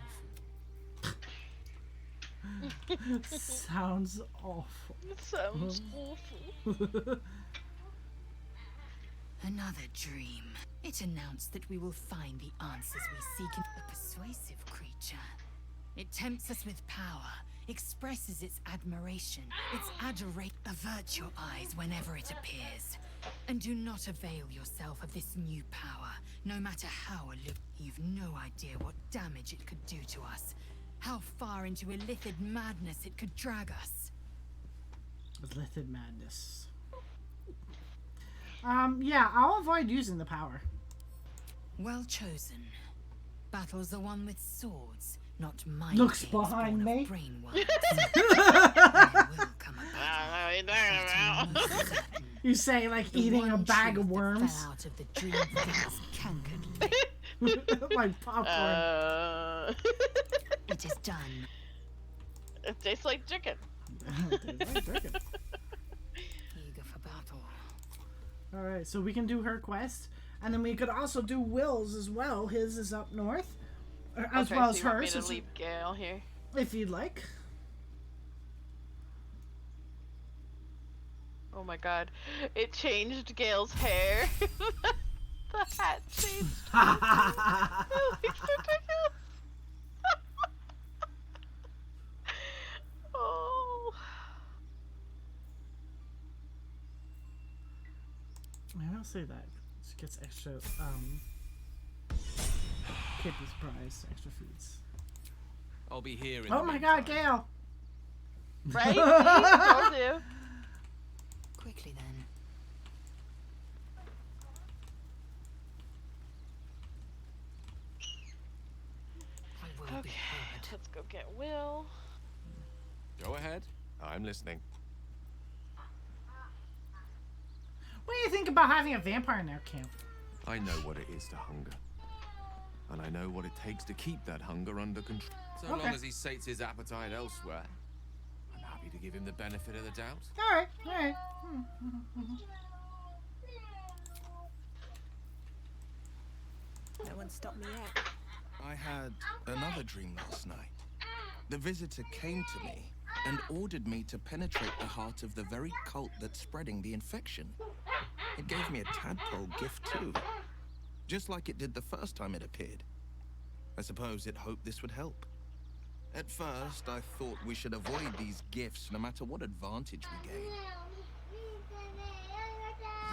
Sounds awful. It sounds awful. Another dream. It announced that we will find the answers we seek in a persuasive creature. It tempts us with power, expresses its admiration, its adoration. Avert your eyes whenever it appears. And do not avail yourself of this new power, no matter how you've no idea what damage it could do to us. How far into illithid madness it could drag us. Illithid madness. Yeah, I'll avoid using the power. Well chosen. Battles are won with swords, not mind. Looks behind me. You say like eating a bag of worms? Fell out of the dream thing's cankered like popcorn. It is done. It tastes like chicken. Eager for battle. Alright, so we can do her quest. And then we could also do Will's as well. His is up north. As well as hers. So leave Gale here? If you'd like. Oh my god. It changed Gale's hair. The hat changed. It's ridiculous. Oh. I don't say that. She gets extra, kidney surprise, extra feeds. I'll be here in Oh my god, Gale! Right? Told you. Quickly then. I will be heard. Let's go get Will. Go ahead. I'm listening. What do you think about having a vampire in our camp? I know what it is to hunger. And I know what it takes to keep that hunger under control. So long as he sates his appetite elsewhere, I'm happy to give him the benefit of the doubt. Alright, alright. No one stopped me yet. I had another dream last night. The visitor came to me and ordered me to penetrate the heart of the very cult that's spreading the infection. It gave me a tadpole gift too, just like it did the first time it appeared. I suppose it hoped this would help. At first, I thought we should avoid these gifts no matter what advantage we gain.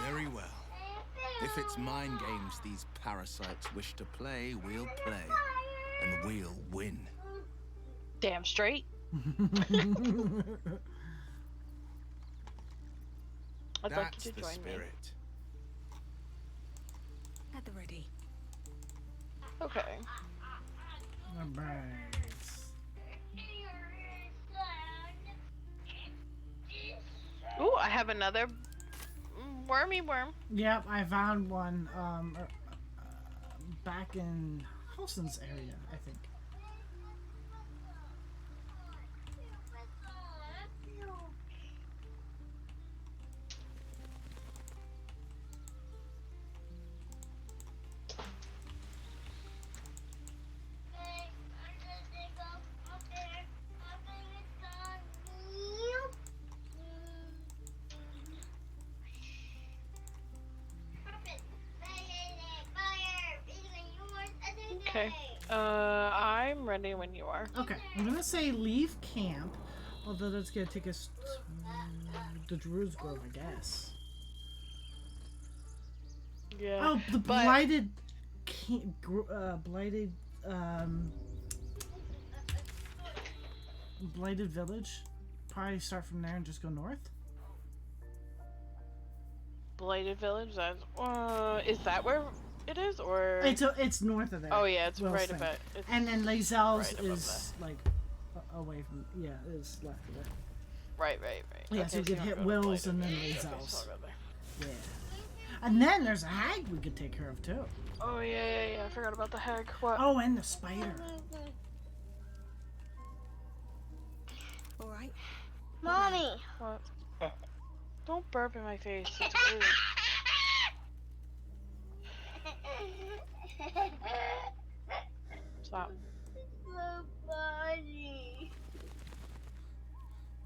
Very well. If it's mind games these parasites wish to play, we'll play. And we'll win. Damn straight. I'd like you to join spirit. me. At the ready. Okay. Ooh, I have another wormy worm. Yep, I found one back in Halson's area, I think. Okay. I'm ready when you are. Okay, I'm gonna say leave camp, although that's gonna take us to the Druid's Grove, I guess. Yeah. Oh, the blighted, blighted village. Probably start from there and just go north. Blighted village. That's is that where it is, or it's north of there. Oh yeah, it's Will's right thing. about. It's And then Lazelle's right above is like away from. Yeah, is left of it. Right. Yeah, Okay, so we could you hit don't go to Will's and then Blighted. Okay, Lazelle's. so I'll go there. Yeah. And then there's a hag we could take care of too. Oh yeah. I forgot about the hag. What? Oh, and the spider. All right. Mommy. What? Don't burp in my face. It's rude. Stop.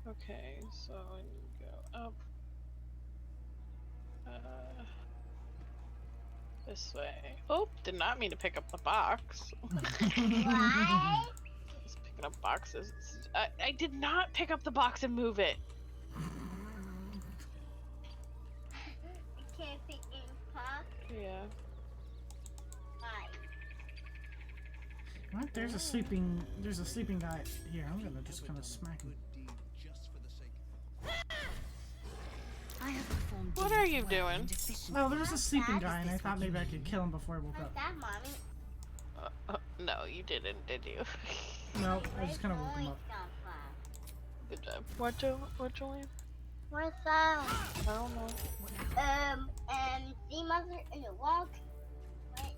Okay, so I need to go up. This way. Oh, did not mean to pick up the box. Just picking up boxes. I did not pick up the box and move it. Can't pick in pop. Yeah. What? There's a sleeping guy here. I'm gonna just kind of smack him. I have performed What are you doing? Oh, there was a sleeping guy, and I thought maybe I could kill him before I woke up. That, mommy. No, you didn't, did you? No, I just kind of woke him up. Good job. What, Julian? What's that? I don't know. Sea monster in the walk. Wait,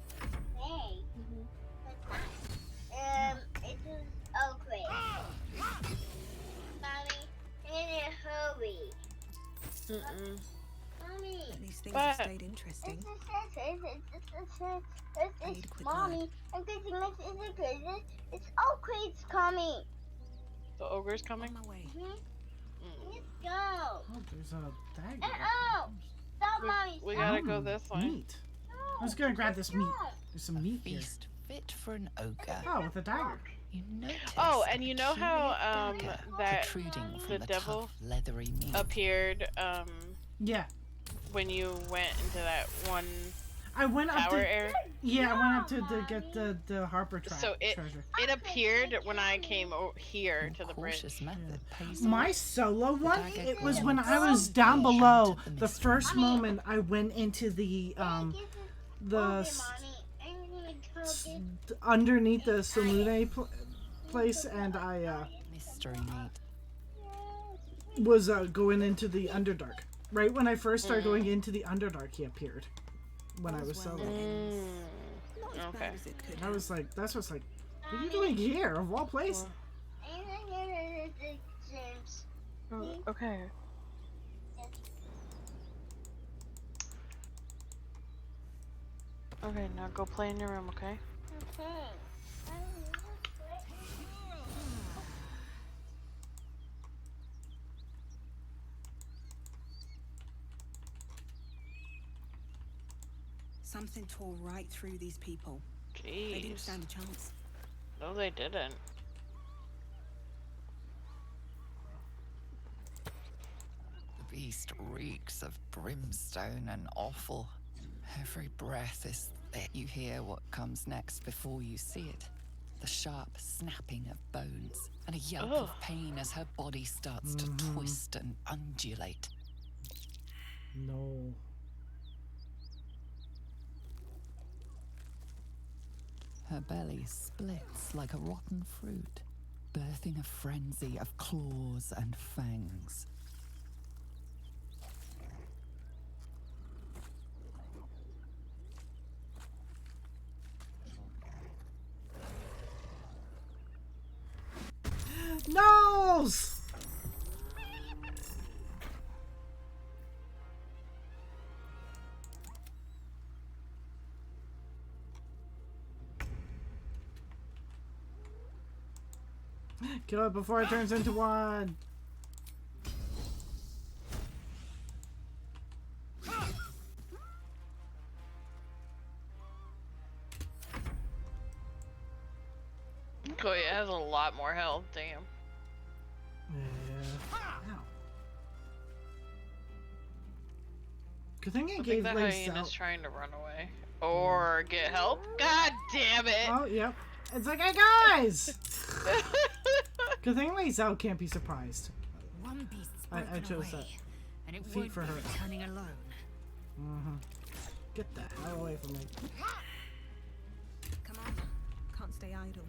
hey. It is okay. Mommy, in a hurry. Mommy. These things have stayed interesting. Mommy, I'm getting this. It's Oakley's coming. The ogre's coming? On my way. Let's go. Oh, there's a dagger. Stop, Mommy. We gotta go this way. Meat. I was gonna grab this meat. There's some meat here. Feast fit for an ogre. Oh, with a dagger. You notice and you know how that protruding from the the devil tough, leathery meat appeared Yeah. when you went into that one I went up tower to area? Yeah, I went up to get the Harper So treasure. it appeared when I came here to the bridge. Method pays My solo one, it was when I was down below. The first moment I went into the underneath the Salune place, and I mystery meat. was going into the Underdark. Right when I first started going into the Underdark, he appeared. When I was solo. as Okay. bad as it could I have. was like, that's what's like, what are you doing here, of all places? Okay. Okay, now go play in your room, okay? Something tore right through these people. Jeez. They didn't stand a chance. No, they didn't. The beast reeks of brimstone and offal. Every breath is thick. You hear what comes next before you see it. The sharp snapping of bones, and a yelp of pain as her body starts to twist and undulate. No. Her belly splits like a rotten fruit, birthing a frenzy of claws and fangs. Nose! Kill it before it turns into one. Oh, yeah, it has a lot more health, damn. Yeah. Ow. Good thing I I gave think the Lace hyena's out. trying to run away. Or get help. God damn it! Oh, yep. It's like, hey guys! Good thing Lace out can't be surprised. One beast's I broken chose away, that. and it Feet won't for be her. returning alone. Get the hell away from me. Come on. Can't stay idle.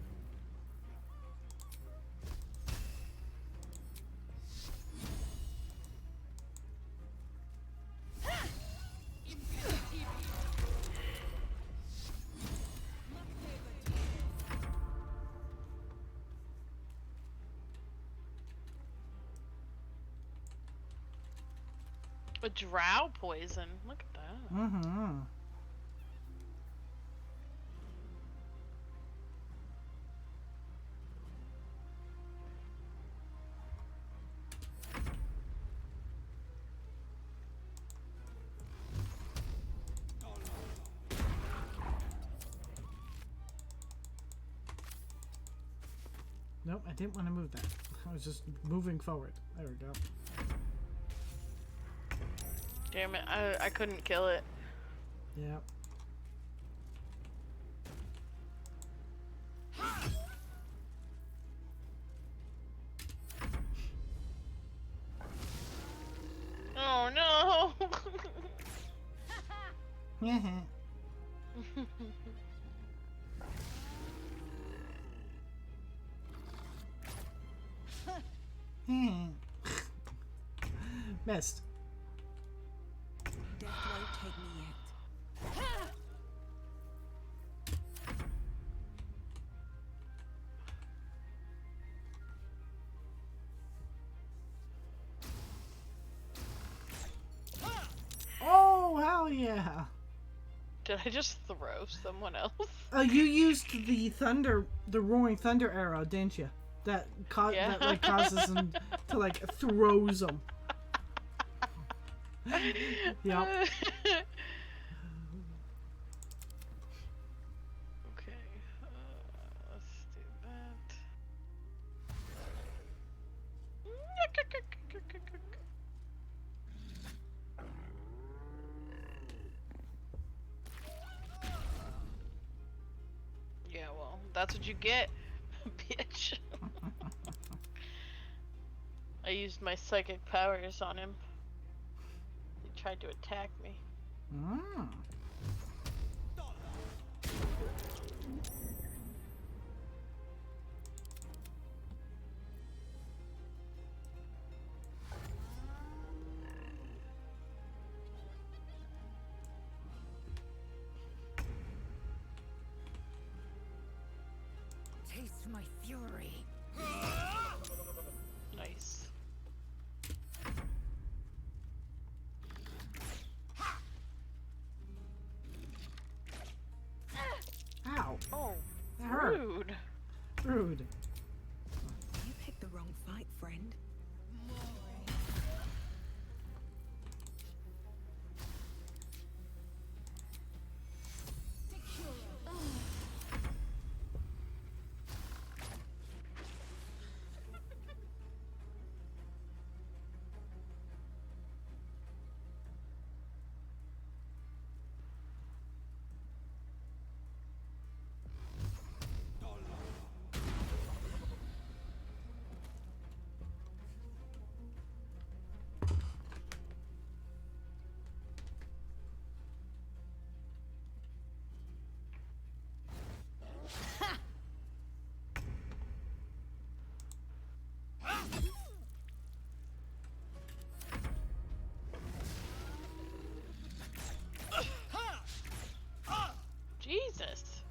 A drow poison. Look at that. Mm-hmm. Nope, I didn't want to move that. I was just moving forward. There we go. Damn it, I couldn't kill it. Yep. Oh no! Missed. Death won't take me yet. Oh, hell yeah. Did I just throw someone else? Oh, you used the thunder, the roaring thunder arrow, didn't you? That Yeah. that like causes them to like throws them. Yep. Okay, let's do that. Yeah, well, that's what you get, bitch. I used my psychic powers on him. He tried to attack me. Mm. Taste my fury. Nice. Ow. Oh, That hurt. rude. Rude. You picked the wrong fight, friend. Jesus.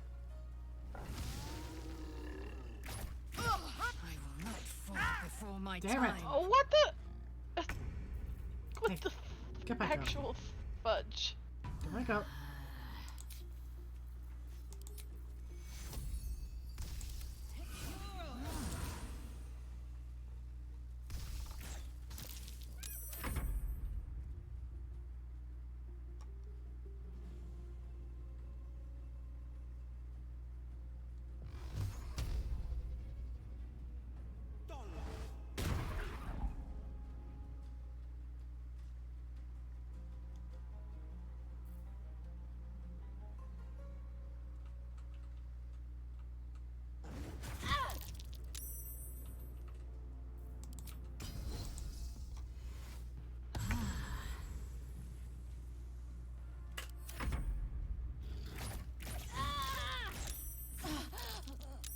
I will not fall before my Damn it. time. Oh, what the? What Hey, the get back up. actual fudge? Get back up.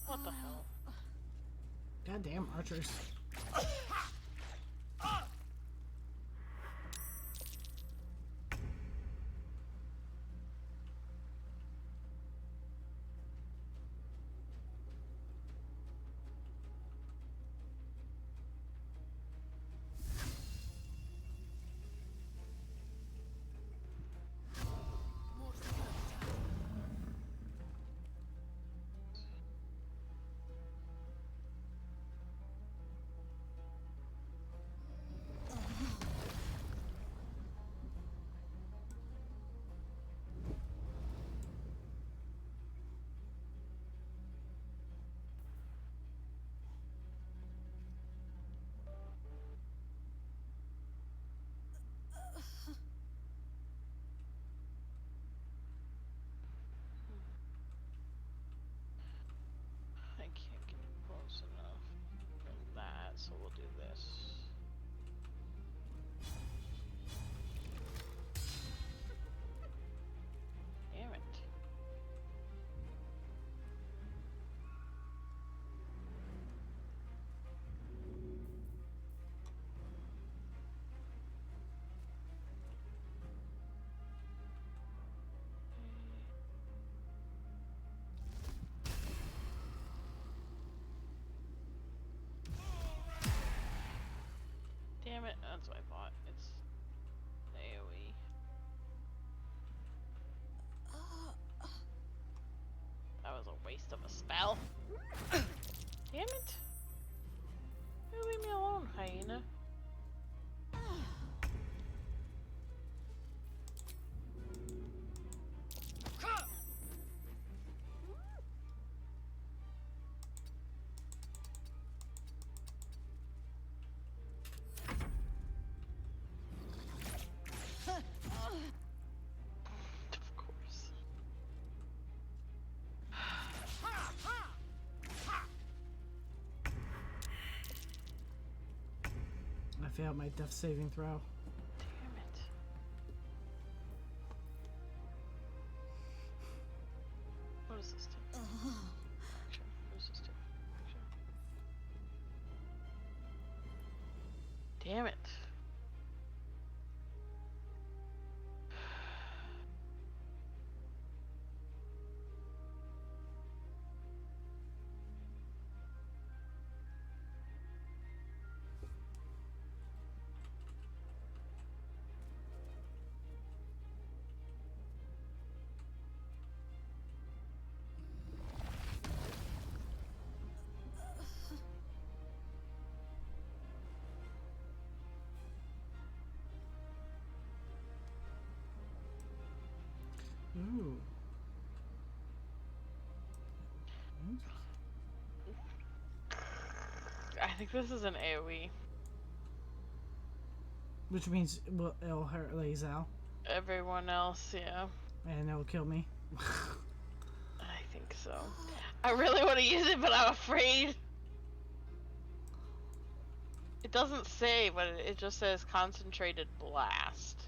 What the hell? Goddamn archers. I can't get close enough from that, so we'll do this. Damn it. Damn it, that's what I thought. It's AoE. That was a waste of a spell. Damn it. You leave me alone, hyena. Of course. I failed my death saving throw. Damn it. What does this do? Action. What does this do? Action. Damn it. think this is an AoE. Which means it'll hurt Lae'zel. Everyone else, yeah. And it'll kill me. I think so. I really want to use it, but I'm afraid. It doesn't say, but it just says concentrated blast.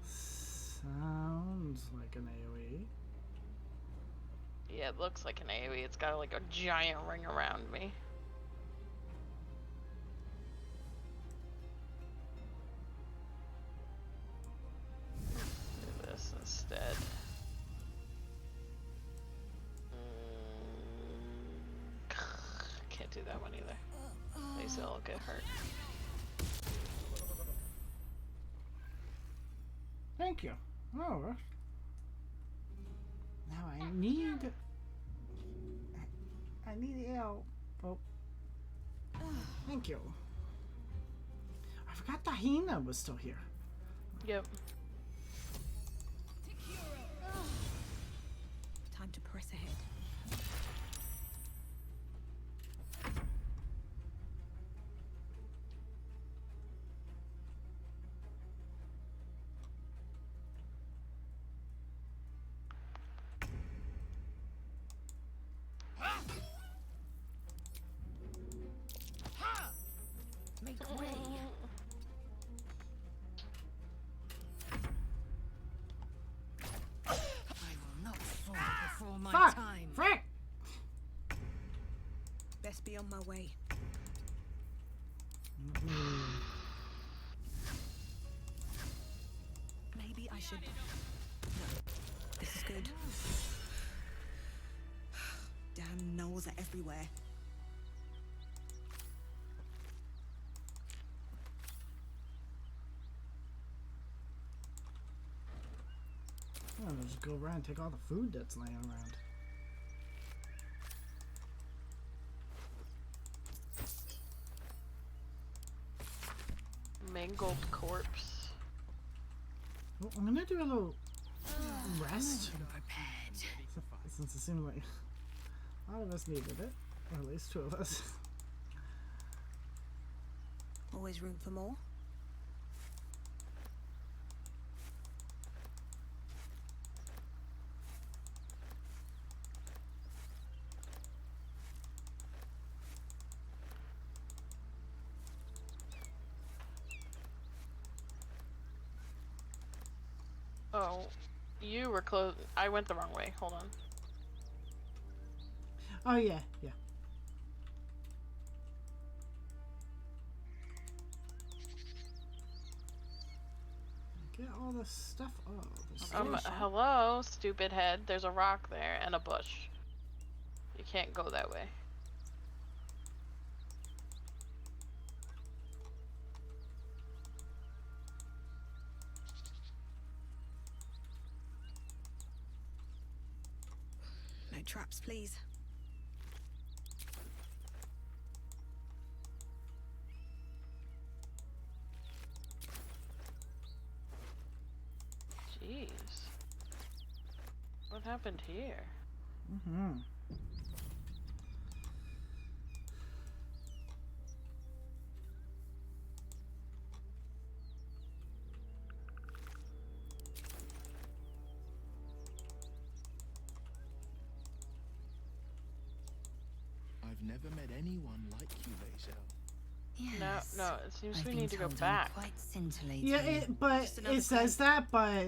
Sounds like an AoE. Yeah, it looks like an AoE. It's got like a giant ring around me. Do this instead. Can't do that one either. Lae'zel will get hurt. Thank you. Oh. Now I need help. Oh. Thank you. I forgot Tahina was still here. Yep. Time to press ahead. Make way. I will not fall before my time. Frick! Best be on my way. Maybe I should. No, this is good. Damn gnolls are everywhere. I'll just go around and take all the food that's laying around. Mangled corpse. Well, I'm gonna do a little rest. Since it seemed like a lot of us needed it. Or at least 2 of us. Always room for more. Oh, you were close. I went the wrong way. Hold on. Oh yeah, yeah. Get all the stuff. Oh, the hello, stupid head. There's a rock there and a bush. You can't go that way. No traps, please. Jeez. What happened here? Mm-hmm. I've never met anyone like you, Lae'zel. Yes. No, it seems I've we been need to go told I'm back. quite scintillating. Yeah, but it says that, but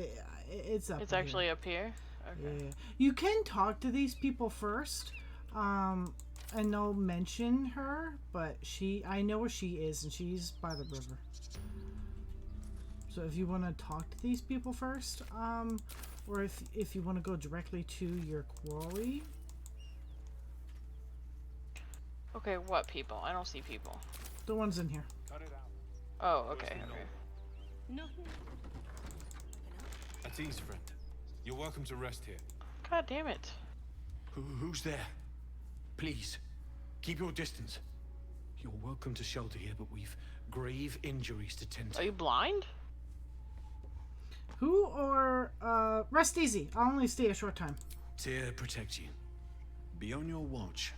it's up. It's here. actually up here. Okay. Yeah, you can talk to these people first, and they'll mention her. But I know where she is, and she's by the river. So if you want to talk to these people first, or if you want to go directly to your quarry. Okay, what people? I don't see people. The ones in here. Cut it out. Oh, okay. At ease, friend. You're welcome to rest here. God damn it. Who's there? Please, keep your distance. You're welcome to shelter here, but we've grave injuries to tend to. Are you blind? Who or rest easy. I'll only stay a short time. Tyr protect you. Be on your watch.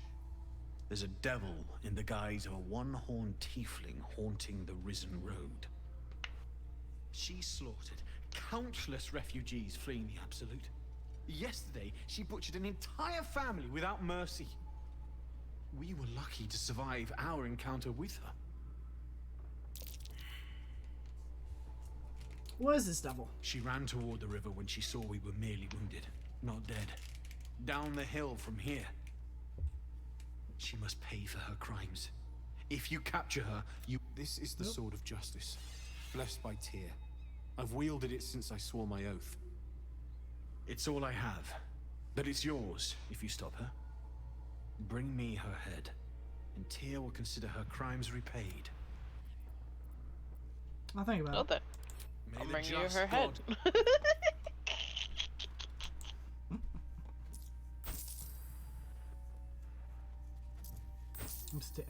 There's a devil in the guise of a one-horned tiefling haunting the Risen Road. She slaughtered countless refugees fleeing the Absolute. Yesterday, she butchered an entire family without mercy. We were lucky to survive our encounter with her. What is this devil? She ran toward the river when she saw we were merely wounded, not dead. Down the hill from here. She must pay for her crimes. If you capture her, you... This is the sword of justice, blessed by Tyr. I've wielded it since I swore my oath. It's all I have, but it's yours if you stop her. Bring me her head, and Tyr will consider her crimes repaid. I'll think about it. I'll bring you her head.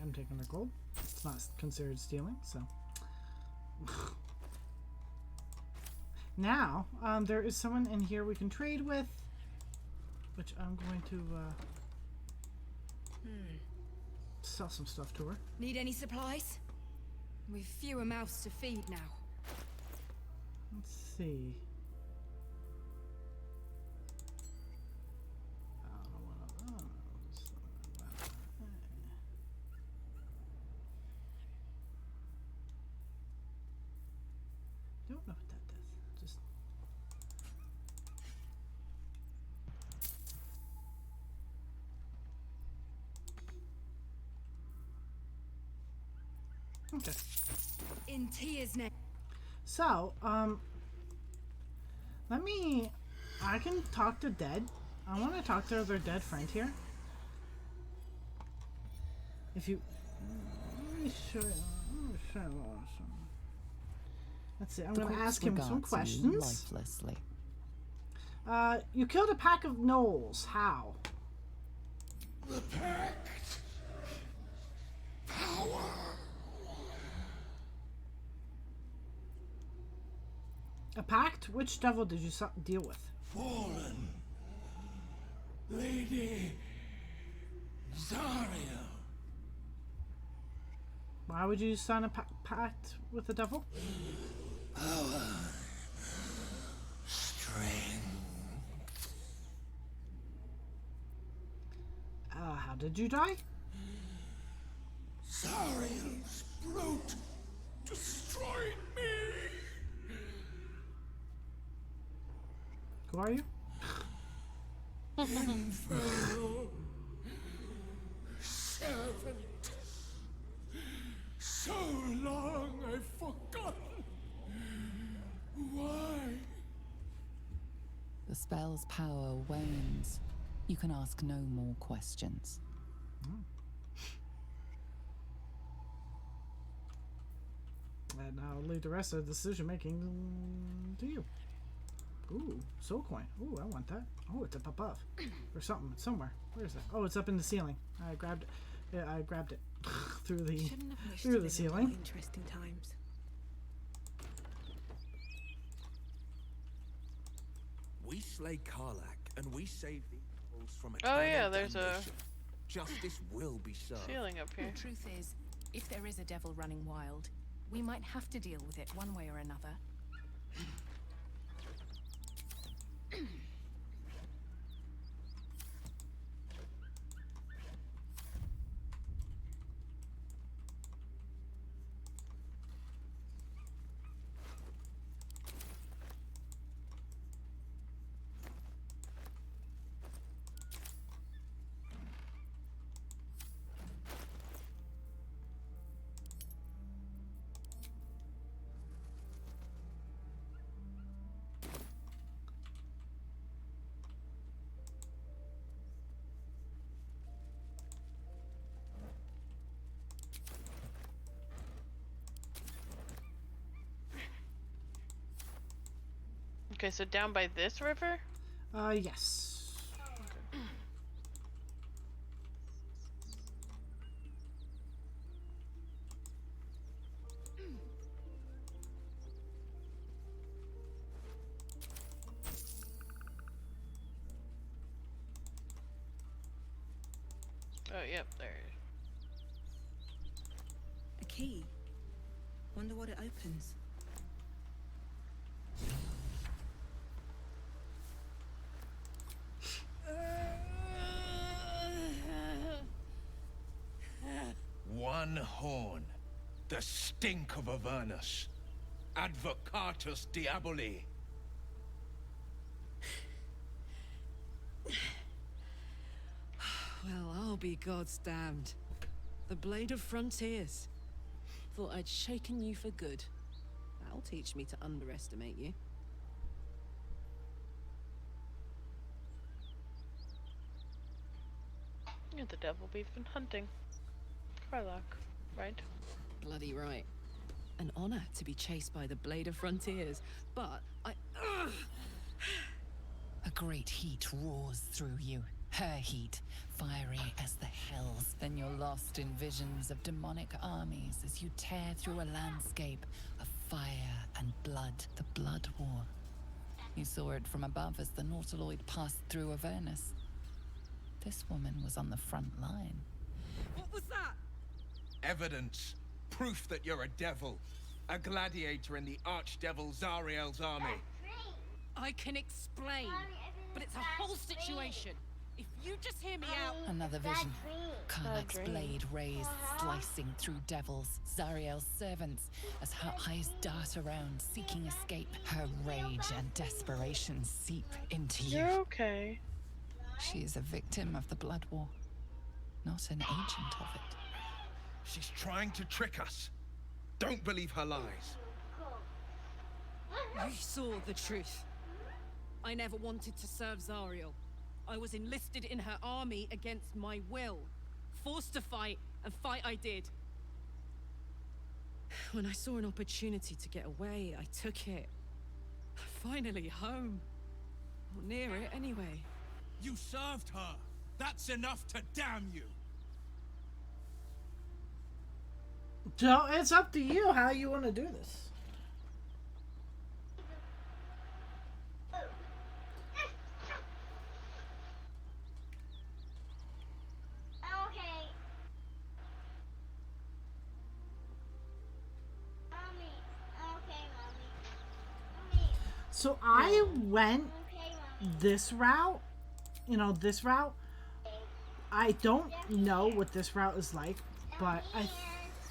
I'm taking the gold. It's not considered stealing, so. Now, there is someone in here we can trade with, which I'm going to sell some stuff to her. Need any supplies? We've fewer mouths to feed now. Let's see. Don't know what that does. Just okay. In Tyr's name. So, I can talk to dead. I want to talk to their dead friend here. If you, let me show you. Let's see. I'm going to ask him some questions. Lifelessly. You killed a pack of gnolls. How? The pact. Power. A pact? Which devil did you deal with? Fallen. Lady Zaria. Why would you sign a pact with the devil? Power. Strength. How did you die? Zariel's brute destroyed me. Who are you? Infernal servant. So long I've forgotten why. The spell's power wanes. You can ask no more questions. And I'll leave the rest of the decision making to you. Ooh, soul coin. Ooh, I want that. Oh, it's up above. Or something. Somewhere. Where is it? Oh, it's up in the ceiling. I grabbed it. Yeah, I grabbed it through the ceiling. Interesting times. We slay Karlak, and we save the equals from a Oh yeah, there's a justice will be served. ceiling up here. The truth is, if there is a devil running wild, we might have to deal with it one way or another. Okay, so down by this river? Yes. Okay. Oh, yep, there. key. Wonder what it opens. One horn. The stink of Avernus. Advocatus Diaboli. Well, I'll be God's damned. The Blade of Frontiers. Thought I'd shaken you for good. That'll teach me to underestimate you. You're the devil we've been hunting. Karlach, right? Bloody right. An honor to be chased by the Blade of Frontiers, but Ugh! A great heat roars through you. Her heat, fiery as the hells. Then you're lost in visions of demonic armies as you tear through a landscape of fire and blood. The Blood War. You saw it from above as the Nautiloid passed through Avernus. This woman was on the front line. What was that? Evidence. Proof that you're a devil. A gladiator in the archdevil Zariel's army. I can explain, but it's a whole situation. If you just hear me out... Another vision. Karlach's blade raised, slicing through devils, Zariel's servants, as her eyes dart around, seeking escape. Her rage and desperation seep into you. You're okay. She is a victim of the Blood War, not an agent of it. She's trying to trick us. Don't believe her lies. You saw the truth. I never wanted to serve Zariel. I was enlisted in her army against my will. Forced to fight, and fight I did. When I saw an opportunity to get away, I took it. Finally home. Or near it, anyway. You served her. That's enough to damn you. So it's up to you how you want to do this. So I went this route, this route. I don't know what this route is like, but I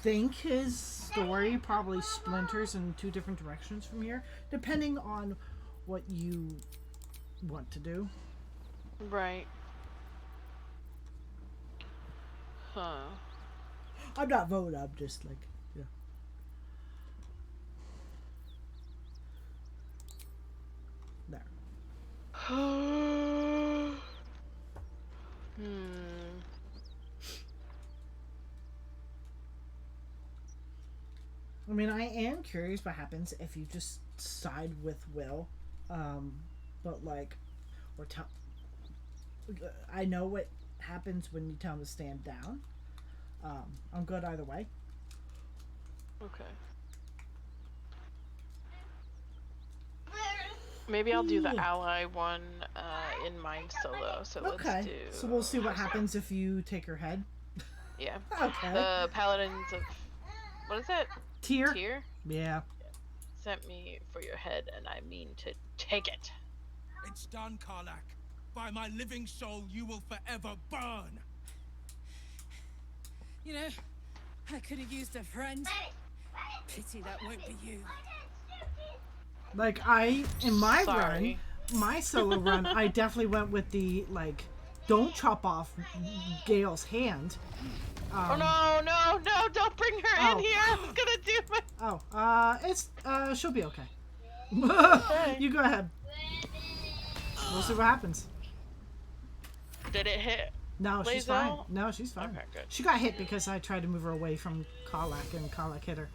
think his story probably splinters in two different directions from here, depending on what you want to do. Right. Huh. I'm not voting, I'm just like, yeah. There. I mean, I am curious what happens if you just side with Will, but like, or tell. I know what happens when you tell him to stand down. I'm good either way. Okay. Maybe I'll do the ally one in Mind Solo. So let's do. So we'll see what happens if you take her head. Yeah. Okay. The Paladins of what is it? Tyr. Tyr? Yeah. Sent me for your head, and I mean to take it. It's done, Karlach. By my living soul, you will forever burn. You know, I could have used a friend. Pity that won't be you. Like in my run, my solo run, I definitely went with the like, don't chop off Gale's hand. Oh no! Don't bring her in here. I was gonna do it. She'll be okay. You go ahead. We'll see what happens. Did it hit? No, she's fine. No, she's fine. Okay, good. She got hit because I tried to move her away from Karlach, and Karlach hit her.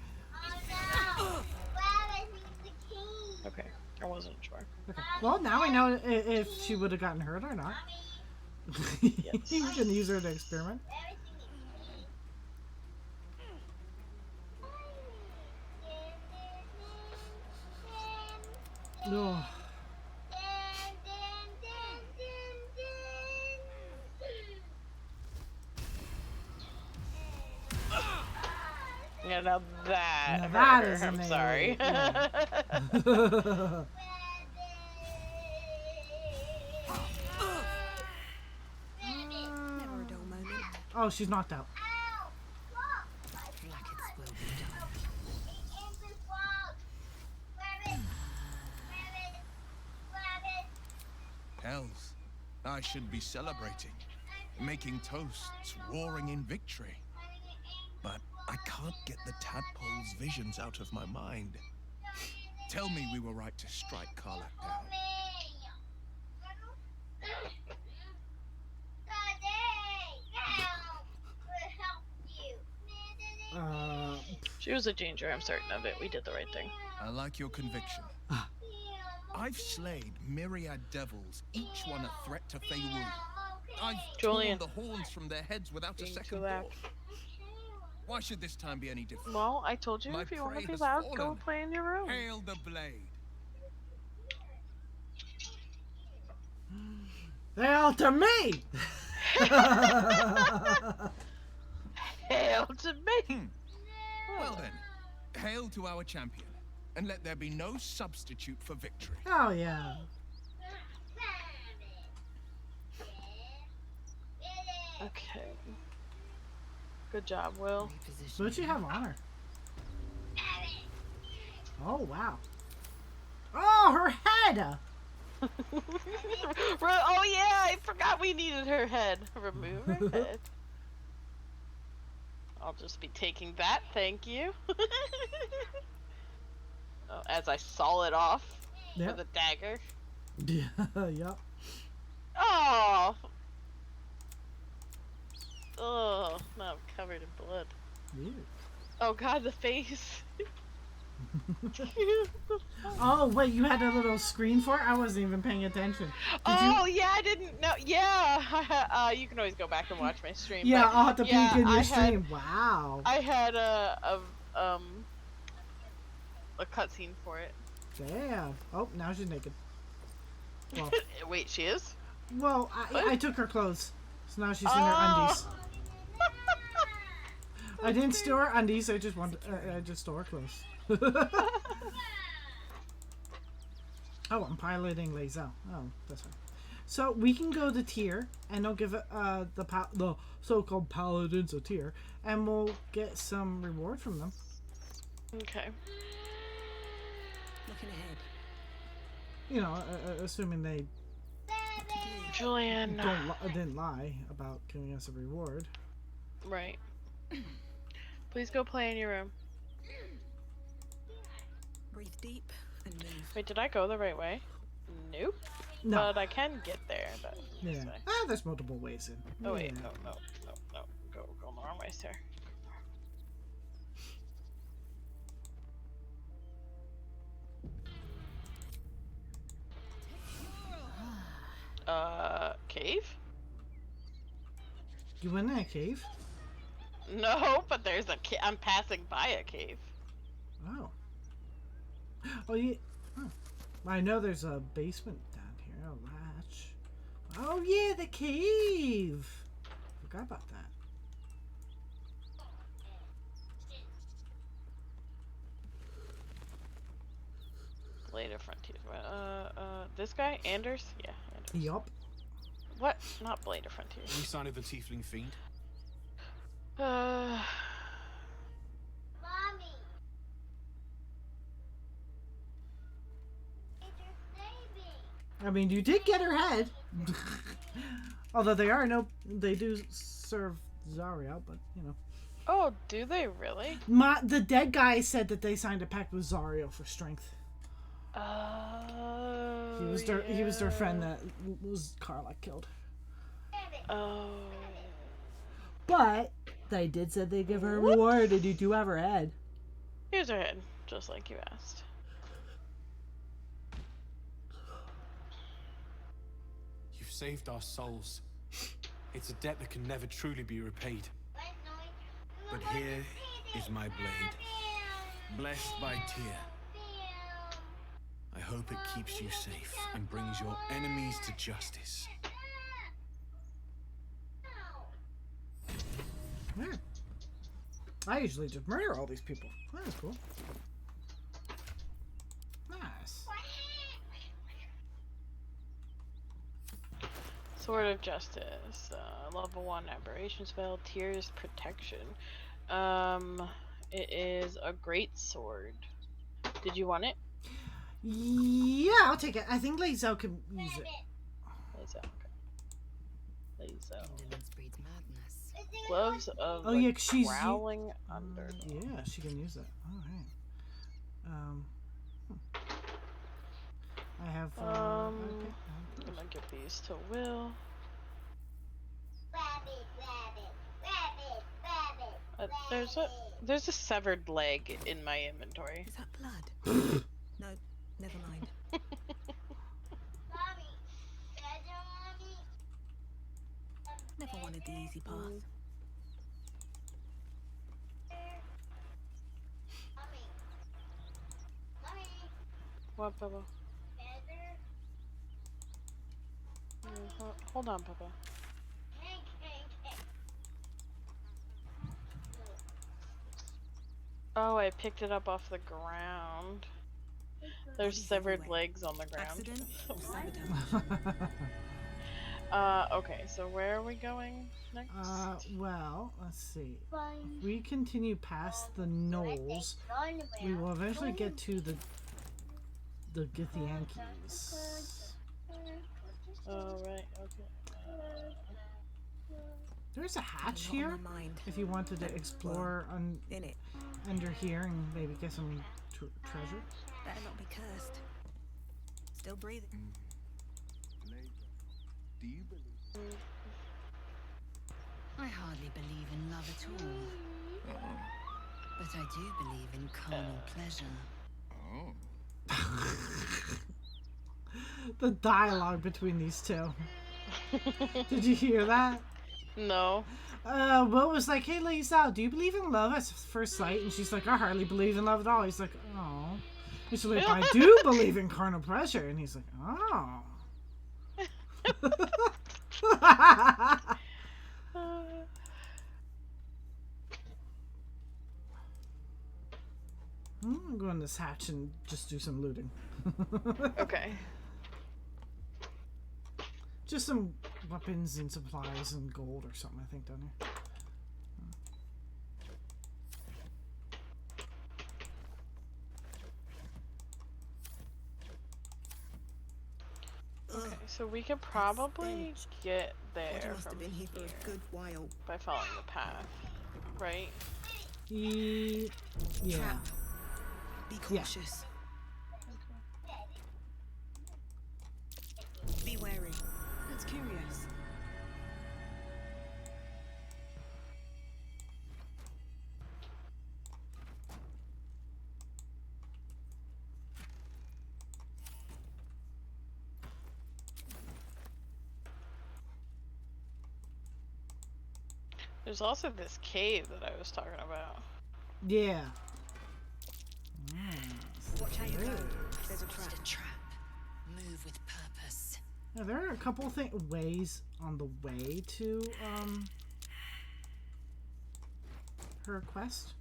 Okay, I wasn't sure. Okay. Well, now I know if she would have gotten hurt or not. Yes. You can use her to experiment. Oh. Yeah, now that Now hurt that her. is I'm an sorry. yeah. Never a dull moment. Oh, she's knocked out. Blackets will be done. Hells, I should be celebrating, making toasts, roaring in victory. But I can't get the tadpole's visions out of my mind. Tell me we were right to strike Karlak down. She was a ginger, I'm certain of it. We did the right thing. I like your conviction. I've slayed myriad devils, each one a threat to Faerun. I've torn the horns from their heads without a second thought. Why should this time be any different? Well, I told you My if you want to prey be has loud, fallen. go play in your room. Hail the blade. Hail to me! Hail to me! Well then, hail to our champion, and let there be no substitute for victory. Oh yeah. Okay. Good job, Will. What'd she have on her? Oh wow. Oh, her head! Oh yeah, I forgot we needed her head. Remove her head. I'll just be taking that, thank you. Oh, as I saw it off with a dagger. Yeah, yep. Oh! Oh, now I'm covered in blood. Ew. Oh god, the face. Oh wait, you had a little screen for it? I wasn't even paying attention. Yeah, I didn't know. Yeah, you can always go back and watch my stream. Yeah, but I'll have to peek in your stream. Had, wow. I had a cutscene for it. Damn. Oh, now she's naked. Well, wait, she is? Well, I took her clothes, so now she's in her undies. I didn't steal her undies. I just stole her clothes. Oh, I'm piloting Lae'zel. Oh, that's right. So we can go to tier, and they'll give it the so-called paladins a tier, and we'll get some reward from them. Okay. Looking ahead. You know, assuming they Julian didn't lie about giving us a reward. Right. Please go play in your room. Breathe deep and move. Wait, did I go the right way? Nope. No. But I can get there. But Yeah. There's multiple ways in. Oh wait, Yeah. no. Go the wrong way, sir. Cave? You went in a cave? No, but there's a I'm passing by a cave. Oh. Oh, yeah. Oh. I know there's a basement down here. A latch. Oh, yeah, the cave. Forgot about that. Later Frontiers. This guy? Anders? Yeah, Anders. Yup. What? Not Blade of Frontiers. Any sign of the tiefling fiend? Mommy. I mean, you did get her head. Although they do serve Zarya, but you know. Oh, do they really? The dead guy said that they signed a pact with Zarya for strength. Oh. He was their friend that was Karlak killed. Oh. But they did said they give her a reward, and you do have her head. Here's her head, just like you asked. You've saved our souls. It's a debt that can never truly be repaid. But here is my blade, blessed by Tyr. I hope it keeps you safe and brings your enemies to justice. I usually just murder all these people. That is cool. Nice. Sword of Justice, level 1 aberration spell, Tears Protection. It is a great sword. Did you want it? Yeah, I'll take it. I think Lae'zel can use it. Lae'zel, okay. Lae'zel. Indolence breeds madness. Gloves of Oh yeah, 'cause she's Growling Under. Yeah, she can use it. All right. I have. I'm gonna give these to Will. There's a severed leg in my inventory. Is that blood? No, never mind. Never wanted the easy path. What, Papa? Hold on, Papa. Oh, I picked it up off the ground. There's severed legs on the ground. Accident or okay, so where are we going next? Well, let's see. If we continue past the knolls, we will eventually get to the Githyankis. Oh, right, okay. There's a hatch here if you wanted to explore under here and maybe get some treasure. Better not be cursed. Still breathing. Do you believe? I hardly believe in love at all. But I do believe in carnal pleasure. The dialogue between these two. Did you hear that? No. Will was like, "Hey, Lae'zel, do you believe in love at first sight?" And she's like, "I hardly believe in love at all." He's like, "Oh." And she's like, "I do believe in carnal pleasure." And he's like, "Oh." I'm going to this hatch and just do some looting. Okay. Just some weapons and supplies and gold or something, I think, down here. Okay, so we could probably get there Must have been here for a good while. by following the path, right? Yeah. Be cautious. Be wary. That's curious. There's also this cave that I was talking about. Yeah. Watch how you go. There's a trap. Move with purpose. Now, there are a couple ways on the way to her quest.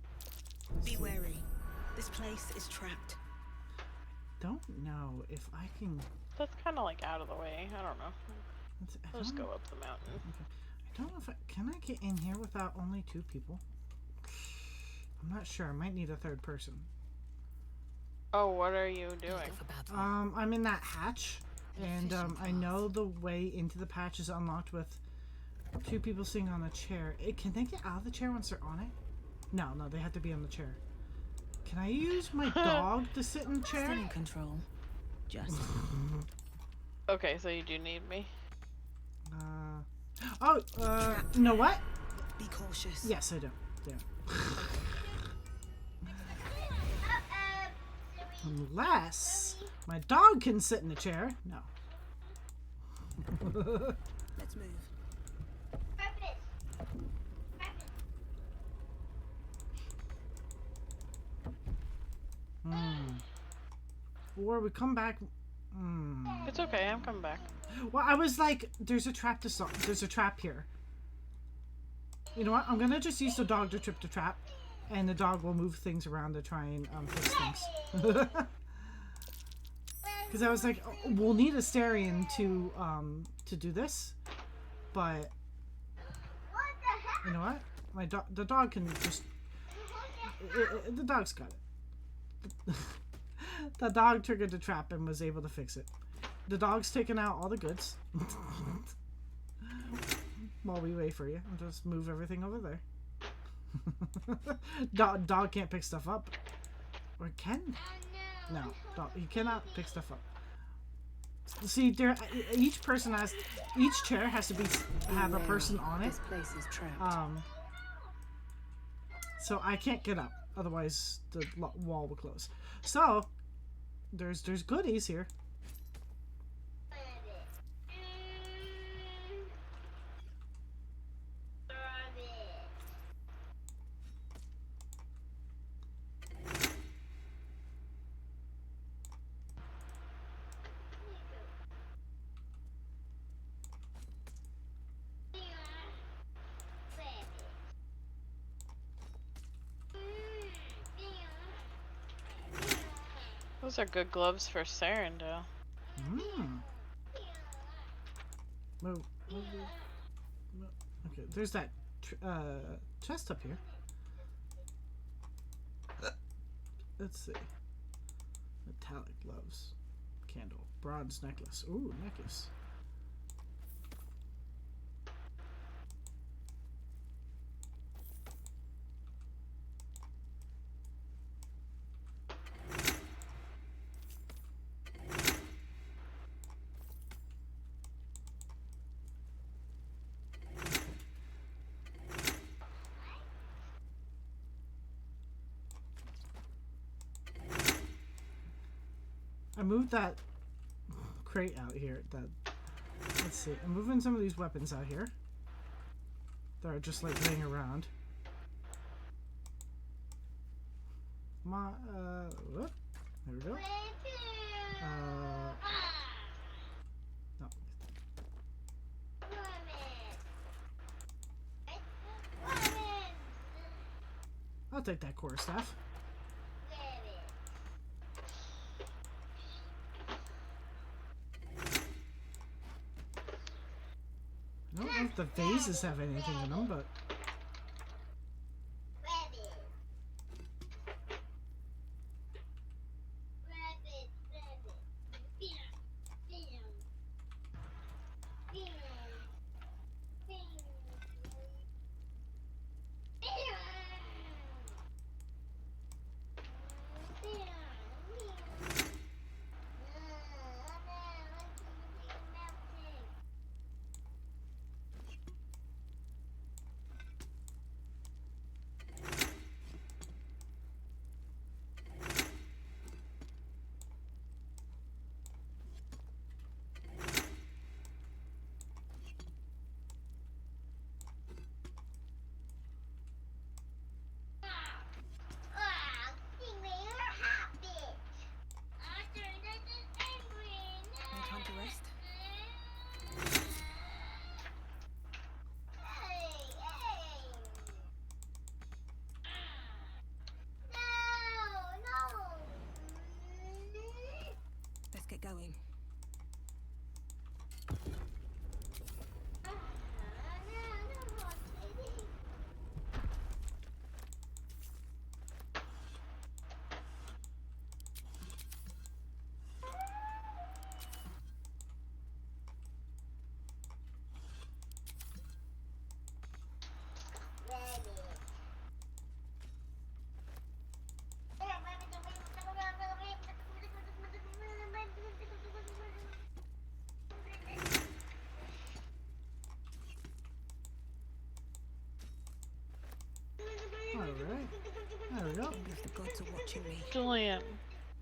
Be wary. This place is trapped. Don't know if I can. That's kind of like out of the way. I don't know. I'll just go up the mountain. Okay. I don't know if can I get in here without only 2 people? I'm not sure. I might need a 3rd person. Oh, what are you doing? I'm in that hatch, and I know the way into the patch is unlocked with 2 people sitting on a chair. Can they get out of the chair once they're on it? No, they have to be on the chair. Can I use my dog to sit in the chair? Still in control. Just. Okay, so you do need me. You know what? Be cautious. Yes, I do. Yeah. Unless my dog can sit in a chair. No. Let's move. Or we come back. It's okay, I'm coming back. Well, I was like, there's a trap to solve. There's a trap here. You know what? I'm gonna just use the dog to trip the trap. And the dog will move things around to try and fix things. Because I was like, oh, we'll need a Starion to do this, but you know what? The dog can just. The dog's got it. The dog triggered the trap and was able to fix it. The dog's taking out all the goods. While we wait for you, and just move everything over there. Dog can't pick stuff up. Or can? No, dog, he cannot pick stuff up. See, each chair has to have a person on it. This place is trapped. So I can't get up, otherwise the wall will close. So there's goodies here. Those are good gloves for Sarandel. Move. Okay, there's that chest up here. Let's see. Metallic gloves. Candle. Bronze necklace. Ooh, necklace. I moved that crate out here. Let's see. I'm moving some of these weapons out here. That are just like laying around. Whoop. There we go. No. I'll take that quarterstaff. I don't know if the vases have anything in them, but... Let's get going. Alright. There we go. If the gods are watching me. Julian.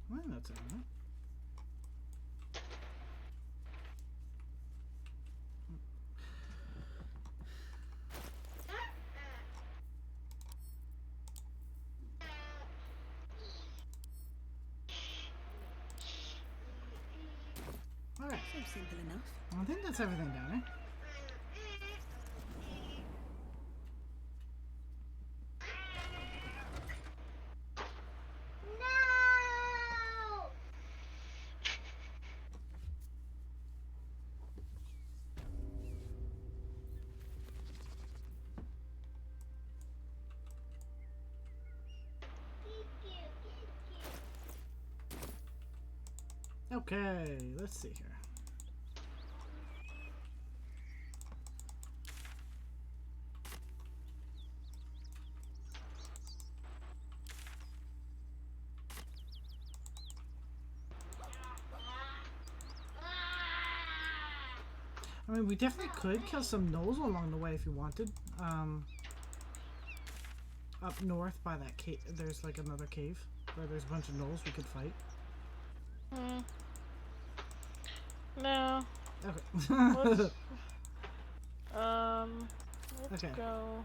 Well, that's alright. Alright. Seems simple enough. I think that's everything down there. Okay, let's see here. I mean, we definitely could kill some gnolls along the way if you wanted. Up north by that cave, there's like another cave where there's a bunch of gnolls we could fight. No. Okay. Let's Okay. go.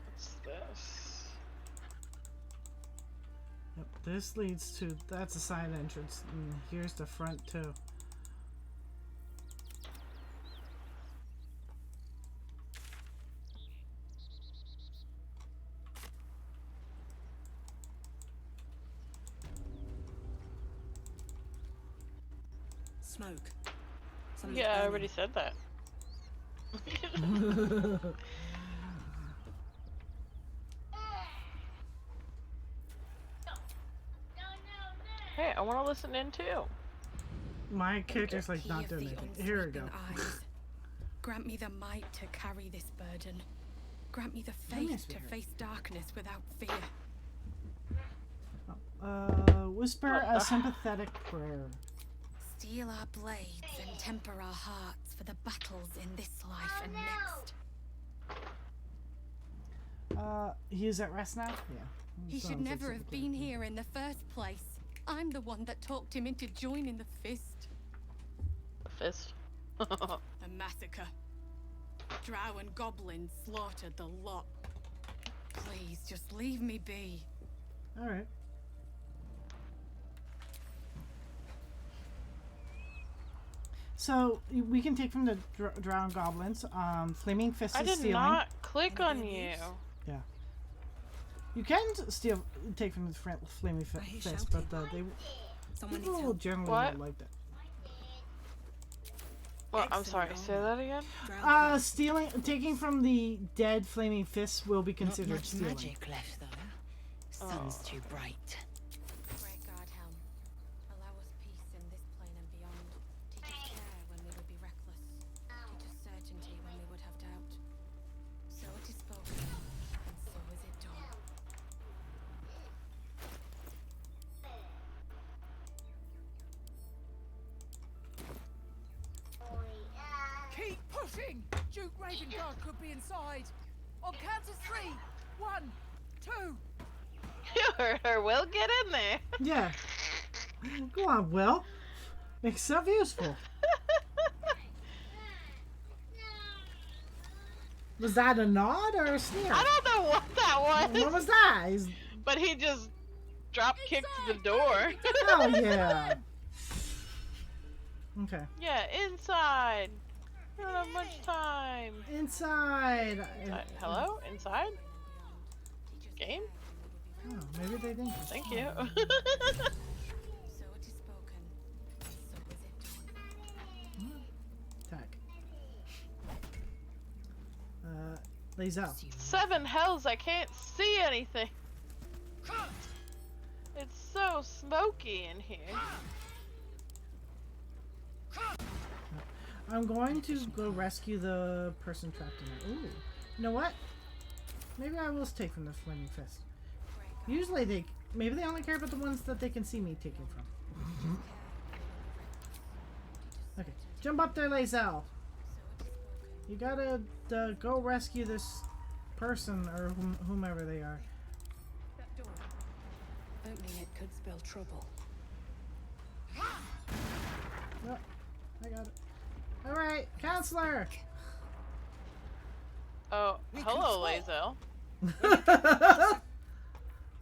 What's this? Yep, this leads to, that's a side entrance, and here's the front too. Smoke. Something's Yeah, I burning. already said that. Hey, I want to listen in too. My character's like not doing anything. Here we go. Grant me the might to carry this burden. Grant me the faith to face darkness without fear. Whisper a sympathetic prayer. Steel our blades and temper our hearts for the battles in this life and next. He's at rest now? Yeah. He should never have been here in the first place. I'm the one that talked him into joining the Fist. The Fist? A massacre. Drow and goblins slaughtered the lot. Please, just leave me be. Alright. So, we can take from the Drow and Goblins. Flaming Fist is stealing. I did not click on you. Yeah. You can take from the Flaming Fist, but people generally don't like that. Well, I'm sorry, say that again? Taking from the dead Flaming Fist will be considered stealing. Not much magic left, though. Sun's too bright. Great God, Helm. Allow us peace in this plane and beyond. Teach us care when we would be reckless. Teach us certainty when we would have doubt. So it is spoken, and so is it done. Keep pushing! Duke Ravengard could be inside. On count of 3. 1, 2. Will, get in there. Yeah. Go on, Will. Make stuff useful. Was that a nod or a sneer? I don't know what that was. What was that? But he just drop kicked the door. Oh, yeah. Okay. Yeah, inside. We don't have much time. Inside. Hello? Inside? Game? Oh, maybe they didn't. Thank you. So it is spoken, so is it done. Attack. Lazel. 7 hells, I can't see anything. It's so smoky in here. I'm going to go rescue the person trapped in there. Ooh. You know what? Maybe I will take from the Flaming Fist. Usually maybe they only care about the ones that they can see me taking from. Okay. Jump up there, Lazel. You gotta go rescue this person or whomever they are. That door. Opening it could spell trouble. No, I got it. Alright, counselor! Oh, hello, Lazel.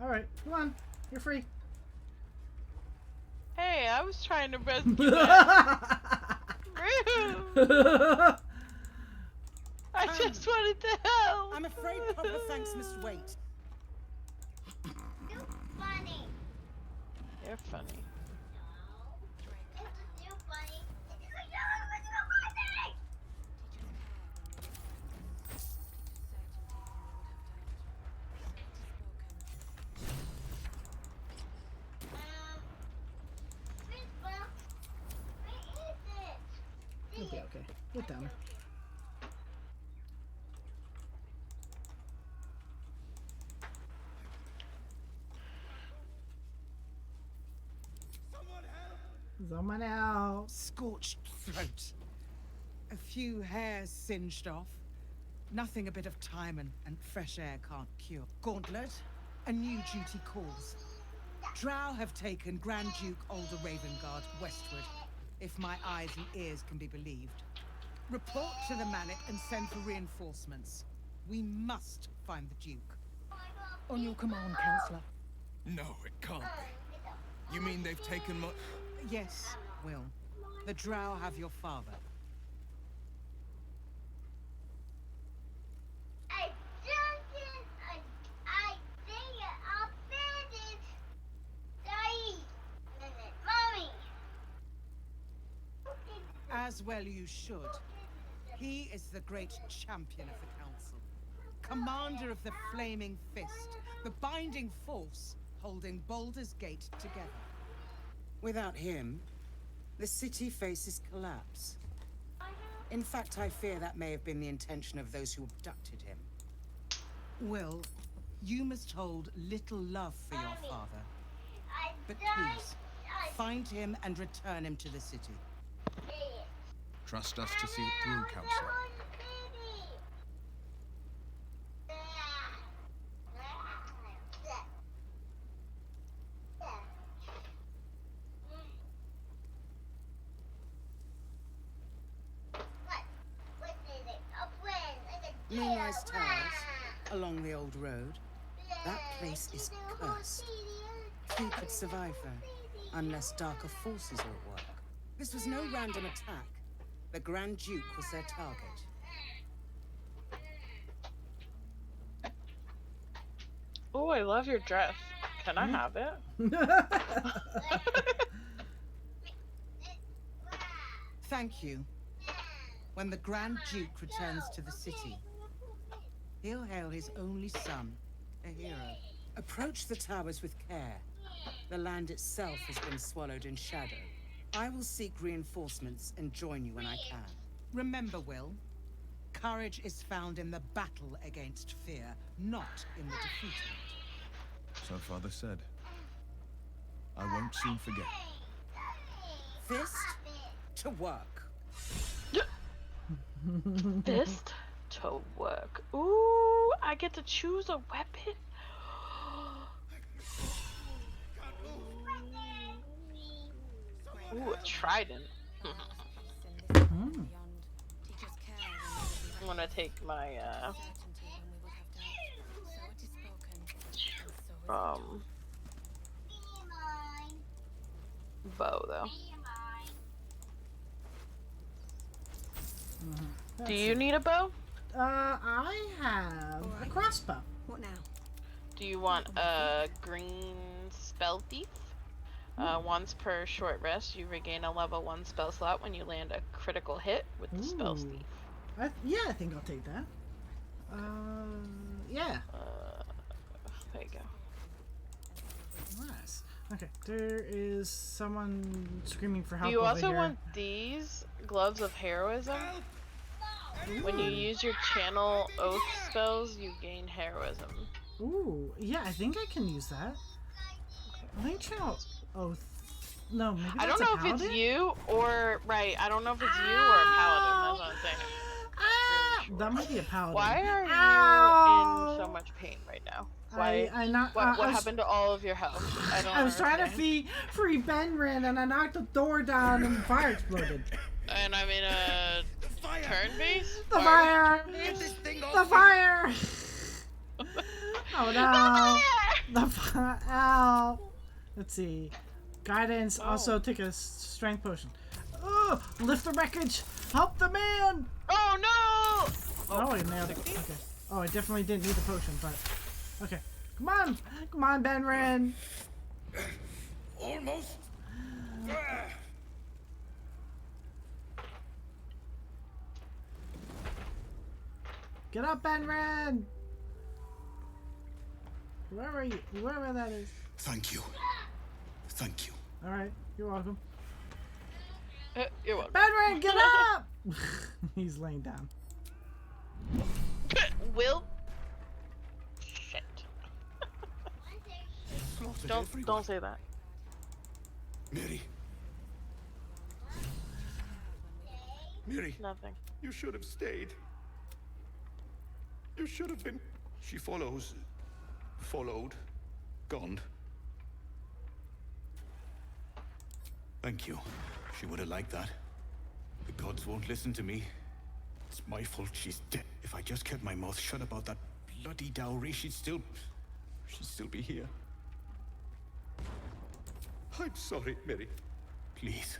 Alright, come on. You're free. Hey, I was trying to rescue that. Rude. I just wanted to help. I'm afraid proper thanks must wait. You're funny. You're funny. You're funny. Okay, get down. Someone else. Scorched throat. A few hairs singed off. Nothing a bit of time and fresh air can't cure. Gauntlet, a new duty calls. Drow have taken Grand Duke Alder Ravengard westward, if my eyes and ears can be believed. Report to the Manor and send for reinforcements. We must find the Duke. On your command, Counselor. No, it can't be. You mean they've taken my... Yes, Will. The Drow have your father. As well you should. He is the great champion of the Council. Commander of the Flaming Fist. The binding force holding Baldur's Gate together. Without him, the city faces collapse. In fact, I fear that may have been the intention of those who abducted him. Will, you must hold little love for your father. But please, find him and return him to the city. Trust us to see it through, Counselor. Moonrise Towers, along the old road. That place is cursed. Few could survive there, unless darker forces are at work. This was no random attack. The Grand Duke was their target. Oh, I love your dress. Can I have it? Thank you. When the Grand Duke returns to the city, he'll hail his only son, a hero. Approach the towers with care. The land itself has been swallowed in shadow. I will seek reinforcements and join you when I can. Remember, Will, courage is found in the battle against fear, not in the defeat of it. So Father said. I won't soon forget. Fist to work. Fist to work. Ooh, I get to choose a weapon. Ooh, a trident. I'm gonna take my bow though. Do you need a bow? I have a crossbow. What now? Do you want a green spell thief? Once per short rest, you regain a level 1 spell slot when you land a critical hit with the spell thief. Yeah, I think I'll take that. Yeah. There you go. Nice. Okay, there is someone screaming for help. Do you over also here. want these gloves of heroism? When you use your channel oath spells, you gain heroism. Ooh, yeah, I think I can use that. I think channel oath. No, maybe that's I don't know a if it's you or I don't know if it's you or a paladin. That's what I'm saying. Really sure. That might be a paladin. Why are you in so much pain right now? Why? What happened to all of your health? I was trying to free Benrin and I knocked the door down and fire exploded. And I mean, turn base? The fire! The fire! Oh no! The fire! Ow! Let's see. Guidance. Also take a strength potion. Oh! Lift the wreckage! Help the man! Oh no! Oh, I nailed it. Okay. Oh, I definitely didn't need the potion, but okay. Come on! Come on, Benrin! Almost. Get up, Benrin! Wherever you, wherever that is. Thank you. Thank you. All right, you're welcome. You're welcome. Benren, get up! He's laying down. Will. Shit. Don't say that. Mary. Mary. Nothing. You should have stayed. You should have been. She follows. Followed. Gone. Thank you. She would have liked that. The gods won't listen to me. It's my fault she's dead. If I just kept my mouth shut about that bloody dowry, she'd still be here. I'm sorry, Mary. Please.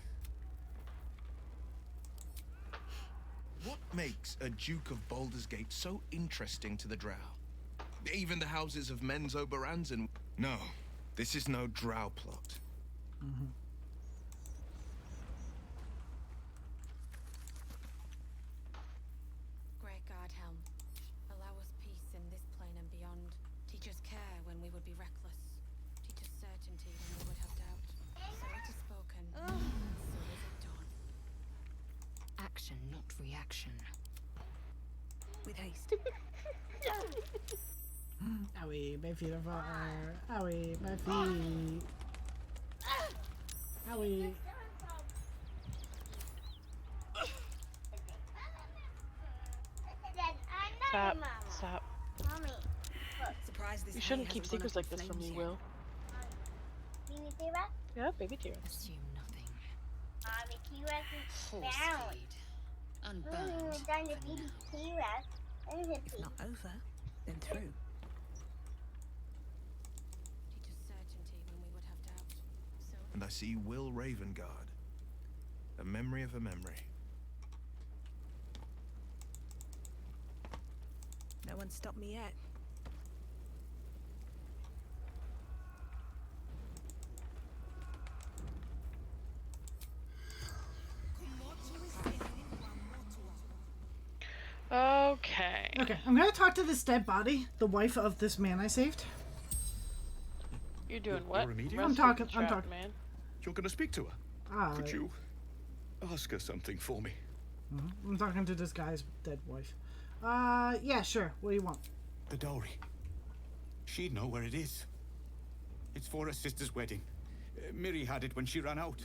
What makes a Duke of Baldur's Gate so interesting to the Drow? Even the houses of Men's Oberans and... No, this is no Drow plot. Great God, Helm. Allow us peace in this plane and beyond. Teach us care when we would be reckless. Teach us certainty when we would have doubt. So it is spoken, so is it done. Action, not reaction. With haste. Owie, my feet are fire. Owie, my feet. Owie. Stop. Stop. Mommy. Surprised this You shouldn't hay keep hasn't gone secrets up like in this from flames me, yet. Will. Baby T-Rex? Yeah, baby T-Rex. Assume nothing. Mommy, T-Rex is Horse down. feed. We Unburned. haven't even done the for baby now. T-Rex. There's a If not over, then through. Teach us certainty when we would have doubt. So And I see Will Ravengard. A memory of a memory. No one stopped me yet. Okay. Okay, I'm gonna talk to this dead body, the wife of this man I saved. You're doing what? Remedial? I'm Rescue talking- the I'm trapped talking- Man. You're gonna speak to her. Could you ask her something for me? I'm talking to this guy's dead wife. Yeah, sure. What do you want? The dowry. She'd know where it is. It's for her sister's wedding. Miri had it when she ran out.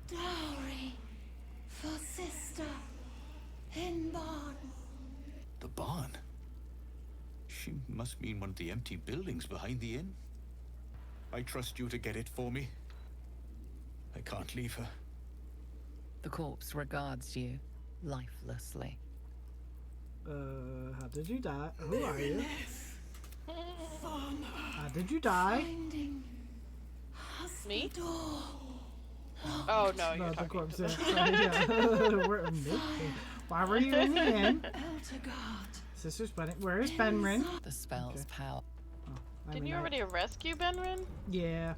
Dowry for sister in barn. The barn? She must mean one of the empty buildings behind the inn. I trust you to get it for me. I can't leave her. The corpse regards you lifelessly. How did you die? Who are you? How did you die? Me? Oh no, you're the talking corpse. to Yeah. the... Sorry, yeah. Why were you in the inn? Eldergard. Sister's wedding. Where is Benrin? The spell's power. Didn't you already rescue Benrin? Yeah.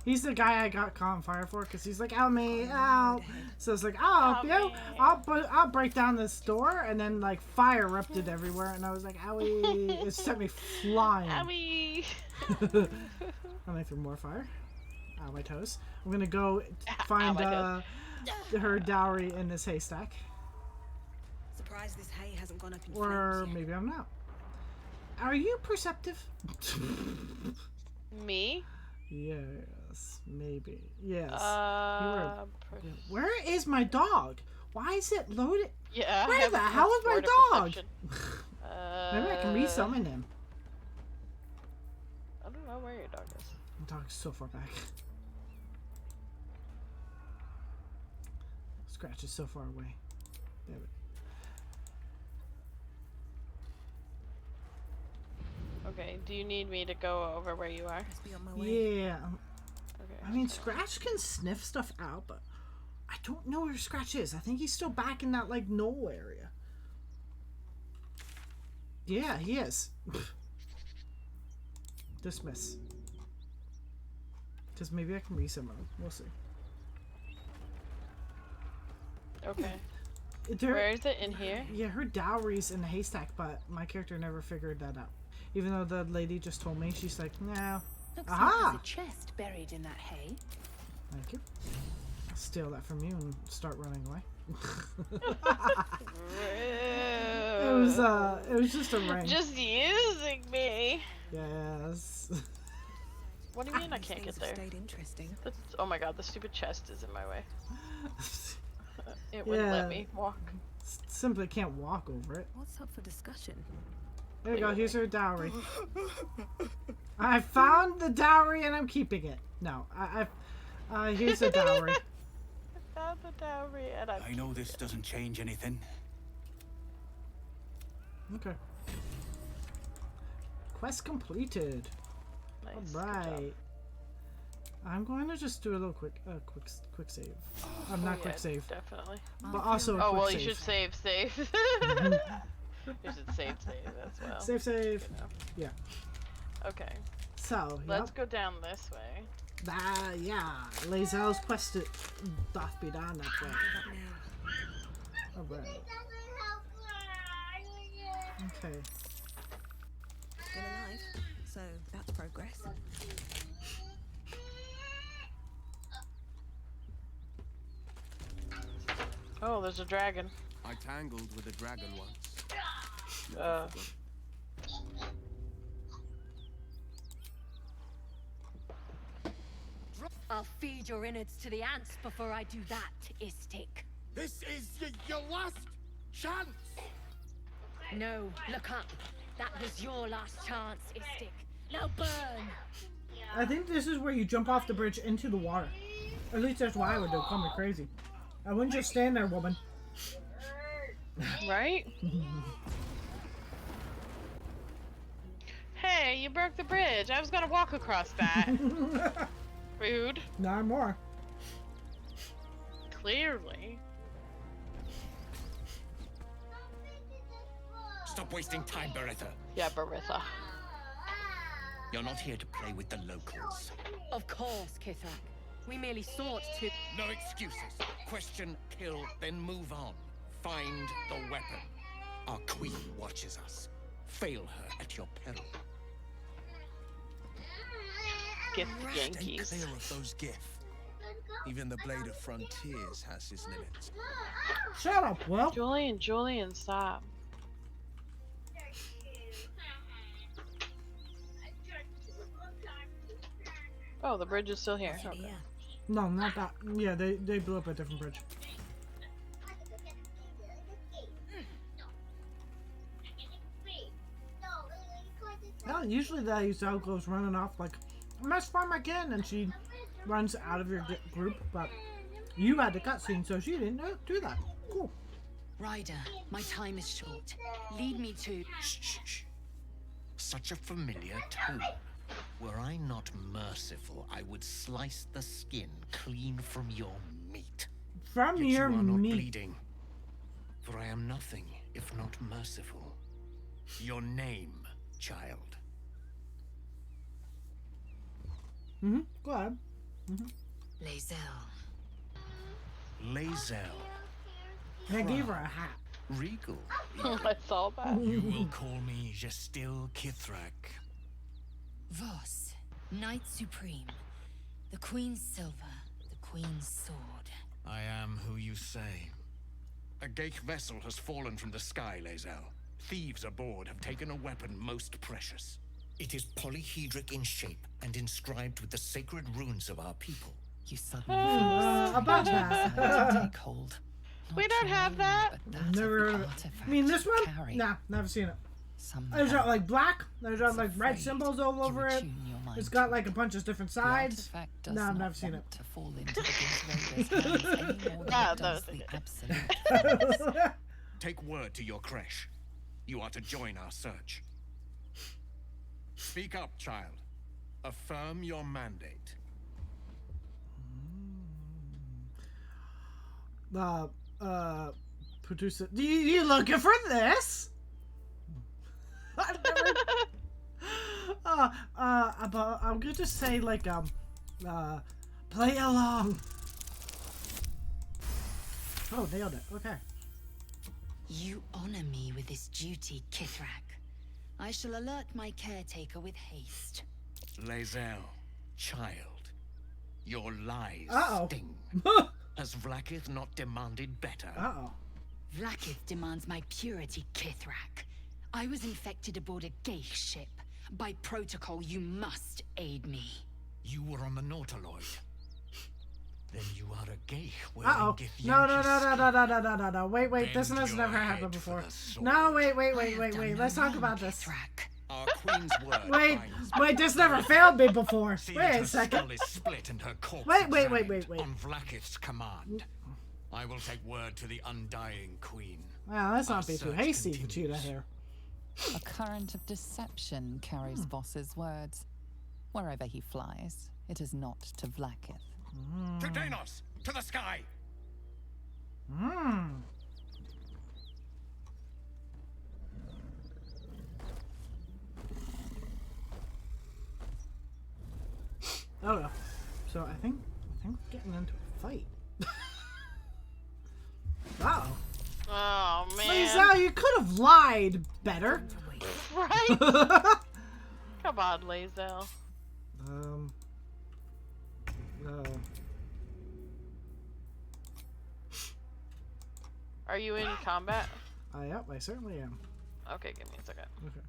He's the guy I got caught on fire for because he's like, help me out. So it's like, I'll help you. I'll break down this door, and then like fire erupted everywhere, and I was like, owie! It sent me flying. Owie! And I threw more fire. Ow, my toes. I'm gonna go find her dowry in this haystack. Surprised this hay hasn't gone up in Or flames yet. maybe I'm not. Are you perceptive? Me? Yes, maybe. Yes. Where Where is my dog? Why is it loaded? Yeah. Where the hell is my dog? Maybe I can resummon him. I don't know where your dog is. My dog's so far back. Scratch is so far away. Damn it. Okay, do you need me to go over where you are? Be on my way. Yeah. Okay. I mean, Scratch can sniff stuff out, but I don't know where Scratch is. I think he's still back in that, like, knoll area. Yeah, he is. Dismiss. Because maybe I can resummon him. We'll see. Okay. There, Where is it? In here? Yeah, her dowry's in the haystack, but my character never figured that out. Even though the lady just told me, she's like, no. Looks Aha! like there's a chest buried in that hay. Thank you. I'll steal that from you and start running away. It was just a ring. Just using me. Yes. What do you mean I can't get there? Stayed interesting. Oh my god, the stupid chest is in my way. It wouldn't let me walk. Simply can't walk over it. What's up for discussion? There you go, here's her dowry. I found the dowry and I'm keeping it. No, here's the dowry. I found the dowry and I know this doesn't change anything. Okay. Quest completed. Nice. Alright. I'm going to just do a little quick save. I'm not quick save. Definitely. But also a quick you save. should save. You should save as well. Save. You know. Yeah. Okay. So, let's go down this way. Yeah. Lae'zel's quest doth be done that way. Alright. Okay. Still alive, so that's progress. Oh, there's a dragon. I tangled with a dragon once. I'll feed your innards to the ants before I do that, Istik. This is your last chance! No, look up. That was your last chance, Istik. Now burn! I think this is where you jump off the bridge into the water. At least that's why I would do. Call me crazy. I wouldn't just stand there, woman. Right? Hey, you broke the bridge. I was gonna walk across that. Rude. Not more. Clearly. Stop wasting time, Beretha. Yeah, Beretha. You're not here to play with the locals. Of course, Kithrak. We merely sought to... No excuses. Question, kill, then move on. Find the weapon. Our queen watches us. Fail her at your peril. Gift Stay Yankees. clear of those gifts. Even the Blade of Frontiers has his limits. Shut up, Will. Julian, stop. Oh, the bridge is still here. Okay. No, not that. Yeah, they blew up a different bridge. Well, usually the Lae'zel goes running off like, I must find my kin, and she runs out of your group, but you had the cutscene, so she didn't do that. Cool. Ryder, my time is short. Lead me to... Shh. Such a familiar tone. Were I not merciful, I would slice the skin clean from your meat. From Yet your you are not meat. bleeding. For I am nothing if not merciful. Your name, child. Go ahead. Lae'zel. Lae'zel. I gave her a hat. Regal. I saw that. You will call me Gestil Kithrak. Voss, Knight Supreme. The Queen's silver, the Queen's sword. I am who you say. A Geich vessel has fallen from the sky, Lae'zel. Thieves aboard have taken a weapon most precious. It is polyhedric in shape and inscribed with the sacred runes of our people. You suddenly about that. take hold. We don't have that. Never. I mean, this one? Nah, never seen it. There's got like black. There's got like red symbols all over it. It's got like a bunch of different sides. No, I've never seen it. To fall into the Gizrader's hands any more than it does the absolute. Take word to your creche. You are to join our search. Speak up, child. Affirm your mandate. Producer, you looking for this? But I'm gonna just say like play along. Oh, nailed it. Okay. You honor me with this duty, Kithrak. I shall alert my caretaker with haste. Lae'zel, child. Your lies Uh-oh. sting. Has Vlaakith not demanded better? Uh-oh. Vlaakith demands my purity, Kithrak. I was infected aboard a Geich ship. By protocol, you must aid me. You were on the Nautiloid. Then you are a Geich Uh-oh. wearing No. Wait. This has never happened before. No, wait. Let's talk about this. Our queen's word. Wait. This never failed me before. Wait a second. Skull is split and her corpse Wait. On Vlaakith's command. I will take word to the undying queen. Well, let's not be too hasty, Vegeta here. A current of deception carries Voss's words. Wherever he flies, it is not to Vlaakith. To Danos! To the sky! Oh no. So I think we're getting into a fight. Uh-oh. Oh man. Lisa, you could have lied better. Right? Come on, Lazel. Are you in combat? Yep, I certainly am. Okay, give me a second. Okay.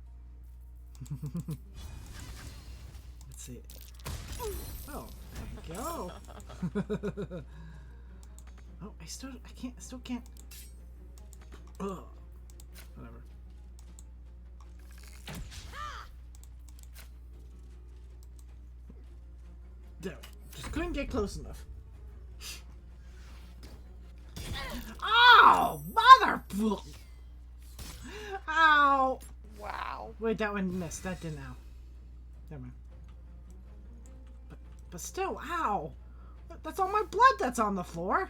Let's see. Oh, thank you. Oh, I still can't. Ugh. Whatever. There. Just couldn't get close enough. Oh, mother! Ow! Wow. Wait, that one missed. That didn't. Ow. Never mind. But still, ow! That's all my blood that's on the floor.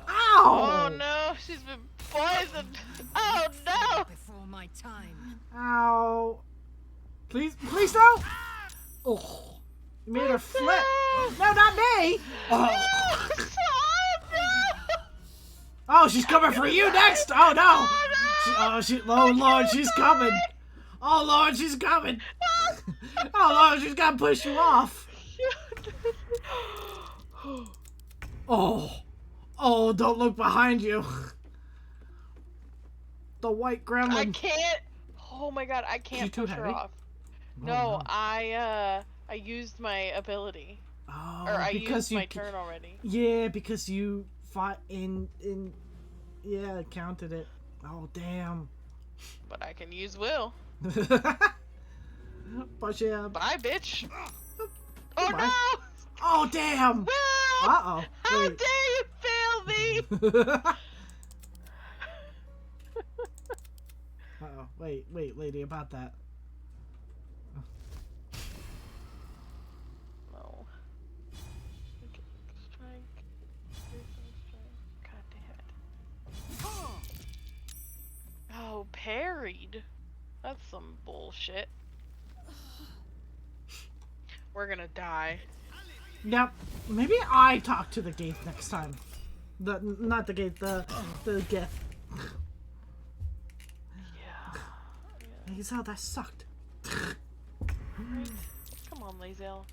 Ow! Oh no, she's been poisoned. Oh no! Before my time. Ow! Please don't! Oh, you made her flip. No, not me. Oh, she's coming for you next. Oh no! Oh Lord, she's coming. Oh Lord, she's coming. Oh Lord, she's gonna push you off. Oh, don't look behind you. The white gremlin. I can't. Oh my god, I can't push her off. No, I used my ability. Oh, or I because used my turn already. Yeah, because you fought in. Yeah, counted it. Oh damn. But I can use will. But yeah. Bye, bitch. Oh no! Oh damn. Will! Uh-oh. How Wait. dare you fail me? Uh-oh. Wait, lady, about that. No. Strike. God damn it. Oh, parried. That's some bullshit. We're gonna die. Yep. Maybe I talk to the Geth next time. Not the Geth, the Geth. You saw that sucked. Right? Come on, Lazel.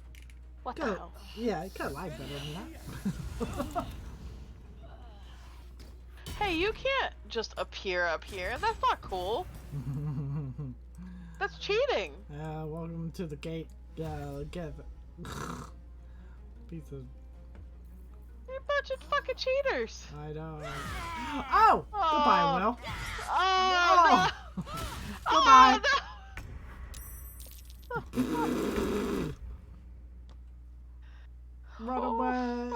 What the hell? Yeah, I could have lied better than that. Hey, you can't just appear up here. That's not cool. That's cheating. Welcome to the gate. Geth. Piece of. You're a bunch of fucking cheaters. I know. Oh! Goodbye, Will. Oh, no. Goodbye. Oh, Run away.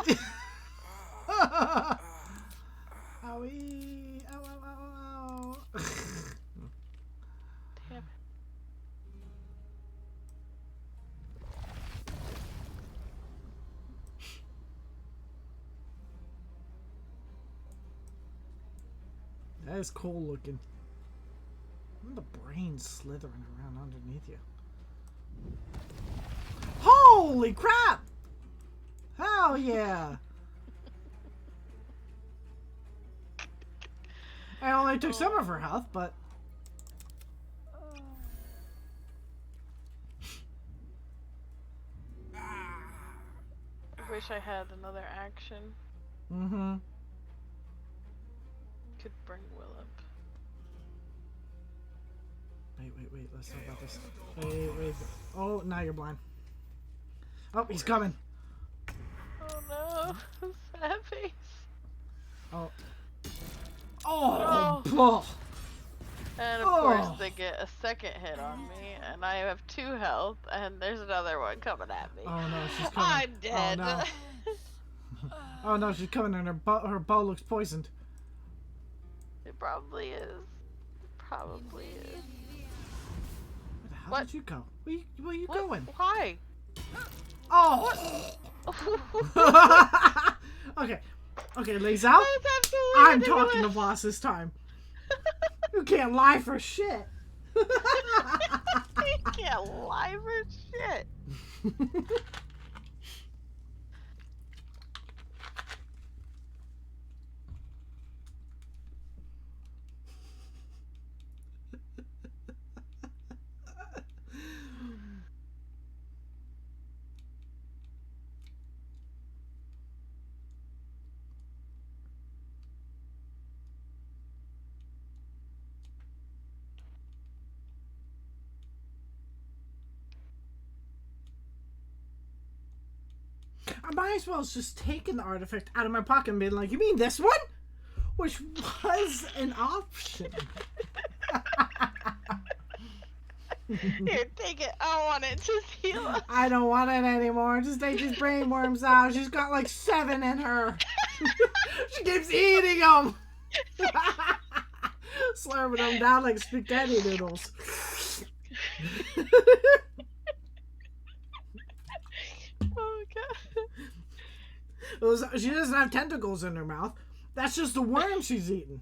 Owie. Ow, ow, ow, ow. Damn it. That is cool looking. The brains slithering around underneath you. Holy crap! Hell yeah! I only took some of her health, but wish I had another action. Mm-hmm. Could bring Will up. Wait. Let's talk about this. Wait. Oh, now you're blind. Oh, he's coming. Oh no. Sad face. Oh. Oh. And of course they get a second hit on me, and I have 2 health, and there's another one coming at me. Oh no, she's coming. I'm dead. Oh no. Oh no, she's coming, and her bow looks poisoned. It probably is. Probably is. Where the hell did you go? Where you going? Why? Oh! Okay, lays out. I'm talking to boss this time. You can't lie for shit. You can't lie for shit. I might as well have just taken the artifact out of my pocket and been like, you mean this one? Which was an option. Here, take it. I want it. Just heal us. I don't want it anymore. Just take these brain worms out. She's got like 7 in her. She keeps eating them. Slurping them down like spaghetti noodles. Oh god. She doesn't have tentacles in her mouth. That's just the worm she's eating.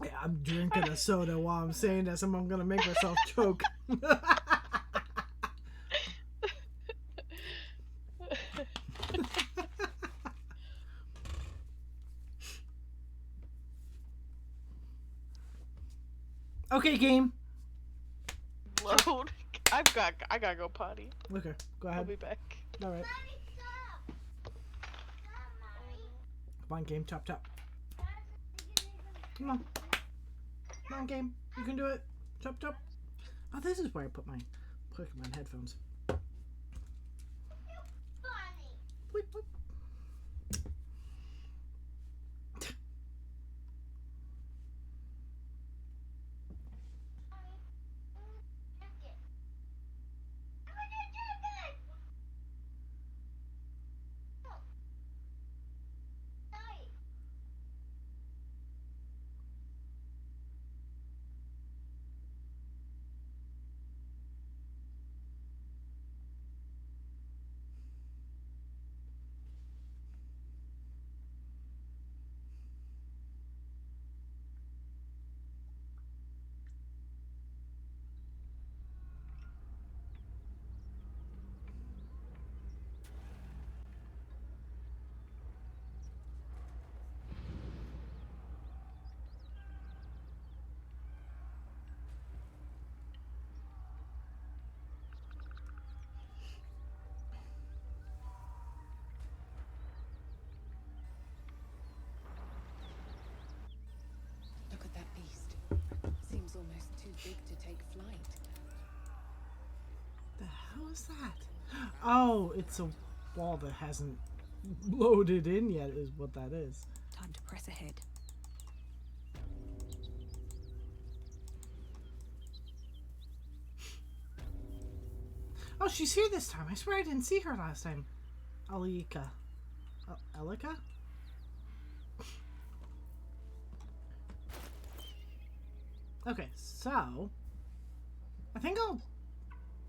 Yeah, I'm drinking a soda while I'm saying this, and I'm gonna make myself choke. Okay, game. Load. I gotta go potty. Okay, go ahead. I'll be back. All right. Come on, game. Chop. Come on. Come on, game. You can do it. Chop. Oh, this is where I put my Pokemon headphones. Wait. Look at that beast. Seems almost too big to take flight. The hell is that? Oh, it's a wall that hasn't loaded in yet, is what that is. Time to press ahead. Oh, she's here this time. I swear I didn't see her last time. Alika. Elika? Okay, so I think I'll...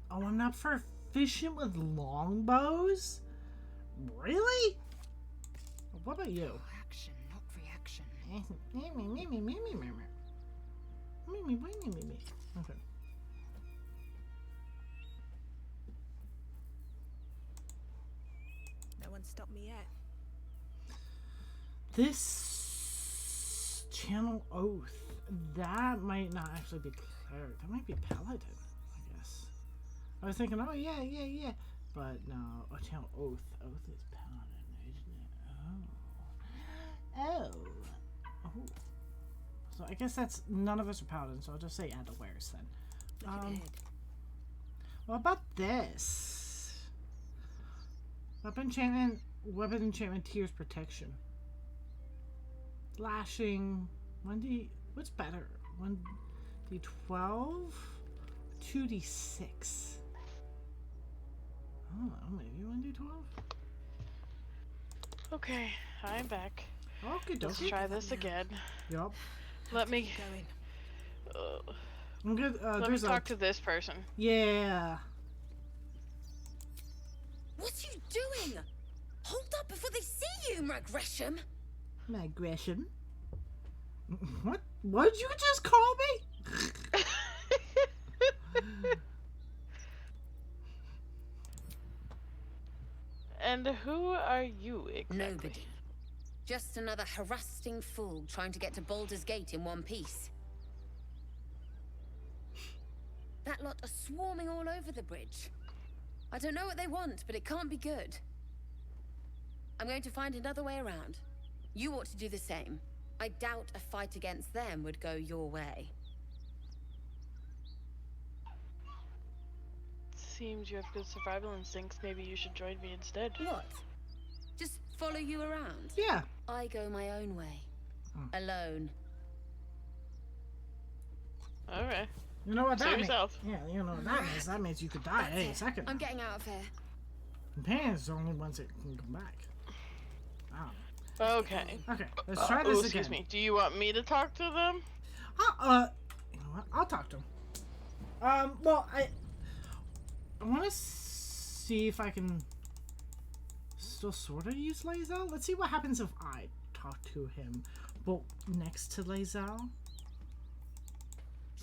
Oh, I'm not proficient with longbows? Really? What about you? Action, not reaction. Okay. No one stopped me yet. This channel oath, that might not actually be cleric. That might be paladin, I guess. I was thinking, oh yeah. But no, oath is paladin, isn't it? Oh. So I guess that's none of us are paladins, so I'll just say add awares then. What about this? Weapon enchantment, tears protection. Lashing, 1d, what's better? 1d12? 2d6. Oh, maybe 1d12? Okay, I'm back. Okay, let's try this again. Yup. Let me I'm good. Let me talk to this person. Yeah. What are you doing? Hold up before they see you, Gresham. Gresham? What did you just call me? And who are you exactly? Nobody. Just another harassing fool trying to get to Baldur's Gate in one piece. That lot are swarming all over the bridge. I don't know what they want, but it can't be good. I'm going to find another way around. You ought to do the same. I doubt a fight against them would go your way. Seems you have good survival instincts. Maybe you should join me instead. What? Just follow you around? Yeah. I go my own way. Alone. Alright. You know what that means? Yourself. Yeah, you know what that means. That means you could die any second. I'm getting out of here. Companions are the only ones that can come back. Wow. Okay. Okay, let's try this again. Excuse me. Do you want me to talk to them? You know what? I'll talk to them. Well, I want to see if I can still sort of use Lae'zel. Let's see what happens if I talk to him, but next to Lae'zel.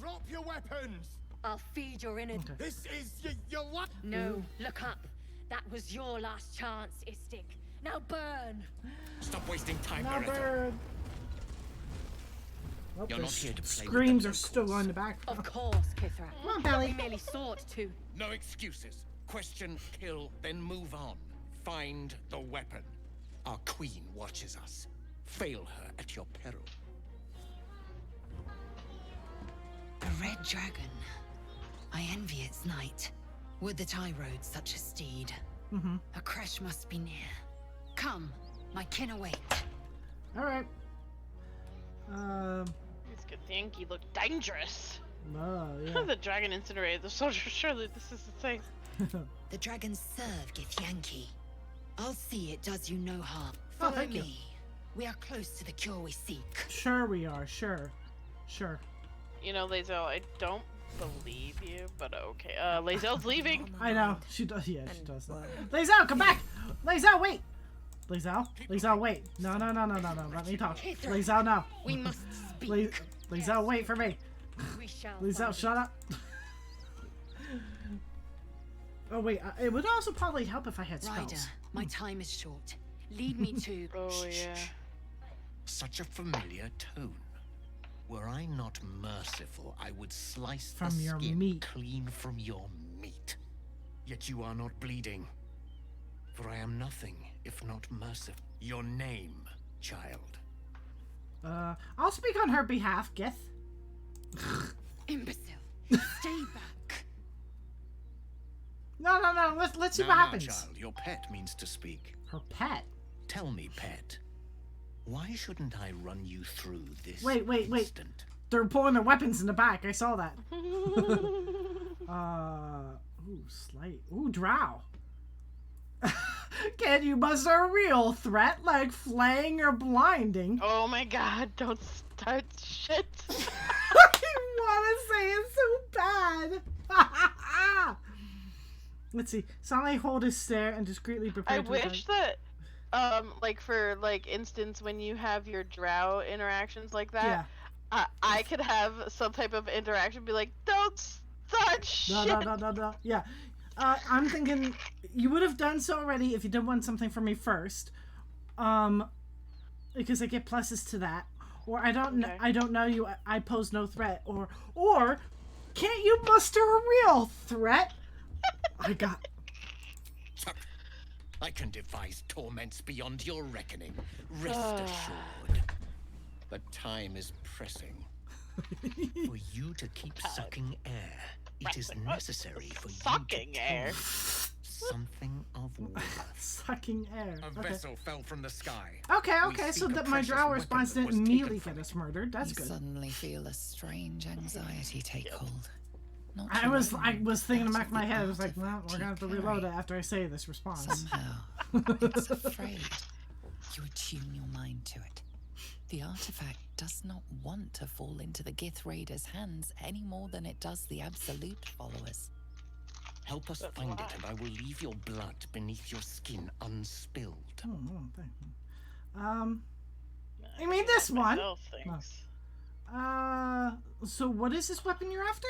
Drop your weapons! I'll feed your innards. Okay. This is your last. No, look up. That was your last chance, Istik. Now burn! Stop wasting time, Now Beretta. burn! Oh, You're not here to play screams with are still on the back. Of course, Kithra. Come on, Belly. We merely sought to. No excuses. Question, kill, then move on. Find the weapon. Our queen watches us. Fail her at your peril. A red dragon. I envy its knight. Would that I rode such a steed. A crash must be near. Come, my kin await. Alright. These Githyanki look dangerous. Oh, yeah. The dragon incinerated the soldier. Surely this is the same. The dragons serve Githyanki. I'll see it does you no harm. Oh, Follow thank you. me. We are close to the cure we seek. Sure we are, sure. Sure. You know, Lae'zel, I don't believe you, but okay. Lae'zel's leaving. I know. She does, yeah, she does that. Lae'zel, come back! Lae'zel, wait! Lae'zel, wait. No. Let me talk. Lae'zel, no. We must speak. Lae'zel, wait for me. We shall. Lae'zel, shut up. Oh, wait. It would also probably help if I had spells. Ryder, my time is short. Lead me to... Oh, yeah. Such a familiar tone. Were I not merciful, I would slice From the your skin meat. clean from your meat. Yet you are not bleeding. For I am nothing if not merciful. Your name, child. I'll speak on her behalf, Gith. Imbecile. Stay back. No. Let's see Now, what now, happens. child, your pet means to speak. Her pet? Tell me, pet. Why shouldn't I run you through this Wait. instant? They're pulling their weapons in the back. I saw that. Ooh, slight. Ooh, drow. Can you muster a real threat like flaying or blinding? Oh my god, don't start shit. I want to say it so bad. Let's see. Sally hold his stare and discreetly prepare I to wish that, like for instance when you have your drow interactions like that, I could have some type of interaction be like, don't start shit. No. Yeah. I'm thinking you would have done so already if you did want something from me first. Because I get pluses to that. Or I don't know you, I pose no threat. Or can't you muster a real threat I got... I can devise torments beyond your reckoning. Rest assured. But time is pressing. For you to keep sucking air, it is necessary for you to air. Something of worth. Sucking air. A vessel fell from the sky. Okay, so that my drow response didn't immediately get us murdered. That's good. You suddenly feel a strange anxiety take hold. I was thinking in the back of my head, I was like, well, we're gonna have to reload it after I say this response. Somehow, it's afraid. You attune your mind to it. The artifact does not want to fall into the Gith Raiders' hands any more than it does the Absolute followers. Help us find it, and I will leave your blood beneath your skin unspilled. Oh, no, thank you. I mean this one. So what is this weapon you're after?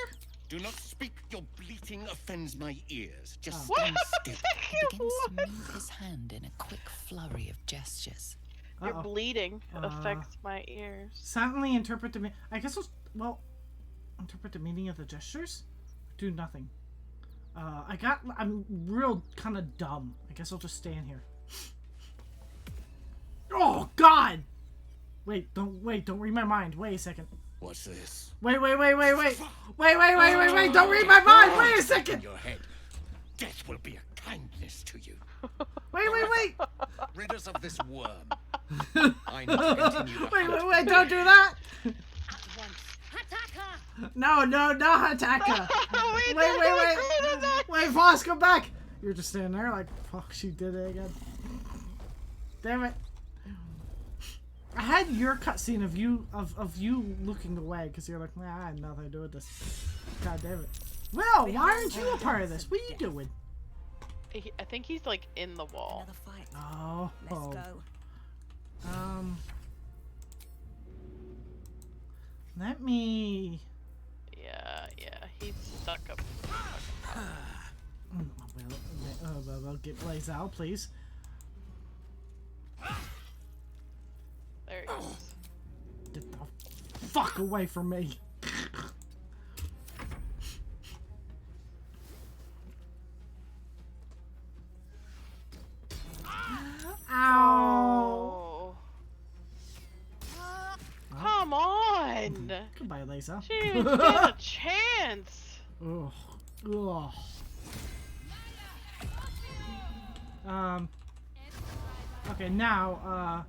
Do not speak. Your bleating offends my ears. Just What? stand still. He begins to move his hand in a quick flurry of gestures. Your bleeding affects my ears. Silently interpret the... I guess well... Interpret the meaning of the gestures? Do nothing. I'm real kind of dumb. I guess I'll just stand here. Oh, God! Wait, don't read my mind. Wait a second. What's this? Wait, don't read my mind! Wait a second! In your head. Death will be a kindness to you. Wait! Rid us of this worm. I need to continue the hunt. Wait, don't do that! No, not attack her! Wait, Voss, come back! You're just standing there like, fuck, she did it again. Damn it. I had your cutscene of you looking away because you're like, nah, I had nothing to do with this. God damn it. Will, why aren't you a part of this? What are you doing? I think he's like in the wall. Oh. Let's go. Let me... Yeah, he's stuck up. Well, get Blaze out, please. There he goes. Get the fuck away from me. Ow! Come on! Goodbye, Lisa. She didn't even get a chance. Ugh. Okay, now,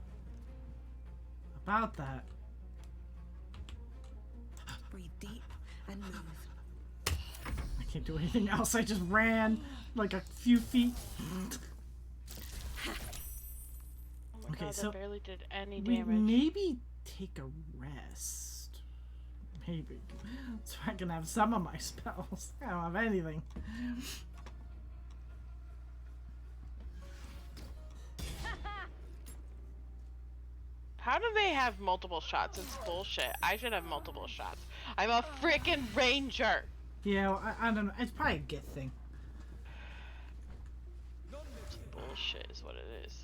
about that. Breathe deep and move. I can't do anything else. I just ran like a few feet. Oh my God, so that barely did any we damage. maybe take a rest. Maybe. So I can have some of my spells. I don't have anything. How do they have multiple shots? It's bullshit. I should have multiple shots. I'm a freaking ranger. Yeah, well, I don't know. It's probably a Gith thing. It's bullshit is what it is.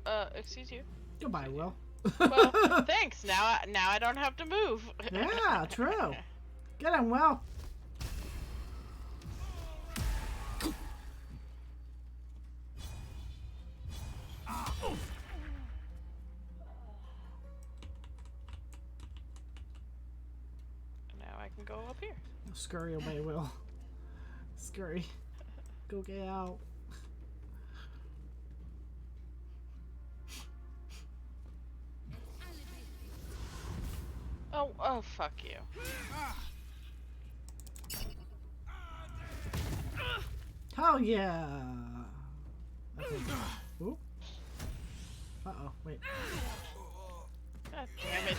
Oh, excuse you. Goodbye, Will. Well, thanks. Now I don't have to move. Yeah, true. Get him, Will. Now I can go up here. Scurry away, Will. Scurry. Go get out. Oh, fuck you. Hell yeah. Okay. Ooh. Uh-oh, wait. God damn it.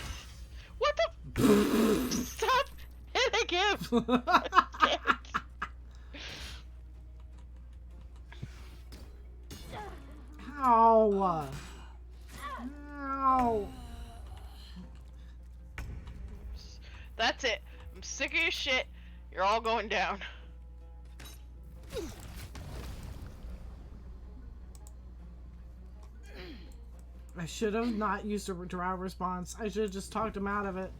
What the? Stop hitting him! Ow. Ow. That's it. I'm sick of your shit. You're all going down. I should have not used a drow response. I should have just talked him out of it.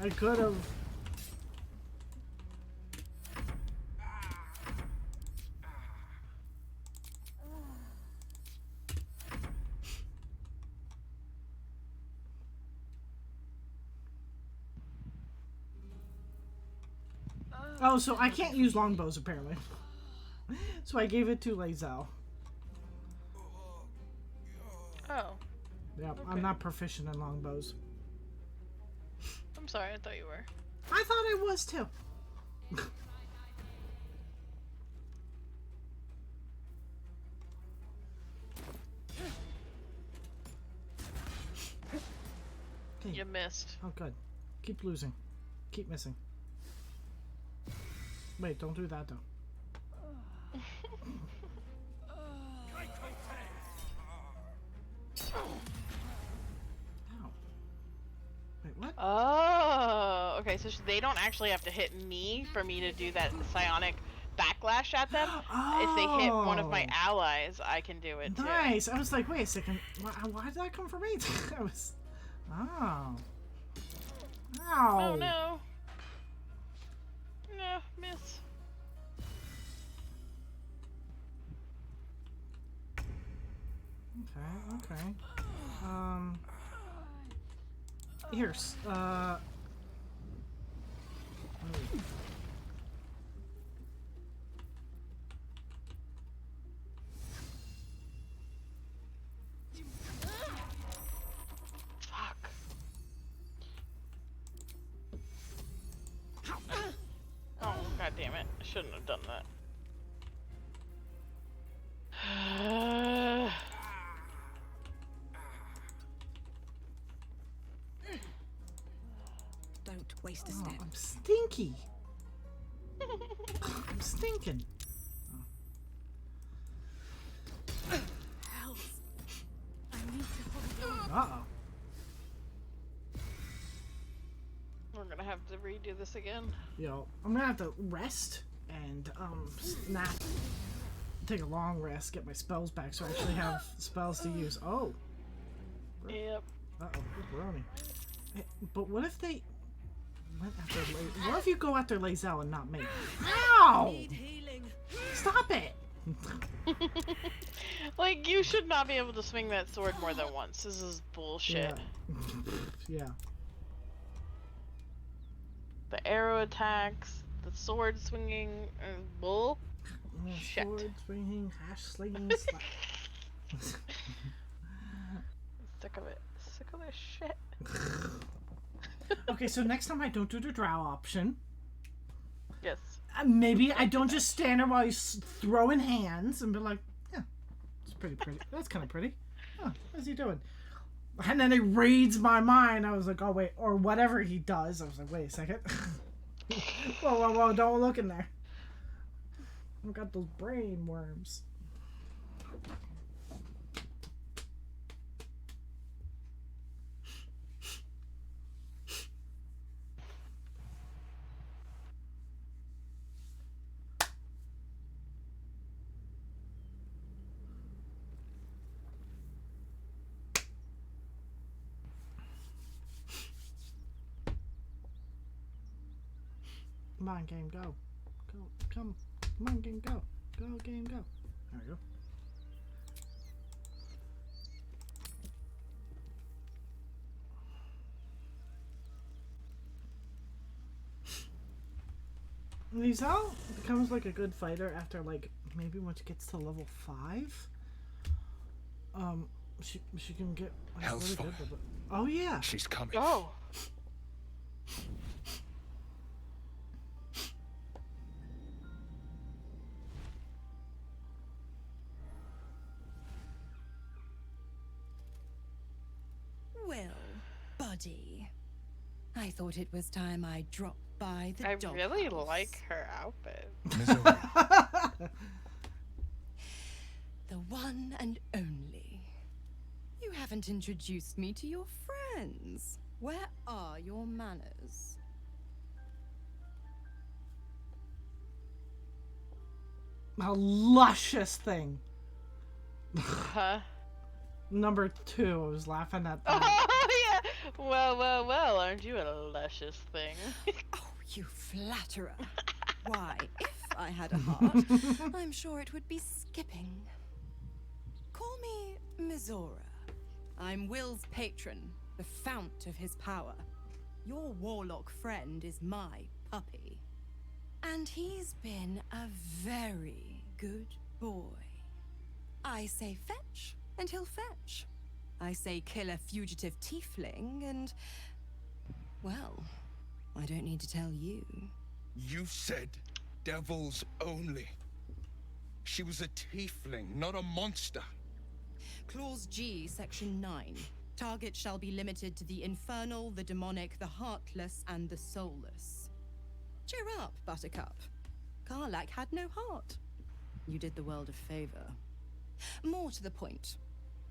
I could have. Oh, so I can't use longbows apparently. So I gave it to Lae'zel. Oh. Yep, Okay. I'm not proficient in longbows. I'm sorry, I thought you were. I thought I was too. Okay. You missed. Oh, good. Keep losing. Keep missing. Wait, don't do that though. Ow. Wait, what? Oh, okay. So they don't actually have to hit me for me to do that psionic backlash at them. If they hit one of my allies, I can do it too. Nice. I was like, wait a second. Why did that come from me? I was. Oh. Ow. Oh no. No, miss. Okay. Here's, oh. Fuck. Oh, god damn it. I shouldn't have done that. Don't waste a step. I'm stinky. I'm stinking. Hells. I need to hold on. Uh-oh. We're gonna have to redo this again. Yo, I'm gonna have to rest and, snap. Take a long rest, get my spells back so I actually have spells to use. Oh. Yep. Uh-oh, brony. Hey, but what if they went after what if you go after Lae'zel and not me? Ow! Stop it! Like, you should not be able to swing that sword more than once. This is bullshit. Yeah. Yeah. The arrow attacks, the sword swinging, bull. Shit. Sword swinging, hash slinging, Sick of it. Sick of this shit. Okay, so next time I don't do the drow option. Yes. Maybe I don't just stand there while he's throwing hands and be like, yeah, it's pretty. That's kind of pretty. Huh, what's he doing? And then he reads my mind. I was like, oh, wait. Or whatever he does. I was like, wait a second. Whoa, don't look in there. I've got those brain worms. Come on, game, go. Come on, game, go. Go, game, go. There we go. Lae'zel becomes like a good fighter after like maybe when she gets to level 5. She can get like, really Hellsfire. good with it. Oh yeah. She's coming. Oh. Well, buddy, I thought it was time I dropped by the I dog really house. like her outfit. The one and only. You haven't introduced me to your friends. Where are your manners? A luscious thing. Huh? Number 2. I was laughing at that. Oh, yeah. Well, aren't you a luscious thing? Oh, you flatterer. Why, if I had a heart, I'm sure it would be skipping. Call me Mizora. I'm Will's patron, the fount of his power. Your warlock friend is my puppy. And he's been a very good boy. I say fetch, and he'll fetch. I say kill a fugitive tiefling, and... well, I don't need to tell you. You said devils only. She was a tiefling, not a monster. Clause G, Section 9. Target shall be limited to the infernal, the demonic, the heartless, and the soulless. Cheer up, Buttercup. Karlak had no heart. You did the world a favor. More to the point,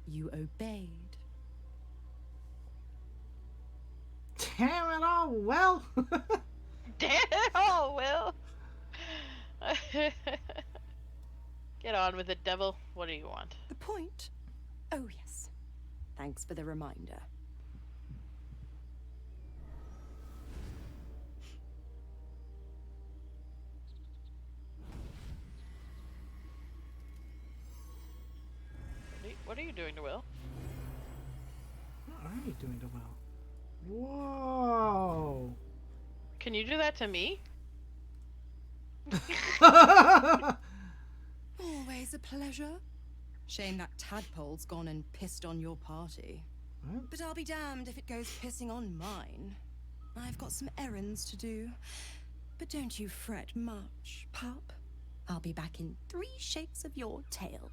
you obeyed. Damn it all, Will. Damn it all, Will. Get on with it, devil. What do you want? The point? Oh, yes. Thanks for the reminder. What are you doing to Will? What are you doing to Will? Whoa. Can you do that to me? Always a pleasure. Shame that tadpole's gone and pissed on your party. What? But I'll be damned if it goes pissing on mine. I've got some errands to do. But don't you fret much, pup. I'll be back in 3 shakes of your tail.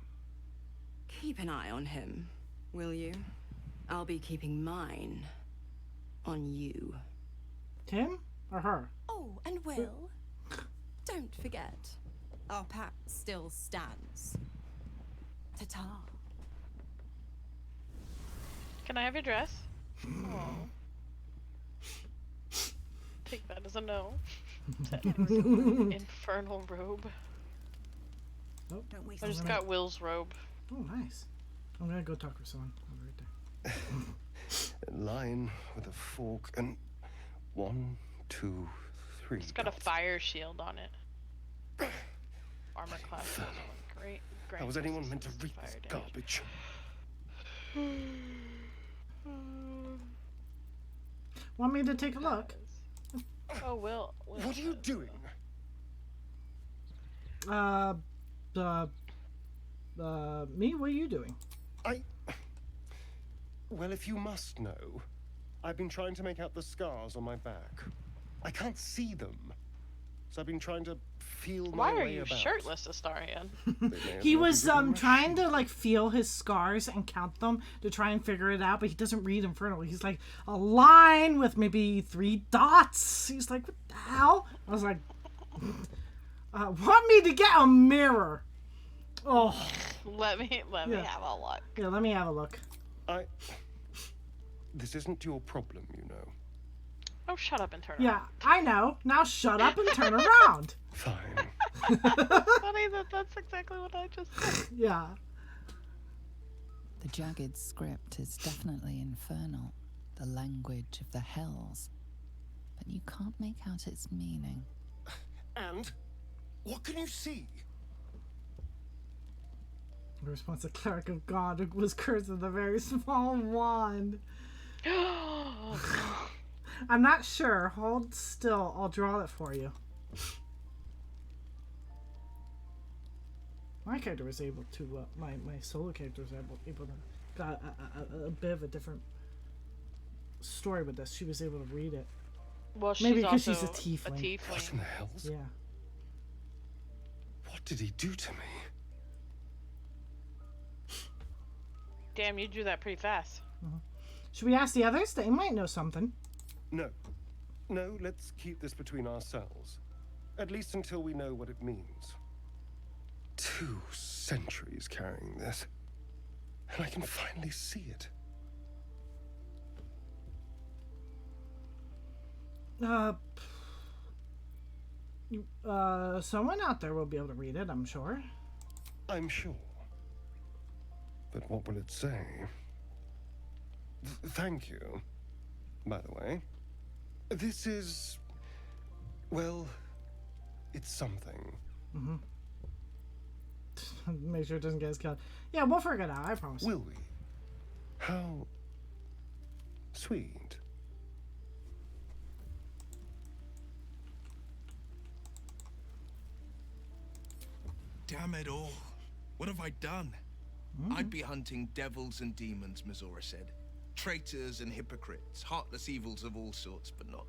Keep an eye on him, will you? I'll be keeping mine on you. Him or her? Oh, and Will, don't forget, our pact still stands. Ta-ta. Can I have your dress? Oh. Take that as a no. Infernal robe. Oh, don't waste I just got Will's robe. Oh, nice. I'm gonna go talk with someone. I'll be right there. A line with a fork and 1, 2, 3. It's got a fire shield on it. Armor class. Great. How was anyone meant to read this garbage? Want me to take a look? Oh, Will. What are you doing? Me? What are you doing? Well, if you must know, I've been trying to make out the scars on my back. I can't see them. So I've been trying to feel my way about. Why are you shirtless, Astarion? He was trying to like feel his scars and count them to try and figure it out, but he doesn't read Infernal. He's like a line with maybe 3 dots. He's like, what the hell? I was like, want me to get a mirror? Oh. Let me have a look. Yeah, let me have a look. This isn't your problem, you know. Oh, shut up and turn Yeah, around. I know. Now shut up and turn around. Fine. Funny that's exactly what I just said. Yeah. The jagged script is definitely infernal, the language of the hells, but you can't make out its meaning. And what can you see? The response, the cleric of God was cursed with a very small wand. I'm not sure. Hold still. I'll draw it for you. My character was able to, my solo character was able to, got a bit of a different story with this. She was able to read it. Well, she's maybe because also she's a tiefling. What in the hells? Yeah. What did he do to me? Damn, you drew that pretty fast. Mm-hmm. Should we ask the others? They might know something. No, let's keep this between ourselves. At least until we know what it means. 2 centuries carrying this. And I can finally see it. Someone out there will be able to read it, I'm sure. I'm sure. But what will it say? Thank you, by the way. This is... well, it's something. Mm-hmm. Make sure it doesn't get us killed. Yeah, we'll figure it out, I promise. Will we? How sweet. Damn it all. What have I done? I'd be hunting devils and demons, Mizora said. Traitors and hypocrites, heartless evils of all sorts, but not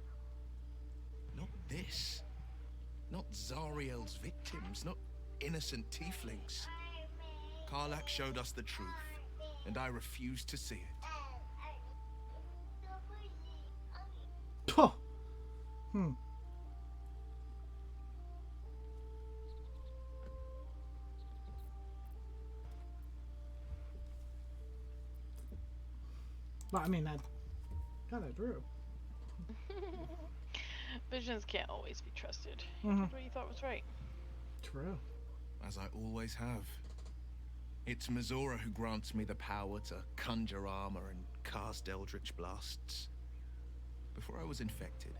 this. Not Zariel's victims, not innocent tieflings. Karlach showed us the truth, and I refuse to see it. Oh. Well, I mean, that kind of true. Visions can't always be trusted. You Mhm. did what you thought was right. True. As I always have. It's Mizora who grants me the power to conjure armor and cast eldritch blasts. Before I was infected,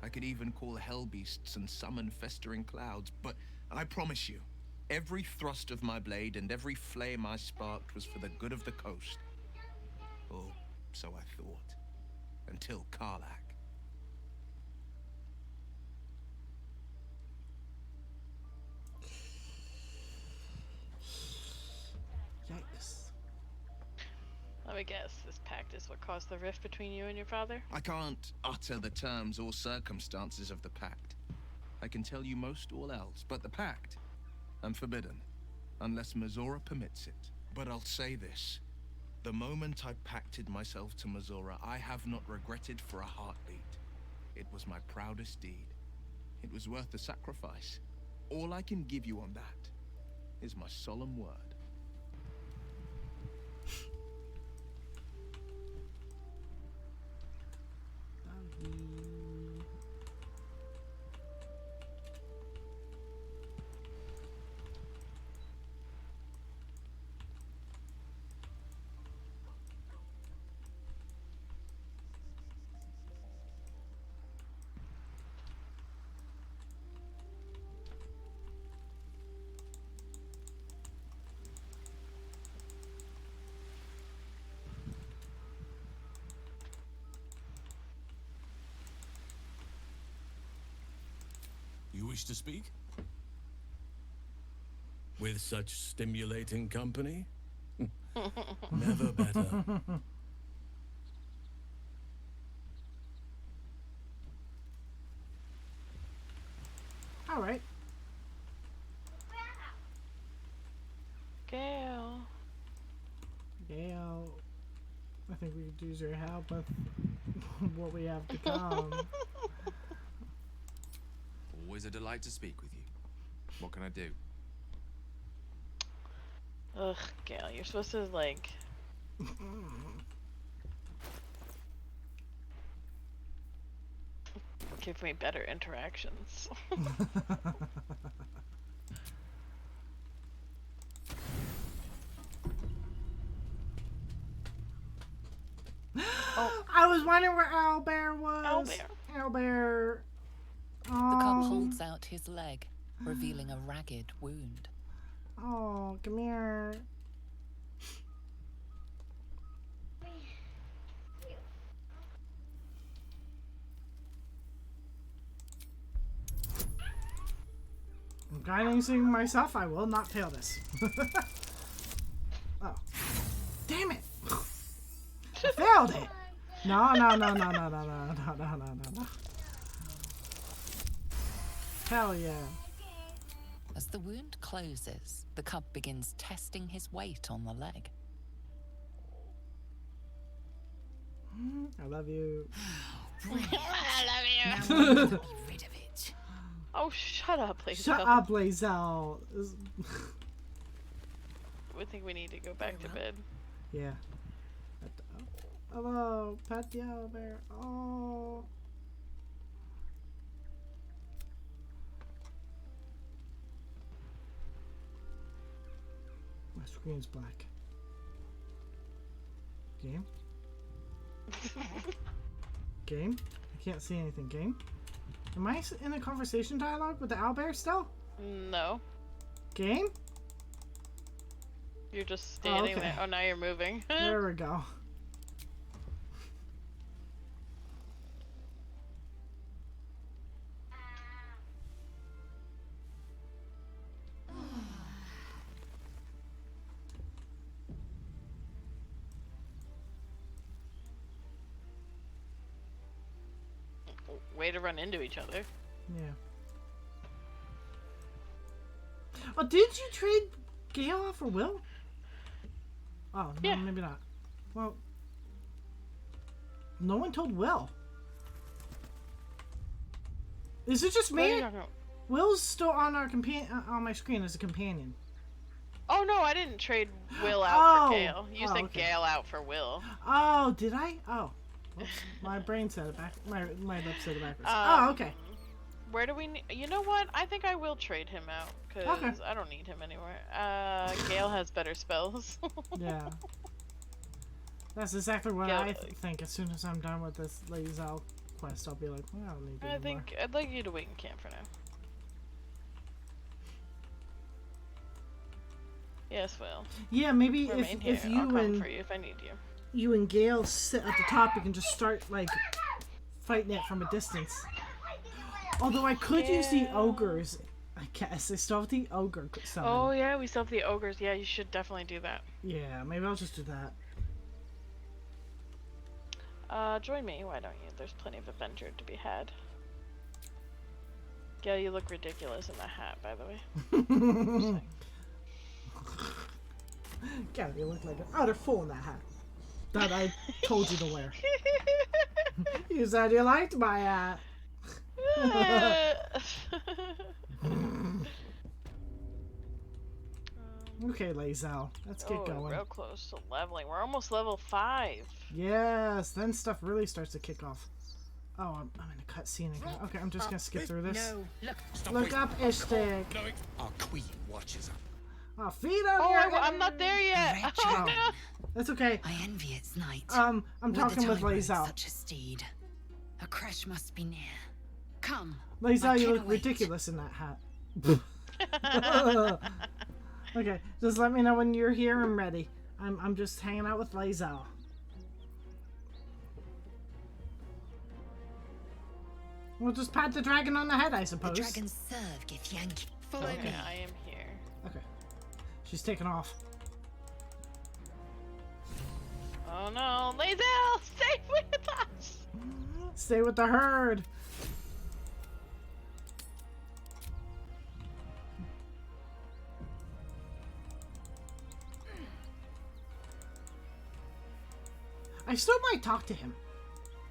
I could even call hell beasts and summon festering clouds, but I promise you, every thrust of my blade and every flame I sparked was for the good of the coast. Or so I thought. Until Karlach. Yikes. Let me guess, this pact is what caused the rift between you and your father? I can't utter the terms or circumstances of the pact. I can tell you most all else, but the pact, I'm forbidden, unless Mizora permits it. But I'll say this. The moment I pacted myself to Mizora, I have not regretted for a heartbeat. It was my proudest deed. It was worth the sacrifice. All I can give you on that is my solemn word. You wish to speak? With such stimulating company? Never better. All right. Gale. Gale. I think we could use your help with what we have to come. Always a delight to speak with you. What can I do? Ugh, Gale, you're supposed to, like... give me better interactions. Oh. I was wondering where Owlbear was. Owlbear. The cub holds out his leg, revealing a ragged wound. Oh, come here. I'm guiding myself. I will not fail this. Oh. Damn it. I failed it. No. Hell yeah. As the wound closes, the cub begins testing his weight on the leg. I love you. I love you. you. Be rid of it. Oh, shut up, Lazel. Shut up, Lazel. I think we need to go back to bed. Yeah. Hello, pet the owlbear. Oh. My screen's black. Game? Game? I can't see anything. Game? Am I in a conversation dialogue with the owlbear still? No. Game? You're just standing there. Oh, now you're moving. There we go. Way to run into each other. Yeah. Oh, did you trade Gale off for Will? Oh, no, maybe not. Well, no one told Will. Is it just me? Will's still on our on my screen as a companion. Oh no, I didn't trade Will out for Gale. You said okay. Gale out for Will. Oh, did I? Oh. Oops. My brain said it back. My lips said it backwards. Okay. Where do we need? You know what? I think I will trade him out because I don't need him anywhere. Gale has better spells. Yeah. That's exactly what I think. As soon as I'm done with this Lae'zel quest, I'll be like, well, I don't need it anymore. I'd like you to wait in camp for now. Yes, Will. Yeah, maybe if you I'll come and for you if I need you. You and Gale sit at the top, you can just start like fighting it from a distance. Although I could use the ogres, I guess. I still have the ogre summon. Oh yeah, we still have the ogres. Yeah, you should definitely do that. Yeah, maybe I'll just do that. Join me, why don't you? There's plenty of adventure to be had. Gale, you look ridiculous in that hat, by the way. Gale, you look like an utter fool in that hat. That I told you to wear. You said you liked my hat. Okay, Lae'zel, let's get going. Real close to leveling. We're almost level 5. Yes, then stuff really starts to kick off. Oh, I'm in a cutscene again. Okay, I'm just gonna skip through this. No, look up, Ishtik. Our queen watches us. Oh, feed on your... I'm not there yet. Oh, that's okay. I envy its night. I'm talking with Lae'zel. Such a steed. A crash must be near. Come. Lae'zel, you look ridiculous in that hat. Okay, just let me know when you're here and ready. I'm just hanging out with Lae'zel. We'll just pat the dragon on the head, I suppose. The dragons serve Githyanki. Follow me. I am here. Okay. She's taking off. Oh no, Lae'zel, stay with us! Stay with the herd. I still might talk to him.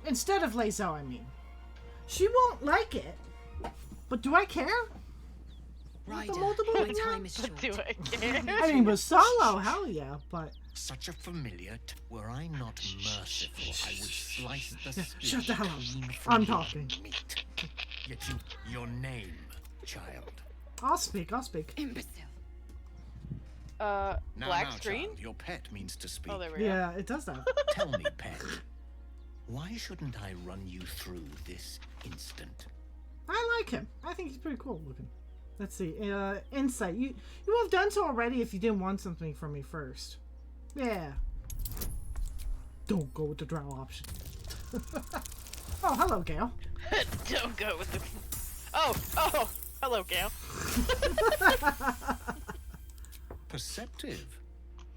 Instead of Lae'zel, I mean. She won't like it. But do I care? Ryder, my time is short. Do I care? I mean, with Solo, hell yeah, but... Such a familiar... Were I not merciful, I would slice the skin. Shut the hell up. clean I'm from talking. your meat. Yet your name, child. I'll speak. Imbecile. Black screen? Child, your pet means to speak. Oh, there we go. Yeah, it does that. Tell me, pet, why shouldn't I run you through this instant? I like him. I think he's pretty cool looking. Let's see. Insight. You would have done so already if you didn't want something from me first. Yeah. Don't go with the drow option. Oh, hello, Gale. Don't go with the... Oh, hello, Gale. Perceptive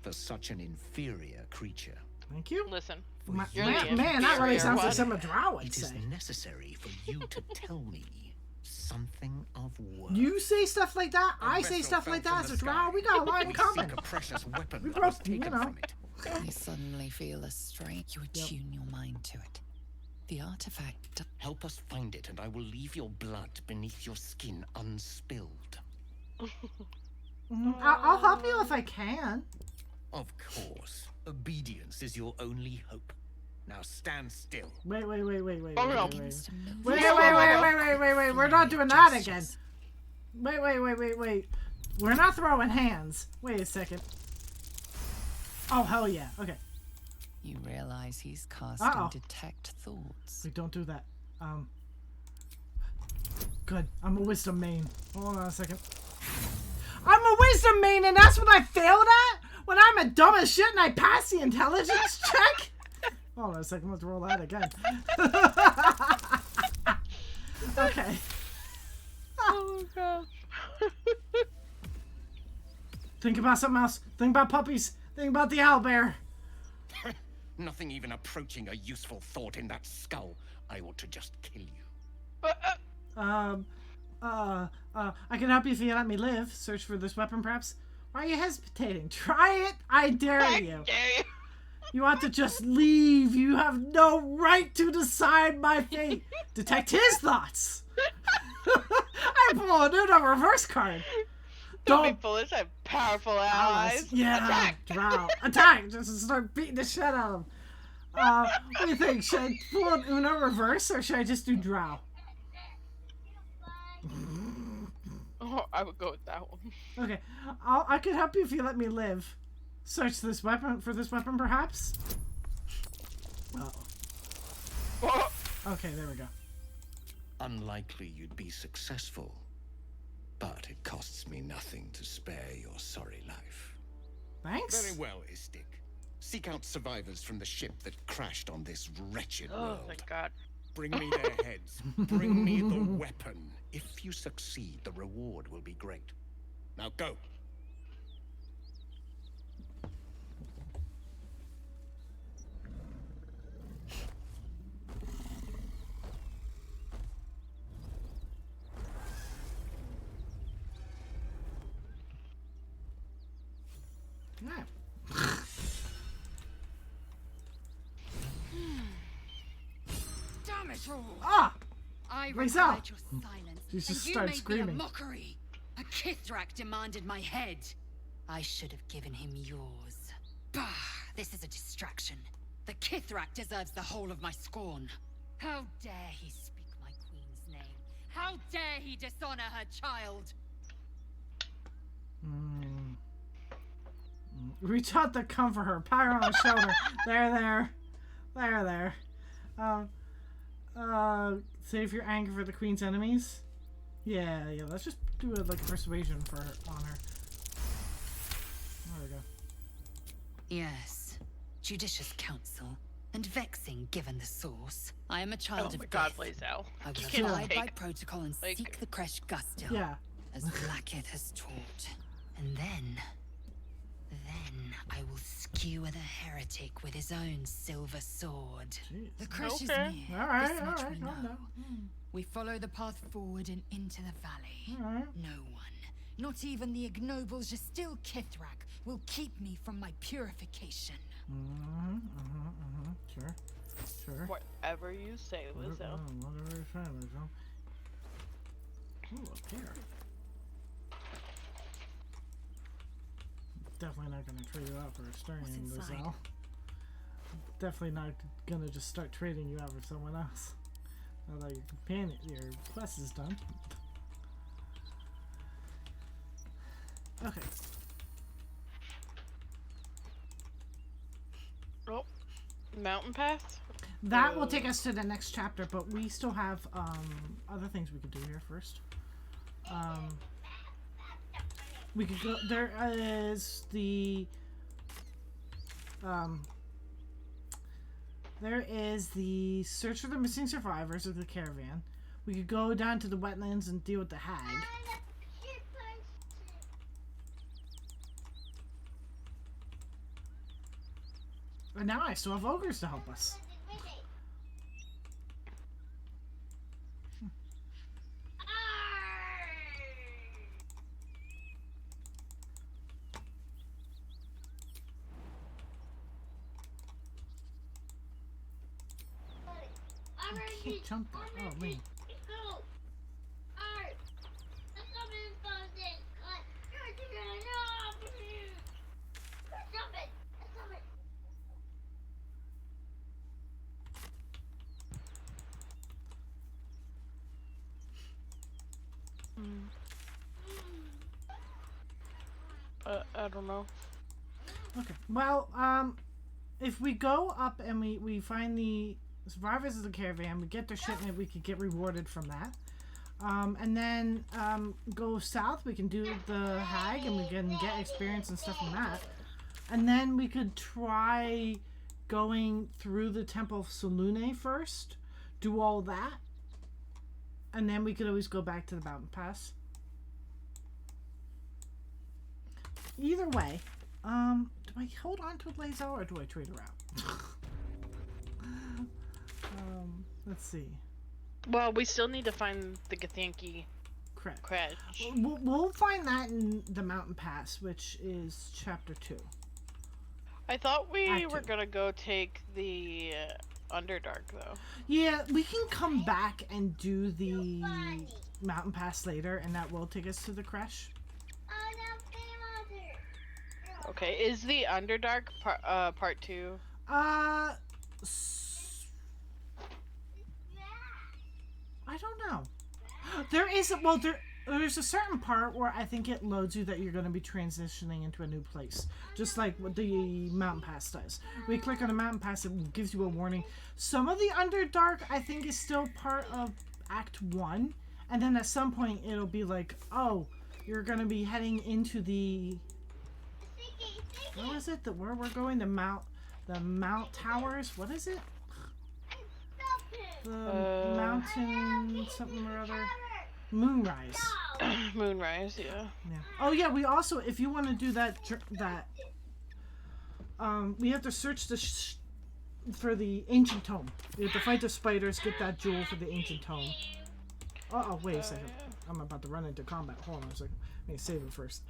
for such an inferior creature. Thank you. Listen, man, that really sounds like some drow would It say. is necessary for you to tell me something of worth. You say stuff like that. I say stuff like that as a drow. We got a lot in common. Seek a precious weapon We that was both, taken you know. from it. You suddenly feel a strain. You attune your mind to it. The artifact. Help us find it, and I will leave your blood beneath your skin unspilled. I'll help you if I can. Of course. Obedience is your only hope. Now stand still. Wait. Oh, no. Wait. We're not doing that again. Wait. We're not throwing hands. Wait a second. Oh, hell yeah. Okay. You realize he's casting detect thoughts. Wait, don't do that. Good. I'm a wisdom main. Hold on a second. I'm a wisdom main, and that's what I failed at? When I'm a dumb as shit and I pass the intelligence check? Hold on a second. Let's roll that again. Okay. Oh, gosh. Think about something else. Think about puppies. Think about the owlbear. Nothing even approaching a useful thought in that skull. I ought to just kill you. I can help you if you let me live. Search for this weapon, perhaps. Why are you hesitating? Try it. I dare you. You ought to just leave. You have no right to decide my fate. Detect his thoughts. I pull a new reverse card. Don't be foolish. I have powerful allies. Yeah. Attack. Drow. Attack. Just start beating the shit out of him. What do you think? Should I pull an Uno reverse or should I just do Drow? Oh, I would go with that one. Okay, I could help you if you let me live. Search this weapon for this weapon, perhaps. Okay, there we go. Unlikely you'd be successful, but it costs me nothing to spare your sorry life. Thanks. Very well, Istik. Seek out survivors from the ship that crashed on this wretched world. Oh my god. Bring me their heads. Bring me the weapon. If you succeed, the reward will be great. Now go. Yeah. Damn it all! Ah! I Raise required up. your silence, You just and you start made screaming. me a mockery. A Kithrak demanded my head. I should have given him yours. Bah! This is a distraction. The Kithrak deserves the whole of my scorn. How dare he speak my queen's name? How dare he dishonor her child? Reach out to comfort her. Pat her on the shoulder. There. Save your anger for the queen's enemies. Yeah. Let's just do it like a persuasion for on her. There we go. Yes. Judicious counsel. And vexing given the source. I am a child of my god, death. please, Al. I will You abide can't by take, protocol and seek the Kresh Gustil. Yeah. As Blackith has taught. And then I will skewer the heretic with his own silver sword. Jeez. The Kresh is Okay. near. Alright, This much alright, we know. calm down. We follow the path forward and into the valley. Alright. No one, not even the ignoble Jastil Kithrak, will keep me from my purification. Sure. Whatever you say, Lizzo. Whatever you say, Lizzo. Ooh, up here. Definitely not gonna trade you out for a Sturian, Lizzo. Definitely not gonna just start trading you out for someone else. Now that your companion, your quest is done. Okay. Oh, mountain path? That will take us to the next chapter, but we still have other things we could do here first. We could go. There is the. There is the search for the missing survivors of the caravan. We could go down to the wetlands and deal with the hag. And now I still have ogres to help us. I can't jump that. Oh, man. I don't know. Okay. Well, if we go up and we find the survivors of the caravan, we get their shipment, we could get rewarded from that. And then go south, we can do the hag and we can get experience and stuff from that. And then we could try going through the Temple of Selune first, do all that, and then we could always go back to the mountain pass. Either way, do I hold on to Lazo or do I trade her out? Let's see. Well, we still need to find the Githyanki Credge. We'll find that in the mountain pass, which is chapter 2. I thought we were gonna go take the Underdark though. Yeah, we can come back and do the mountain pass later, and that will take us to the creche. Okay, is the Underdark part 2? I don't know. There's a certain part where I think it loads you that you're going to be transitioning into a new place, just like what the mountain pass does. We click on the mountain pass, it gives you a warning. Some of the Underdark I think is still part of Act 1, and then at some point it'll be like, oh, you're going to be heading into the... What is it? Where we're going? The Mount Towers? What is it? The mountain something or other. Moonrise. Moonrise, yeah. Oh yeah, we also, if you want to do that, we have to search for the ancient tome. We have to fight the spiders, get that jewel for the ancient tome. Oh, wait a second. I'm about to run into combat. Hold on a second. Let me save it first.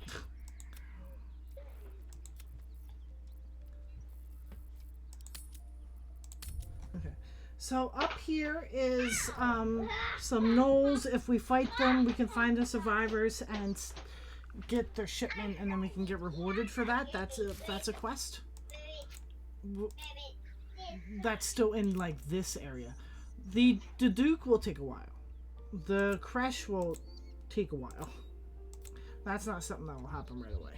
Okay. So up here is some gnolls. If we fight them, we can find the survivors and get their shipment, and then we can get rewarded for that. That's a quest. That's still in like this area. The Duke will take a while. The creche will take a while. That's not something that will happen right away.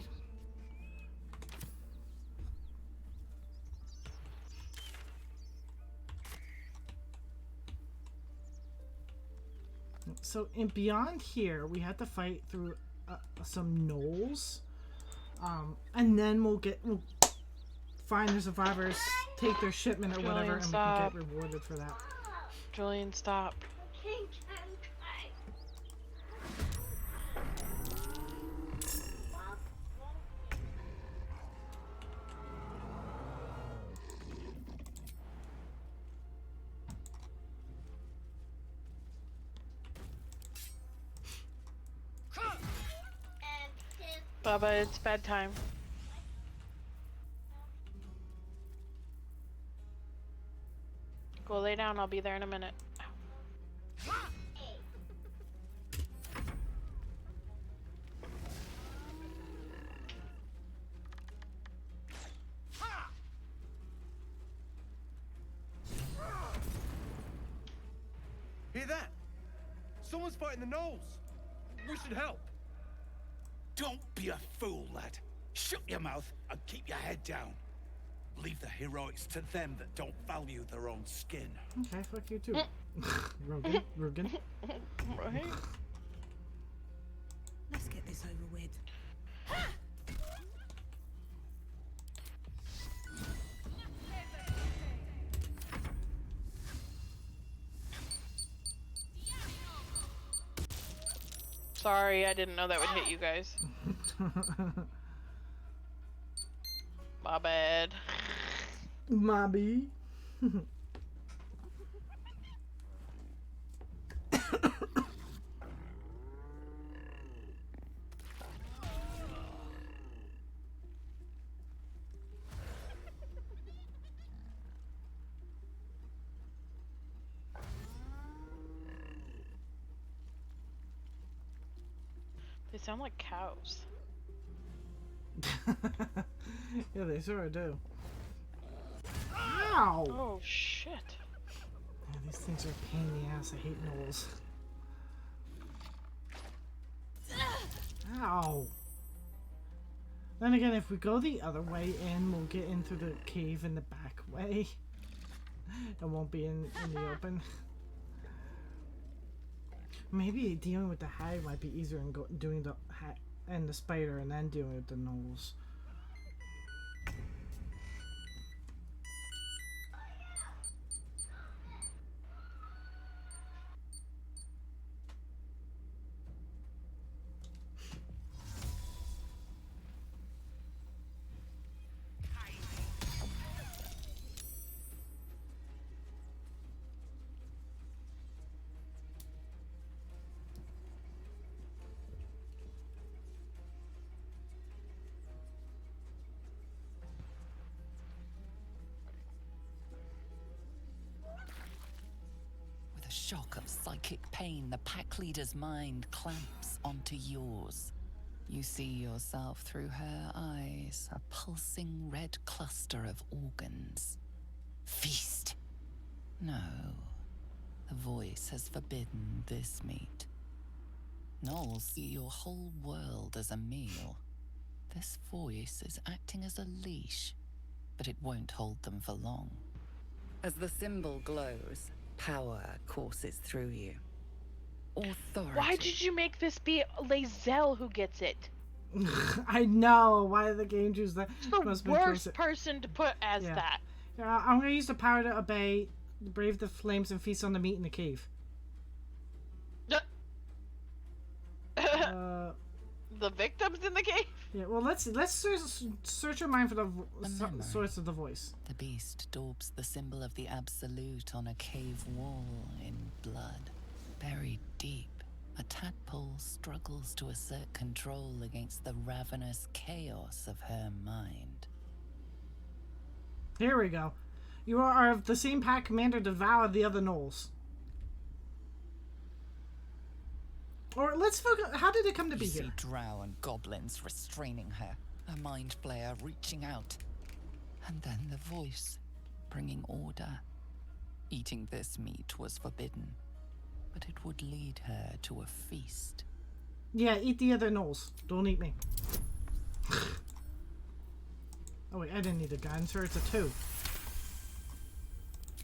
So in beyond here, we have to fight through some gnolls, and then we'll find the survivors, take their shipment or whatever, and we can get rewarded for that. Julian, stop. Baba, it's bedtime. Go lay down, I'll be there in a minute. Hear that? Someone's fighting the gnolls. We should help. Don't be a fool, lad. Shut your mouth and keep your head down. Leave the heroics to them that don't value their own skin. Okay, fuck you too. Rugen. Right? Let's get this over with. Sorry, I didn't know that would hit you guys. My bad. Mobby. They sound like cows. Yeah, they sort of do. Ow! Oh, shit. Yeah, these things are a pain in the ass. I hate gnolls. Ow! Then again, if we go the other way in, we'll get in through the cave in the back way. It won't be in the open. Maybe dealing with the hag might be easier than doing the hag and the spider and then dealing with the gnolls. With a shock of psychic pain, the pack leader's mind clamps onto yours. You see yourself through her eyes, a pulsing red cluster of organs. Feast! No, the voice has forbidden this meat. Gnolls see your whole world as a meal. This voice is acting as a leash, but it won't hold them for long. As the symbol glows, power courses through you. Authority. Why did you make this be Lae'zel who gets it? I know. Why did the game choose that? It's the worst person to put as that. Yeah, I'm gonna use the power to obey, brave the flames, and feast on the meat in the cave. The victims in the cave? Yeah, well, let's search your mind for the source of the voice. The beast daubs the symbol of the Absolute on a cave wall in blood. Buried deep, a tadpole struggles to assert control against the ravenous chaos of her mind. Here we go. You are of the same pack commander devoured the other gnolls. Or let's focus. How did it come to be here? You see drow and goblins restraining her, a mind flayer reaching out. And then the voice, bringing order. Eating this meat was forbidden, but it would lead her to a feast. Yeah, eat the other gnolls. Don't eat me. Oh wait, I didn't need a gun, sir. It's a 2.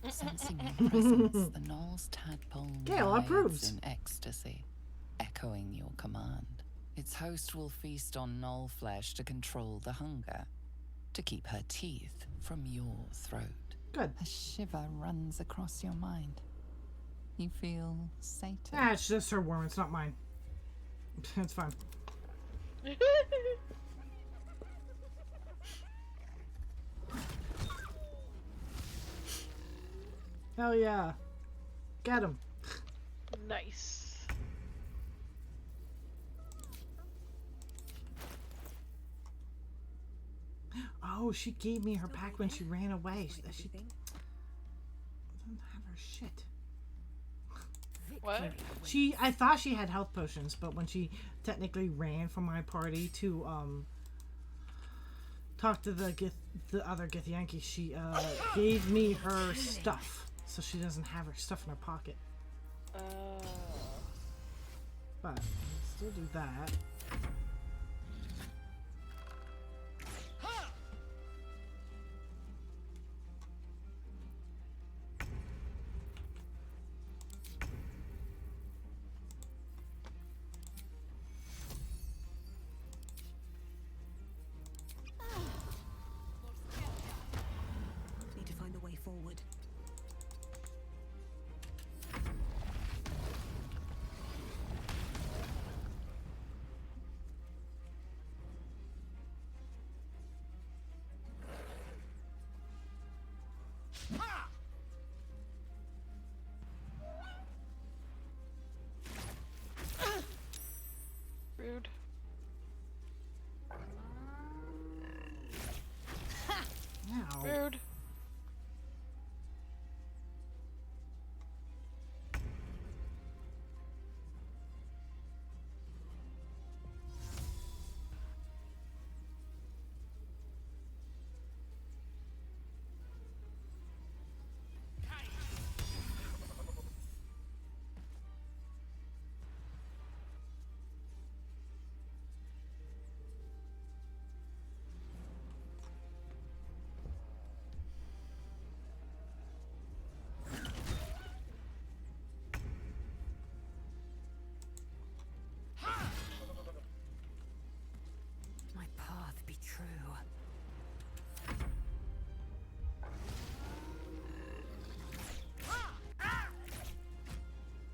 Sensing your presence, the gnolls tadpole Gale approves. in ecstasy, echoing your command. Its host will feast on gnoll flesh to control the hunger, to keep her teeth from your throat. Good. A shiver runs across your mind. You feel sated. Ah, it's just her worm. It's not mine. It's fine. Hell yeah. Get him. Nice. Oh, she gave me her pack when she ran away. She doesn't have her shit. What? I thought she had health potions, but when she technically ran from my party to talk to the other Githyanki, she gave me her stuff, so she doesn't have her stuff in her pocket. But still do that. Need to find the way forward. Rude. Ow. Rude.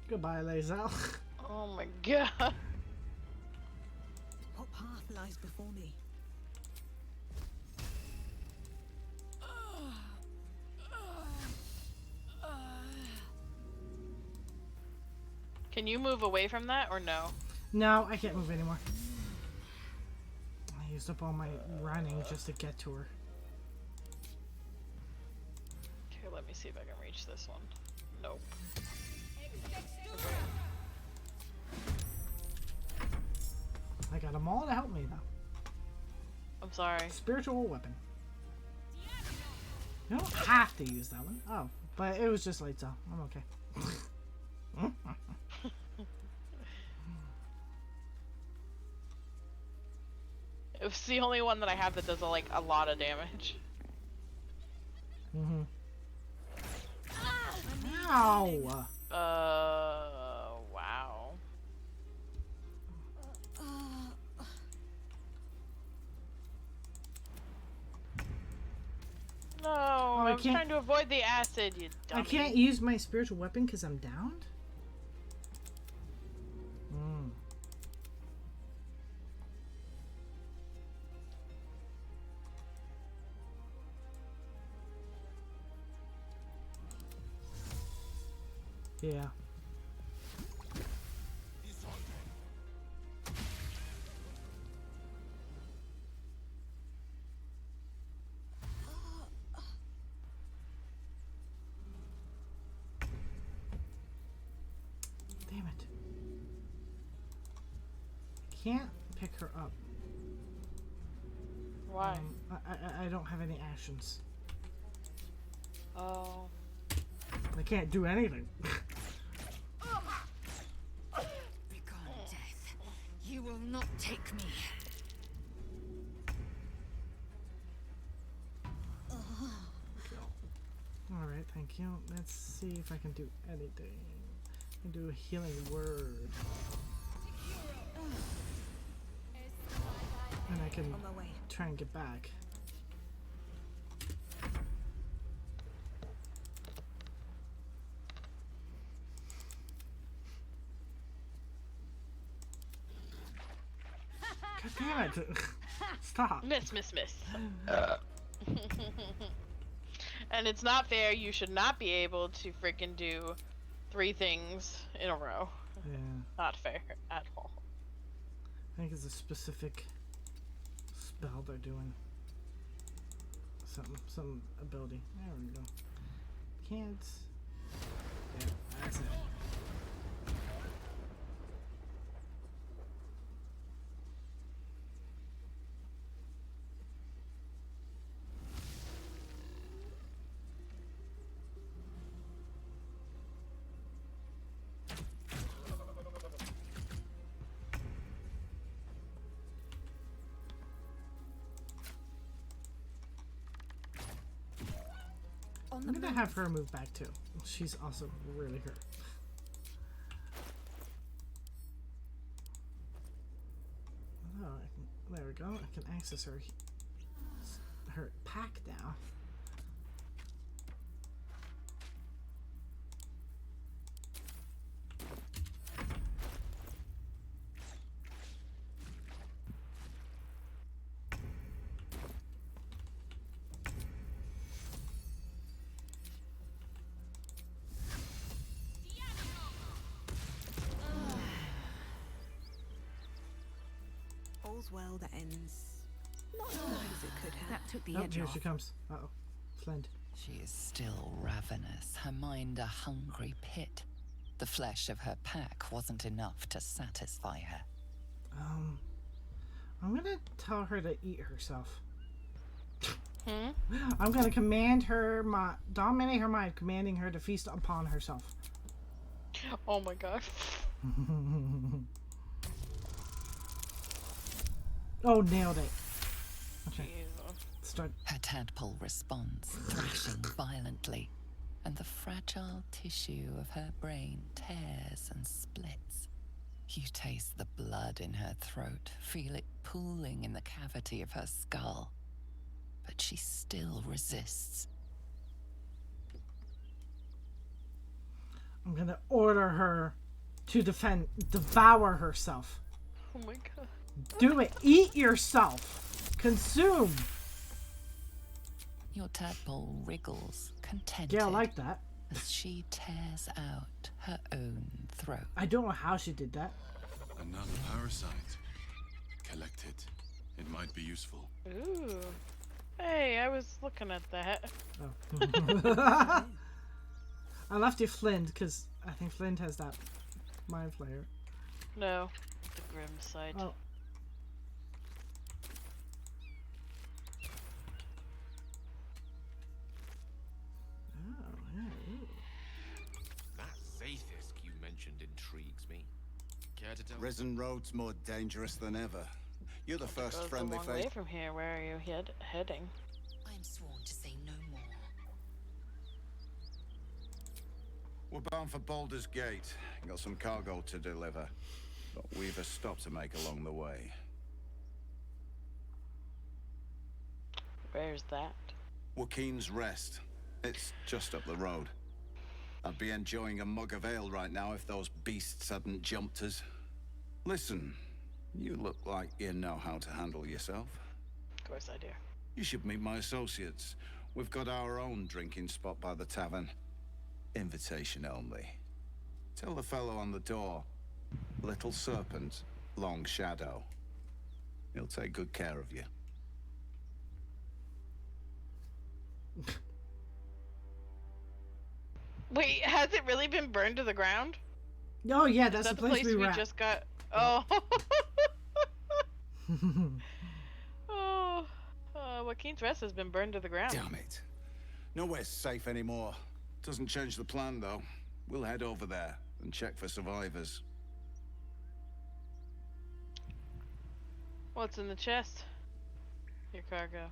Goodbye, Lae'zel. Oh my god. What path lies before me? Can you move away from that or no? No, I can't move anymore. I used up all my running just to get to her. Okay, let me see if I can reach this one. Nope. I got them all to help me though. I'm sorry. Spiritual weapon. You don't have to use that one. Oh, but it was just lights out. I'm okay. It's the only one that I have that does like a lot of damage. Mm-hmm. Ow! Wow. No, I was trying to avoid the acid, you dummy. I can't use my spiritual weapon because I'm downed? Hmm. Yeah. Damn it. Can't pick her up. Why? I don't have any actions. Oh. I can't do anything. Begone, death. You will not take me. Alright, thank you. Let's see if I can do anything. I can do a healing word. And I can try and get back. God damn it! Stop. Miss. And it's not fair. You should not be able to freaking do 3 things in a row. Yeah. Not fair at all. I think it's a specific spell they're doing. Some ability. There we go. Can't. Yeah, that's it. I'm gonna have her move back too. She's also really hurt. Oh, there we go. I can access her pack now. All's well that ends not as well as it could have. That took the Oh, edge here off. she comes. Uh-oh. Flint. She is still ravenous, her mind a hungry pit. The flesh of her pack wasn't enough to satisfy her. I'm gonna tell her to eat herself. Hmm? I'm gonna command her, dominate her mind, commanding her to feast upon herself. Oh my god. Oh, nailed it. Okay. Start. Her tadpole responds, thrashing violently, and the fragile tissue of her brain tears and splits. You taste the blood in her throat, feel it pooling in the cavity of her skull. But she still resists. I'm gonna order her to devour herself. Oh my god. Do it. Eat yourself. Consume. Your tadpole wriggles, contented. Yeah, I like that. As she tears out her own throat. I don't know how she did that. Another parasite. Collect it. It might be useful. Ooh. Hey, I was looking at that. Oh. I left you Flint because I think Flint has that mind flayer. No, the grim side. Oh. That Zaithis you mentioned intrigues me. Care to tell? Risen Road's more dangerous than ever. You're the first Goes friendly a long face. way from here. Where are you heading? I am sworn to say no more. We're bound for Baldur's Gate. Got some cargo to deliver. But we've a stop to make along the way. Where's that? Joaquin's Rest. It's just up the road. I'd be enjoying a mug of ale right now if those beasts hadn't jumped us. Listen, you look like you know how to handle yourself. Of course I do. You should meet my associates. We've got our own drinking spot by the tavern. Invitation only. Tell the fellow on the door. Little Serpent, Long Shadow. He'll take good care of you. Wait, has it really been burned to the ground? Oh yeah, that's Is that the place we were at. just got. Oh. Oh. Joaquin's Rest has been burned to the ground. Damn it. Nowhere's safe anymore. Doesn't change the plan, though. We'll head over there and check for survivors. What's in the chest? Your cargo.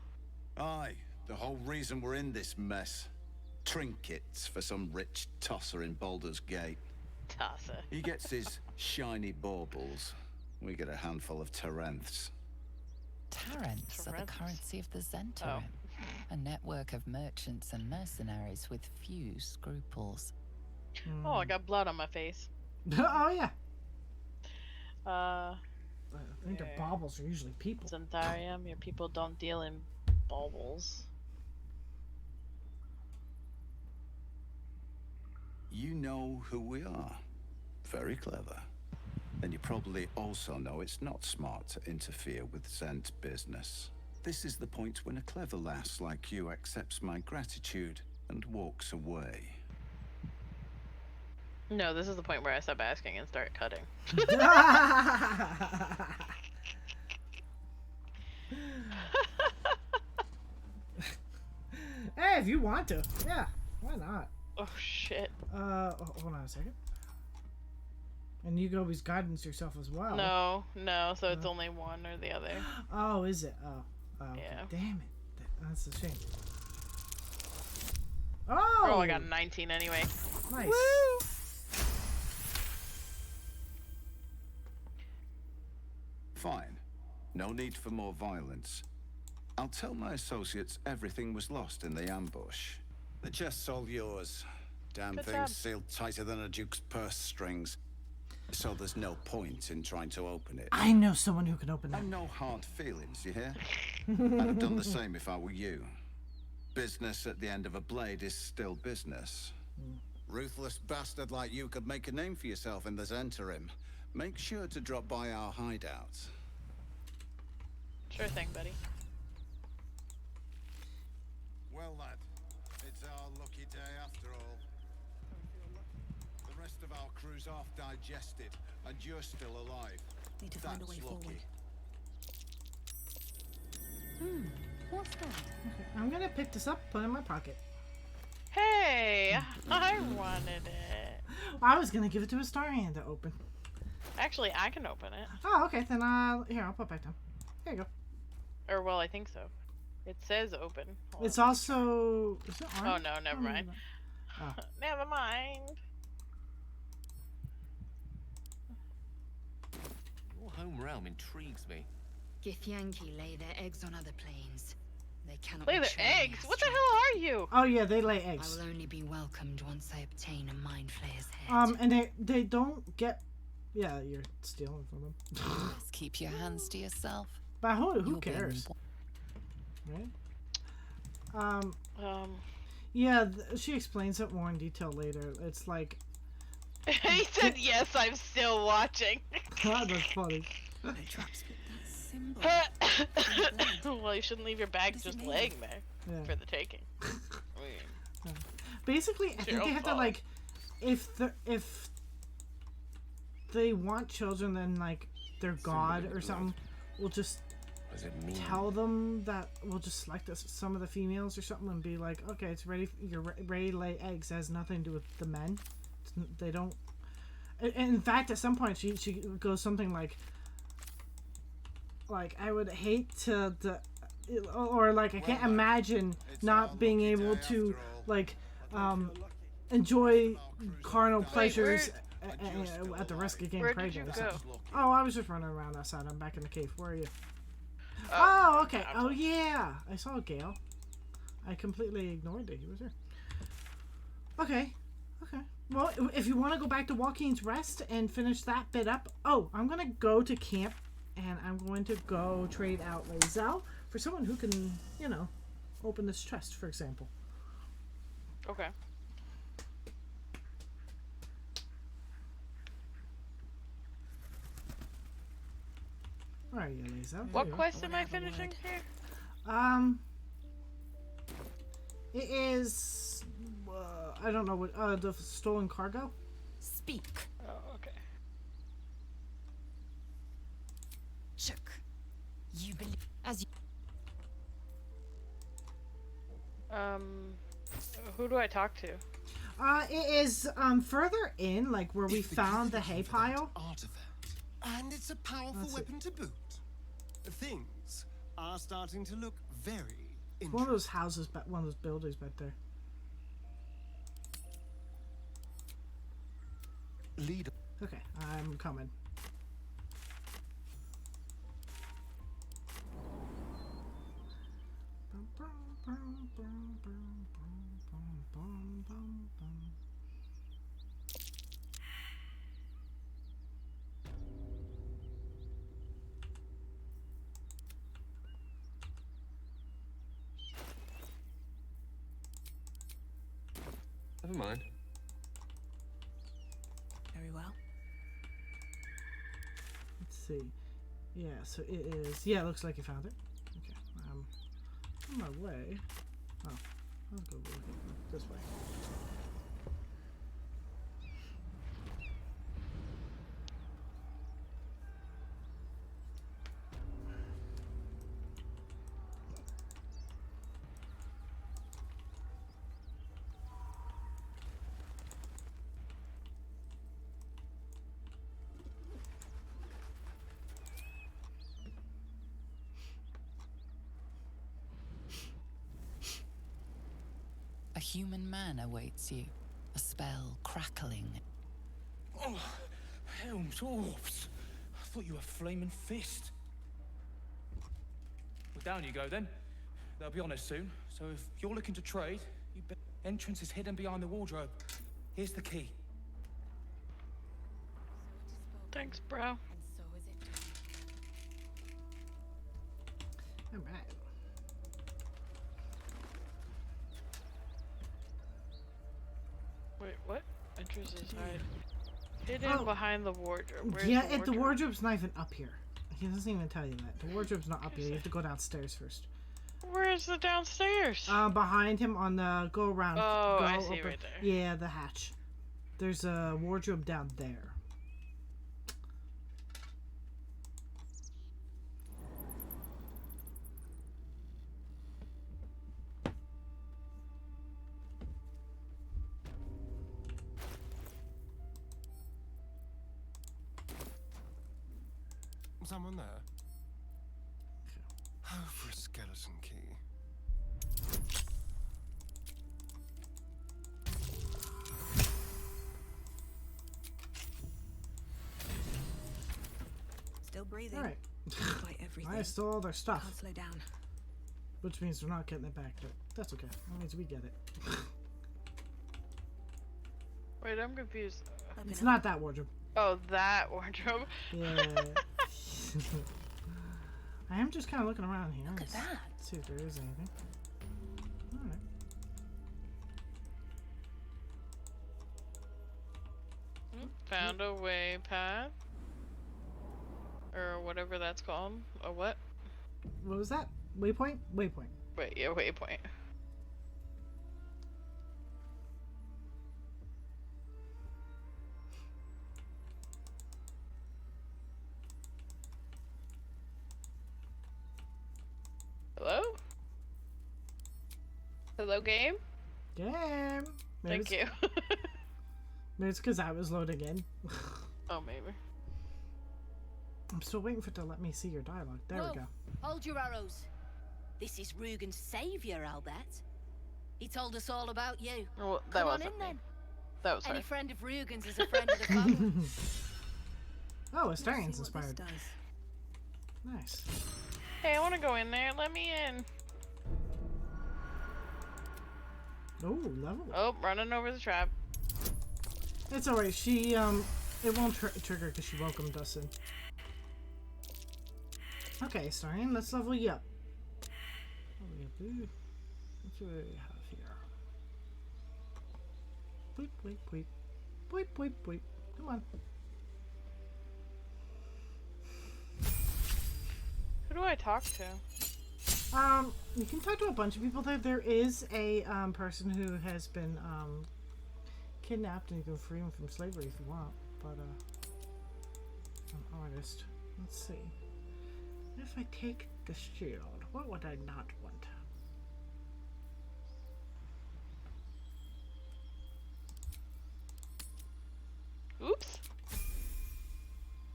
Aye, the whole reason we're in this mess. Trinkets for some rich tosser in Baldur's Gate. Tosser. He gets his shiny baubles. We get a handful of Tarenths. Tarents are the currency of the Zentarim. A network of merchants and mercenaries with few scruples. Oh, I got blood on my face. Oh yeah. I think the baubles are usually people. Zentarium, your people don't deal in baubles. You know who we are. Very clever. And you probably also know it's not smart to interfere with Zent business. This is the point when a clever lass like you accepts my gratitude and walks away. No, this is the point where I stop asking and start cutting. Hey, if you want to. Yeah, why not? Oh shit. Hold on a second. And you can always guidance yourself as well. No, so it's only one or the other. Oh, is it? Oh, okay. Yeah. Damn it. That's a shame. Oh, I got a 19 anyway. Nice. Woo! Fine. No need for more violence. I'll tell my associates everything was lost in the ambush. The chest's all yours. Damn Good thing's job. sealed tighter than a duke's purse strings. So there's no point in trying to open it. I know someone who can open that. And no hard feelings, you hear? I'd have done the same if I were you. Business at the end of a blade is still business. Ruthless bastard like you could make a name for yourself in the Zentarim. Make sure to drop by our hideout. Sure thing, buddy. Well, lad, it's our lucky day after all. The rest of our crew's half digested, and you're still alive. Need to find a way forward. What's that? Okay, I'm gonna pick this up, put it in my pocket. Hey, I wanted it. I was gonna give it to Astarion to open. Actually, I can open it. Oh, okay, then here, I'll put it back down. There you go. Or, well, I think so. It says open. Hold It's on. also... Is it Oh, orange? no, never mind. Oh. Never mind. Your home realm intrigues me. Githyanki lay their eggs on other planes. They cannot Lay their betray me eggs? as What the strength. hell are you? Oh yeah, they lay I eggs. will only be welcomed once I obtain a mind flayer's head. And they don't get. Yeah, you're stealing from them. Just keep your hands to yourself. But who You're being cares? Right? Yeah, she explains it more in detail later. It's like. He said, "Yes, I'm still watching." God, that's funny. Well, you shouldn't leave your bag just laying there for the taking. Basically, I think they have to like, if they want children, then like their god or something will just tell them that we'll just select some of the females or something and be like, okay, it's ready. You're ready to lay eggs. It has nothing to do with the men. They don't. And in fact, at some point, she goes something like I would hate to or like I can't imagine not being able to like enjoy carnal pleasures at the risk of getting pregnant. Oh, I was just running around outside. I'm back in the cave. Where are you? Oh, okay. Oh yeah, I saw Gale. I completely ignored that he was there. Okay. Well, if you want to go back to Joaquin's Rest and finish that bit up, I'm gonna go to camp. And I'm going to go trade out Lae'zel for someone who can, open this chest, for example. Okay. Where are you, Lae'zel? What quest am I finishing here? It is, I don't know what, the stolen cargo? Speak. Oh, okay. Shook. You believe as you. Who do I talk to? It is further in, like where we found the hay pile. Artifact, and it's a powerful weapon to boot. Things are starting to look very interesting. One of those houses, one of those buildings back there. Lead. Okay, I'm coming. Never mind. Very well. Let's see. Yeah, so it is. Yeah, it looks like you found it. Okay. On my way. Oh, I'll go this way. A human man awaits you, a spell crackling. Oh, Helm's orbs. I thought you were Flaming Fist. Well, down you go then. They'll be on us soon, so if you're looking to trade, entrance is hidden behind the wardrobe. Here's the key. Thanks, bro. And so is it. All right. Wait, what? Entrance is hidden behind the wardrobe. Where's Yeah, the wardrobe? the wardrobe's not even up here. He doesn't even tell you that. The wardrobe's not up here. You have to go downstairs first. Where's the downstairs? Behind him on the go around. Oh, go I see open. right there. Yeah, the hatch. There's a wardrobe down there. Someone there? Oh, for a skeleton key. Still breathing. All right. Despite everything. I stole all their stuff. Can't slow down. Which means we're not getting it back, but that's okay. That means we get it. Wait, I'm confused. It's not that wardrobe. Oh, that wardrobe? Yeah. I am just kind of looking around here. Look at that. See if there is anything. Alright. Found a way path. Or whatever that's called. A what? What was that? Waypoint? Waypoint. Wait, yeah, waypoint. Hello? Hello, game? Game! Maybe Thank you. Maybe it's because I was loading in. Oh, maybe. I'm still waiting for it to let me see your dialogue. There we go. Hold your arrows. This is Rugen's savior, I'll bet. He told us all about you. Well, that Come on wasn't in me. then. That was Any her. friend of Rugen's is a friend of the family. Oh, Astarion's inspired. Nice. Hey, I want to go in there. Let me in. Oh, level. Oh, running over the trap. It's alright. She, it won't trigger because she welcomed us in. Okay, Astarion, let's level you up. What do we have here? Bleep, bleep, bleep. Bleep, bleep, bleep. Come on. Who do I talk to? You can talk to a bunch of people there. There is a, person who has been, kidnapped, and you can free him from slavery if you want. But, an artist. Let's see. If I take the shield, what would I not want? Oops.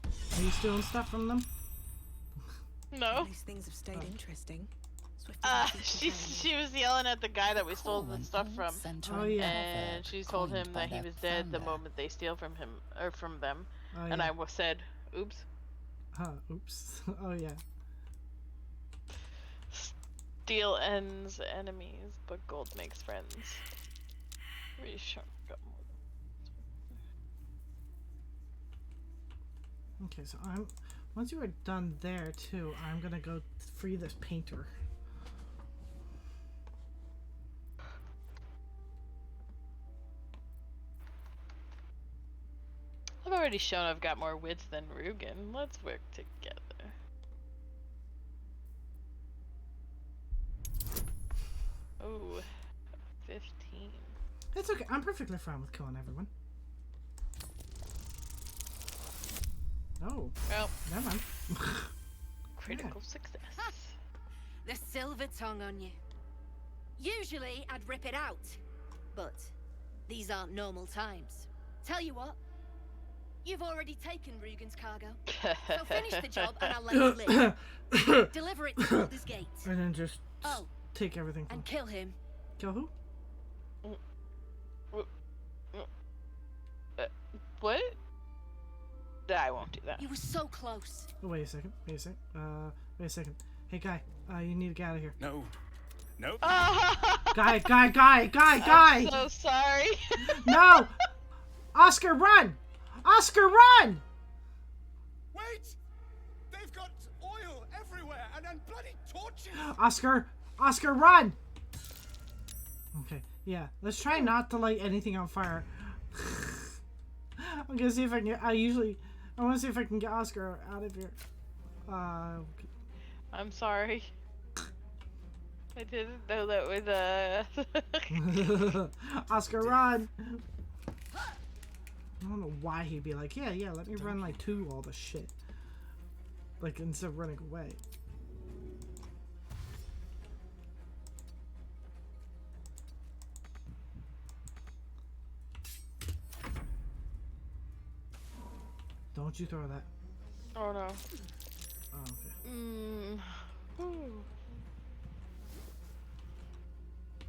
Are you stealing stuff from them? No. These things have stayed interesting. She was yelling at the guy that we stole the stuff from. Oh, yeah. And she told him that he was dead the moment they steal from him or from them. Oh, and yeah. I said, "Oops." Oops. Oh yeah. Steel ends enemies, but gold makes friends. We sure got more. Okay, so once you are done there too, I'm gonna go free this painter. I've already shown I've got more wits than Rugen. Let's work together. Oh, 15. It's okay. I'm perfectly fine with killing everyone. Oh. Well. Never mind. Critical success. The silver tongue on you. Usually I'd rip it out, but these aren't normal times. Tell you what, you've already taken Rugen's cargo, so finish the job and I'll let you live. Deliver it to Baldur's Gate. And then just Oh, take everything from and kill him. Kill who? What? I won't do that. You were so close. Oh, wait a second. Wait a second. Wait a second. Hey, guy. You need to get out of here. No. Nope. Guy. I'm so sorry. No! Oscar, run! Oscar, run! Wait! They've got oil everywhere and bloody torches! Oscar, run! Okay, yeah. Let's try not to light anything on fire. I'm gonna see if I can get... I want to see if I can get Oscar out of here. Okay. I'm sorry. I didn't know that was Oscar, run! I don't know why he'd be like, yeah, let me run like to all the shit. Like, instead of running away. Don't you throw that. Oh no. Oh, okay.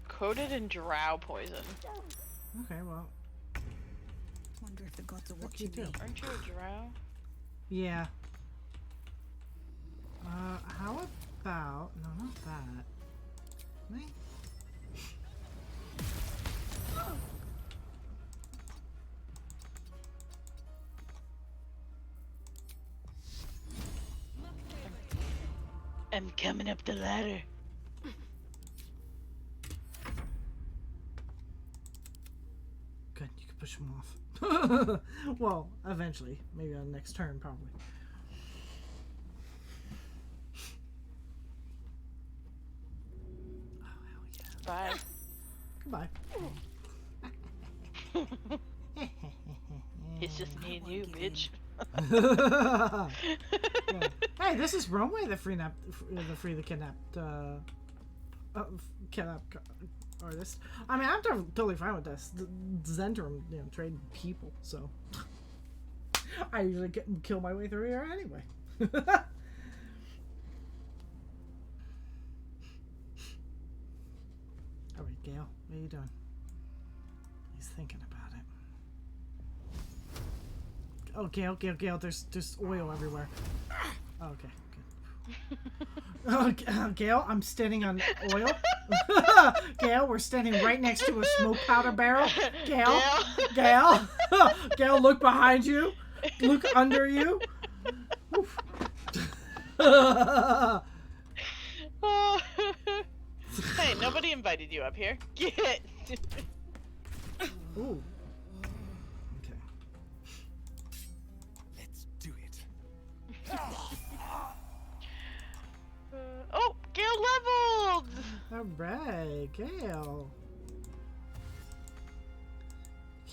Coated in drow poison. Okay, well. Wonder if the gods are What you watching do? me. Aren't you a drow? Yeah. How about... No, not that. Me? I'm coming up the ladder. Good, you can push him off. Well, eventually. Maybe on the next turn, probably. Oh, hell yeah. Bye. Goodbye. It's just me and you, bitch. Yeah. Hey, this is Romeway, the free the kidnapped kidnapped artist. I mean, I'm totally fine with this. Zentrum, trading people, so I usually kill my way through here anyway. All right, Gale, what are you doing? He's thinking about it. Oh, Gale, there's oil everywhere. Oh, okay, good. Oh, Gale, I'm standing on oil. Gale, we're standing right next to a smoke powder barrel. Gale, Gale, look behind you. Look under you. Hey, nobody invited you up here. Get. Ooh. Let's do it. Oh, Gale leveled! Alright, Gale.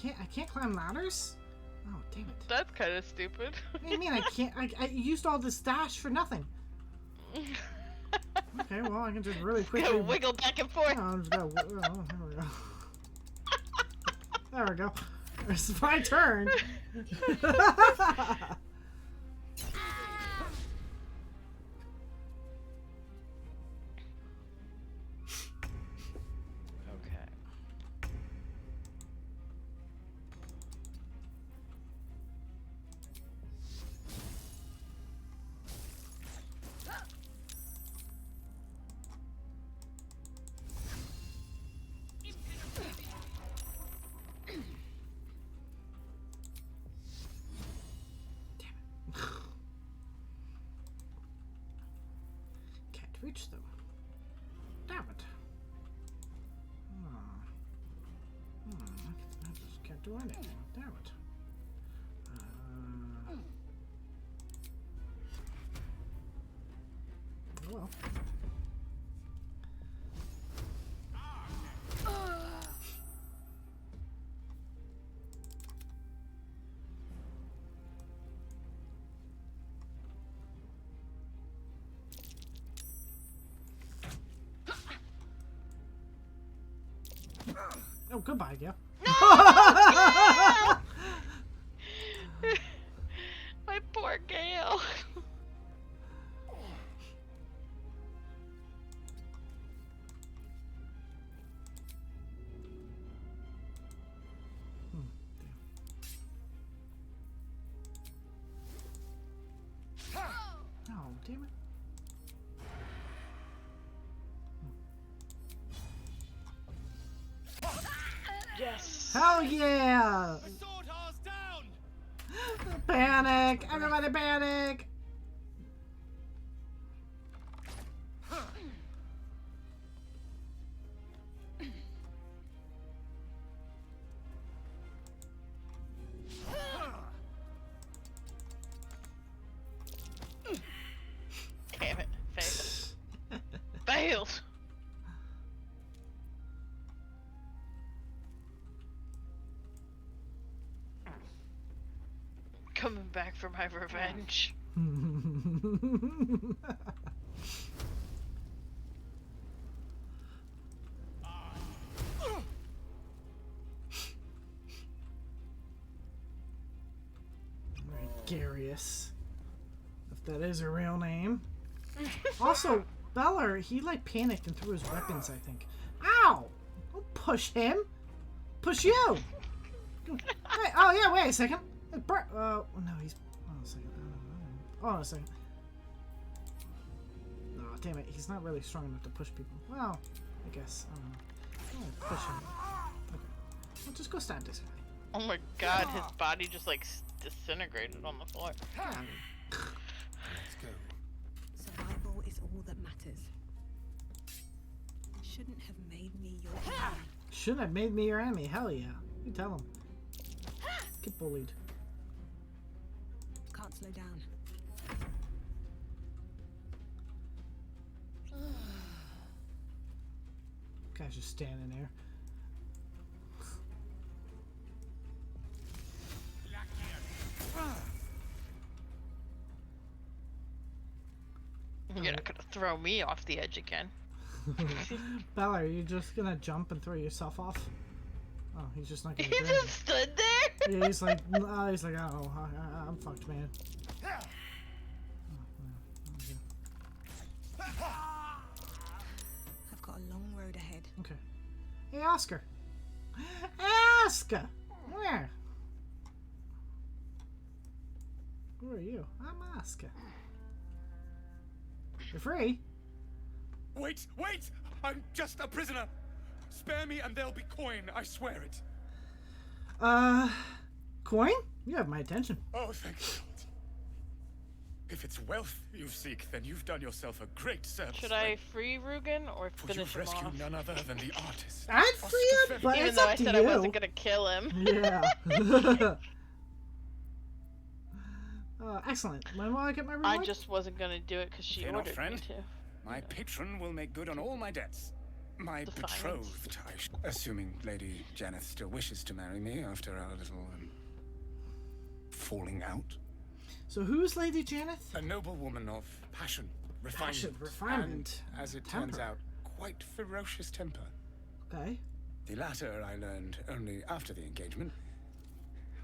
I can't climb ladders? Oh, damn it. That's kind of stupid. What do you mean I can't? I used all this stash for nothing. Okay, well, I can just really quickly... Go wiggle back and forth. Oh, I'm just gonna... Oh, there we go. There we go. It's my turn. Reach them. Damn it. I just can't do anything. Damn it. Oh well. Oh, goodbye, Gale. No! My poor Gale. Oh, damn it. Yes. Hell yeah! Panic! Everybody panic! Damn it. Failed. Failed. Coming back for my revenge. Garius. If that is her real name. Also, Beller, he like panicked and threw his weapons, I think. Ow! Don't push him! Push you! Hey, oh yeah, wait a second. No, he's... Hold on a second. Hold on a second. No, damn it. He's not really strong enough to push people. Well, I guess. I don't know. Oh, push him. Okay. Well, just go stab this guy. Oh my god, his body just like disintegrated on the floor. Let's go. Survival is all that matters. Shouldn't have made me your enemy. Shouldn't have made me your enemy. Hell yeah. You tell him. Get bullied. Can't slow down. Guy's just standing there. You're not gonna throw me off the edge again. Bella, are you just gonna jump and throw yourself off? Oh, he's just not gonna He do just it. stood there? Yeah, he's like, oh, I'm fucked, man. I've got a long road ahead. Okay. Hey, Oscar. Oscar! Where? Who are you? I'm Oscar. You're free. Wait! I'm just a prisoner. Spare me and there'll be coin, I swear it. Coin? You have my attention. Oh, thank God. If it's wealth you seek, then you've done yourself a great service. Should I free Rugen or For finish you've him rescued off? none other than the artist. I'd free him, but Even it's though up I to said you. I wasn't gonna kill him. Yeah. Excellent. When will I get my reward? I just wasn't gonna do it because she Fear not, ordered friend. me to. My patron will make good on all my debts. My Defiance. betrothed, assuming Lady Janeth still wishes to marry me after our little falling out. So who's Lady Janeth? A noble woman of passion, Refinement. and, as it Temper. turns out, quite ferocious temper. Okay. The latter I learned only after the engagement,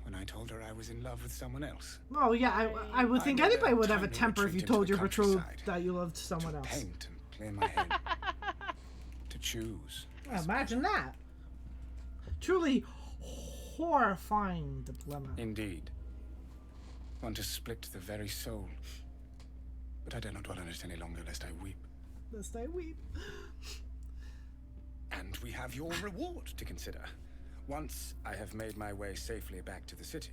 when I told her I was in love with someone else. Well, yeah, I would think made a anybody would have a timely temper if you retreat into told the your betrothed countryside that you loved someone else. Paint and clear my head. To choose. Imagine that. Truly horrifying dilemma. Indeed. One to split the very soul. But I dare not dwell on it any longer, lest I weep. Lest I weep. And we have your reward to consider. Once I have made my way safely back to the city.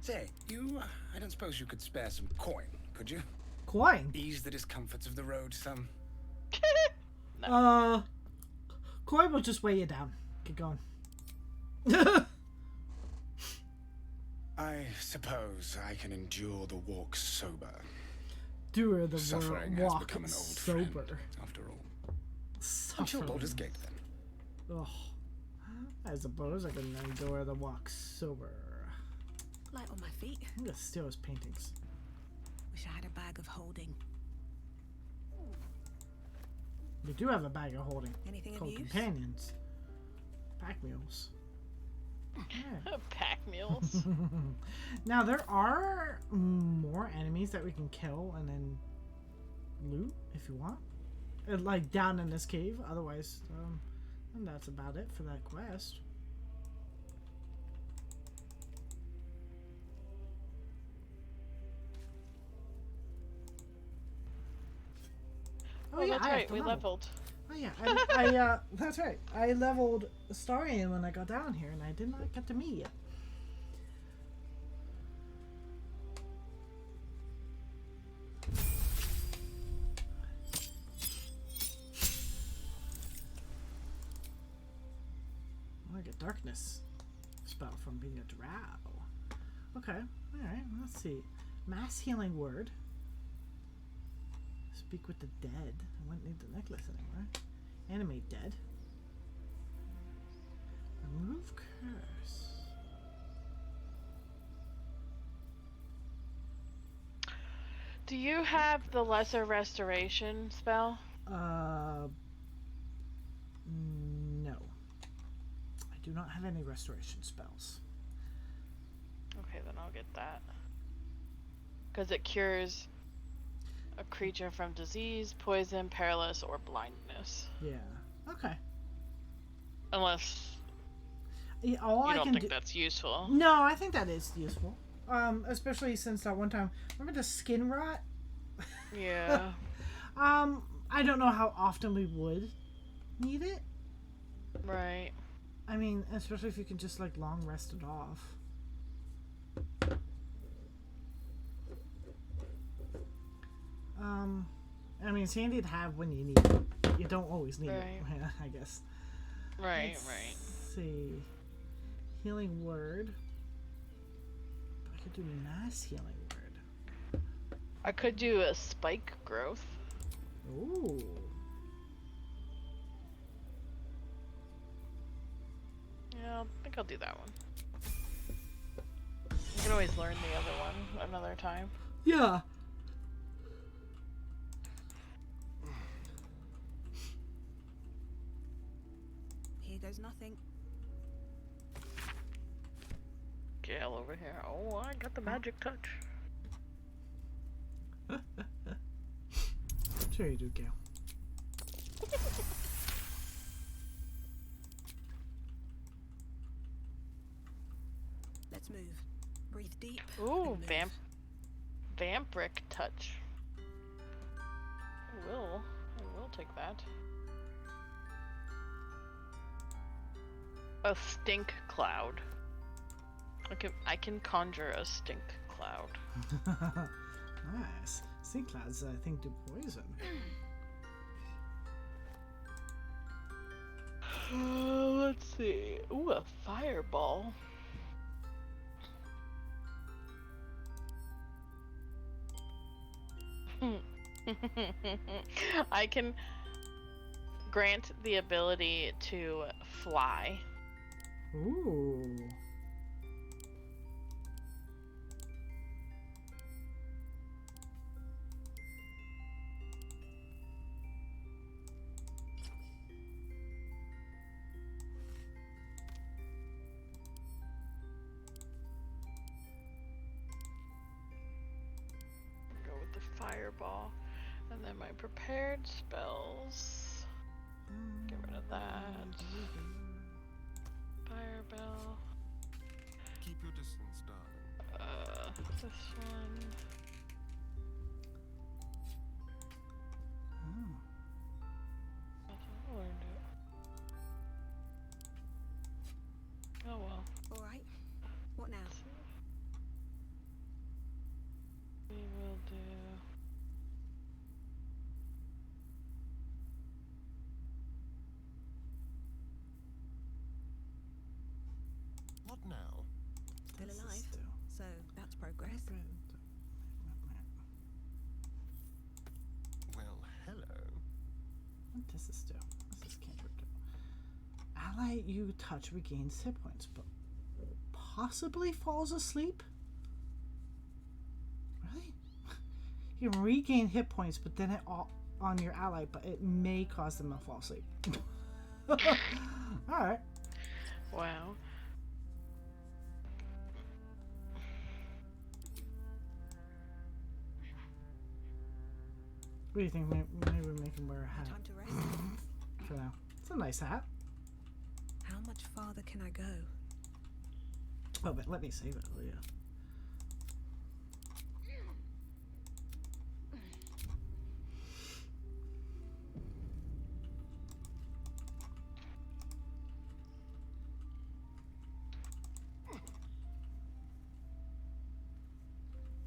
Say, I don't suppose you could spare some coin, could you? Coin? Ease the discomforts of the road some. Coin will just weigh you down. Keep going. I suppose I can endure the walk sober. Doer the Suffering has walk become an old sober. friend, after all. Until Suffering. Baldur's Gate, then. Ugh. I suppose I can endure the walk sober. Light on my feet. I'm gonna steal his paintings. Wish I had a bag of holding. We do have a bag of holding. Anything of called use? companions. Pack mules. Yeah. Pack mules. Now there are more enemies that we can kill and then loot if you want. Like down in this cave. Otherwise, and that's about it for that quest. Oh yeah, that's right. We leveled. Oh yeah, I that's right. I leveled Astarion when I got down here, and I did not get to meet yet. I get darkness spell from being a drow. Okay, all right. Let's see. Mass healing word. Speak with the dead. I wouldn't need the necklace anymore. Animate dead. Remove curse. Do you have the lesser restoration spell? No. I do not have any restoration spells. Okay, then I'll get that. Because it cures a creature from disease, poison, paralysis, or blindness. Yeah. Okay. Unless Yeah, all you I don't can think do... that's useful. No, I think that is useful. Especially since that one time, remember the skin rot? Yeah. I I don't know how often we would need it. Right. I mean, especially if you can just like long rest it off. I mean, it's handy to have when you need it. You don't always need it, I guess. Right, Let's right. see. Healing word. I could do mass healing word. I could do a spike growth. Ooh. Yeah, I think I'll do that one. You can always learn the other one another time. Yeah. Here goes nothing. Gale over here. Oh, I got the magic touch. Sure you do, Gale. Let's move. Breathe deep. Ooh, Vampric touch. I will take that. A stink cloud. I can conjure a stink cloud. Nice. Stink clouds, I think, do poison. Let's see. Ooh, a fireball. I can grant the ability to fly. Ooh. Go with the fireball. And then my prepared spells. Get rid of that. Fireball. Keep your distance, darling. This one. That's what I learned it. Oh well. Alright. What now? We will do. What now? Still alive. So that's progress. Well, hello. What does this do? What's this cantrip do? Ally you touch regains hit points, but possibly falls asleep? Really? You can regain hit points, but then it all on your ally, but it may cause them to fall asleep. Alright. Wow. What do you think? Maybe we make him wear a hat. Time to rest. For now. It's a nice hat. How much farther can I go? Oh, but let me save it, Leah.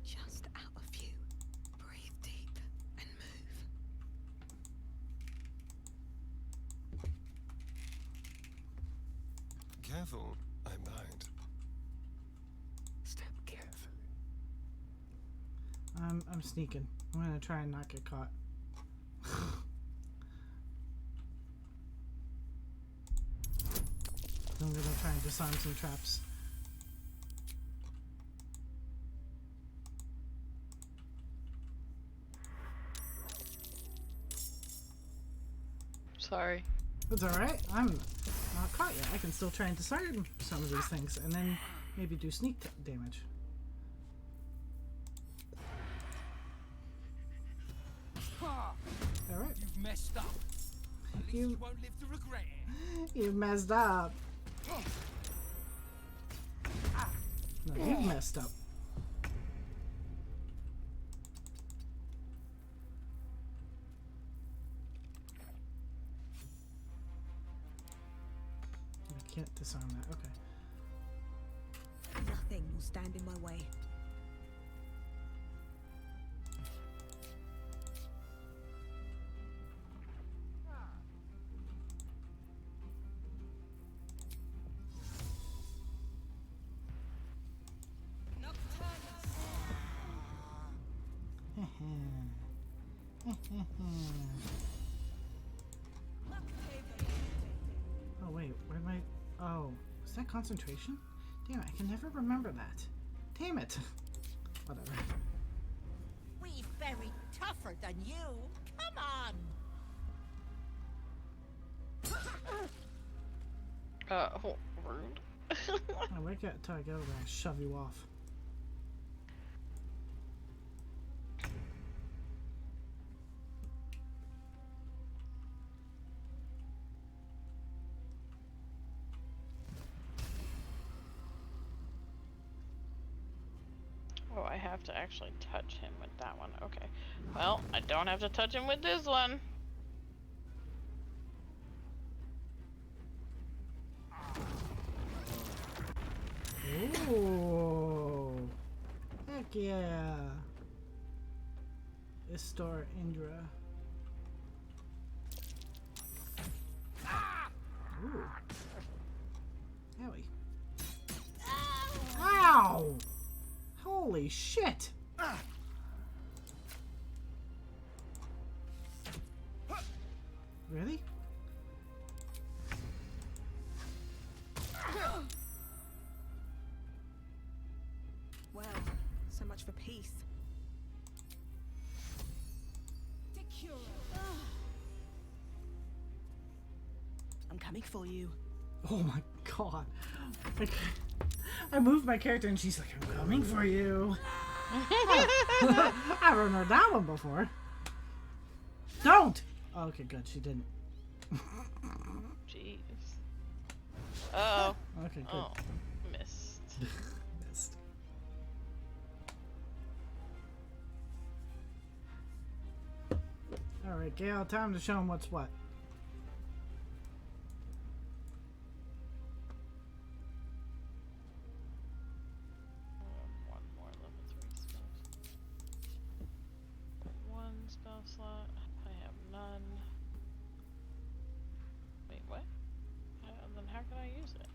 Just out of view. Breathe deep and move. Careful, I'm behind. Step carefully. I'm sneaking. I'm gonna try and not get caught. I'm gonna try and disarm some traps. Sorry. It's alright. I'm not caught yet. I can still try and disarm some of these things and then maybe do sneak damage. Alright. You've messed up. At least you won't live to regret it. You messed up. No, you messed up. can't disarm that. Okay. Nothing will stand in my way. Oh wait, where am I? Oh, is that concentration? Damn it, I can never remember that. Damn it. Whatever. We very tougher than you. Come on. Rude. I'll wait till I get over there and shove you off. Oh, I have to actually touch him with that one. Okay. Well, I don't have to touch him with this one. Ooh. Heck yeah. Istor Indra. Ooh. Howie. Ow! Holy shit! Really? Well, so much for peace. I'm coming for you. Oh my god. Okay. I moved my character and she's like, I'm coming for you. I haven't heard that one before. Don't! Oh, okay, good. She didn't. Jeez. Uh oh. Okay, good. Oh, missed. Missed. Alright, Gale, time to show him what's what. One more level 3 spells. One spell slot. I have none. Wait, what? Then how can I use it?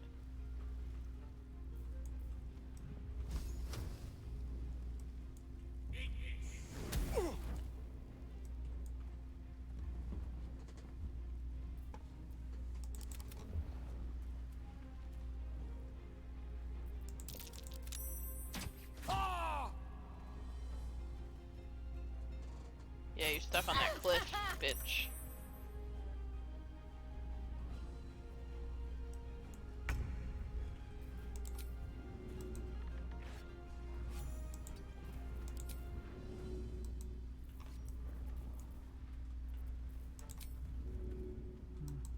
Yeah, you're stuck on that cliff, bitch.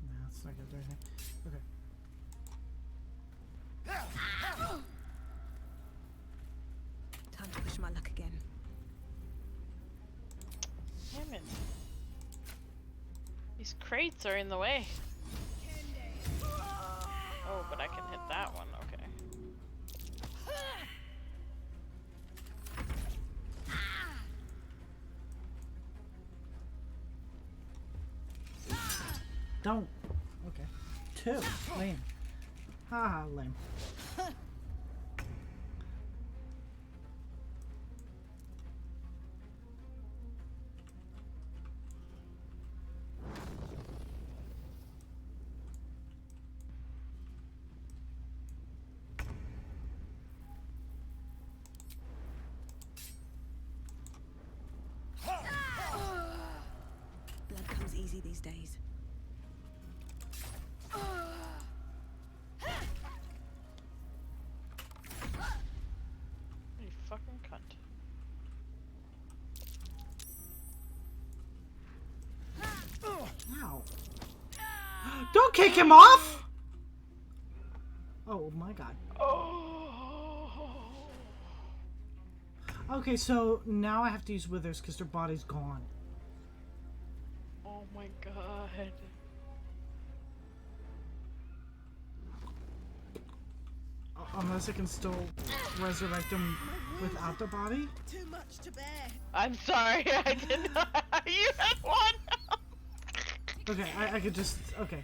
No, it's not gonna do anything. Okay. Time to push my luck again. Damn it. These crates are in the way. Oh, but I can hit that one, okay. Don't. Okay. 2. Lame. Haha, lame. Blood comes easy these days. You fucking cunt. Ow. Don't kick him off! Oh my god. Okay, so now I have to use withers because their body's gone. Oh my god. unless I can still resurrect him without the body. Too much to bear. I'm sorry, I did not. You had one. Okay, I could just. Okay.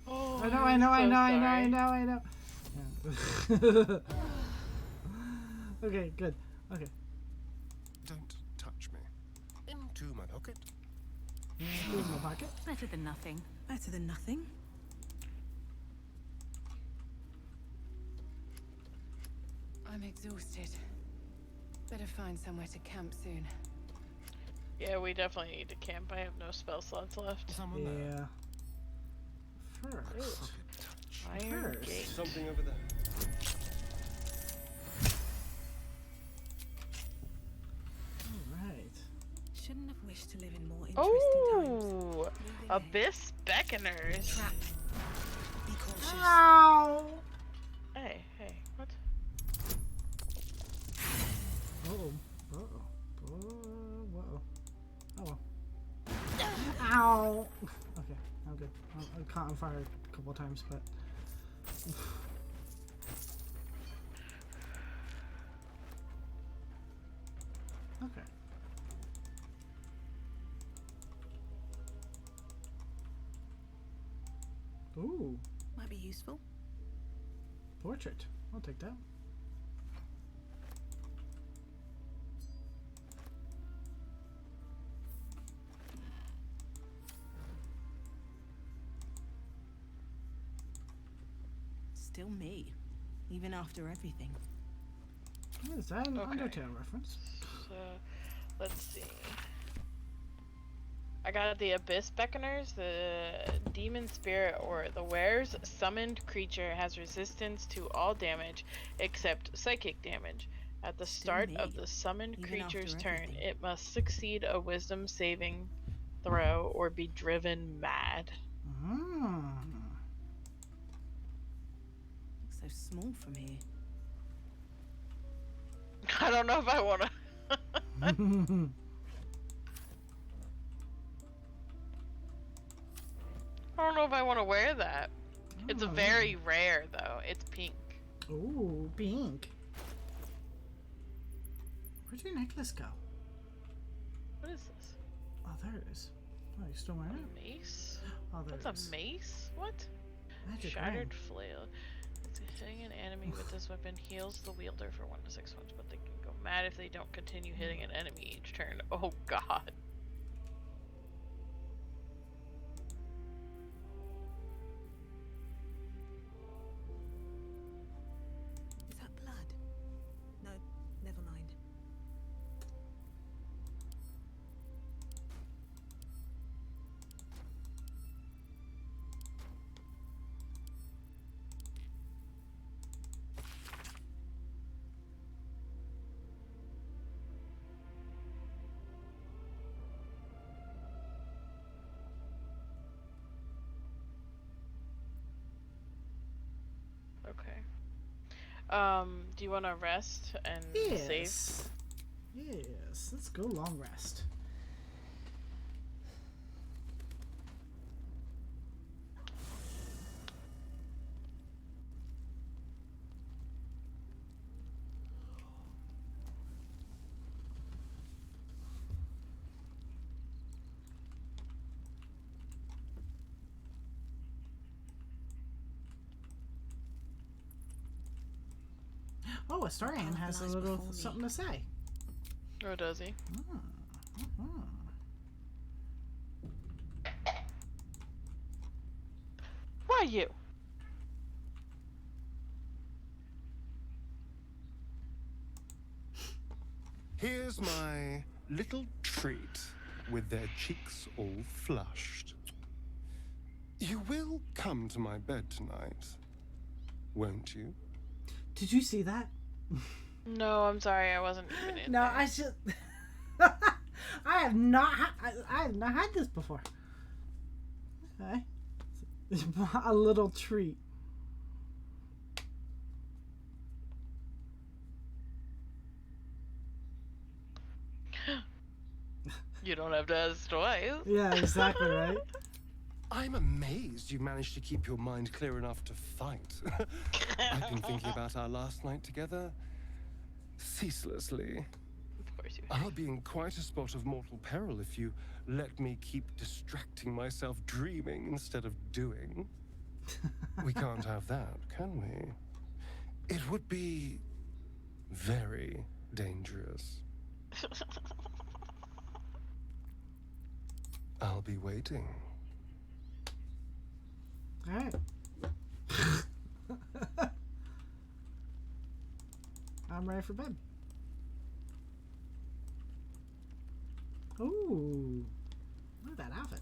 Oh, I know. Yeah. Okay, good. Okay. Don't touch me. Into my pocket. Here's my pocket. Better than nothing. Better than nothing. I'm exhausted. Better find somewhere to camp soon. Yeah, we definitely need to camp. I have no spell slots left. Yeah. First. Iron Gate. Something over there. Alright. Shouldn't have wished to live in more interesting Oh, Abyss Beckoners. Be cautious. Ow! Hey, what? Uh-oh. Whoa. Oh. Ow! Okay, I'm good. I caught on fire a couple times, but... Okay. Ooh. Might be useful. Portrait. I'll take that. Still me, even after everything. Is that an Undertale reference? So, let's see. I got the Abyss Beckoners. The demon spirit or the wearer's summoned creature has resistance to all damage except psychic damage. At the start of the summoned even creature's after turn, everything. it must succeed a wisdom saving throw or be driven mad. Looks so small from here. I don't know if I want to. I don't know if I want to wear that. It's very rare though. It's pink. Ooh, pink. Where'd your necklace go? What is this? Oh, there it is. Oh, you still wearing it? Mace? Oh, there That's it is. a mace? What? Magic Shattered ring. flail. It's hitting an enemy with this weapon heals the wielder for 1 to 6 months, but they can go mad if they don't continue hitting an enemy each turn. Oh god. Is that blood? No, never mind. Okay. Do you want to rest and save? Yes, let's go long rest. Oh, Astarion has a little something to say. Oh, does he? Why you? Here's my little treat with their cheeks all flushed. You will come to my bed tonight, won't you? Did you see that? No, I'm sorry, I wasn't even in No, there. I should. I have not. I have not had this before. Okay, a little treat. You don't have to ask twice. Yeah, exactly right. I'm amazed you managed to keep your mind clear enough to fight. I've been thinking about our last night together ceaselessly. Of course you I'll be in quite a spot of mortal peril if you let me keep distracting myself dreaming instead of doing. We can't have that, can we? It would be very dangerous. I'll be waiting. All right. I'm ready for bed. Ooh, look at that outfit.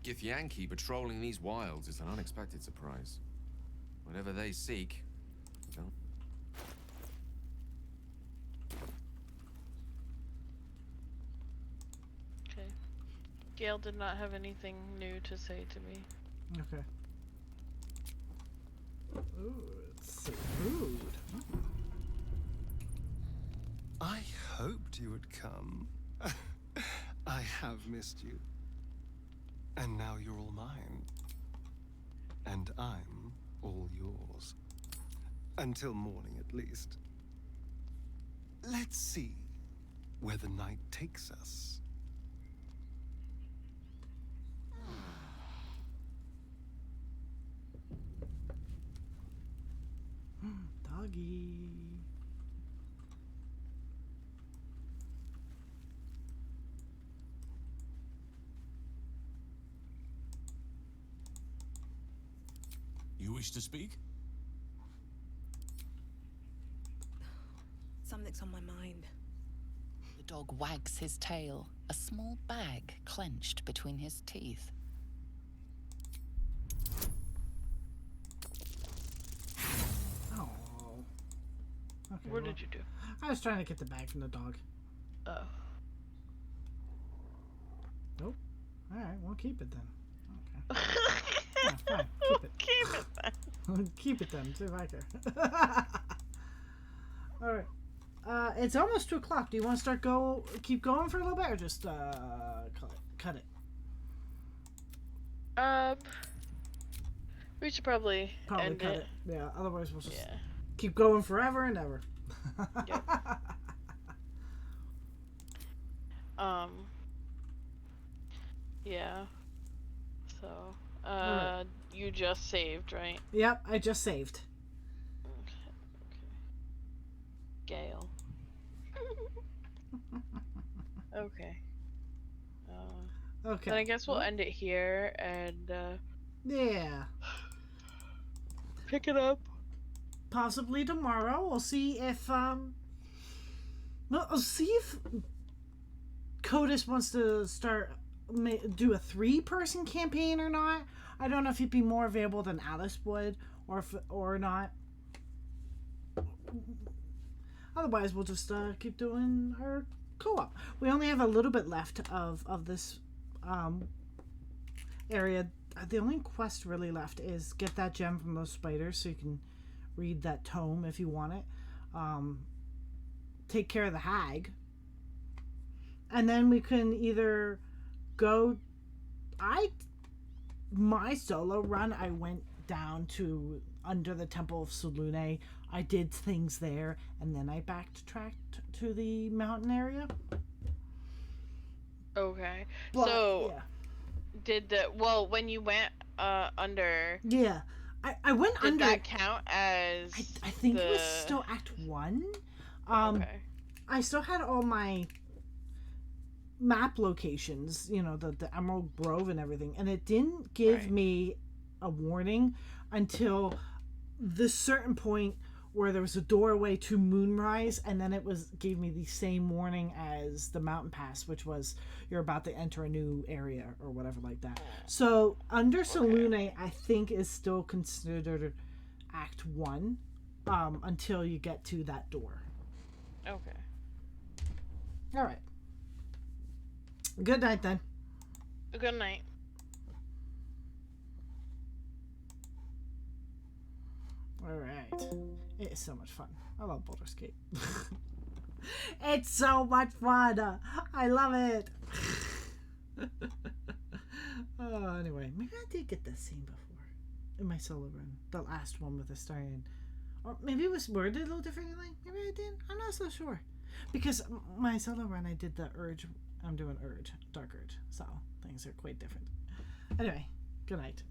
Githyanki patrolling these wilds is an unexpected surprise. Whatever they seek, don't. Okay. Gale did not have anything new to say to me. Okay. Ooh, let's see. Food. I hoped you would come. I have missed you. And now you're all mine. And I'm all yours. Until morning, at least. Let's see where the night takes us. Doggy. You wish to speak? Something's on my mind. The dog wags his tail, a small bag clenched between his teeth. Oh. Okay. What did you do? I was trying to get the bag from the dog. Oh. Nope. All right, we'll keep it then. Okay. Yeah, fine. Keep it. Keep it then. Keep it then. See if I care. All right. It's almost 2 o'clock. Do you want to keep going for a little bit, or just cut it? We should probably end cut it. it. Yeah. Otherwise, we'll just keep going forever and ever. Yep. Yeah. So, Right. You just saved, right? Yep, I just saved. Okay. Gale. Okay. Okay. Then I guess we'll end it here and Yeah. pick it up. Possibly tomorrow. We'll see if I'll see if Codis wants to do a 3-person campaign or not. I don't know if he'd be more available than Alice would, or not. Otherwise, we'll just keep doing our co-op. We only have a little bit left of this area. The only quest really left is get that gem from those spiders so you can read that tome if you want it. Take care of the hag. And then we can either go... My solo run, I went down to under the Temple of Selune. I did things there, and then I backtracked to the mountain area. Okay. But, so, yeah. when you went under... Yeah. I went did under... Did that count as... I think it was still Act 1. Okay. I still had all my map locations, the Emerald Grove and everything, and it didn't give me a warning until this certain point where there was a doorway to Moonrise, and then gave me the same warning as the Mountain Pass, which was you're about to enter a new area or whatever like that. So under Selune, I think is still considered Act 1 until you get to that door. Okay. All right. Good night, then. Good night. All right. It is so much fun. I love Baldur's Gate. It's so much fun. I love it. Anyway, maybe I did get this scene before in my solo run, the last one with Astarion, or maybe it was worded a little differently. Maybe I did. I'm not so sure, because my solo run I did the Urge. I'm doing Urge, Dark Urge, so things are quite different. Anyway, good night.